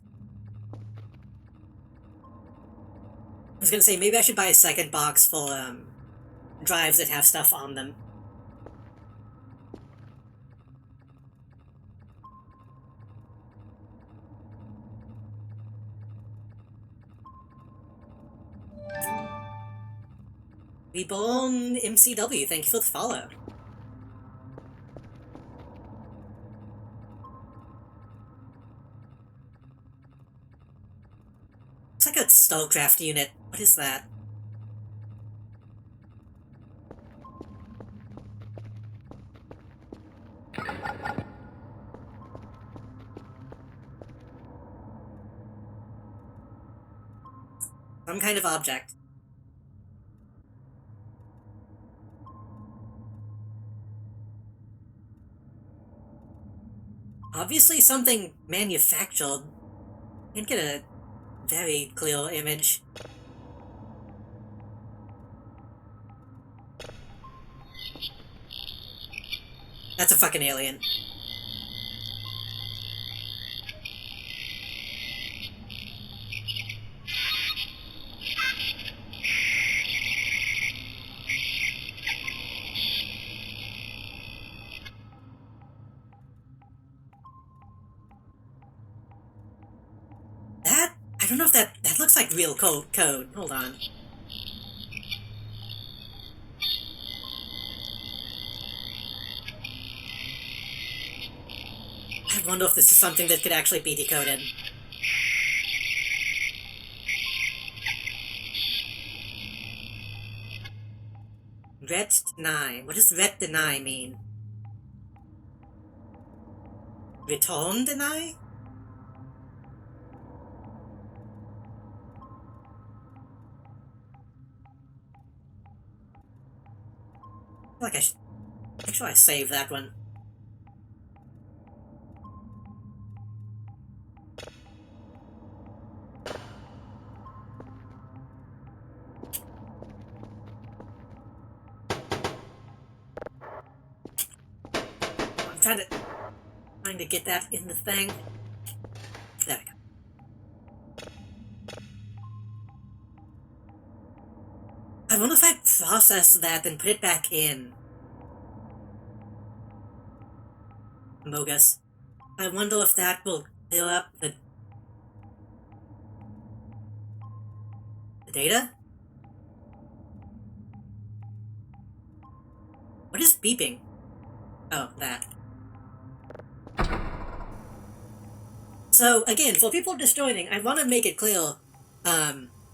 I was gonna say, maybe I should buy a second box for, drives that have stuff on them. Reborn MCW, thank you for the follow. It's like a Starcraft unit. What is that? Some kind of object. Obviously something manufactured. Can't get a very clear image. That's a fucking alien. I don't know if that looks like real code. Hold on. I wonder if this is something that could actually be decoded. Ret deny. What does ret deny mean? Return deny? I feel like I should make sure I save that one. I'm trying to get that in the thing. There we go. I wonder if I process that and put it back in. Mogus. I wonder if that will fill up the data? What is beeping? Oh, that. So, again, for people just joining, I want to make it clear,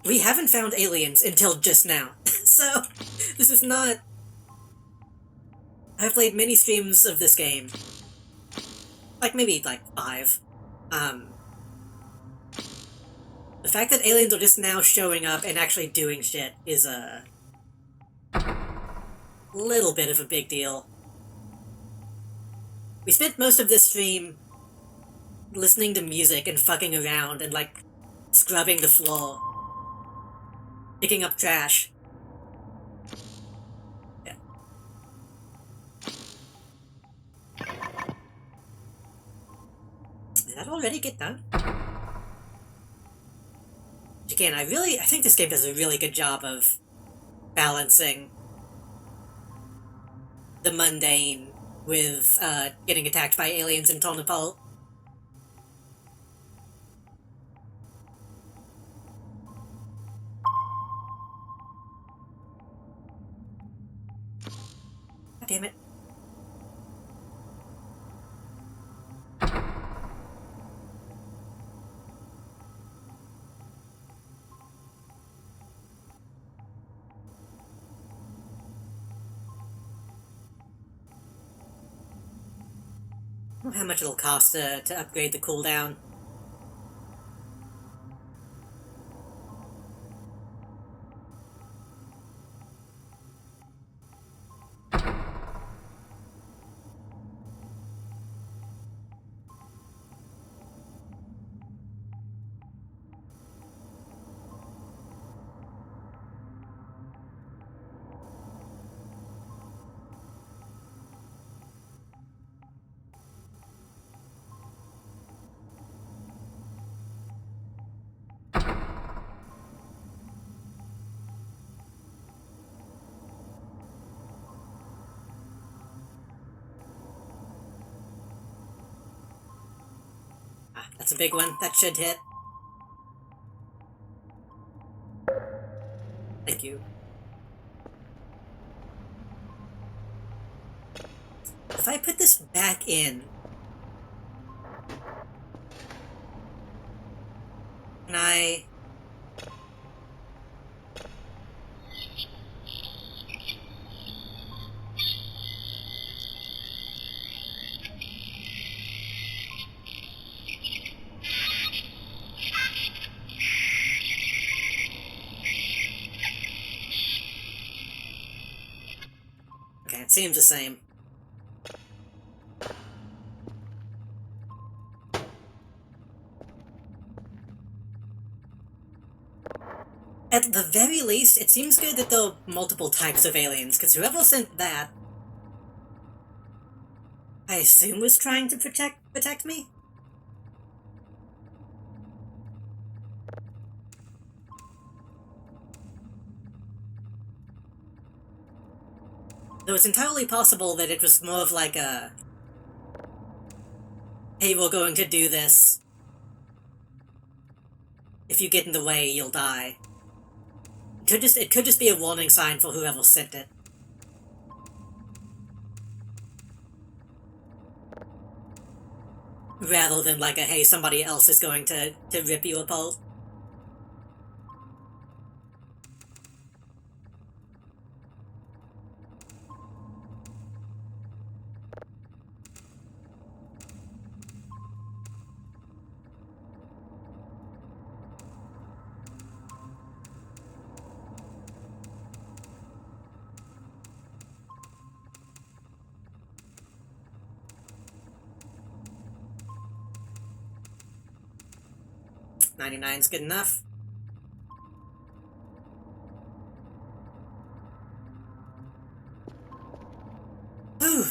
we haven't found aliens until just now. So, this is not... I've played many streams of this game. Like, maybe, like, 5. The fact that aliens are just now showing up and actually doing shit is a little bit of a big deal. We spent most of this stream listening to music and fucking around and, like, scrubbing the floor. Picking up trash. Yeah. Did that already get done? Again, I think this game does a really good job of balancing the mundane with, getting attacked by aliens in Tonopal. God damn it. I don't know how much it'll cost to upgrade the cooldown. That's a big one. That should hit. Thank you. If I put this back in... Can I... Okay, it seems the same. At the very least, it seems good that there are multiple types of aliens, because whoever sent that, I assume was trying to protect me? Though it's entirely possible that it was more of like a... Hey, we're going to do this. If you get in the way, you'll die. It could just be a warning sign for whoever sent it. rather than like a, hey, somebody else is going to rip you apart. $99's good enough. Whew.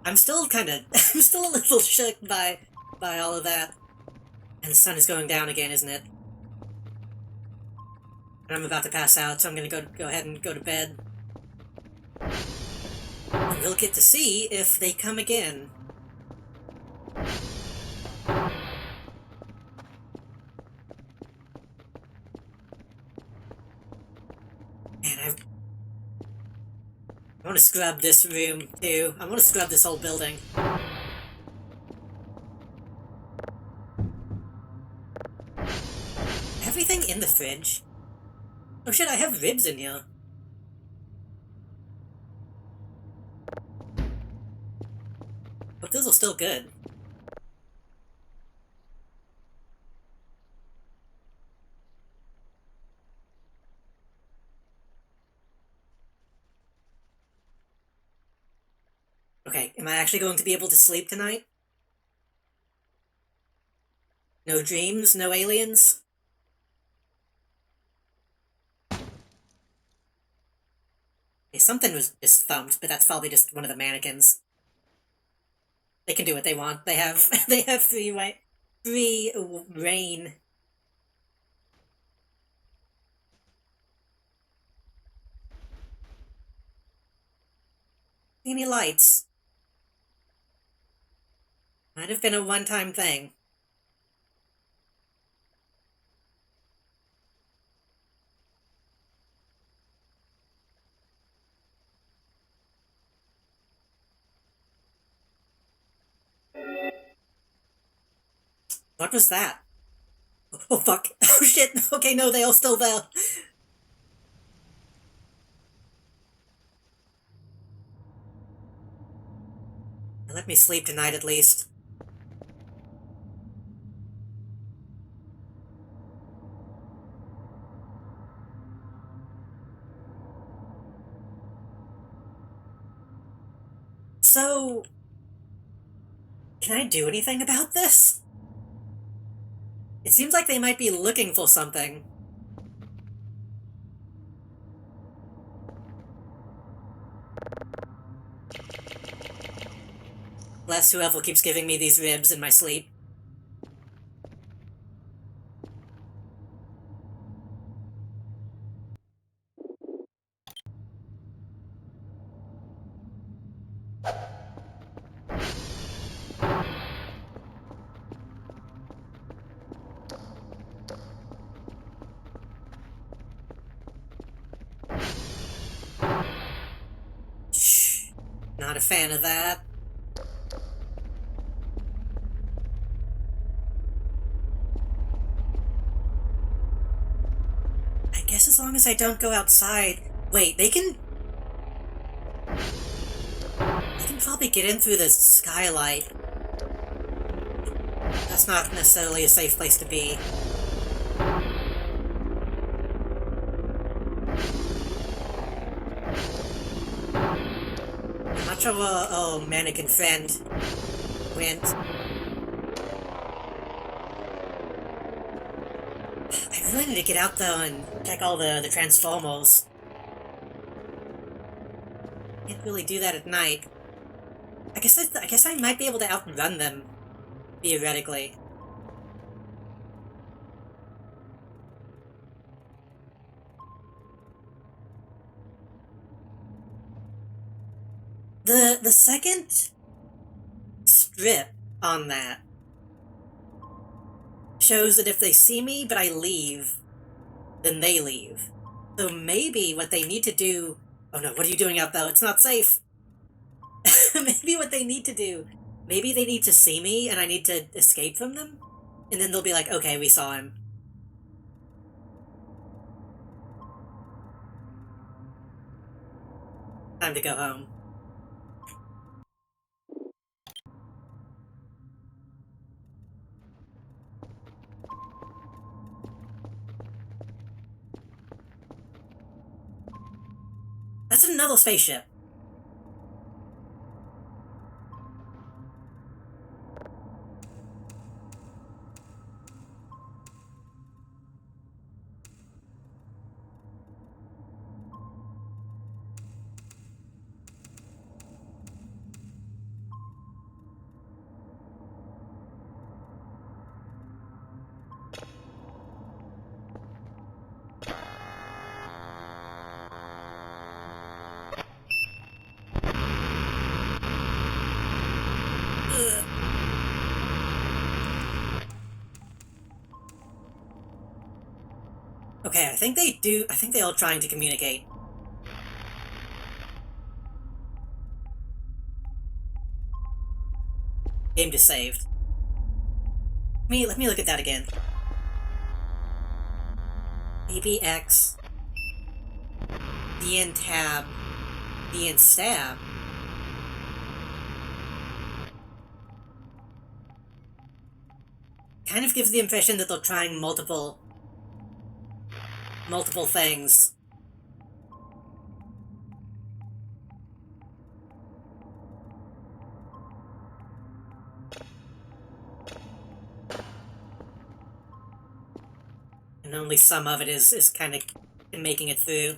I'm still I'm still a little shook by all of that. And the sun is going down again, isn't it? And I'm about to pass out, so I'm gonna go ahead and go to bed. And we'll get to see if they come again. I want to scrub this room, too. I want to scrub this whole building. Everything in the fridge? Oh shit, I have ribs in here. But those are still good. Okay, am I actually going to be able to sleep tonight? No dreams? No aliens? Okay, something was just thumped, but that's probably just one of the mannequins. They can do what they want. They have free reign. Any lights? Might have been a one-time thing. What was that? Oh fuck. Oh shit. Okay, no, they all still there. Let me sleep tonight at least. So, can I do anything about this? It seems like they might be looking for something. Bless whoever keeps giving me these ribs in my sleep. Shh. Not a fan of that. I guess as long as I don't go outside... Wait, they can probably get in through the skylight. That's not necessarily a safe place to be. I'm not sure where our mannequin friend went. I really need to get out though and check all the Transformers. Can't really do that at night. I guess I might be able to outrun them, theoretically. The second strip on that shows that if they see me but I leave, then they leave. So maybe what they need to do... Oh no, what are you doing out there? It's not safe! Maybe what they need to do maybe they need to see me and I need to escape from them? And then they'll be like, okay, we saw him. Time to go home. That's another spaceship. Okay, I think they're all trying to communicate. Game just saved. Let me look at that again. ABX. DN tab. DN stab. Kind of gives the impression that they're trying multiple things. And only some of it is kind of making it through.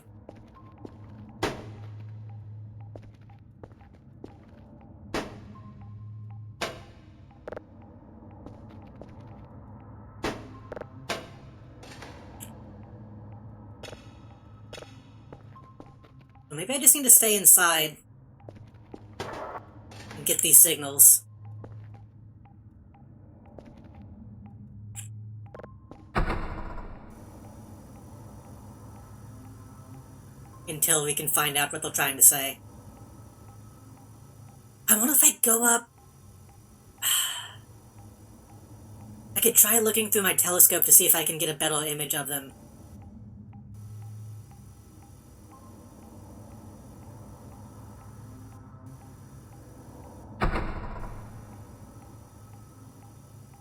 Maybe I just need to stay inside and get these signals. Until we can find out what they're trying to say. I wonder if I go up... I could try looking through my telescope to see if I can get a better image of them.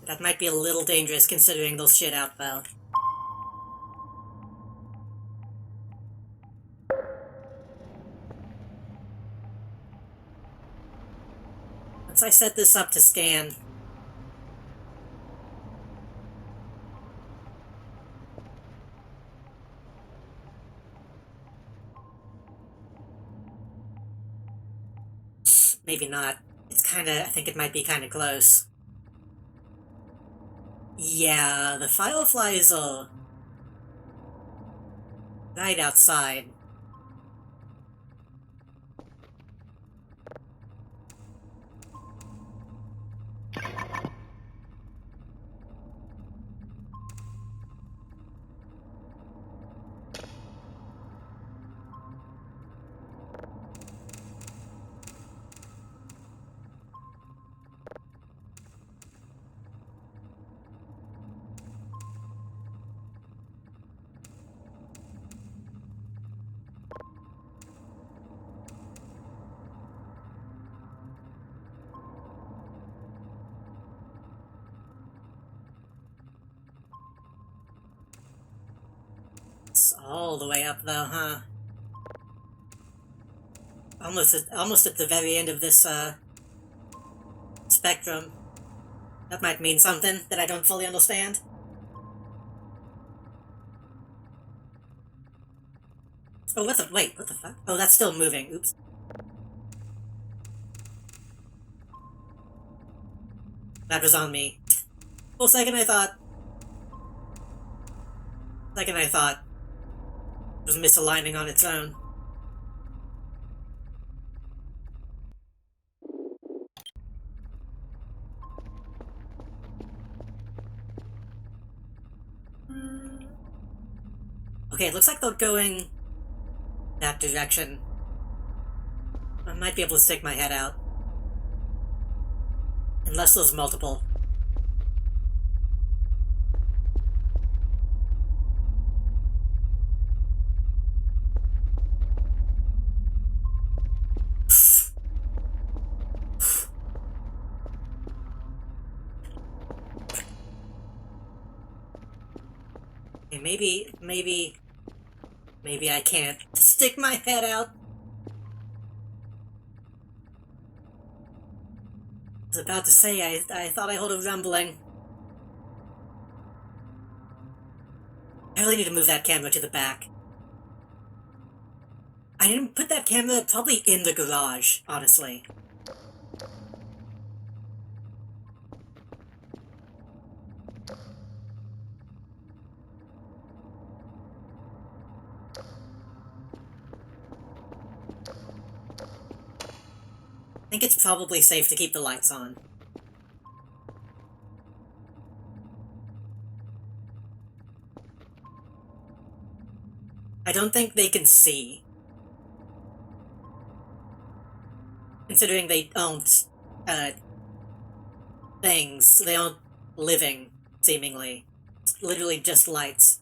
That might be a little dangerous considering they'll shit out though. Once I set this up to scan, maybe not. I think it might be kinda close. Yeah, the fireflies are right outside. It's all the way up though, huh? Almost at the very end of this, spectrum. That might mean something that I don't fully understand. Oh, wait, what the fuck? Oh, that's still moving, oops. That was on me. For a second I thought it was misaligning on its own. Okay, it looks like they're going that direction. I might be able to stick my head out. Unless there's multiple. Okay, maybe I can't stick my head out. I was about to say, I thought I heard a rumbling. I really need to move that camera to the back. I didn't put that camera probably in the garage, honestly. I think it's probably safe to keep the lights on. I don't think they can see. Considering they aren't, things. They aren't living, seemingly. It's literally just lights.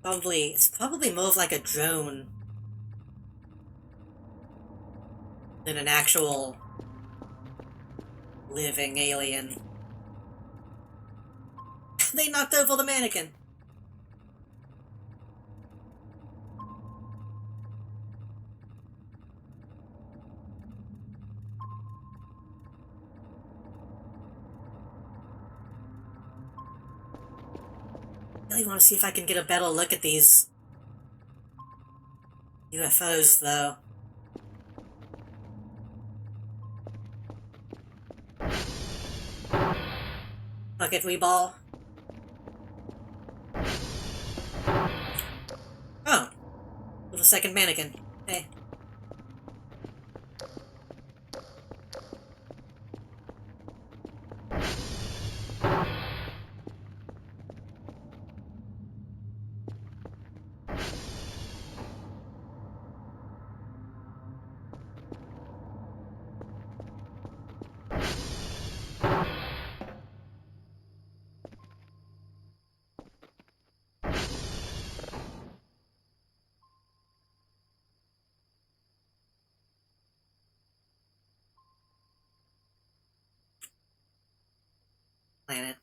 It's probably more of like a drone than an actual living alien. They knocked over the mannequin. I really want to see if I can get a better look at these UFOs, though. Bucket Weeball. Oh. With a second mannequin. Hey. Planet.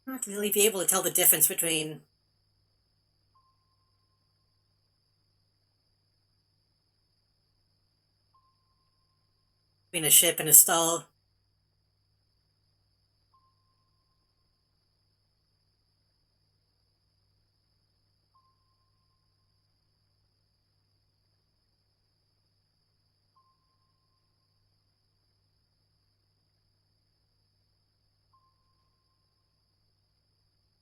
Not really be able to tell the difference between a ship and a stall.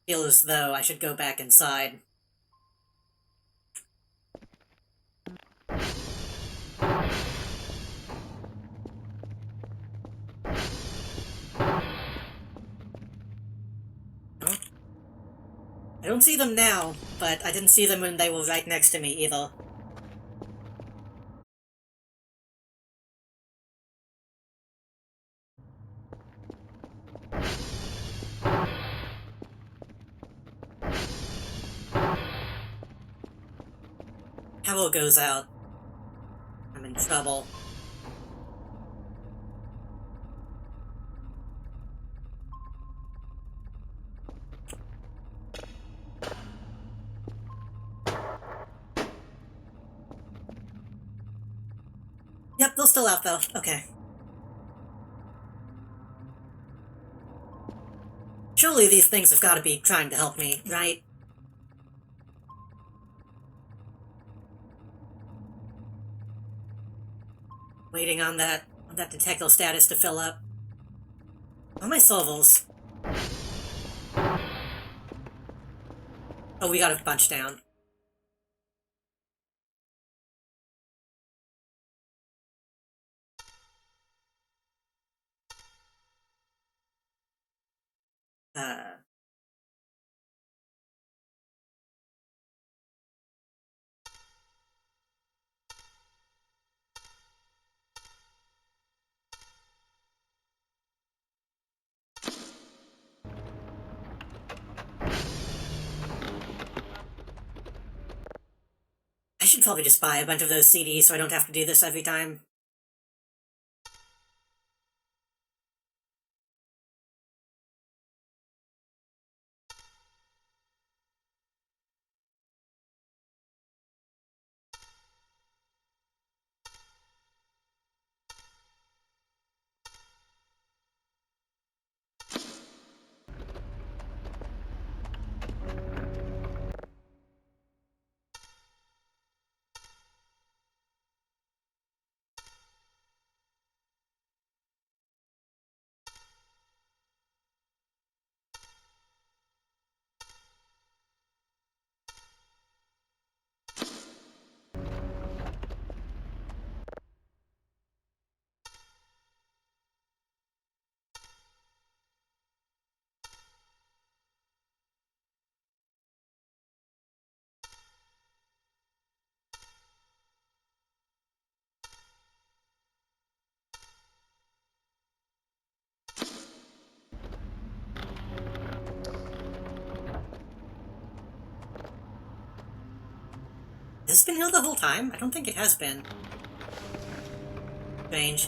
Feel as though I should go back inside. I don't see them now, but I didn't see them when they were right next to me either. Power goes out. I'm in trouble. Yep, they're still out though. Okay. Surely these things have got to be trying to help me, right? Waiting on that detector status to fill up. Oh, my servos. Oh, we got a bunch down. I should probably just buy a bunch of those CDs so I don't have to do this every time. Has this been healed the whole time? I don't think it has been. Strange.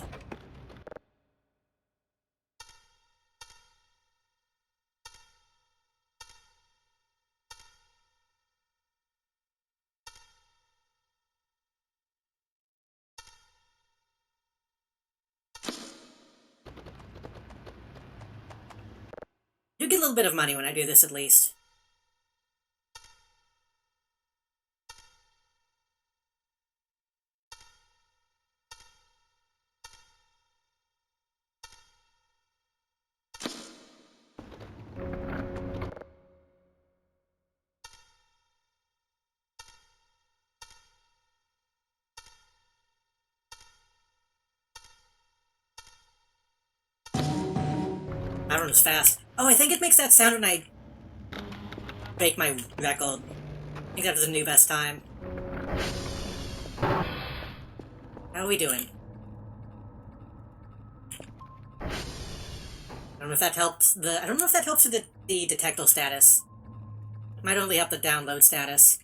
You get a little bit of money when I do this, at least. That runs fast. Oh, I think it makes that sound when I break my record. I think that was the new best time. How are we doing? I don't know if that helps with the detectile status. It might only help the download status.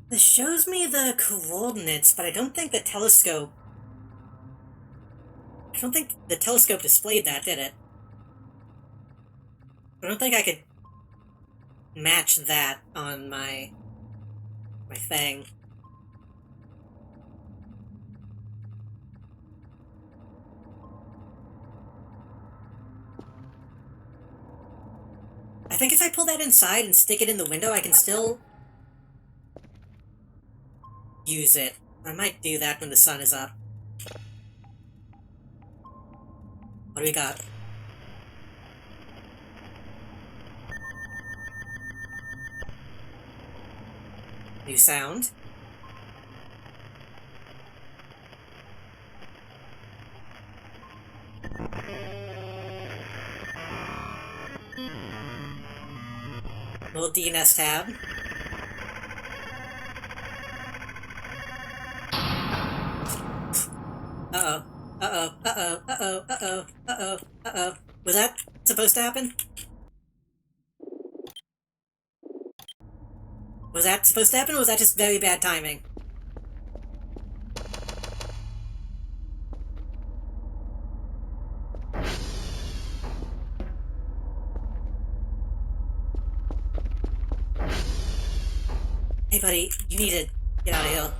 This shows me the coordinates, but I don't think the telescope... I don't think the telescope displayed that, did it? I don't think I could match that on my thing. I think if I pull that inside and stick it in the window, I can still use it. I might do that when the sun is up. What do we got? New sound. Little DNS tab. Uh-oh. Uh-oh. Uh-oh. Uh-oh. Uh-oh. Uh-oh. Uh-oh. Was that supposed to happen? Was that supposed to happen, or was that just very bad timing? Hey buddy, you need to get out of here.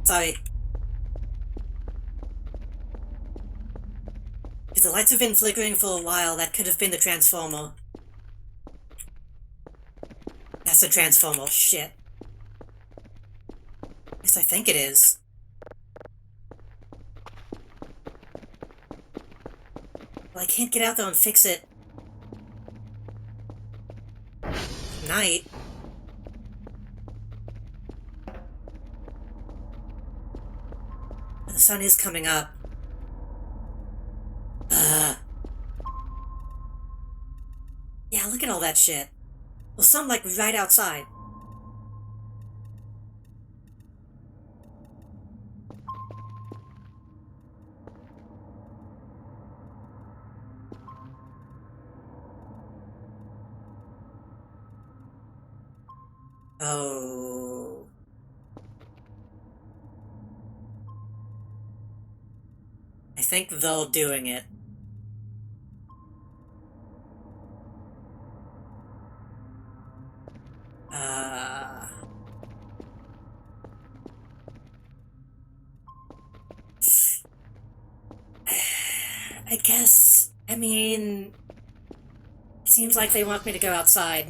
Sorry. the lights have been flickering for a while. That could have been the transformer. That's the transformer. Shit. Yes, I think it is. Well, I can't get out there and fix it. Night. The sun is coming up. Yeah, look at all that shit. Well, some like right outside. Oh. I think they're doing it. I guess, I mean, it seems like they want me to go outside.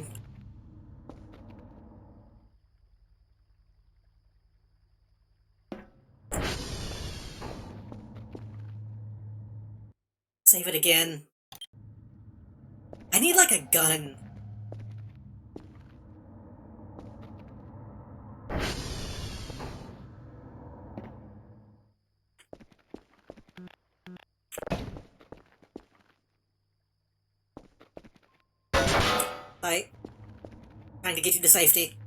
Save it again. I need like a gun. Bye. Trying to get you to safety.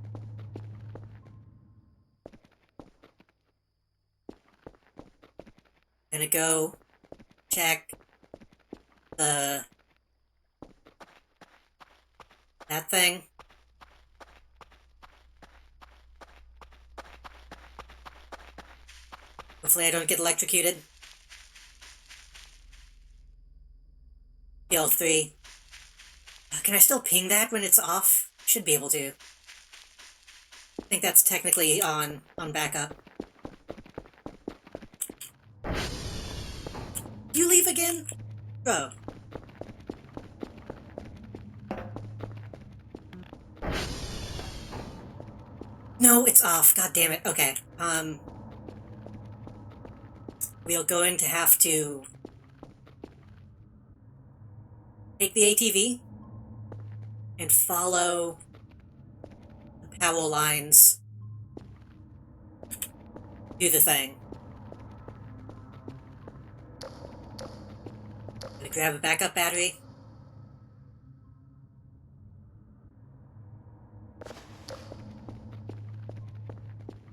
Gonna go check that thing. Hopefully I don't get electrocuted. PL3. Can I still ping that when it's off? Should be able to. I think that's technically on backup. You leave again? Bro. No, it's off. God damn it. Okay. We are going to have to take the ATV and follow the power lines. Do the thing. Gonna grab a backup battery.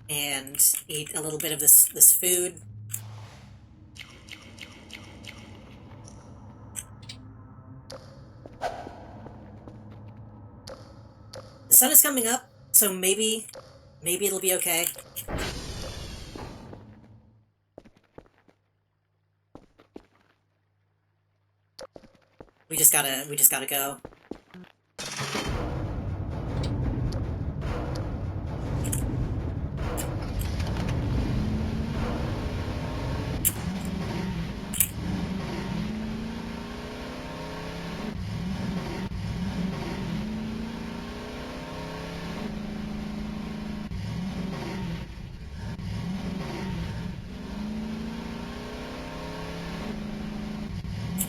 And eat a little bit of this food. The sun is coming up, so maybe it'll be okay. We just gotta go.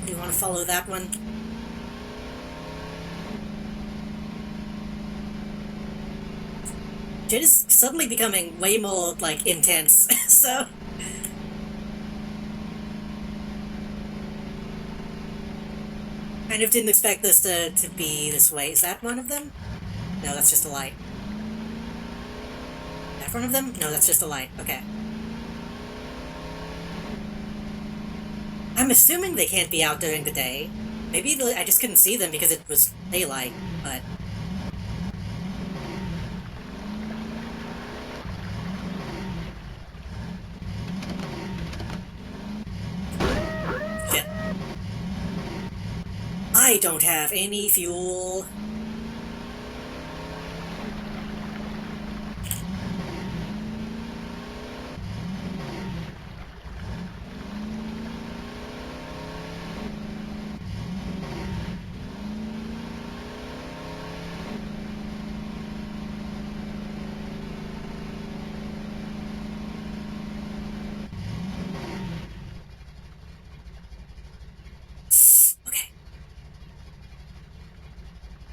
You want to follow that one? It is suddenly becoming way more, like, intense, so... Kind of didn't expect this to be this way. Is that one of them? No, that's just a light. Is that one of them? No, that's just a light. Okay. I'm assuming they can't be out during the day. Maybe I just couldn't see them because it was daylight, but... Shit. I don't have any fuel.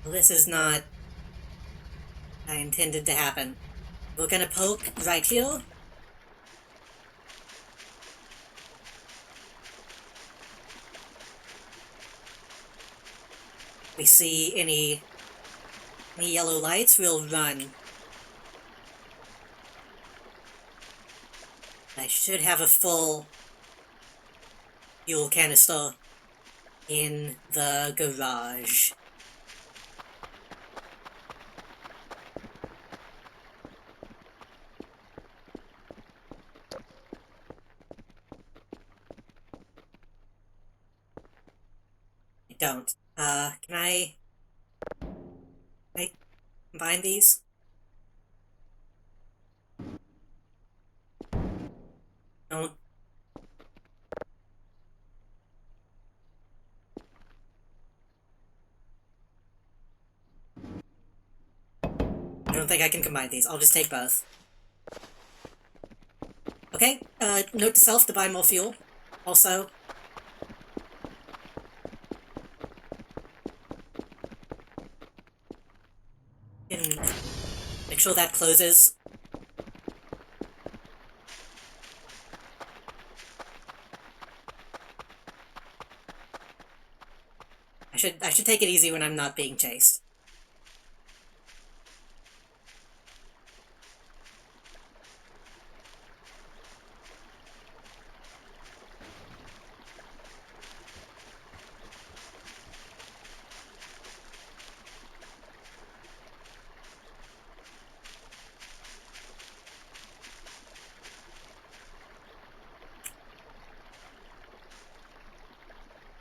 This is not what I intended to happen. We're gonna poke right here. We see any yellow lights, we'll run. I should have a full fuel canister in the garage. I don't. Can I combine these? Don't. I don't think I can combine these. I'll just take both. Okay, note to self to buy more fuel. Also, and make sure that closes. I should take it easy when I'm not being chased.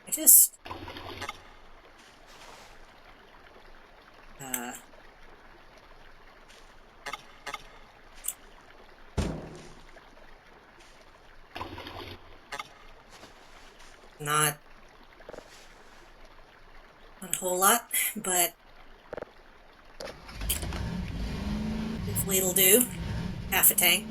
I just... Not a whole lot, but hopefully it'll do. Half a tank.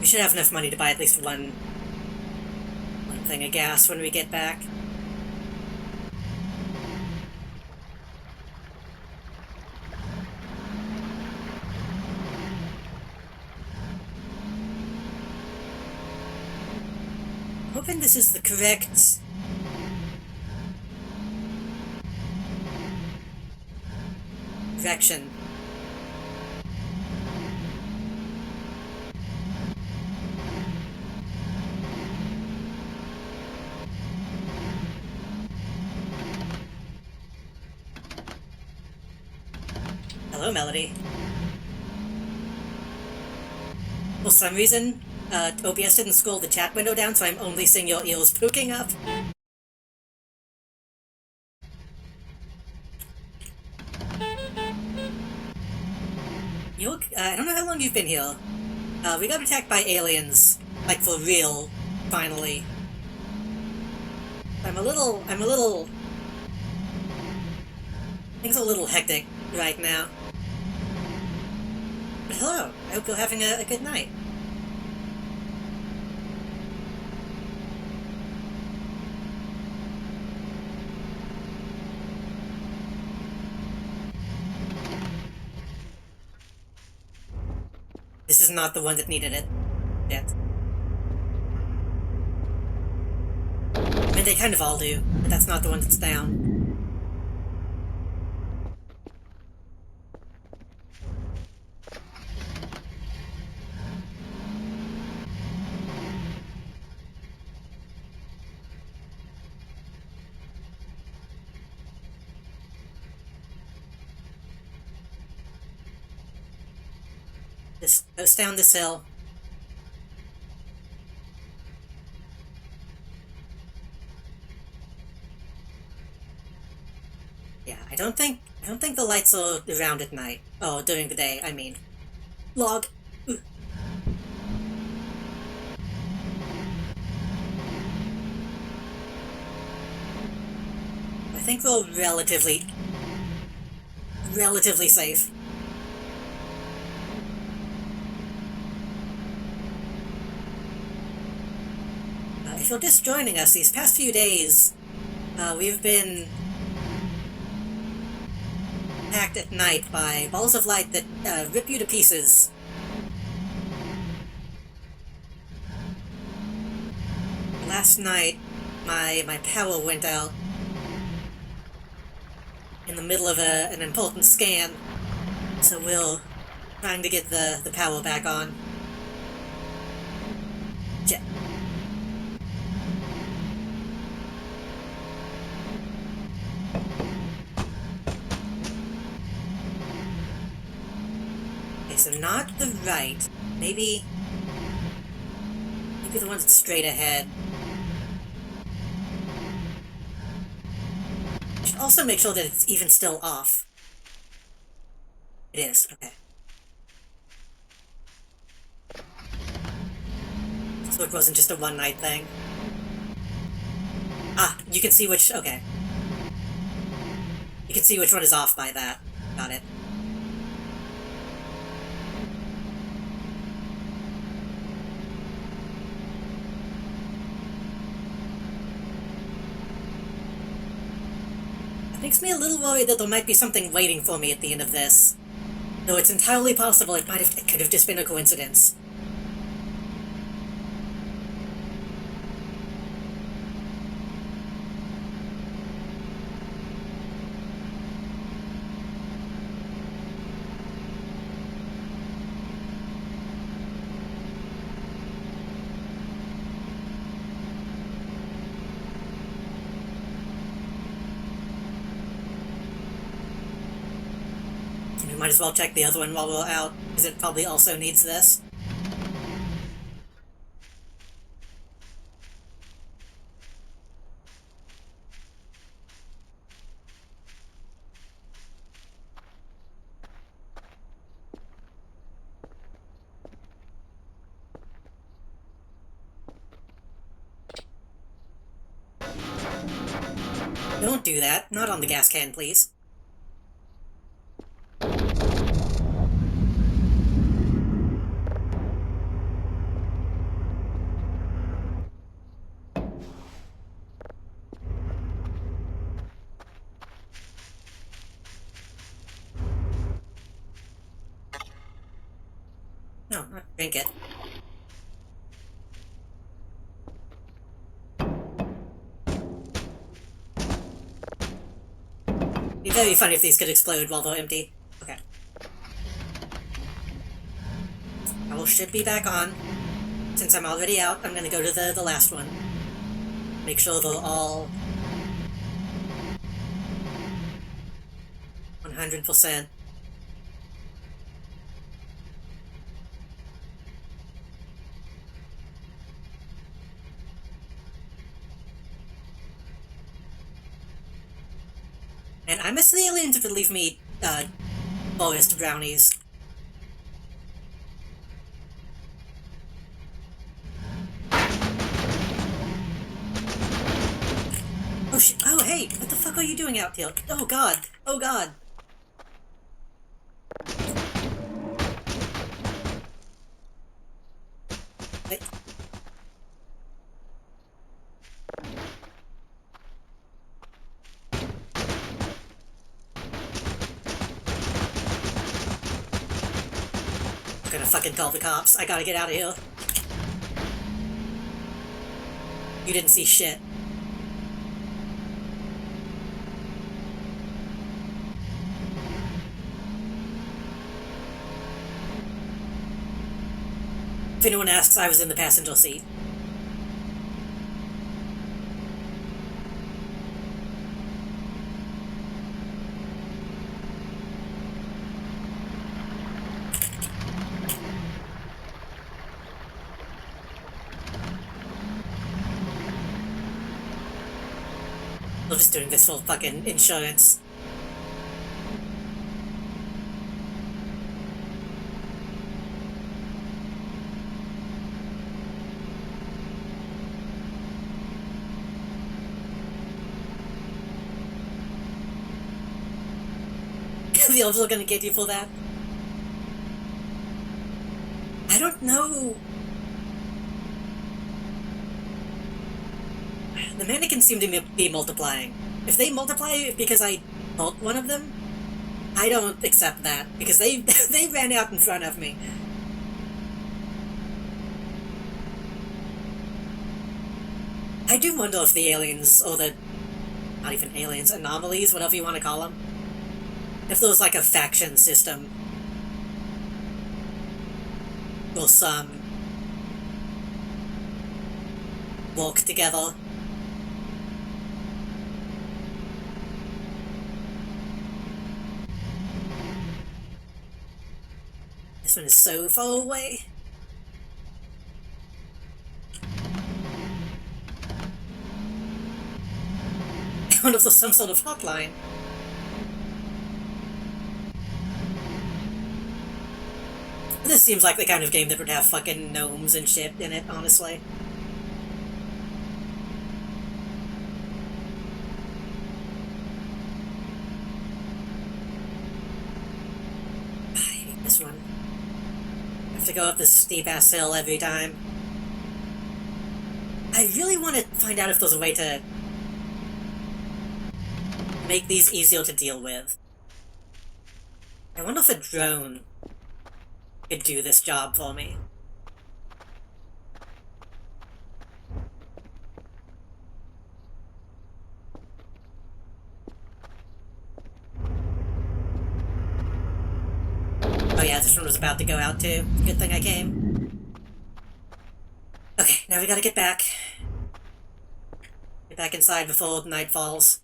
We should have enough money to buy at least one thing of gas when we get back. Hoping this is the correct direction. Hello, Melody. For some reason, OBS didn't scroll the chat window down, so I'm only seeing your ears poking up. I don't know how long you've been here. We got attacked by aliens, like for real, finally. I'm a little... Things are a little hectic right now. But hello, I hope you're having a good night. This is not the one that needed it yet. I mean, they kind of all do, but that's not the one that's down. Just goes down this hill. Yeah, I don't think the lights are around at night. Oh, during the day, I mean. Log. Ooh. I think we're relatively safe. if you're just joining us, these past few days, we've been attacked at night by balls of light that rip you to pieces. Last night, my power went out in the middle of an important scan, so we're trying to get the power back on. Okay, so not the right. Maybe the one that's straight ahead. Should also make sure that it's even still off. It is, okay. So it wasn't just a one-night thing. Ah, you can see which, okay. You can see which one is off by that. Got it. Makes me a little worried that there might be something waiting for me at the end of this. Though it's entirely possible it could have just been a coincidence. We might as well check the other one while we're out, because it probably also needs this. Don't do that. Not on the gas can, please. No, drink it. It'd be very funny if these could explode while they're empty. Okay. Power should be back on. Since I'm already out, I'm gonna go to the last one. Make sure they're all 100%. And I miss the aliens if it leave me, forest brownies. Oh shit, oh hey, what the fuck are you doing out here? Oh god, oh god. Wait. I'm gonna fucking call the cops. I gotta get out of here. You didn't see shit. If anyone asks, I was in the passenger seat. We're just doing this for fucking insurance. The elves are gonna get you for that? I don't know. The mannequins seem to be multiplying. If they multiply because I pulled one of them, I don't accept that, because they they ran out in front of me. I do wonder if the aliens, or the, not even aliens, anomalies, whatever you want to call them, if there was like a faction system, or some work together. This one is so far away. I wonder if there's some sort of hotline. This seems like the kind of game that would have fucking gnomes and shit in it, honestly. I hate this one. I have to go up this steep-ass hill every time. I really want to find out if there's a way to make these easier to deal with. I wonder if a drone could do this job for me. Oh yeah, this one was about to go out too. Good thing I came. Okay, now we gotta get back. Get back inside before night falls.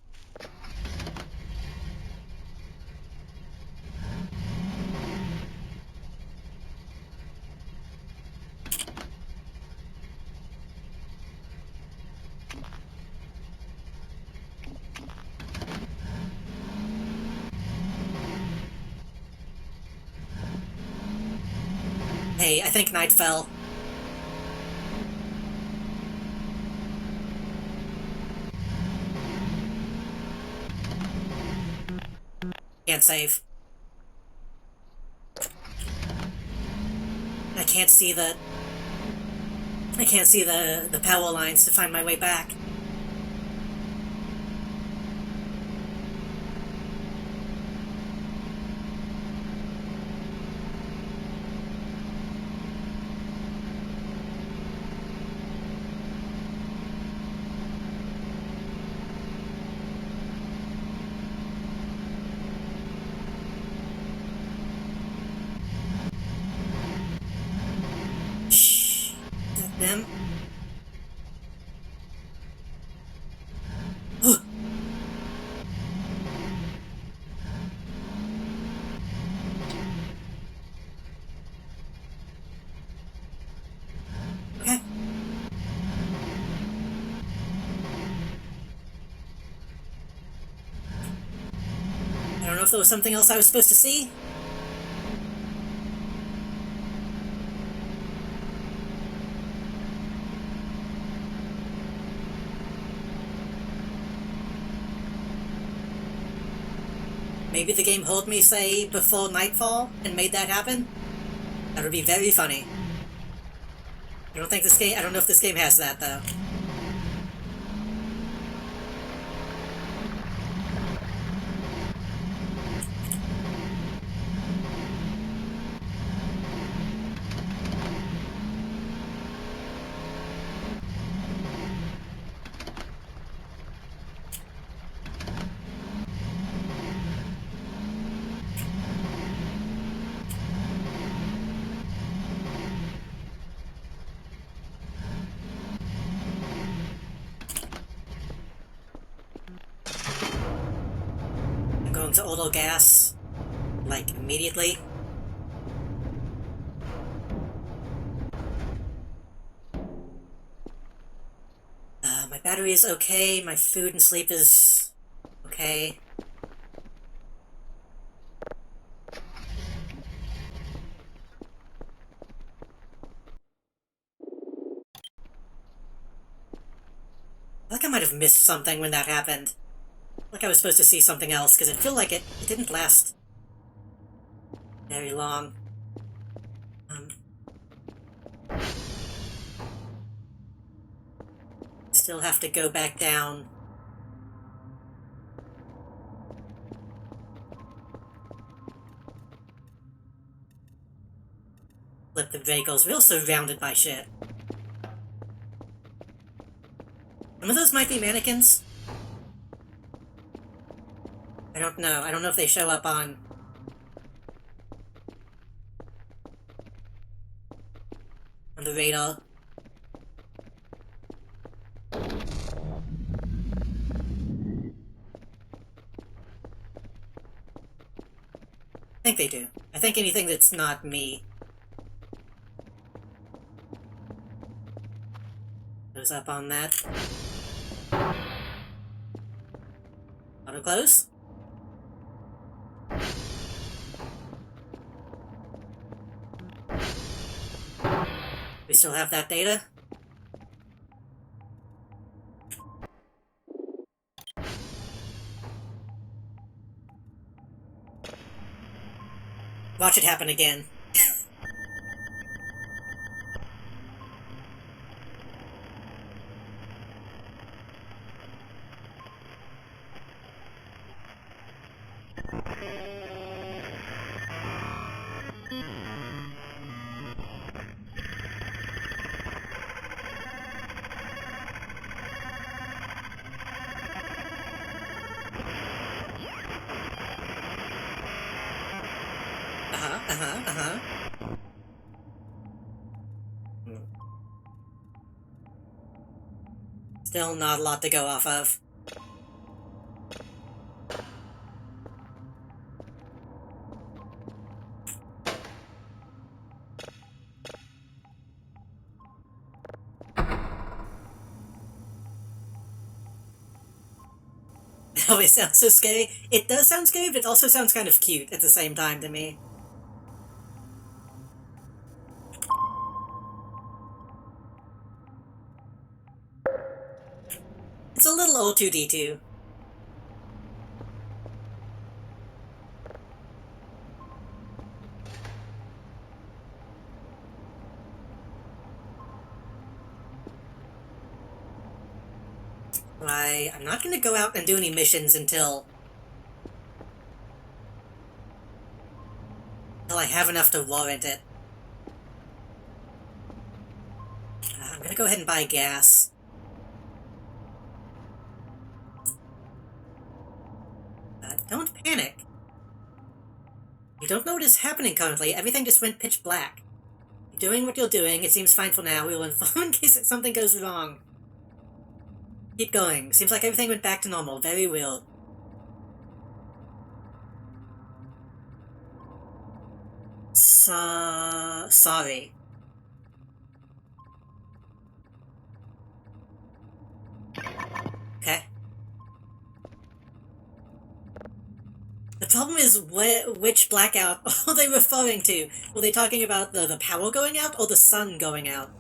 Hey, I think night fell. Can't save. I can't see the power lines to find my way back. Them. Okay. I don't know if there was something else I was supposed to see. Maybe the game heard me say before nightfall and made that happen? That would be very funny. I don't know if this game has that though. Going to auto gas, like, immediately. My battery is okay, my food and sleep is okay. I think I might have missed something when that happened. Like I was supposed to see something else, because it felt like it didn't last very long. Still have to go back down. Flip the vehicles. We're also surrounded by shit. Some of those might be mannequins. I don't know. I don't know if they show up on the radar. I think they do. I think anything that's not me goes up on that. Auto close. We still have that data. Watch it happen again. Still not a lot to go off of. It always sounds so scary. It does sound scary, but it also sounds kind of cute at the same time to me. It's a little O2D2. I'm not gonna go out and do any missions until I have enough to warrant it. I'm gonna go ahead and buy gas. Don't panic. You don't know what is happening currently. Everything just went pitch black. You're doing what you're doing. It seems fine for now. We will inform in case something goes wrong. Keep going. Seems like everything went back to normal. Very well. Sorry. Okay. The problem is which blackout are they referring to? Were they talking about the power going out or the sun going out?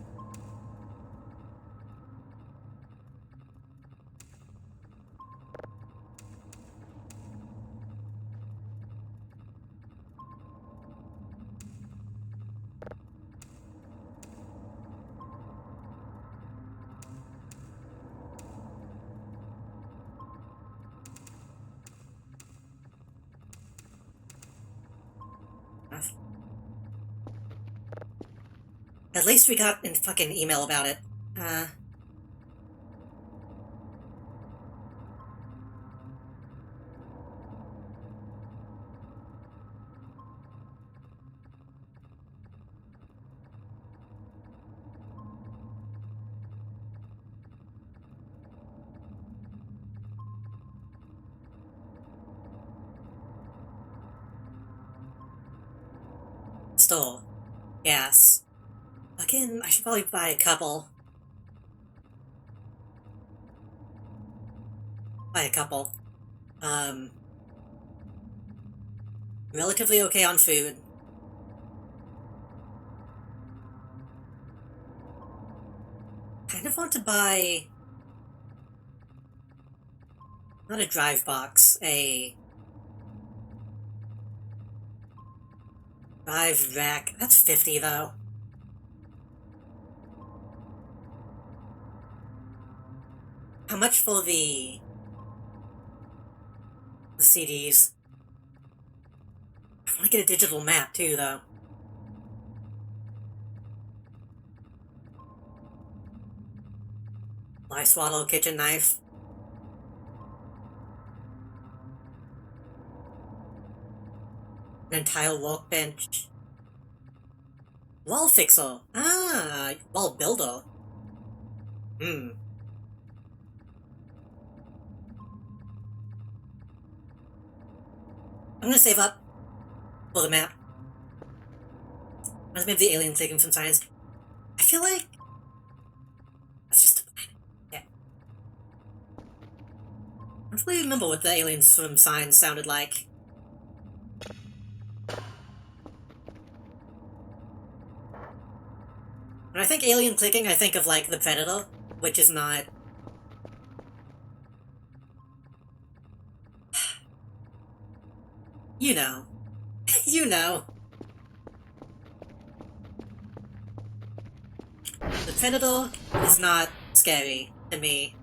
At least we got a fucking email about it. Store. Gas. Again, I should probably buy a couple. Relatively okay on food. Kind of want to buy... not a drive box, a... drive rack. That's 50 though. much for the CDs? I want to get a digital map too, though. Fly swallow kitchen knife. An entire workbench. Wall fixer. Ah, wall builder. I'm gonna save up for the map. Reminds me of the alien taking some science. I feel like that's just a planet. Yeah. I don't really remember what the aliens from Signs sounded like. When I think alien clicking, I think of like the Predator, which is not. You know. You know. The Predator is not scary to me.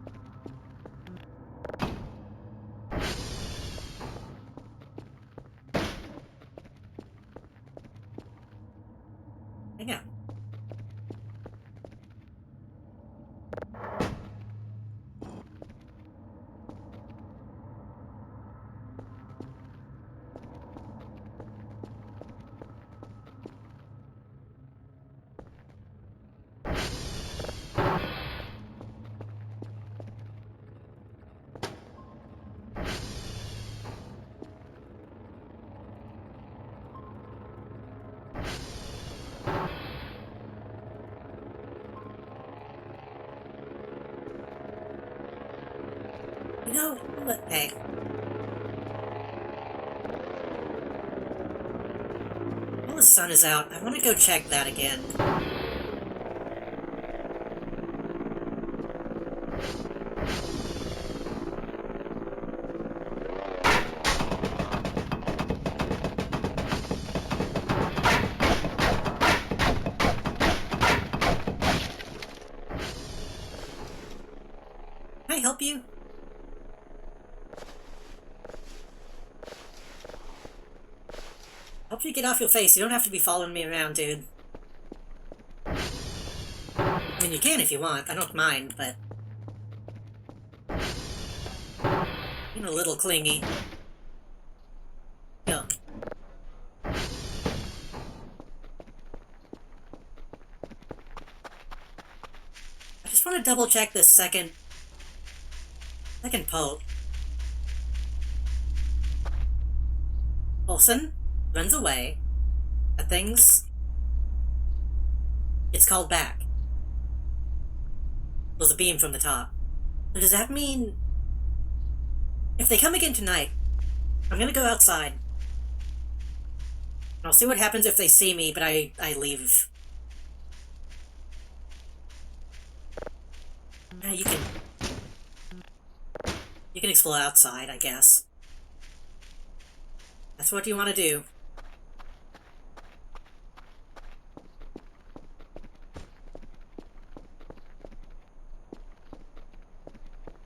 Hang on. You know, hey. While the sun is out, I want to go check that again. Can I help you? Help you get off your face. You don't have to be following me around, dude. I mean, you can if you want. I don't mind, but... You're a little clingy. No. I just want to double check this second poke. Olsen runs away. That thing's... It's called back. There's a beam from the top. So does that mean... If they come again tonight, I'm gonna go outside. I'll see what happens if they see me, but I leave. You can explore outside, I guess. That's what you want to do.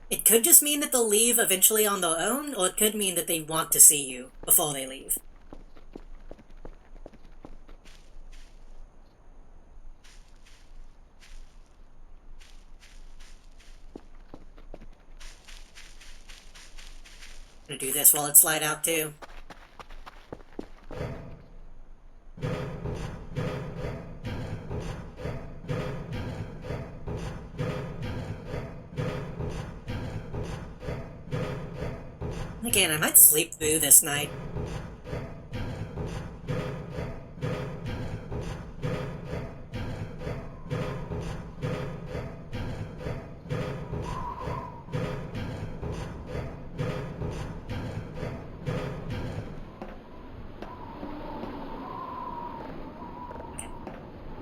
It could just mean that they'll leave eventually on their own, or it could mean that they want to see you before they leave. I'm gonna do this while it's light out too. Again, I might sleep through this night.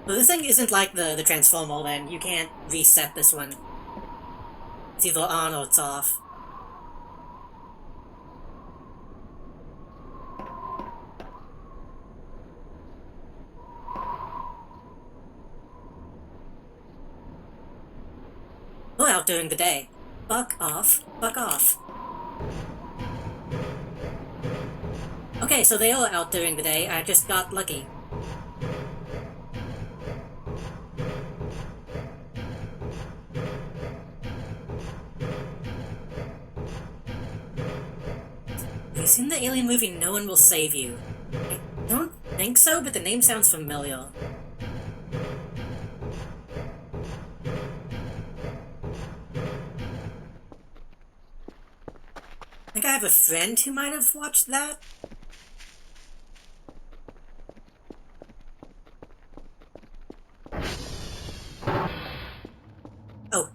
Well, this thing isn't like the Transformer, then. You can't reset this one. It's either on or it's off. Go out during the day. Fuck off. Fuck off. Okay, so they are out during the day. I just got lucky. Have you seen the Alien movie No One Will Save You? I don't think so, but the name sounds familiar. I think I have a friend who might have watched that. Oh.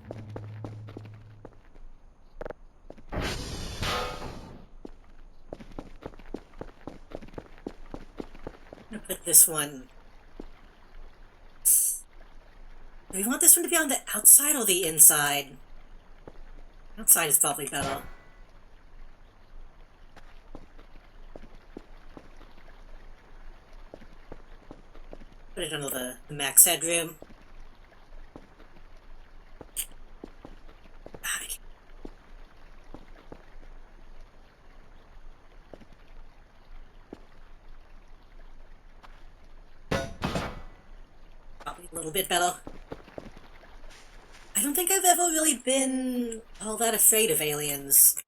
I'm gonna put this one. Do we want this one to be on the outside or the inside? Outside is probably better. Put it under the max headroom. Probably a little bit better. I don't think I've ever really been all that afraid of aliens.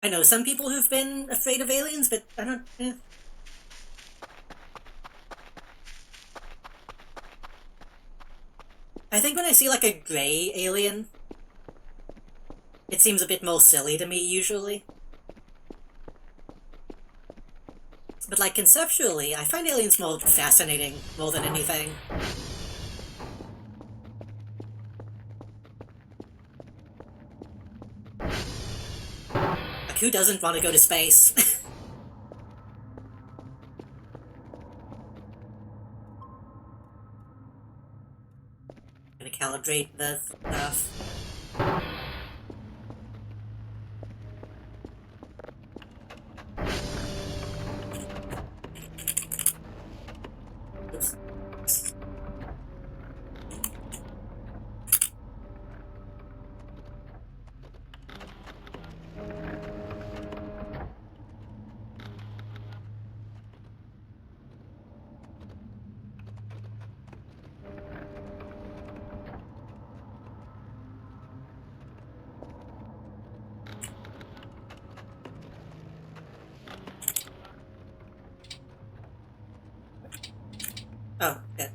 I know some people who've been afraid of aliens, but I don't... I think when I see like a grey alien, it seems a bit more silly to me, usually. But like conceptually, I find aliens more fascinating, more than anything. Like, who doesn't want to go to space? Gonna calibrate the stuff. Oh, good.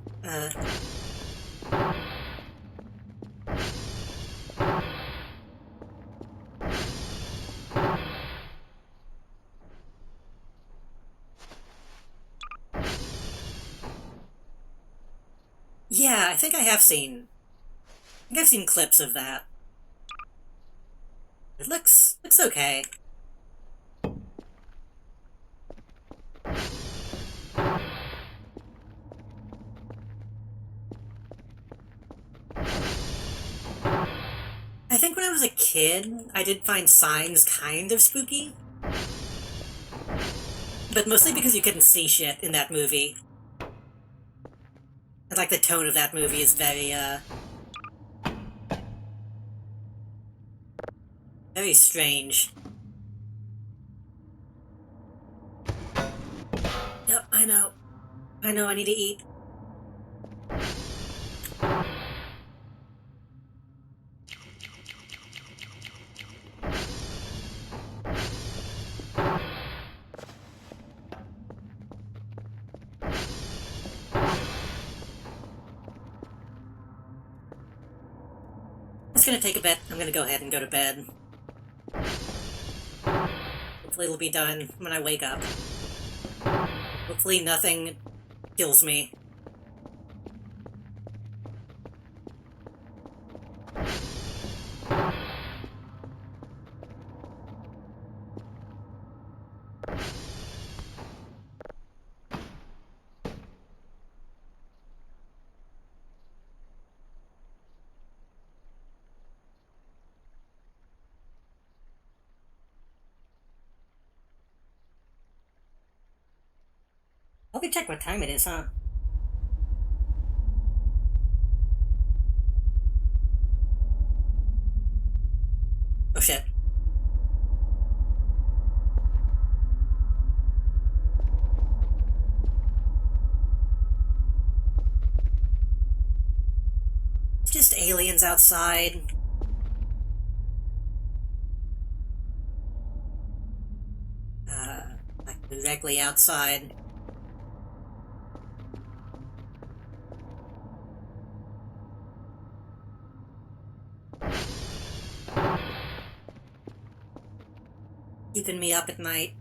Yeah, I think I've seen clips of that. It looks okay. I think when I was a kid, I did find signs kind of spooky. But mostly because you couldn't see shit in that movie. And like the tone of that movie is very, very strange. Yep, I know. I know, I need to eat. It's gonna take a bit. I'm gonna go ahead and go to bed. Hopefully it'll be done when I wake up. Hopefully nothing kills me. Let me check what time it is, huh? just aliens outside. Like directly outside. Keeping me up at night.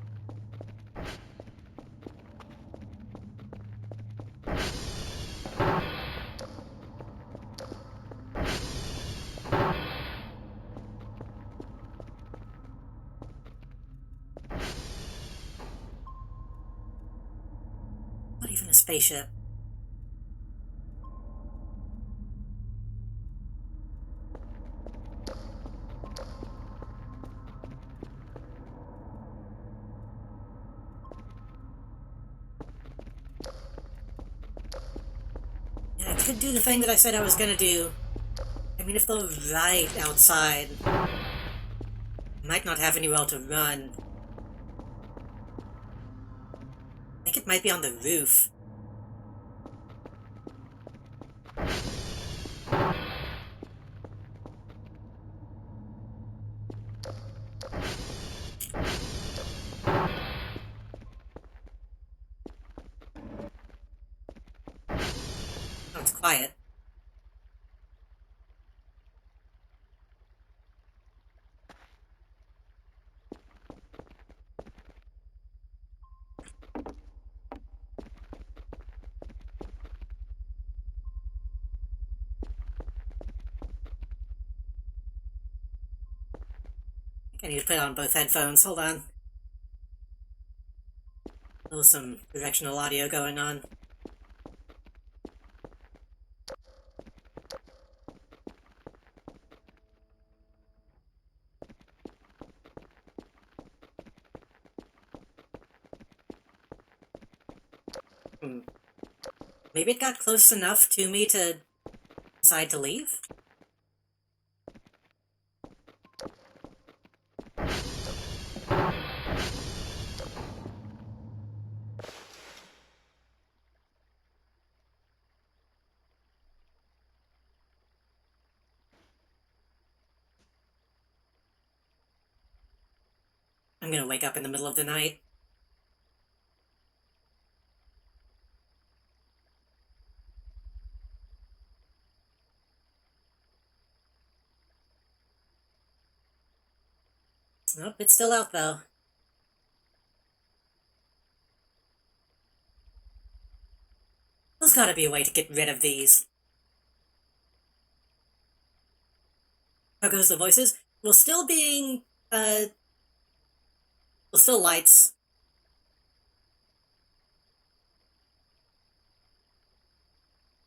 Not even a spaceship. Yeah, I could do the thing that I said I was gonna do. I mean, if they're right outside, I might not have anywhere to run. I think it might be on the roof. Oh, it's quiet. I need to put on both headphones. Hold on. There's some directional audio going on. Maybe it got close enough to me to decide to leave? I'm gonna wake up in the middle of the night. Nope, it's still out though. There's gotta be a way to get rid of these. How goes the voices? We're still being, we're still lights.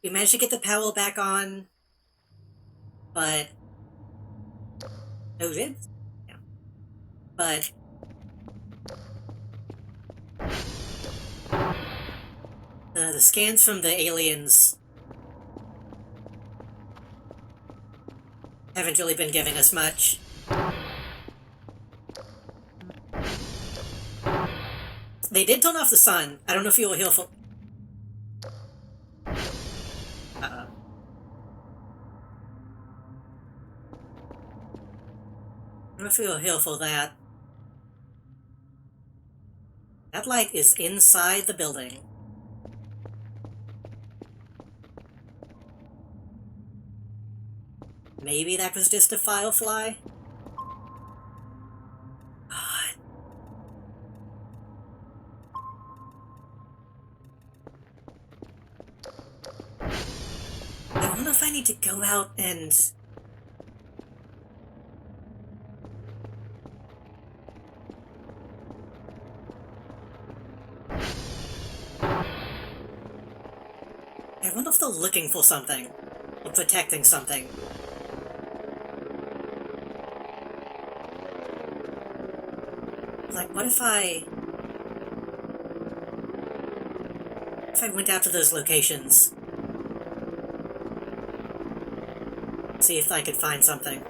We managed to get the power back on, but no ribs? Yeah. But the scans from the aliens haven't really been giving us much. They did turn off the sun. I don't know if you were here for... I don't know if you were here for that. That light is inside the building. Maybe that was just a firefly? God. I wonder if I need to go out and... I wonder if they're looking for something, or protecting something. Like, what if I went out to those locations? See if I could find something.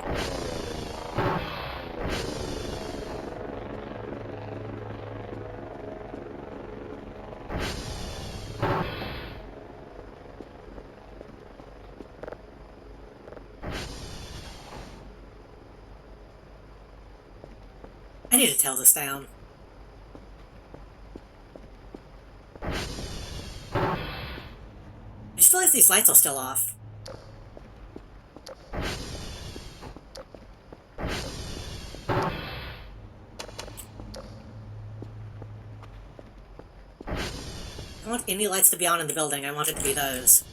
I need to tell this down. I just realized these lights are still off. I don't want any lights to be on in the building, I want it to be those.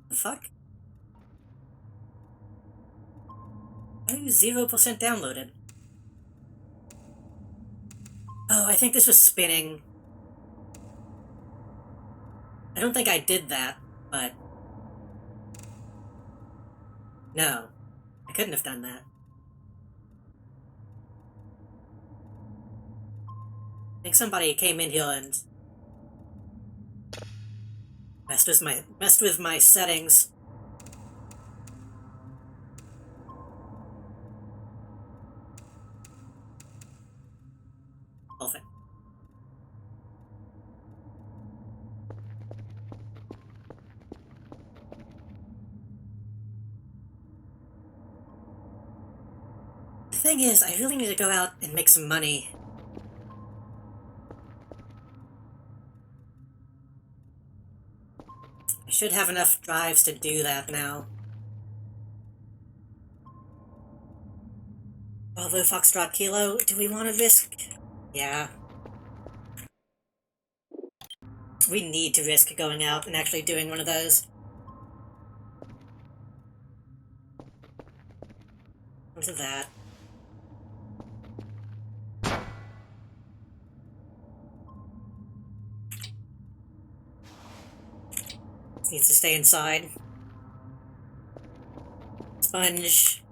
The fuck? Why are you 0% downloaded? Oh, I think this was spinning. I don't think I did that, but... No. I couldn't have done that. I think somebody came in here and... messed with my settings. Perfect. The thing is, I really need to go out and make some money. I should have enough drives to do that now. Bravo Foxtrot Kilo, do we want to risk? Yeah. We need to risk going out and actually doing one of those. Onto that. Needs to stay inside. Sponge.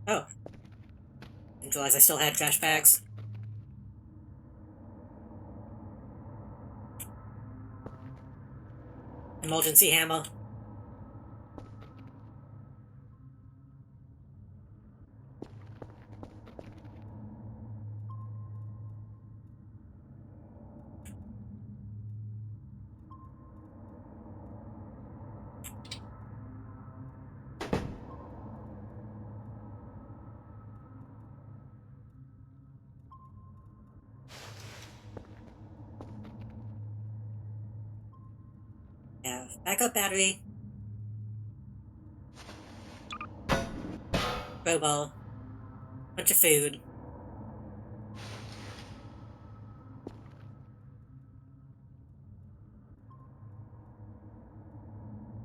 Oh. Didn't realize I still had trash bags. Emergency hammer. Yeah, backup battery. Grow ball. Bunch of food.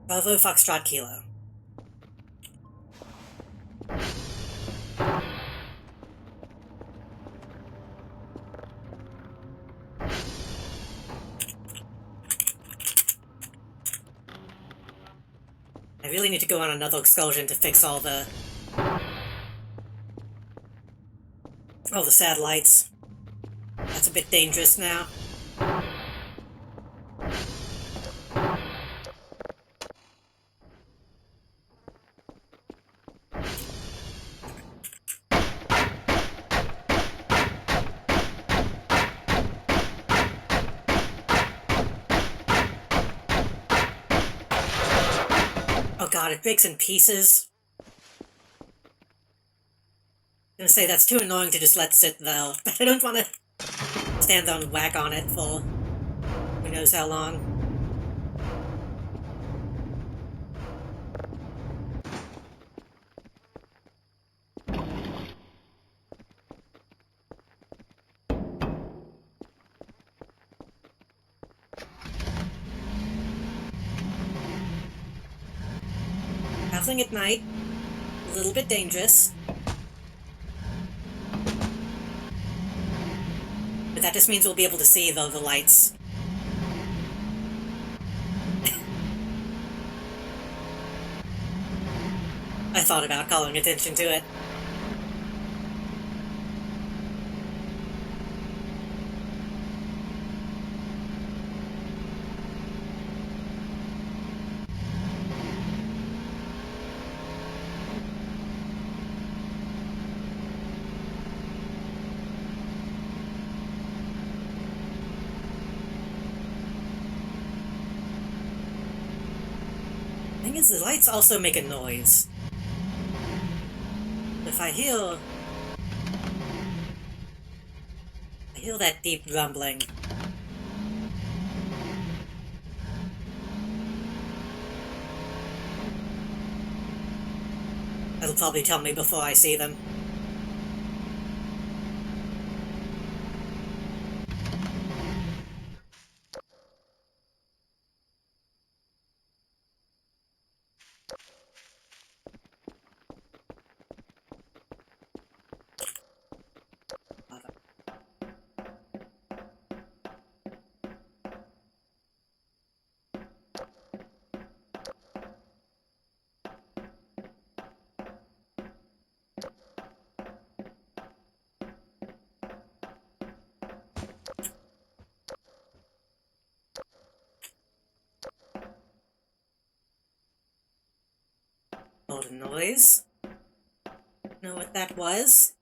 Bravo Foxtrot Kilo. I really need to go on another excursion to fix all the satellites. That's a bit dangerous now. Oh god, it breaks in pieces. I'm gonna say that's too annoying to just let sit though, but I don't want to stand there and whack on it for who knows how long. Traveling at night, a little bit dangerous. But that just means we'll be able to see the lights. I thought about calling attention to it. thing is, the lights also make a noise. If I hear that deep rumbling, that'll probably tell me before I see them. Oh, the noise? Know what that was?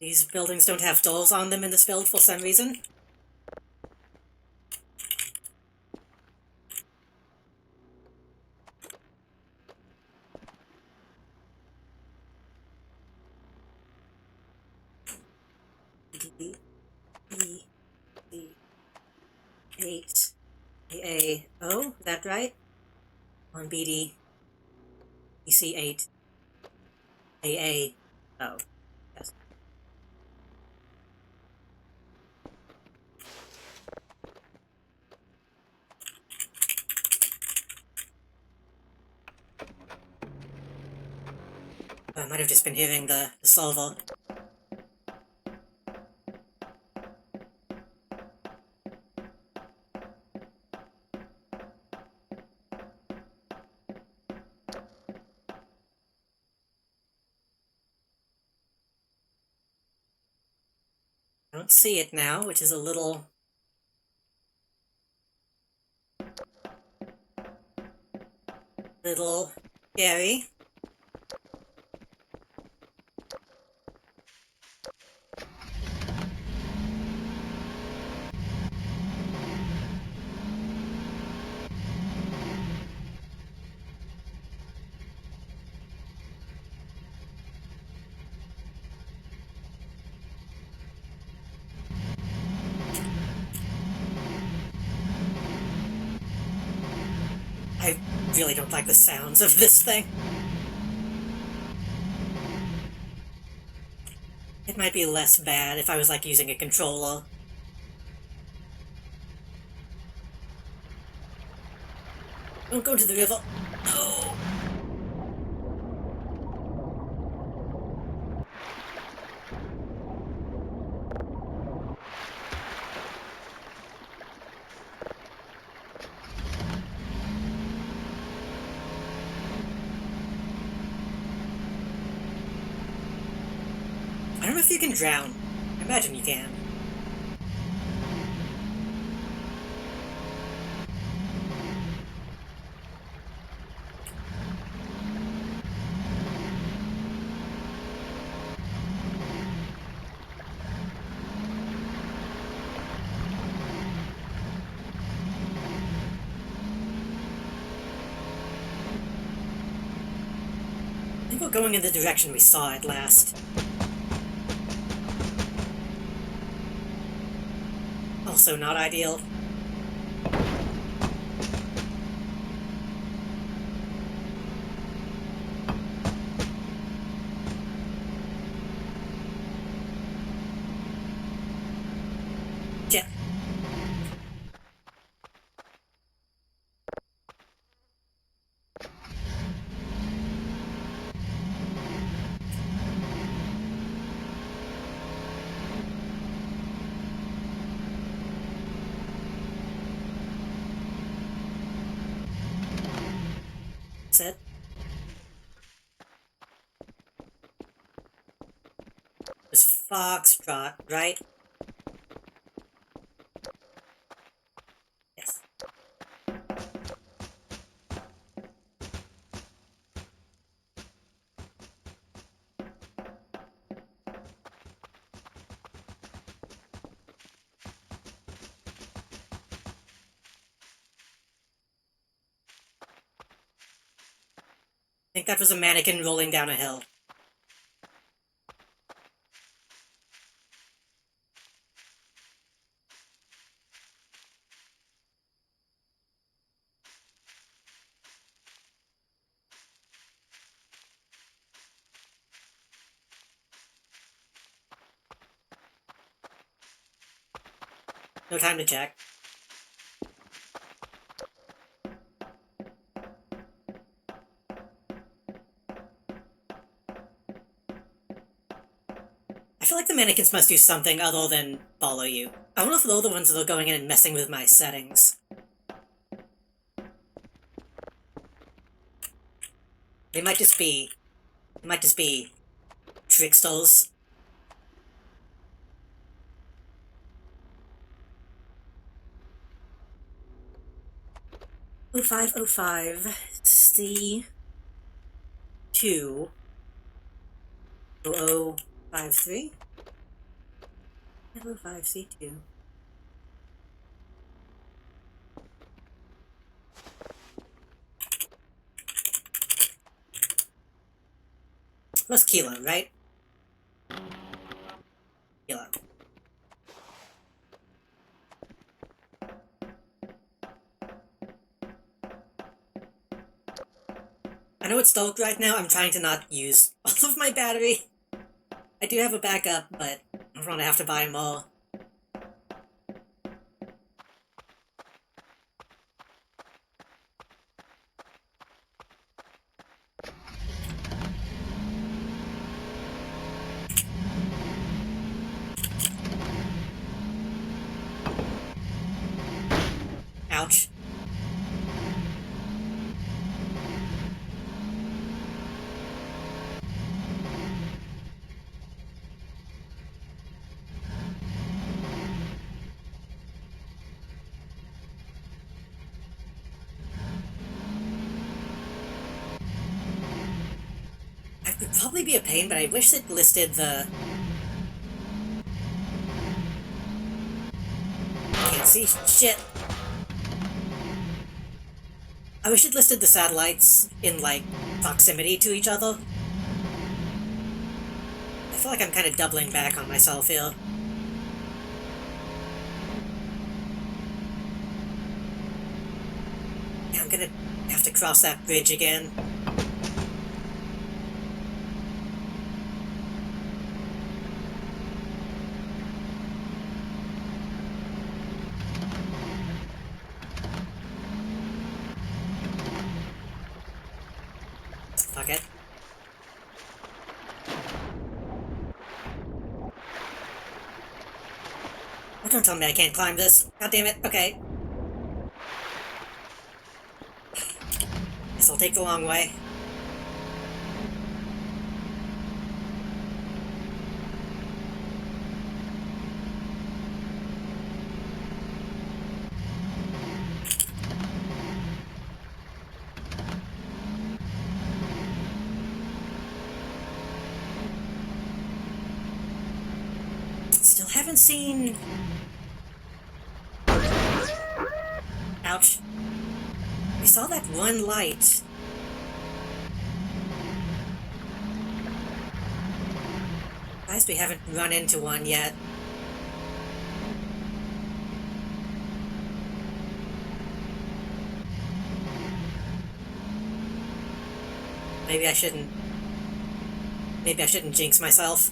These buildings don't have doors on them in this build for some reason. D-E-D-8 A-O, is that right? On BD EC8 AA. Oh, yes. I might have just been hearing the solver. I don't see it now, which is a little scary. I really don't like the sounds of this thing. It might be less bad if I was like using a controller. Don't go to the river. No! I don't know if you can drown. I imagine you can. I think we're going in the direction we saw it last. Also not ideal. Yeah. That's it. It was Foxtrot, right? Yes. think that was a mannequin rolling down a hill. No time to check. I feel like the mannequins must do something other than follow you. I wonder if they're the ones that are going in and messing with my settings. They might just be tricksters. Oh 0505 C 2 0053 05 C2. That's Kilo, right? Kilo. I know it's dark right now. I'm trying to not use all of my battery. I do have a backup, but I'm gonna have to buy more. Ouch. I could probably be a pain, but I wish it listed the... Can't see shit. I wish it listed the satellites in, like, proximity to each other. I feel like I'm kind of doubling back on myself here. Yeah, I'm gonna have to cross that bridge again. Fuck it. Oh, don't tell me I can't climb this. God damn it. Okay. Guess I'll take the long way. Still haven't seen... Ouch. We saw that one light. Guys, we haven't run into one yet. Maybe I shouldn't jinx myself.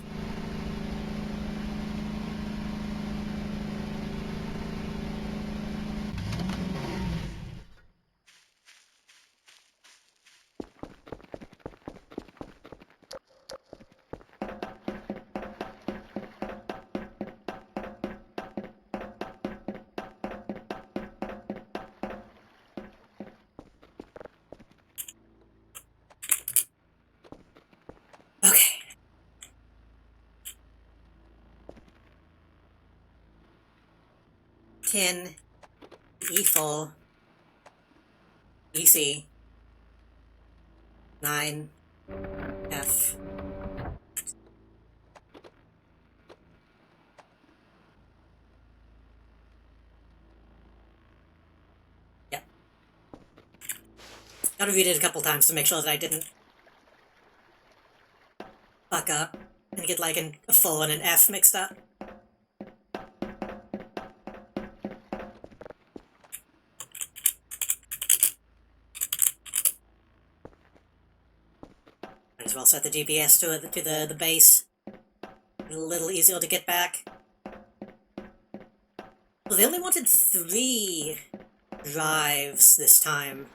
Okay. Tin, E4, EC, 9, F. Yeah. Gotta read it a couple times to make sure that I didn't fuck up and get like a full and an F mixed up. Might as well set the GPS to the base. A little easier to get back. Well, they only wanted 3 drives this time.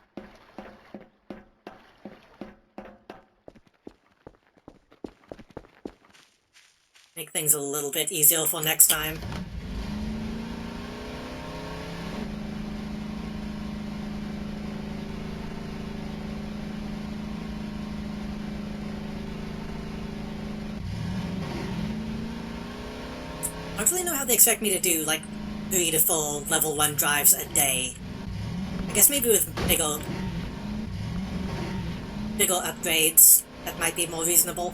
Make things a little bit easier for next time. I don't really know how they expect me to do, like, 3 to 4 level 1 drives a day. I guess maybe with bigger upgrades, that might be more reasonable.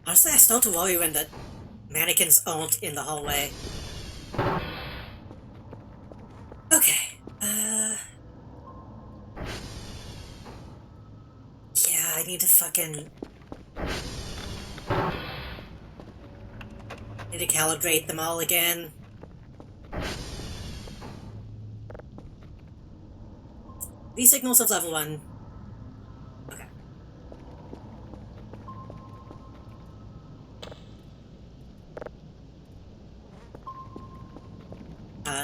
Honestly, I start to worry when the mannequins aren't in the hallway. Okay, yeah, I need to fucking... need to calibrate them all again. These signals of level 1. Okay.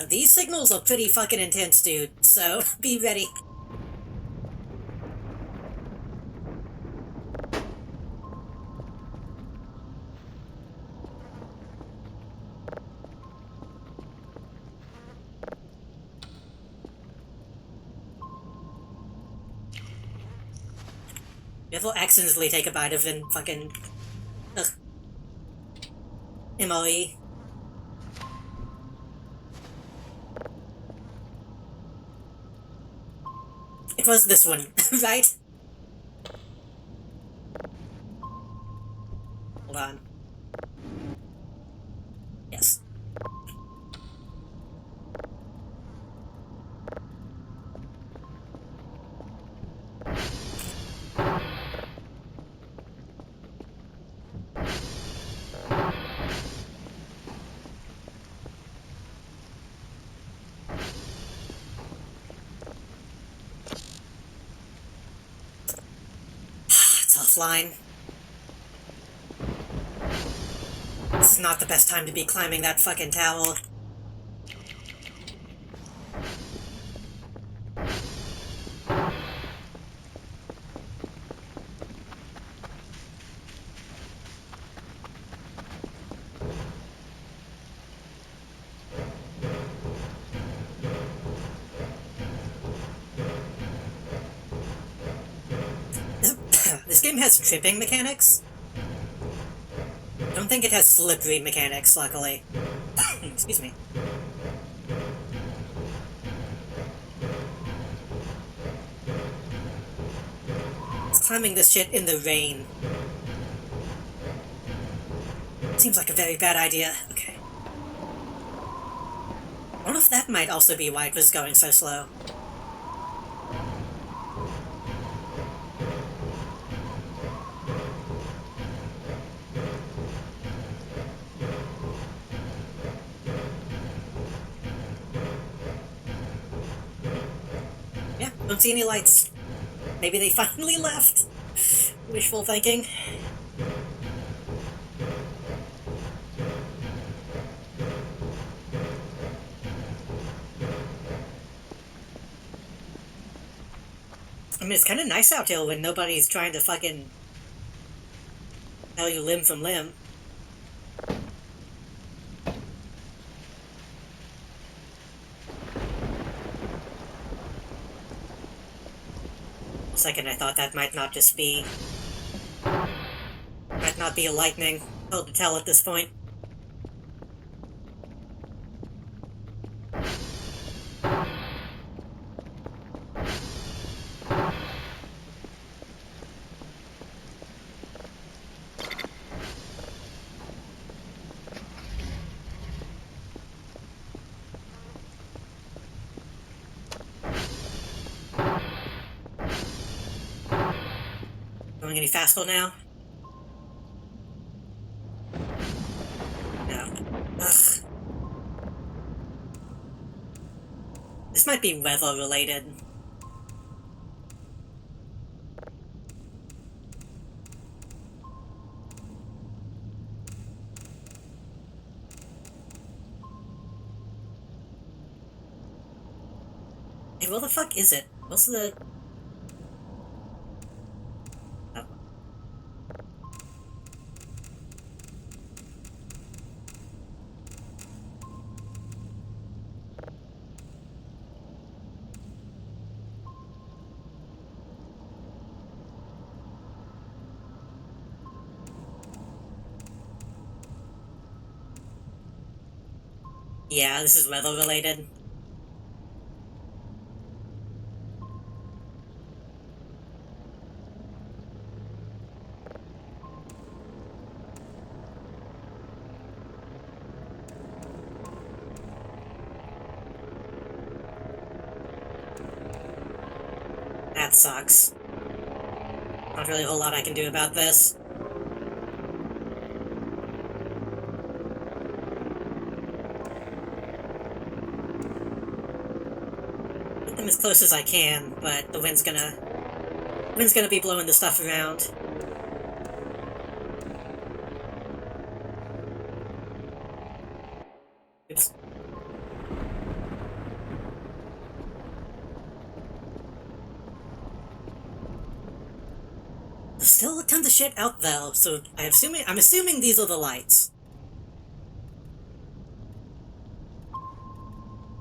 These signals are pretty fucking intense, dude, so be ready. If we'll accidentally take a bite of an fucking... ugh. MOE. It was this one, right? Hold on. Yes. Offline. It's not the best time to be climbing that fucking tower. This game has tripping mechanics. I don't think it has slippery mechanics, luckily. Excuse me. It's climbing this shit in the rain. Seems like a very bad idea. Okay. I wonder if that might also be why it was going so slow. Don't see any lights. Maybe they finally left. Wishful thinking. I mean, it's kind of nice out here when nobody's trying to fucking tell you limb from limb. Second, I thought that might not be lightning. Hard to tell at this point. Going any faster now? No. Ugh. This might be weather related. Hey, where the fuck is it? What's the... Oh. Yeah, this is weather related. That sucks. Not really a whole lot I can do about this. Get them as close as I can, but the wind's gonna be blowing the stuff around. Oops. There's still tons of shit out though, so I'm assuming these are the lights.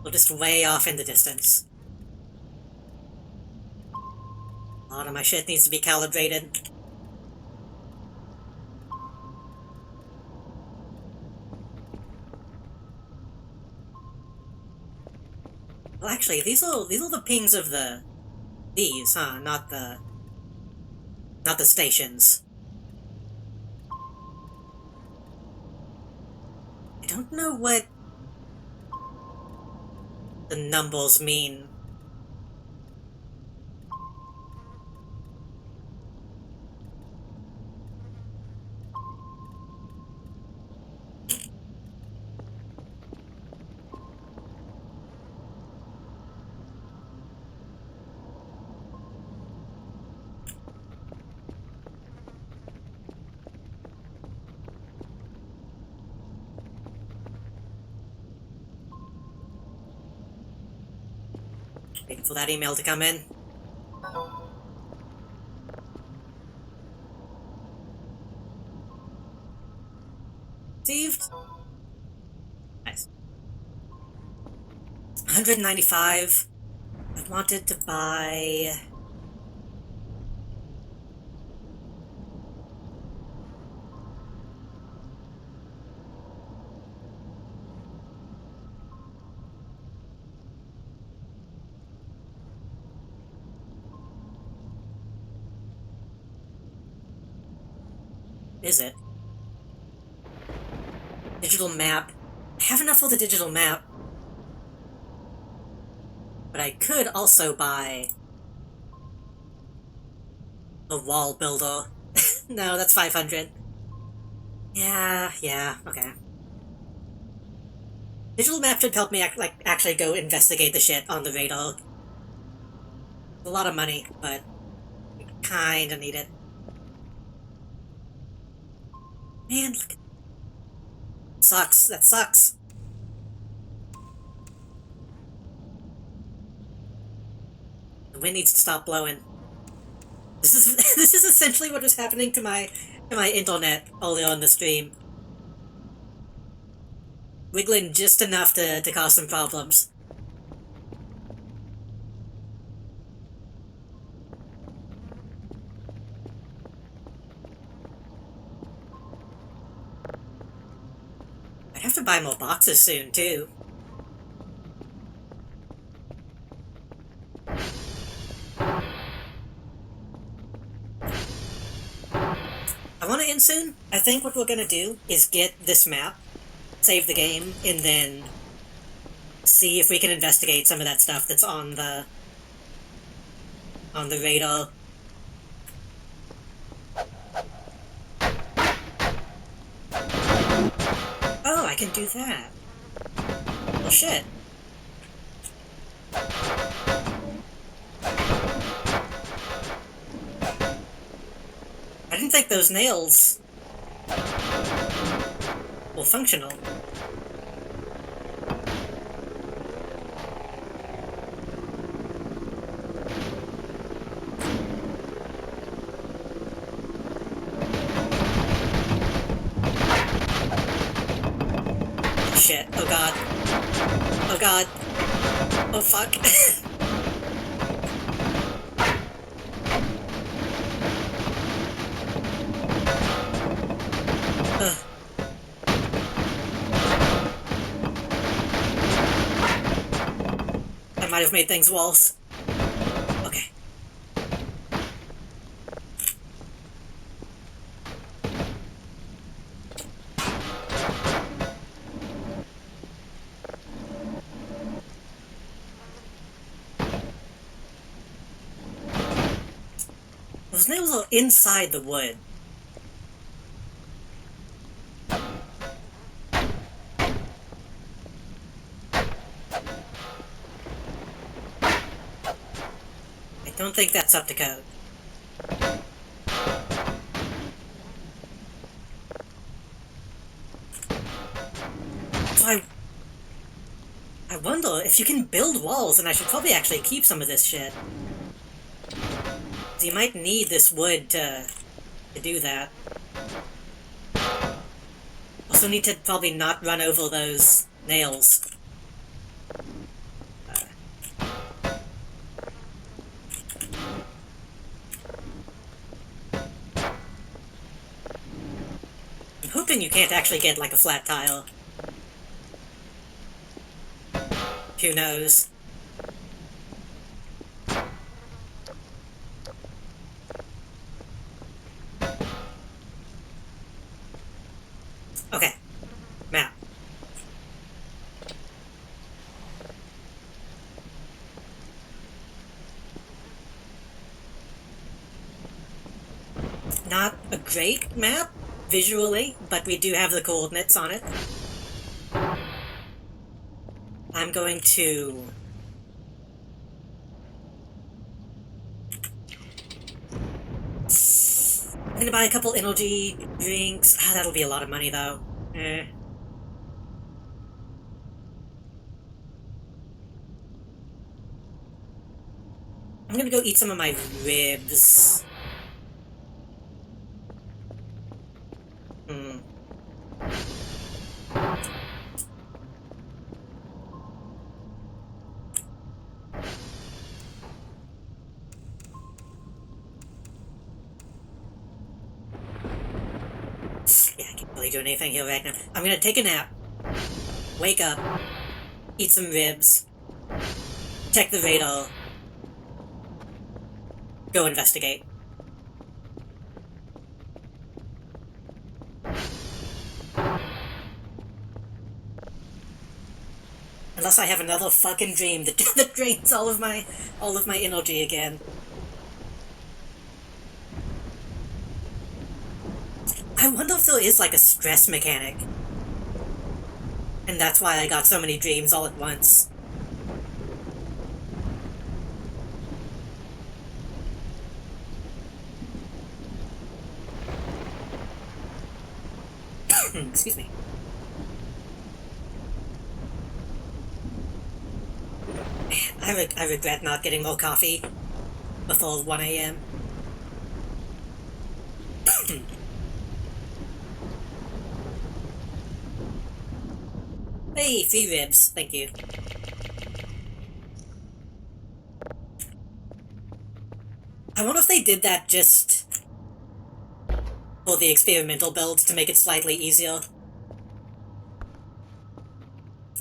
We're just way off in the distance. A lot of my shit needs to be calibrated. Well, actually, these are the pings of these, huh? Not the stations. I don't know what the numbers mean. Waiting for that email to come in. Received. Nice. 195. I wanted to buy... Is it? Digital map. I have enough for the digital map. But I could also buy a wall builder. No, that's 500. Yeah, okay. Digital map should help me actually go investigate the shit on the radar. It's a lot of money, but we kinda need it. Man, look at... Sucks. That sucks. The wind needs to stop blowing. This is essentially what was happening to my internet earlier on the stream. Wiggling just enough to cause some problems. buy more boxes soon, too. I want to end soon. I think what we're gonna do is get this map, save the game, and then see if we can investigate some of that stuff that's on the radar. Oh, I can do that. Well, shit. I didn't think those nails were functional. Shit. Oh god. Oh god. Oh fuck. I might have made things worse. Okay. Those nails are inside the wood. I don't think that's up to code. So I wonder if you can build walls, and I should probably actually keep some of this shit. You might need this wood to do that. Also need to probably not run over those nails. I'm hoping you can't actually get like a flat tile. Who knows? Okay. Map. Not a great map, visually, but we do have the coordinates on it. I'm going to... I'm gonna buy a couple energy drinks. Ah, that'll be a lot of money, though. I'm gonna go eat some of my ribs. Yeah, I can't really do anything here right now. I'm gonna take a nap. Wake up. Eat some ribs. Check the radar. Go investigate. Unless I have another fucking dream that drains all of my energy again. I wonder if there is like a stress mechanic. And that's why I got so many dreams all at once. Excuse me. I regret not getting more coffee before 1 a.m. Hey, free ribs. Thank you. I wonder if they did that just for the experimental builds to make it slightly easier.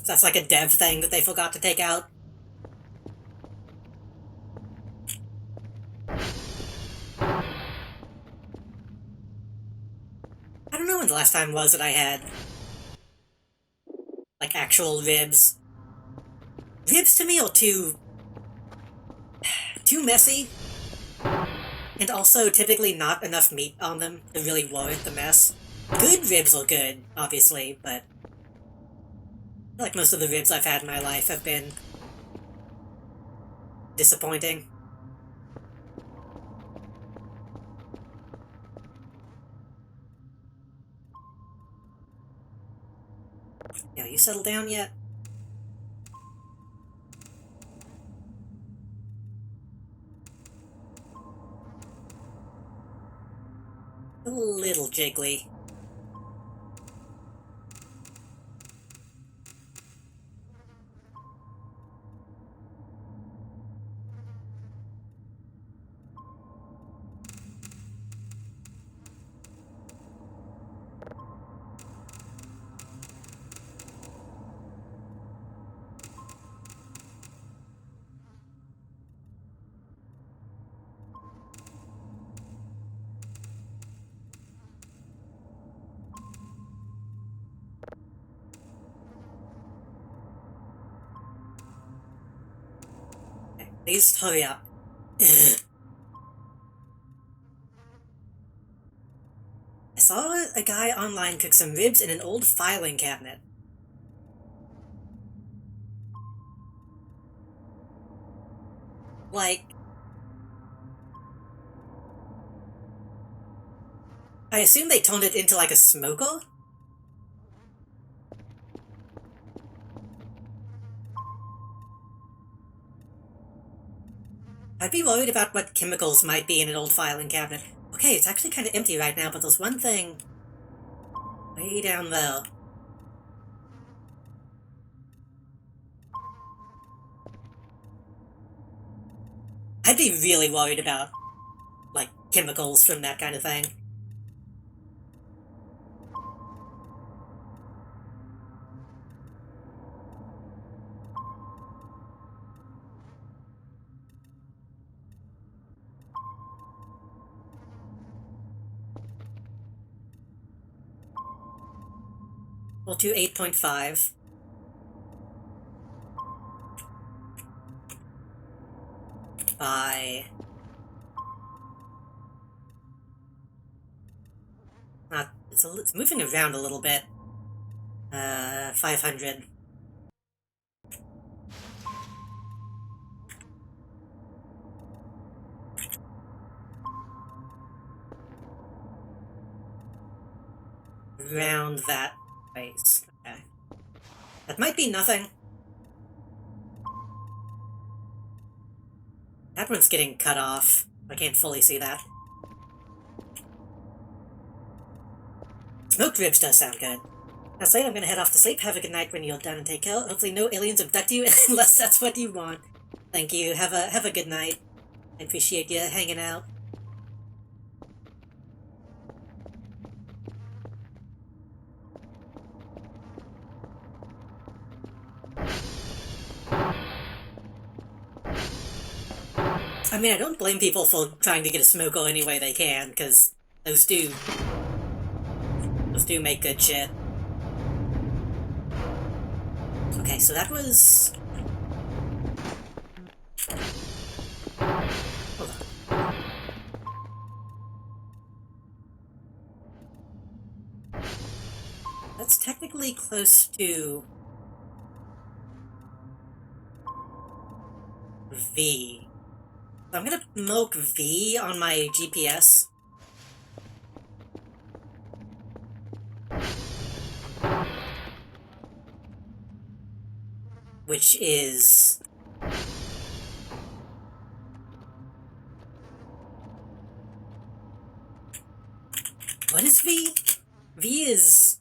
That's like a dev thing that they forgot to take out. I don't know when the last time was that I had, like, actual ribs. Ribs to me are too messy, and also typically not enough meat on them to really warrant the mess. Good ribs are good, obviously, but I feel like most of the ribs I've had in my life have been disappointing. Yeah, you settled down yet? A little jiggly. Please hurry up. Ugh. I saw a guy online cook some ribs in an old filing cabinet. Like, I assume they turned it into like a smoker? I'd be worried about what chemicals might be in an old filing cabinet. Okay, it's actually kind of empty right now, but there's one thing way down there. I'd be really worried about, like, chemicals from that kind of thing. We'll do 8.5. By... It's moving around a little bit. 500. Around that place. Okay. That might be nothing. That one's getting cut off. I can't fully see that. Smoked ribs does sound good. That's it, I'm gonna head off to sleep. Have a good night when you're done and take care. Hopefully no aliens abduct you unless that's what you want. Thank you. Have a good night. I appreciate you hanging out. I mean, I don't blame people for trying to get a smoker any way they can, because those do make good shit. Okay, so that was... Hold on. That's technically close to... V. So I'm gonna milk V on my GPS. Which is... What is V? V is...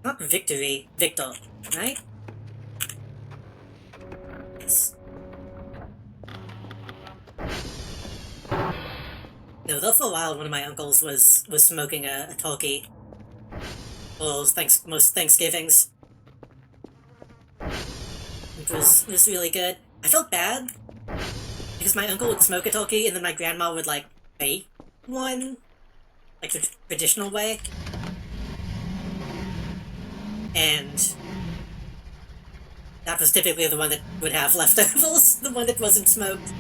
not victory, Victor, right? Yes. No, though for a while one of my uncles was smoking a turkey. For most Thanksgivings. was really good. I felt bad because my uncle would smoke a talkie and then my grandma would like bake one, like the traditional way, and that was typically the one that would have leftovers, the one that wasn't smoked.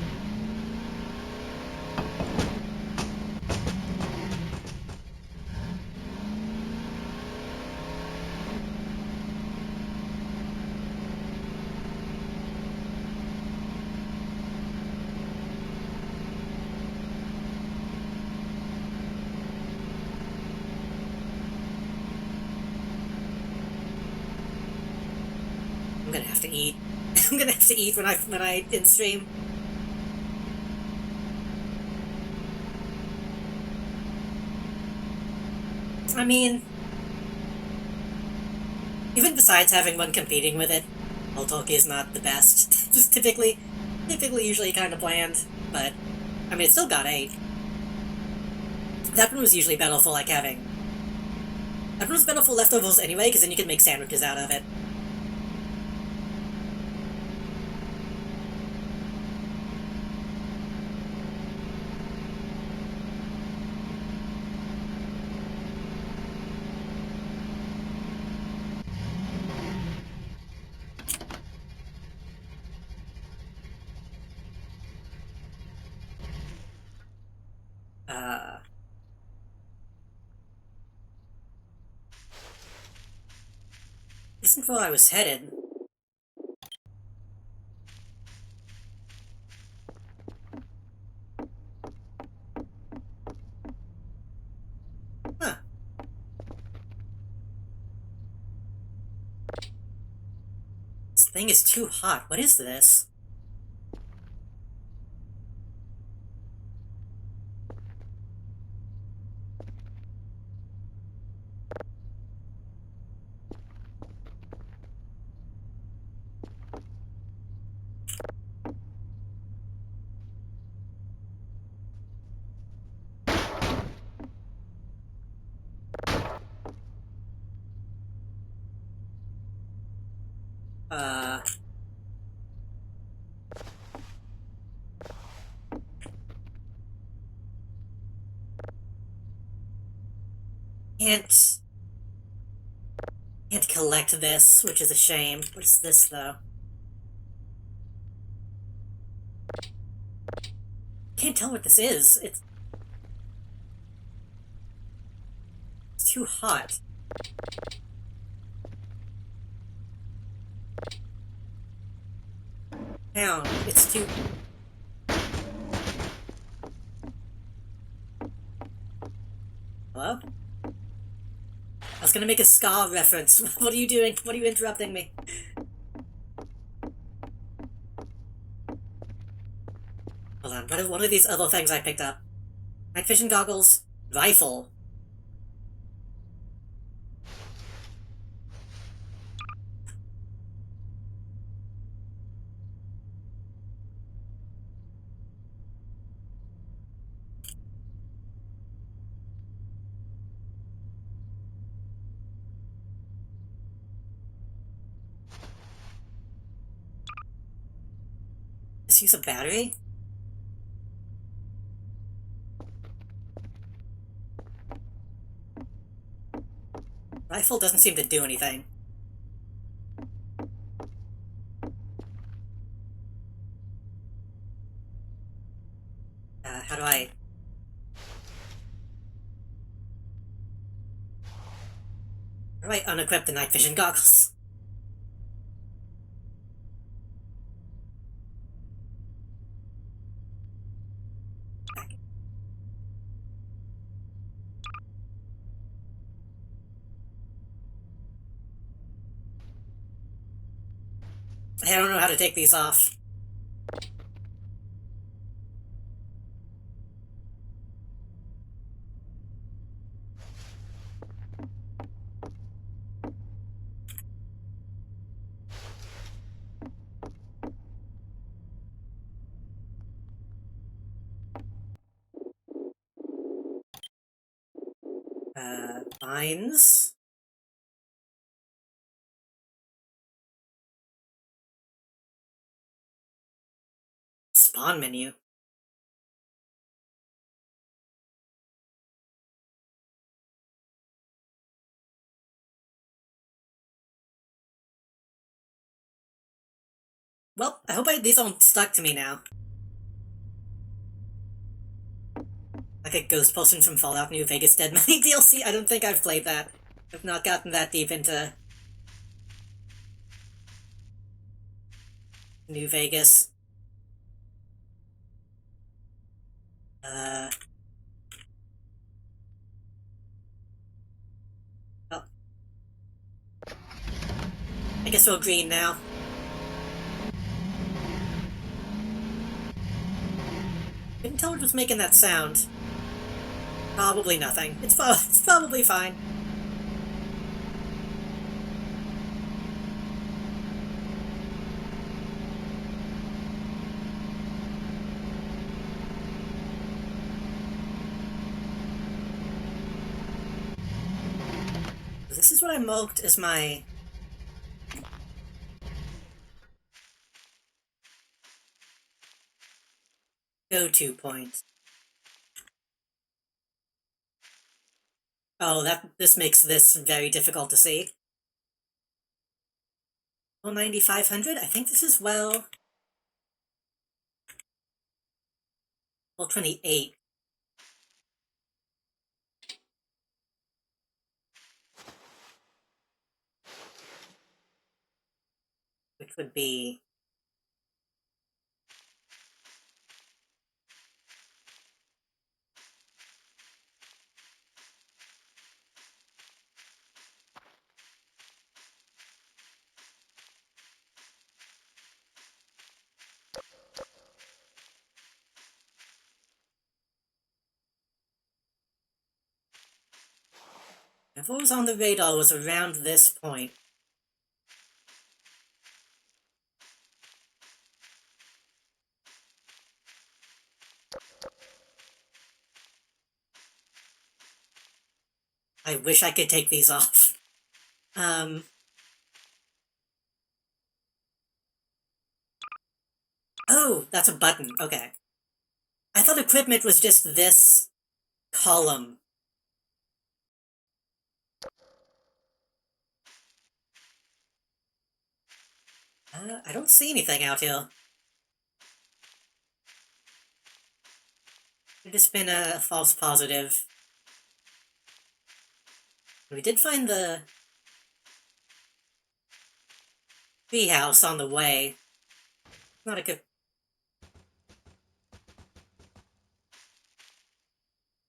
I'm gonna have to eat. I'm gonna have to eat when I in stream. I mean, even besides having one competing with it, Talkie is not the best. Just typically usually kind of bland, but I mean, it still got 8. That one was usually better for like having. That one was better for leftovers anyway, because then you can make sandwiches out of it. Isn't where I was headed. Huh. This thing is too hot. What is this? Can't collect this, which is a shame. What is this, though? Can't tell what this is. It's too hot. Down. It's too... Hello? I was gonna make a Scar reference. What are you doing? What are you interrupting me? Hold on, what are these other things I picked up? Night vision goggles, rifle. Let's use a battery? Rifle doesn't seem to do anything. How do I... How do I unequip the night vision goggles? I don't know how to take these off. Vines? spawn menu. Well, I hope these aren't stuck to me now. Like a ghost person from Fallout New Vegas Dead Money DLC? I don't think I've played that. I've not gotten that deep into New Vegas. Oh. I guess we're green now. Couldn't tell what was making that sound. Probably nothing. It's probably fine. This is what I marked as my go-to point. Oh, this makes this very difficult to see. Well, 9500? I think this is well 28. Which would be if what was on the radar was around this point. I wish I could take these off. Oh, that's a button. Okay. I thought equipment was just this column. I don't see anything out here. Could just been a false positive. We did find the treehouse on the way. Not a good...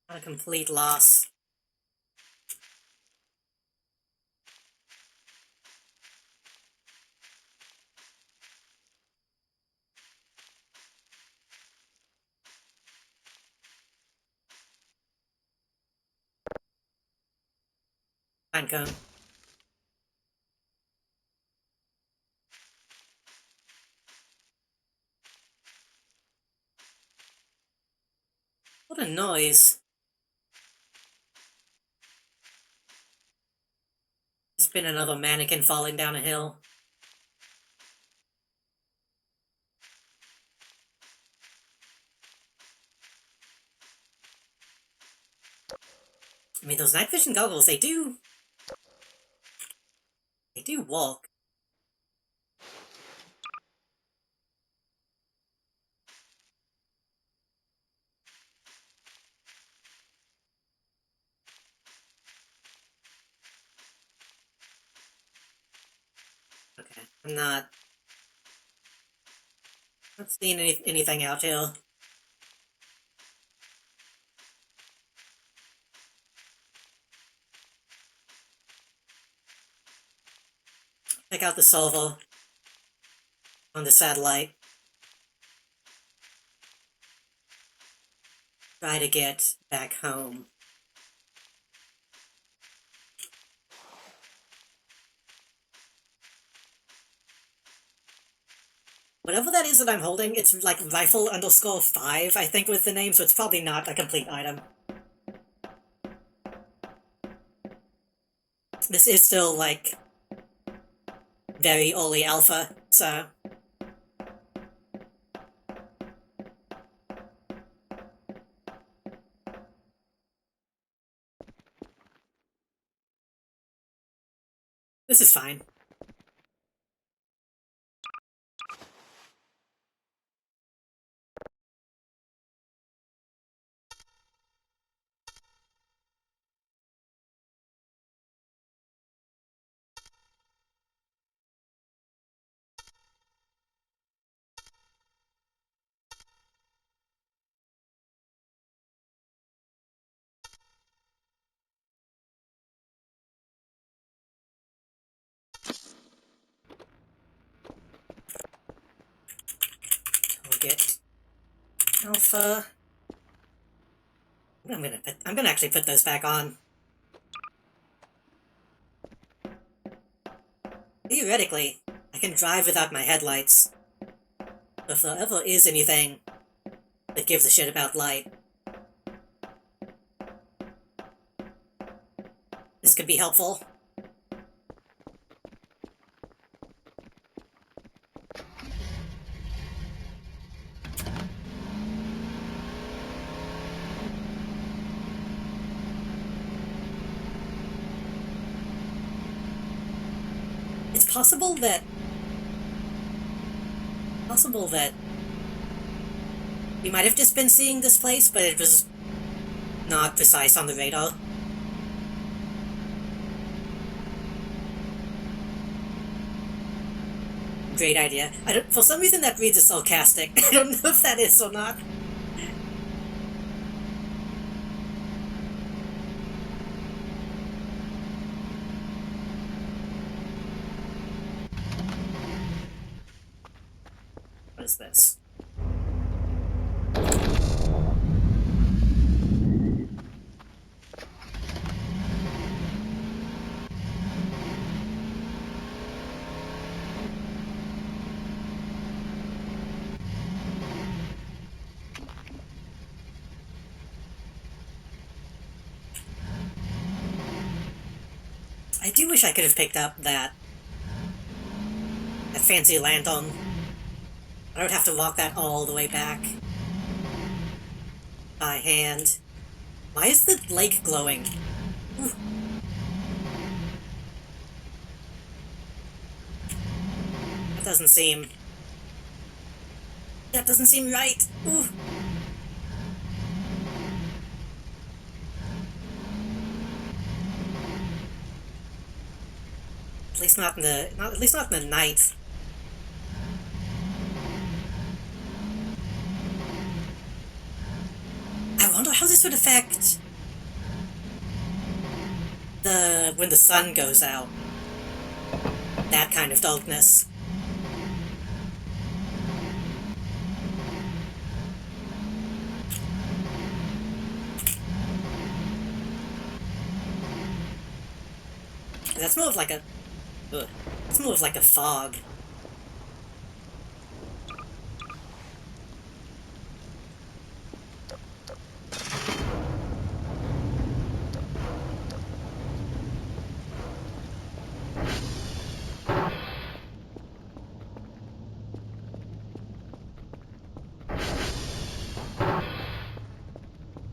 Not a complete loss. Pinecone. What a noise. There's been another mannequin falling down a hill. I mean, those night vision goggles, they do walk. Okay, I'm not seeing anything out here. Check out the salvo on the satellite. Try to get back home. Whatever that is that I'm holding, it's like rifle_5, I think was the name, so it's probably not a complete item. This is still, like, very early alpha, so... This is fine. Get Alpha. I'm gonna actually put those back on. Theoretically, I can drive without my headlights. If there ever is anything that gives a shit about light, this could be helpful. It's possible that we might have just been seeing this place, but it was not precise on the radar. Great idea. For some reason that reads as sarcastic. I don't know if that is or not. What is this? I do wish I could have picked up that fancy lantern. I would have to walk that all the way back by hand. Why is the lake glowing? Ooh. That doesn't seem right. Ooh. At least not in the night. I wonder how this would affect when the sun goes out. That kind of darkness. That's more of like a... It's more of like a fog.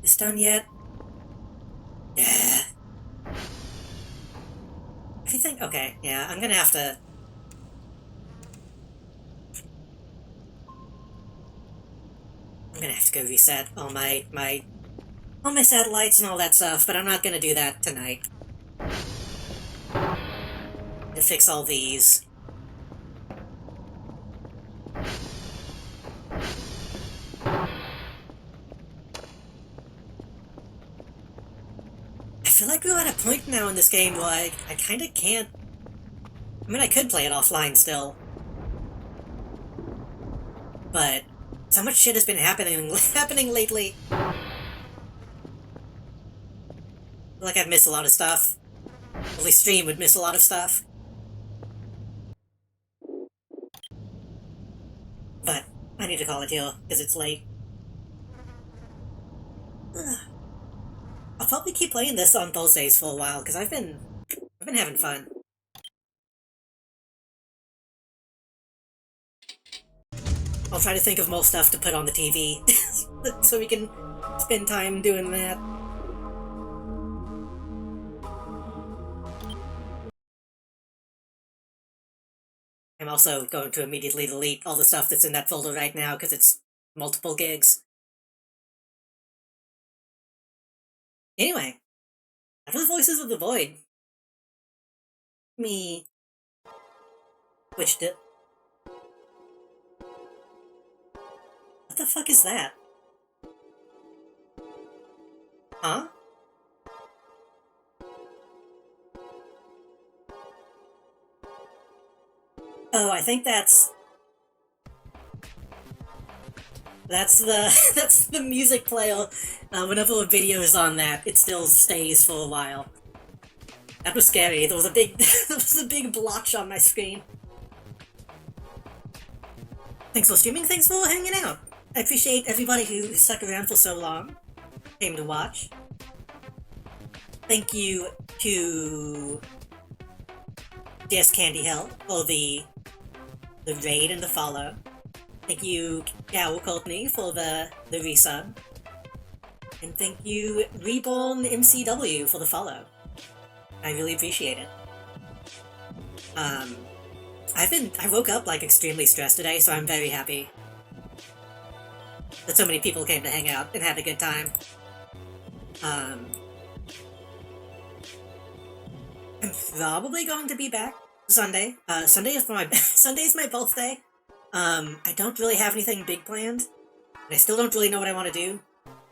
It's done yet? Yeah. Everything? Okay, yeah, I'm gonna have to... go reset all my satellites and all that stuff, but I'm not gonna do that tonight. And fix all these. I feel like we're at a point now in this game where I kinda can't... I mean, I could play it offline still. But so much shit has been happening lately. I feel like I've missed a lot of stuff. At least stream would miss a lot of stuff. But I need to call it here, because it's late. I'll probably keep playing this on Thursdays for a while, because I've been having fun. I'll try to think of more stuff to put on the TV, so we can spend time doing that. I'm also going to immediately delete all the stuff that's in that folder right now because it's multiple gigs. Anyway, after the Voices of the Void, me switched it. What the fuck is that? Huh? Oh, I think that's the that's the music player. Whenever a video is on that, it still stays for a while. That was scary. There was a big there was a big blotch on my screen. Thanks for streaming. Thanks for hanging out. I appreciate everybody who stuck around for so long, came to watch. Thank you to DS Candy Hell for the raid and the follow. Thank you, Gowl Courtney, for the resub. And thank you, Reborn MCW, for the follow. I really appreciate it. I woke up, like, extremely stressed today, so I'm very happy that so many people came to hang out and had a good time. I'm probably going to be back Sunday. Sunday is my birthday. I don't really have anything big planned, and I still don't really know what I want to do.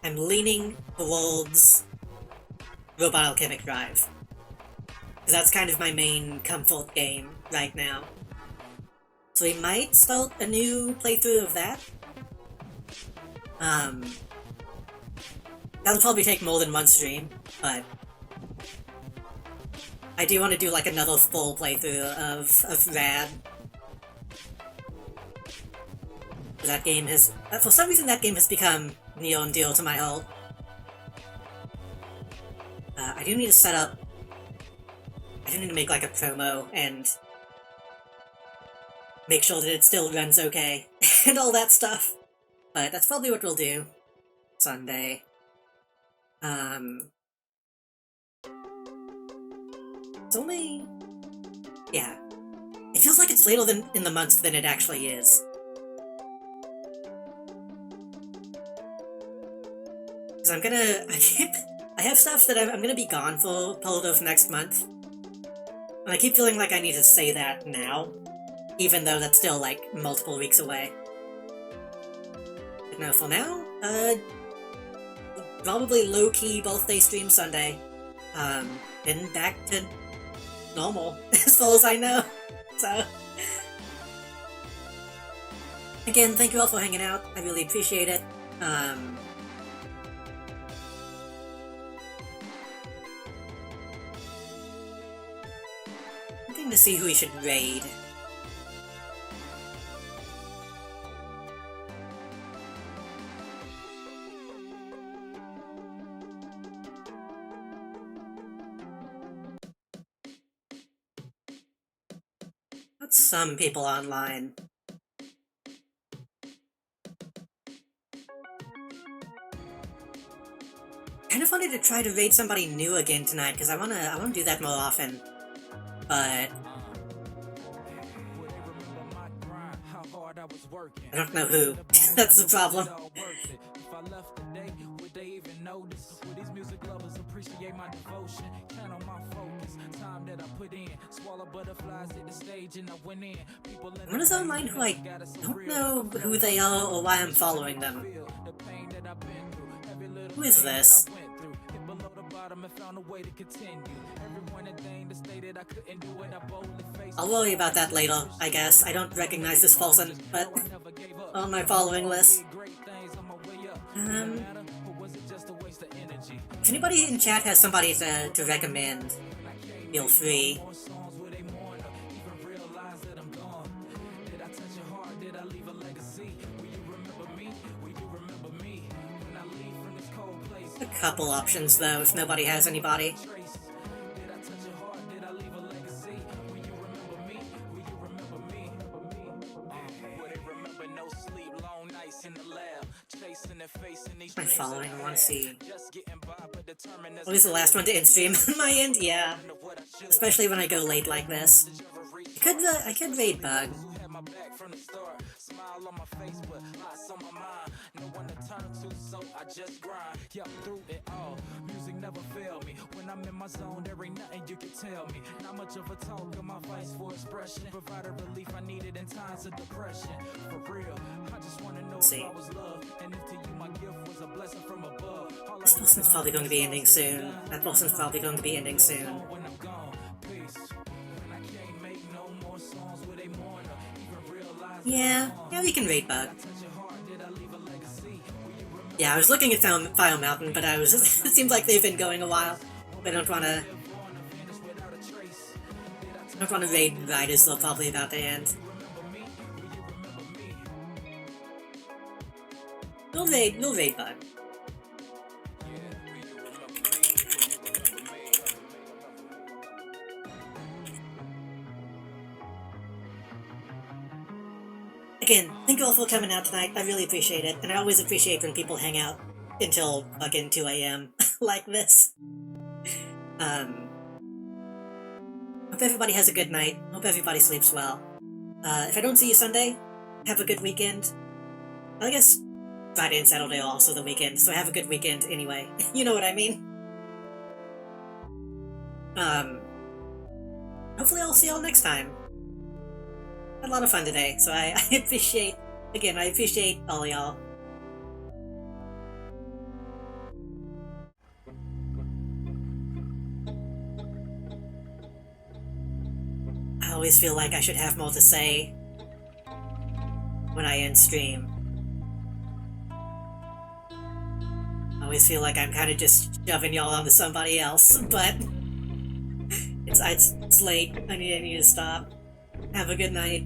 I'm leaning towards Robot Alchemic Drive, because that's kind of my main comfort game right now. So we might start a new playthrough of that. That'll probably take more than one stream, but I do want to do like another full playthrough of Rad. That game has, for some reason that game has become near and dear to my heart. I do need to set up, I do need to make like a promo and make sure that it still runs okay and all that stuff. But that's probably what we'll do Sunday. It's only, yeah. It feels like it's later in the month than it actually is. Because I have stuff that I'm gonna be gone for part of next month. And I keep feeling like I need to say that now, even though that's still like multiple weeks away. But no, for now, probably low-key birthday stream Sunday. Then back to normal, as far as I know. So, again, thank you all for hanging out. I really appreciate it. Looking to see who we should raid. Got some people online. Kind of wanted to try to raid somebody new again tonight because I wanna do that more often. But I don't know who. That's the problem. One is online who I don't know who they are or why I'm following them. Who is this? I'll worry about that later, I guess. I don't recognize this person, but on my following list. If anybody in chat has somebody to recommend, feel free. A couple options though, if nobody has anybody. My following, I want to see. What is the last one to end stream on my end? Yeah. Especially when I go late like this. I could raid Bug. Smile on my face, but lots on my mind. No one to turn to, so I just grind. Yep, through it all, music never failed me. When I'm in my zone, there ain't nothing you can tell me. Not much of a talker, my vice for expression. Provided relief I needed in times of depression. For real, I just wanna know if I was loved, and if to you my gift was a blessing from above. This Boston's probably going to be ending soon. That Boston's probably going to be ending soon. When I'm gone, peace. When I can't make no more songs with a mourner. Yeah, we can raid Bug. Yeah, I was looking at File Mountain, but it seems like they've been going a while. I don't wanna raid Riders, they're probably about to end. We'll raid Bug. Again, thank you all for coming out tonight. I really appreciate it, and I always appreciate when people hang out until fucking 2 a.m. like this. Hope everybody has a good night. Hope everybody sleeps well. If I don't see you Sunday, have a good weekend. I guess Friday and Saturday are also the weekend, so have a good weekend anyway. You know what I mean? Hopefully I'll see y'all next time. Had a lot of fun today, so I appreciate all y'all. I always feel like I should have more to say when I end stream. I always feel like I'm kind of just shoving y'all onto somebody else, but it's late. I need to stop. Have a good night.